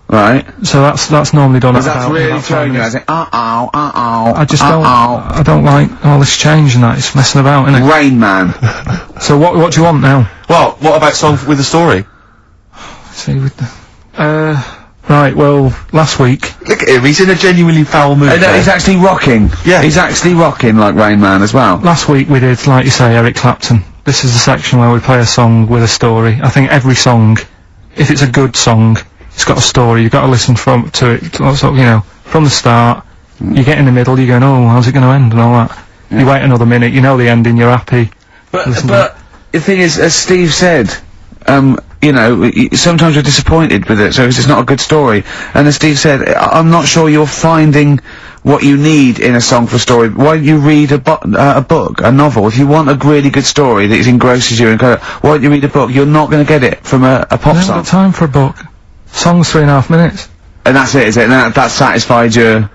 Right. So that's normally done at about... That's really throwing you, I think, I just I don't like all this change and that, it's messing about, innit? Rain Man. So what do you want now? Well, what about Song with a Story? See, with the... right, well, last week... Look at him, he's in a genuinely foul mood. He's actually rocking. Yeah. He's actually rocking like Rain Man as well. Last week we did, like you say, Eric Clapton. This is the section where we play a song with a story. I think every song, if it's a good song, it's got a story, you've got to listen to it, sort of, you know, from the start. You get in the middle, you're going, oh, how's it going to end, and all that. Yeah. You wait another minute, you know the ending, you're happy. But the thing is, as Steve said, you know, sometimes you're disappointed with it, so it's just not a good story. And as Steve said, I'm not sure you're finding what you need in a song for a story. Why don't you read a book, a novel? If you want a really good why engrosses you, why don't you read a book? You're not going to get it from a pop song. I haven't got time for a book. Song's 3.5 minutes. And that's it, is it? And that satisfied you?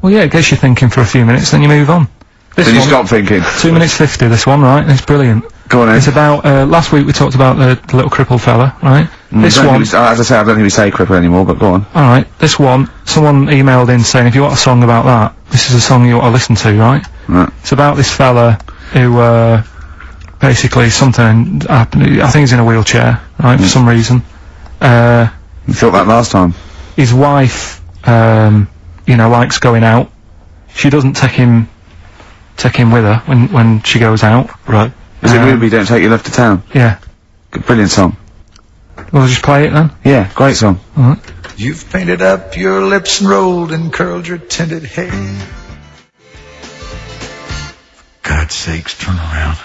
Well, yeah, it gets you thinking for a few minutes, then you move on. Then you stop thinking. 2 minutes 50, this one, right? It's brilliant. Go on, then. It's about, last week we talked about the little crippled fella, right? This one... as I say, I don't think we say cripple anymore, but go on. Alright, this one, someone emailed in saying, if you want a song about that, this is a song you ought to listen to, right? Right. It's about this fella who, basically something happened, I think he's in a wheelchair, right, for some reason. You thought that last time. His wife, you know, likes going out. She doesn't take him with her when she goes out. Right. Is it Ruby, Don't Take Your Love to Town? Yeah. Good, brilliant song. We'll just play it then? Yeah, great song. Alright. You've painted up your lips and rolled and curled your tinted hair. For God's sakes, turn around.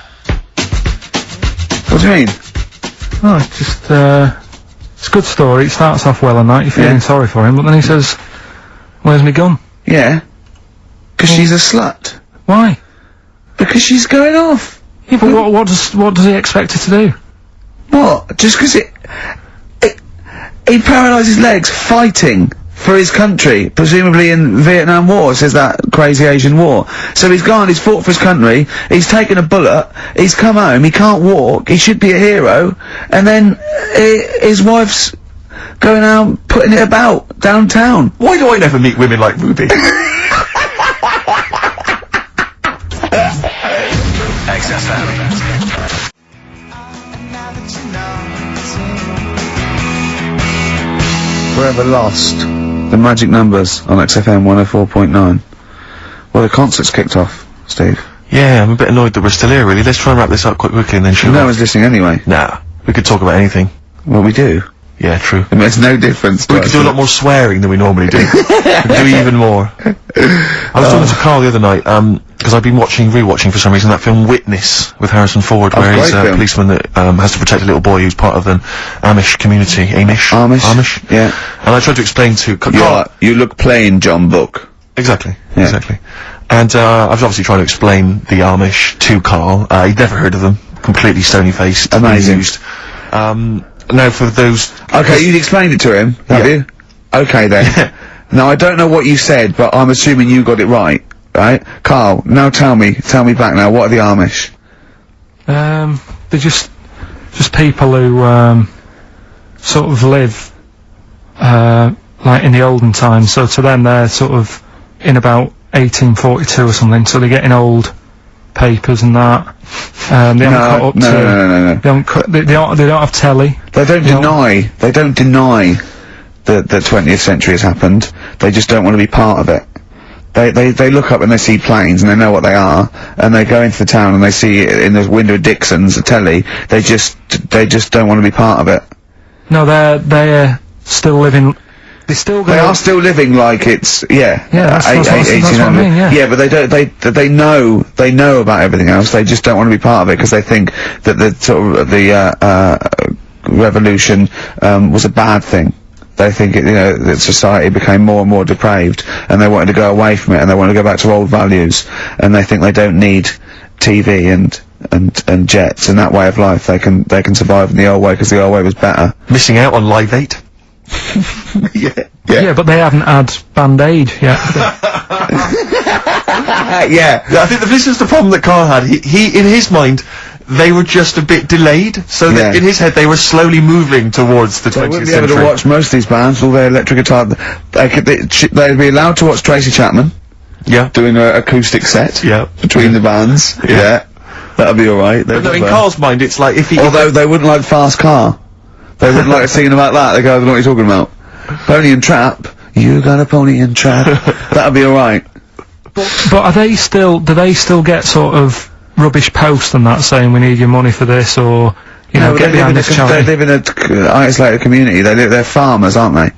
What do you mean? Oh, it's just, it's a good story. It starts off well and that, you're feeling sorry for him, but then he says, where's my gun? Yeah. Because she's a slut. Why? Because she's going off. Yeah, but what does he expect her to do? What? Just because he paralysed his legs fighting for his country, presumably in Vietnam War, says that crazy Asian war. So he's gone, he's fought for his country, he's taken a bullet, he's come home, he can't walk, he should be a hero, and then his wife's going out putting it about downtown. Why do I never meet women like Ruby? XFM. Forever Lost. The magic numbers on XFM 104.9. Well, the concert's kicked off, Steve. Yeah, I'm a bit annoyed that we're still here, really. Let's try and wrap this up quite quickly and then shoot No one's listening anyway. Nah, we could talk about anything. Well, we do. Yeah, true. It makes no difference to We could do a lot more swearing than we normally do. We could do even more. I was talking to Carl the other night, because I've been rewatching for some reason that film Witness with Harrison Ford, where he's a policeman that has to protect a little boy who's part of an Amish community. Amish. Yeah. And I tried to explain to Carl. You look plain, John Book. Exactly. And I was obviously trying to explain the Amish to Carl. He'd never heard of them. Completely stony-faced. Amazing. Now for those... Okay, you'd explained it to him, have you? Okay then. Now I don't know what you said, but I'm assuming you got it right. Right? Carl, now tell me back now, what are the Amish? They're just people who, sort of live, like in the olden times, so to them they're sort of in about 1842 or something, so they're getting old papers and that. They haven't caught up to... No. They don't have telly. They don't deny that the 20th century has happened, they just don't want to be part of it. They look up and they see planes and they know what they are, and they go into the town and they see it in the window of Dixon's, a telly, they just don't want to be part of it. No, they're still living... They are still living like it's, that's what I mean, yeah, but they know about everything else, they just don't want to be part of it, because they think that the sort of, the revolution, was a bad thing. They think that society became more and more depraved, and they wanted to go away from it, and they want to go back to old values, and they think they don't need TV and jets and that way of life. They can survive in the old way, because the old way was better. Missing out on Live 8. Yeah, but they haven't had Band-Aid yet. I think this is the problem that Carl had. He in his mind, they were just a bit delayed, so that in his head they were slowly moving towards the 20th century. They wouldn't be able to watch most of these bands, all their electric guitar. They'd be allowed to watch Tracy Chapman. Yeah. Doing an acoustic set. Yeah. Between the bands. Yeah. That'd be alright. But no, in Carl's mind, it's like if he... Although they wouldn't like Fast Car. They wouldn't like singing about that. They go, I don't know what you're talking about. Pony and Trap. You got a pony and trap. That'd be alright. But are they still... Do they still get sort of rubbish posts and that saying we need your money for this, or get behind this charity? They live in a isolated community. They're farmers, aren't they?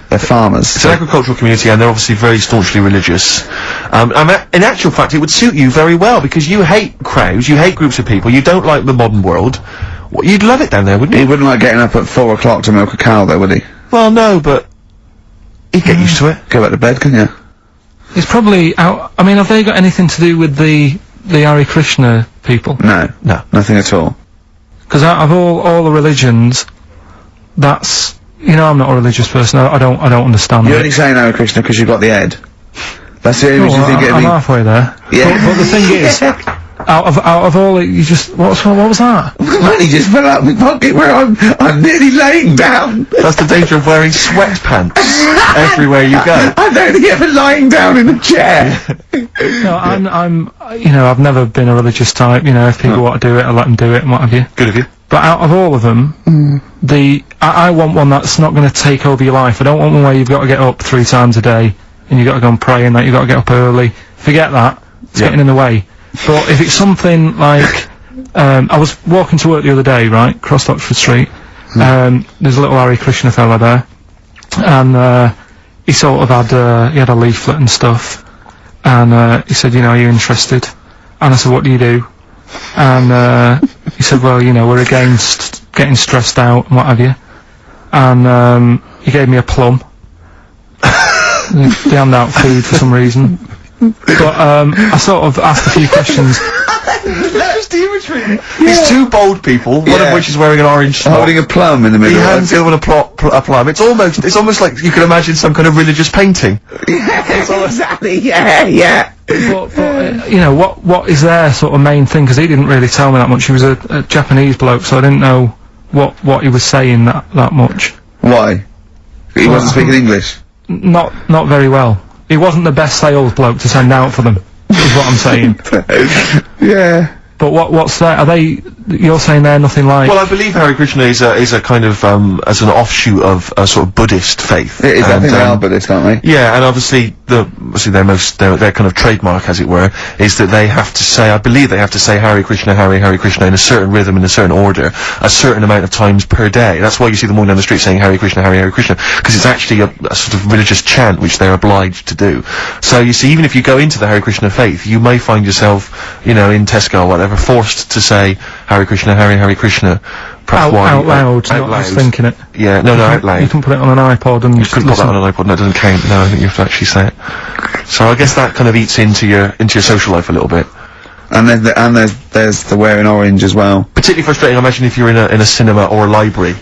They're farmers. It's an agricultural community, and they're obviously very staunchly religious. In actual fact, it would suit you very well, because you hate crowds, you hate groups of people, you don't like the modern world. Well, you'd love it down there, wouldn't you? He wouldn't like getting up at 4 o'clock to milk a cow, though, would he? Well, no, but he'd get used to it. Go back to bed, can you? It's probably out... I mean, have they got anything to do with the Hare Krishna people? No, nothing at all. Because out of all the religions, that's... I'm not a religious person, I don't understand You're only saying Hare Krishna because you've got the head. That's the only reason you think it'd be... I'm halfway there. Yeah. But the thing is... Out of all you just... What was that? Money just fell out of my pocket where I'm nearly laying down. That's the danger of wearing sweatpants everywhere you go. I'm only ever lying down in a chair. No, I'm I've never been a religious type, if people want to do it, I let them do it and what have you. Good of you. But out of all of them, I want one that's not going to take over your life. I don't want one where you've got to get up 3 times a day, and you've got to go and pray and that, you've got to get up early. Forget that. It's getting in the way. But if it's something like, I was walking to work the other day, right, across Oxford Street, there's a little Hare Krishna fella there, and, he sort of had, he had a leaflet and stuff, and, he said, are you interested? And I said, what do you do? And, he said, well, we're against getting stressed out and what have you. And, he gave me a plum. They hand out food for some reason. But, I sort of asked a few questions. Just the imagery. These 2 bold people, one of which is wearing an orange smock. Holding a plum in the middle. He hands the other one a plum. It's almost like you can imagine some kind of religious painting. Exactly, yeah. But what is their sort of main thing? Because he didn't really tell me that much. He was a Japanese bloke, so I didn't know what he was saying that much. Why? He wasn't speaking English? Not very well. He wasn't the best sales bloke to send out for them, is what I'm saying. Yeah. But what's that? Are they? You're saying they're nothing like? Well, I believe Hare Krishna is a kind of as an offshoot of a sort of Buddhist faith. It is. I think they are Buddhist, aren't they? Yeah, and obviously their kind of trademark, as it were, is that they have to say. I believe they have to say Hare Krishna, Hare Krishna in a certain rhythm, in a certain order, a certain amount of times per day. That's why you see them walking down the street saying Hare Krishna, Hare Krishna, because it's actually a sort of religious chant which they're obliged to do. So you see, even if you go into the Hare Krishna faith, you may find yourself, in Tesco or whatever, forced to say Hare Krishna, Hare Krishna. Out loud, not just thinking it. Yeah, no, out loud. You can put it on an iPod and you couldn't put that on an iPod. No, it doesn't count. No, I think you have to actually say it. So I guess that kind of eats into your social life a little bit. And there's the wearing orange as well. Particularly frustrating, I imagine, if you're in a cinema or a library.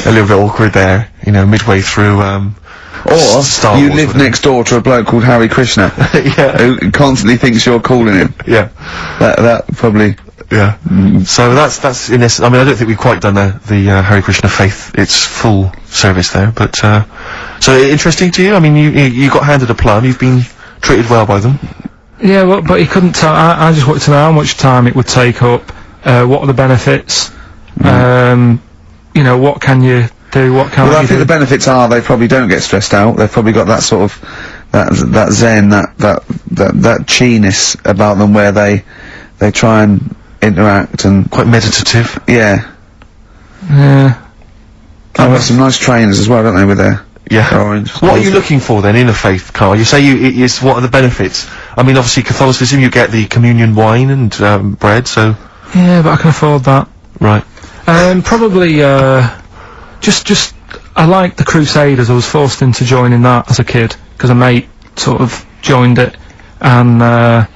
A little bit awkward there, midway through. Or you live next door to a bloke called Hare Krishna, who constantly thinks you're calling him. Yeah, that probably. Yeah. So that's in this. I mean, I don't think we've quite done the Hare Krishna faith its full service there, but so interesting to you. I mean, you got handed a plum. You've been treated well by them. Yeah, well, but he couldn't tell. I just wanted to know how much time it would take up. What are the benefits? What can you do? What can't you do? Well, I think the benefits are they probably don't get stressed out. They've probably got that sort of that zen, that chi-ness about them, where they try and interact and quite meditative. Yeah. Yeah. I've got some nice trainers as well, don't they, with their orange. What are you looking for then in a faith, Carl? You say what are the benefits? I mean, obviously Catholicism, you get the communion wine and bread, so. Yeah, but I can afford that. Right. Probably just I liked the Crusaders. I was forced into joining that as a kid because a mate sort of joined it, and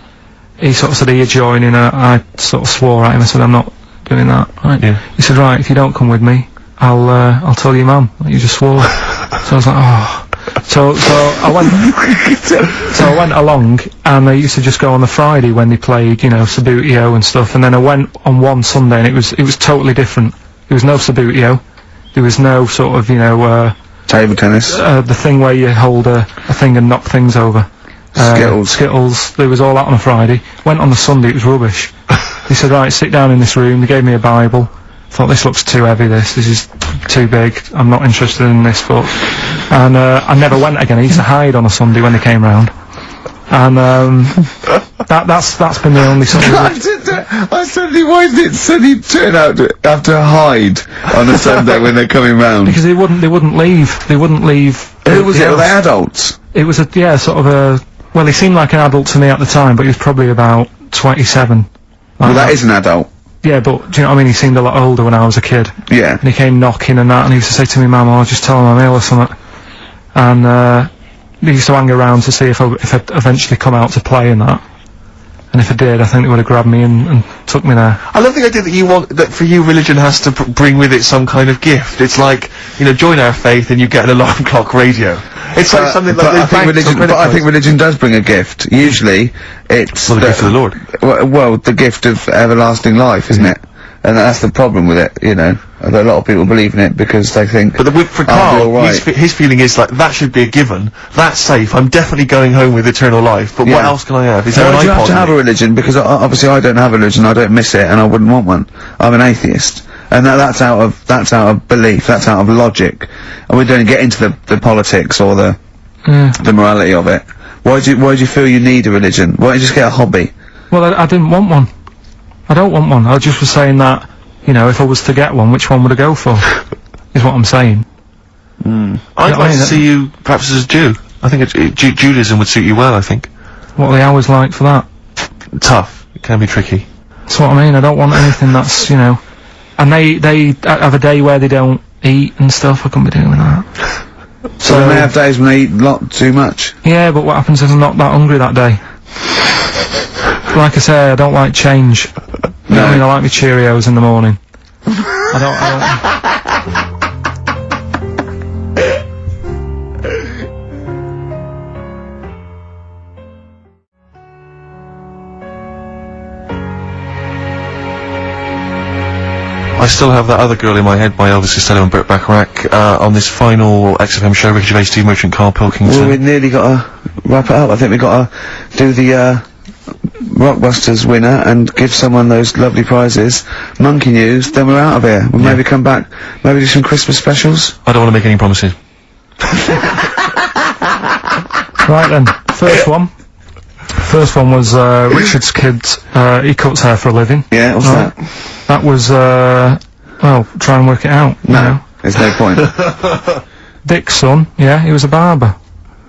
he sort of said he'd join in. I sort of swore at him. I said I'm not doing that. Right? Yeah. He said, right, if you don't come with me, I'll tell your mum that you just swore. So I was like, oh. So I went along, and I used to just go on the Friday when they played, Sabutio and stuff, and then I went on one Sunday, and it was totally different. There was no Sabutio. There was no sort of, table tennis. The thing where you hold a thing and knock things over. Skittles. There was all that on a Friday. Went on the Sunday, it was rubbish. He said, right, sit down in this room. They gave me a Bible. Thought, this looks too heavy, this is too big. I'm not interested in this book. And I never went again. I used to hide on a Sunday when they came round. And that's been the only sort of. I suddenly, why did it suddenly turn out to have to hide on a Sunday when they're coming round? Because they wouldn't leave. They wouldn't leave. Who was it? Were they adults? It was sort of a. Well, he seemed like an adult to me at the time, but he was probably about 27. Well, that is an adult. Yeah, but do you know what I mean? He seemed a lot older when I was a kid. Yeah. And he came knocking and that, and he used to say to me, Mum, I'll just tell him I'm ill or something. And he used to hang around to see if I'd eventually come out to play and that. And if I did, I think they would have grabbed me and took me there. I love the idea that for you religion has to bring with it some kind of gift. It's like, join our faith and you get an alarm clock radio. It's like something like I think religion does bring a gift. Usually, it's the gift of the Lord. Well, the gift of everlasting life, isn't it? And that's the problem with it, A lot of people believe in it because they think. But for Carl, his feeling is like that should be a given. That's safe. I'm definitely going home with eternal life. But what else can I have? Is there an iPod? You have to have a religion because obviously I don't have a religion. I don't miss it, and I wouldn't want one. I'm an atheist, and that's out of belief. That's out of logic, and we don't get into the politics or the morality of it. Why do you feel you need a religion? Why don't you just get a hobby? Well, I didn't want one. I don't want one. I just was saying that, if I was to get one, which one would I go for? Is what I'm saying. I'd like to see you perhaps as a Jew. I think Judaism would suit you well, I think. What are the hours like for that? Tough. It can be tricky. That's what I mean. I don't want anything that's, And they have a day where they don't eat and stuff. I couldn't be doing that. So they may have days when they eat a lot too much. Yeah, but what happens if I'm not that hungry that day? Like I say, I don't like change. You know what I mean? I like my Cheerios in the morning. I still have that other girl in my head by Elvis Costello and Burt Bacharach on this final XFM show. Ricky Gervais, Steve Merchant, Carl Pilkington. Well, we've nearly got to wrap it up. I think we've got to do the Rockbusters winner and give someone those lovely prizes, Monkey News, then we're out of here. We'll maybe come back, maybe do some Christmas specials. I don't want to make any promises. Right then, first one. First one was, Richard's kid, he cuts hair for a living. Yeah, what's that? That was, well, try and work it out. No, there's no point. Dick's son, yeah, he was a barber.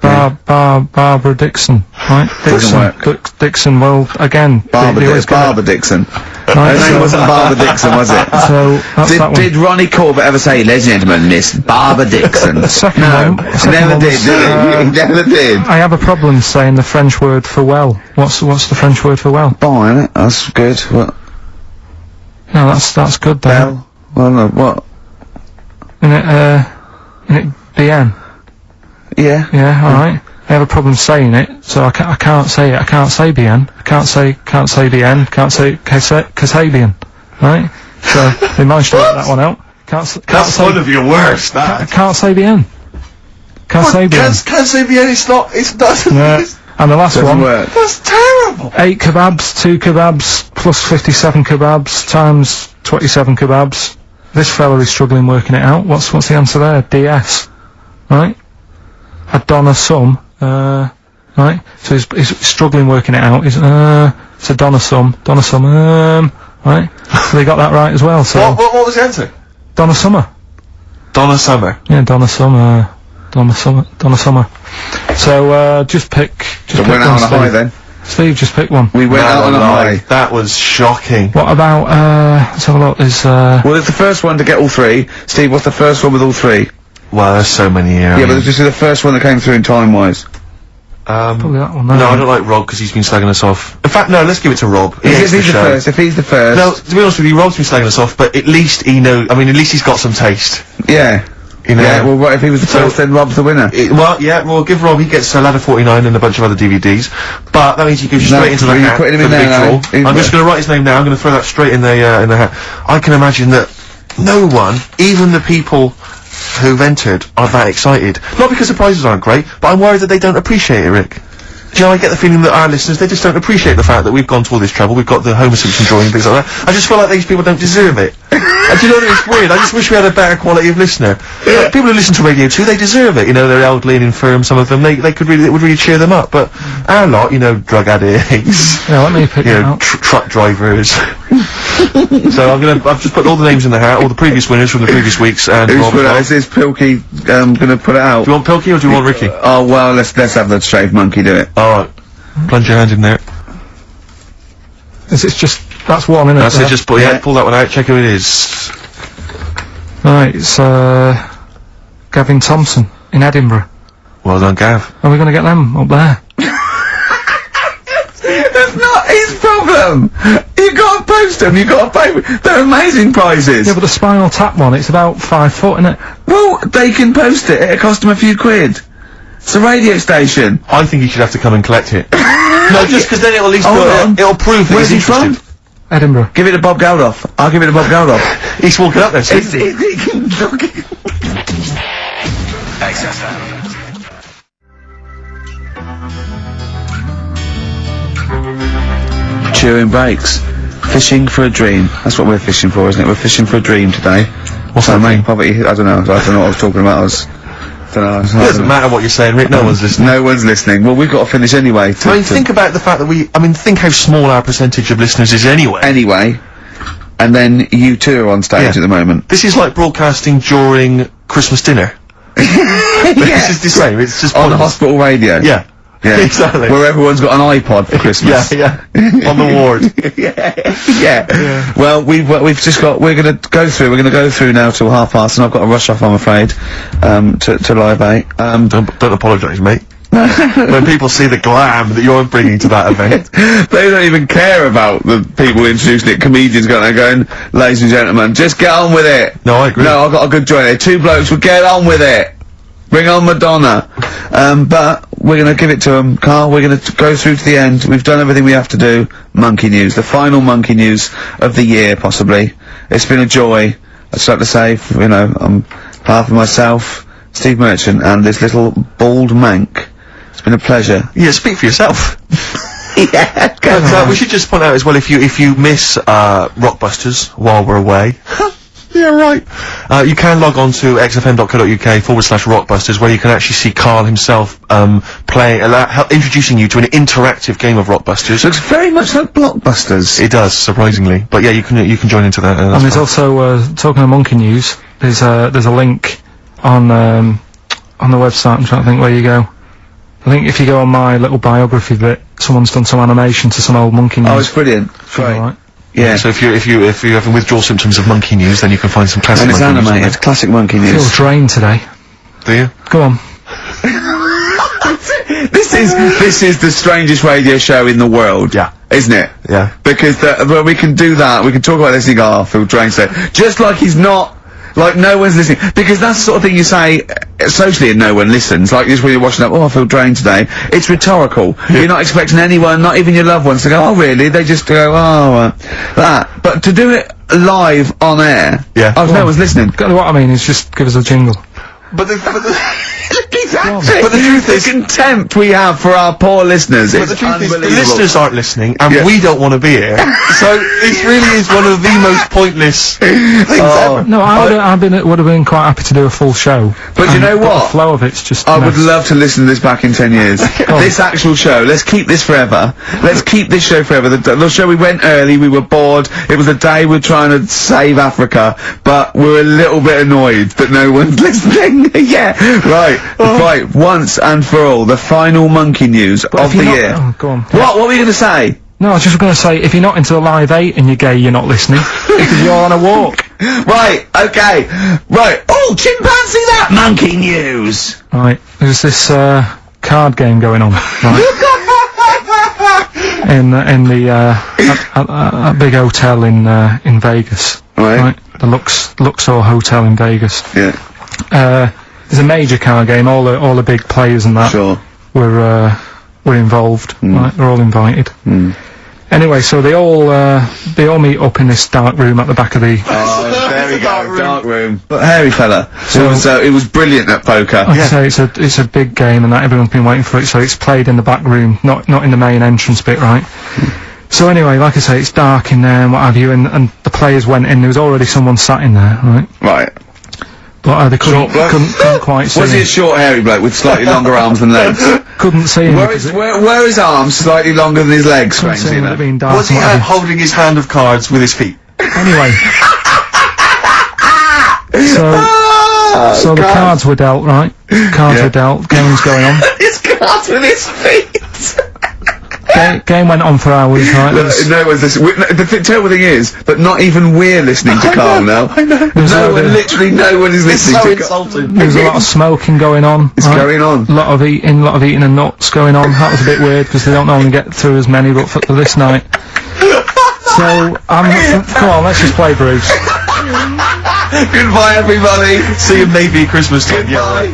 Barbara Dixon, right? Doesn't work. Dixon, well, again... Barbara Dixon. Right, her name wasn't Barbara Dixon, was it? So, that's that one. Did Ronnie Corbett ever say, ladies and gentlemen, Miss Barbara Dixon? Second No, one, he never did, did he? He never did. I have a problem saying the French word for well. What's the French word for well? Bon, innit? That's good. What? No, that's good though. Bell? Well, no, what? Isn't it bien? Yeah. Yeah, alright. I have a problem saying it, so I can't say it. I can't say bien. I can't say bien. Can't say Kasabian. Right? So, they managed to work that one out. That's say, one of your worst, that. Can't say bien. Can't say bien. Can't say bien, it doesn't. Yeah. And the last one. Work. That's terrible. 8 kebabs, 2 kebabs, plus 57 kebabs, times 27 kebabs. This fella is struggling working it out. What's the answer there? DS. Right? A Donna sum, right? So he's struggling working it out. It's a Donna sum, right? So they got that right as well, so... What was the answer? Donna Summer. Donna Summer. Yeah, Donna Summer. So, just pick So went out on a high then. Steve, just pick one. We went out on a high. That was shocking. What about, let's have a look, there's, Well, it's the first one to get all 3. Steve, what's the first one with all 3? Well, there's so many here. Yeah, but this is the first one that came through in time-wise. probably that one, No, I don't like Rob because he's been slagging us off. In fact, no, let's give it to Rob. If he's the first. No, to be honest with you, Rob's been slagging us off, but at least he knows, I mean, at least he's got some taste. Yeah. You know? Yeah, well, what if he was the first, then Rob's the winner? Well, give Rob, he gets a Ladder 49 and a bunch of other DVDs, but that means he goes straight into the hat putting him for in the big there, draw. I'm just gonna write his name now, I'm gonna throw that straight in the hat. I can imagine that no one, even the people who've entered, are that excited. Not because the prizes aren't great, but I'm worried that they don't appreciate it, Rick. Do you know, I get the feeling that our listeners, they just don't appreciate the fact that we've gone to all this trouble, we've got the Homer Simpson drawing and things like that. I just feel like these people don't deserve it. And do you know what, it's weird, I just wish we had a better quality of listener. Like, people who listen to Radio 2, they deserve it, you know, they're elderly and infirm, some of them, it would really cheer them up, but our lot, you know, drug addicts, yeah, let me pick you it know, out. truck drivers. So I've just put all the names in the hat, all the previous winners from the previous weeks, and Who's Rob put as it well. out? Is Pilky, gonna put it out? Do you want Pilky or do you want Ricky? Oh, well, let's have the straight monkey do it. Alright. Plunge your hand in there. It's just, that's one, isn't it? That's it, just pull that one out, check who it is. Right, it's, Gavin Thompson, in Edinburgh. Well done, Gav. Are we gonna get them up there? That's not his problem! You gotta post them, you gotta pay. They're amazing prizes! Yeah, but the Spinal Tap one, it's about 5 foot, isn't it? Well, they can post it, it'll cost them a few quid. It's a radio station. I think he should have to come and collect it. No, just because then it'll at least Hold on. it'll prove that Where's he he's from? interested. Edinburgh. Give it to Bob Geldof. I'll give it to Bob Geldof. He's walking up there, see? XFM. Chewing breaks. Fishing for a dream. That's what we're fishing for, isn't it? We're fishing for a dream today. What's that mean? Poverty, I don't know what I was talking about. It doesn't matter what you're saying, Rick, no one's listening. No one's listening. Well, we've got to finish anyway. I mean, think about the fact that think how small our percentage of listeners is anyway. Anyway. And then you two are on stage at the moment. This is like broadcasting during Christmas dinner. This is the same, it's just on the pointless. hospital radio. Yeah. Yeah. Exactly. Where everyone's got an iPod for Christmas. Yeah. On the ward. Yeah. Well, we're gonna go through now till 5:30, and I've got to rush off, I'm afraid, to Live 8. Don't apologise, mate. When people see the glam that you're bringing to that event. They don't even care about the people introducing it. Comedians going, ladies and gentlemen, just get on with it. No, I agree. No, I've got a good joy there. 2 blokes will get on with it. Bring on Madonna. But we're gonna give it to them, Carl. We're gonna go through to the end. We've done everything we have to do. Monkey News. The final Monkey News of the year, possibly. It's been a joy. I'd just like to say, you know, on behalf of myself, Steve Merchant, and this little bald mank, it's been a pleasure. Yeah, speak for yourself. Yeah. But, we should just point out as well, if you miss Rockbusters while we're away. Yeah, right. You can log on to xfm.co.uk/Rockbusters, where you can actually see Karl himself introducing you to an interactive game of Rockbusters. Looks very much like Blockbusters. It does, surprisingly. But yeah, you can join into that. And there's also talking of monkey news. There's a link on the website. I'm trying to think where you go. I think if you go on my little biography bit, someone's done some animation to some old monkey news. Oh, it's brilliant. Right. Right. Yeah. So if you're having withdrawal symptoms of monkey news, then you can find some classic monkey news. And it's animated, classic monkey news. I feel drained today. Do you? Go on. This is the strangest radio show in the world. Yeah. Isn't it? Yeah. Because we can do that, we can talk about this and go, oh, I feel drained today. Just like he's not, like no one's listening. Because that's the sort of thing you say socially and no one listens. Like just when you're watching up, oh, I feel drained today. It's rhetorical. Yeah. You're not expecting anyone, not even your loved ones, to go, oh really? They just go, oh, that. But to do it live on air, oh, no one's listening. What I mean is just give us a jingle. But the exactly. But the truth is, the contempt we have for our poor listeners is unbelievable. The listeners aren't listening, and we don't want to be here. So this really is one of the most pointless things ever. No, would have been quite happy to do a full show. But you know what? The flow of it's just. I would love to listen to this back in 10 years. This actual show. Let's keep this forever. Let's keep this show forever. The show we went early. We were bored. It was a day we're trying to save Africa, but we're a little bit annoyed that no one's listening. Yeah. Right. Right. Once and for all, the final monkey news of the year. Oh, go on. What were you going to say? No, I was just going to say, if you're not into the Live 8 and you're gay, you're not listening. Because you're on a walk. Right, okay. Right. Oh, chimpanzee that monkey news! Right, there's this, card game going on, right? at a big hotel in Vegas. Right. The Luxor Hotel in Vegas. Yeah. There's a major card game, all the big players and that were involved, right? They're all invited. Anyway, so they all meet up in this dark room at the back of the. Oh, there we go, dark room. But hairy fella. So it was brilliant at poker. Like I say, it's a big game, and that everyone's been waiting for it. So it's played in the back room, not in the main entrance bit, right? So anyway, like I say, it's dark in there and what have you, and the players went in. There was already someone sat in there, right? Right. But they couldn't quite see. Was he a short, hairy bloke with slightly longer arms than legs? Couldn't see him. Were his arms slightly longer than his legs? Strangely enough. Was he holding his hand of cards with his feet? Anyway. So the cards were dealt, right? Cards were dealt. Game's going on. His cards with his feet. Game went on for hours, right? No one's listening. The terrible thing is that not even we're listening to Karl now. I know. Literally no one is listening to Karl. There's a lot of smoking going on. It's going on. A lot of eating and nuts going on. That was a bit weird because they don't normally get through as many, but for this night. So, come on, let's just play Bruce. Goodbye, everybody. See you maybe Christmas time. Goodbye.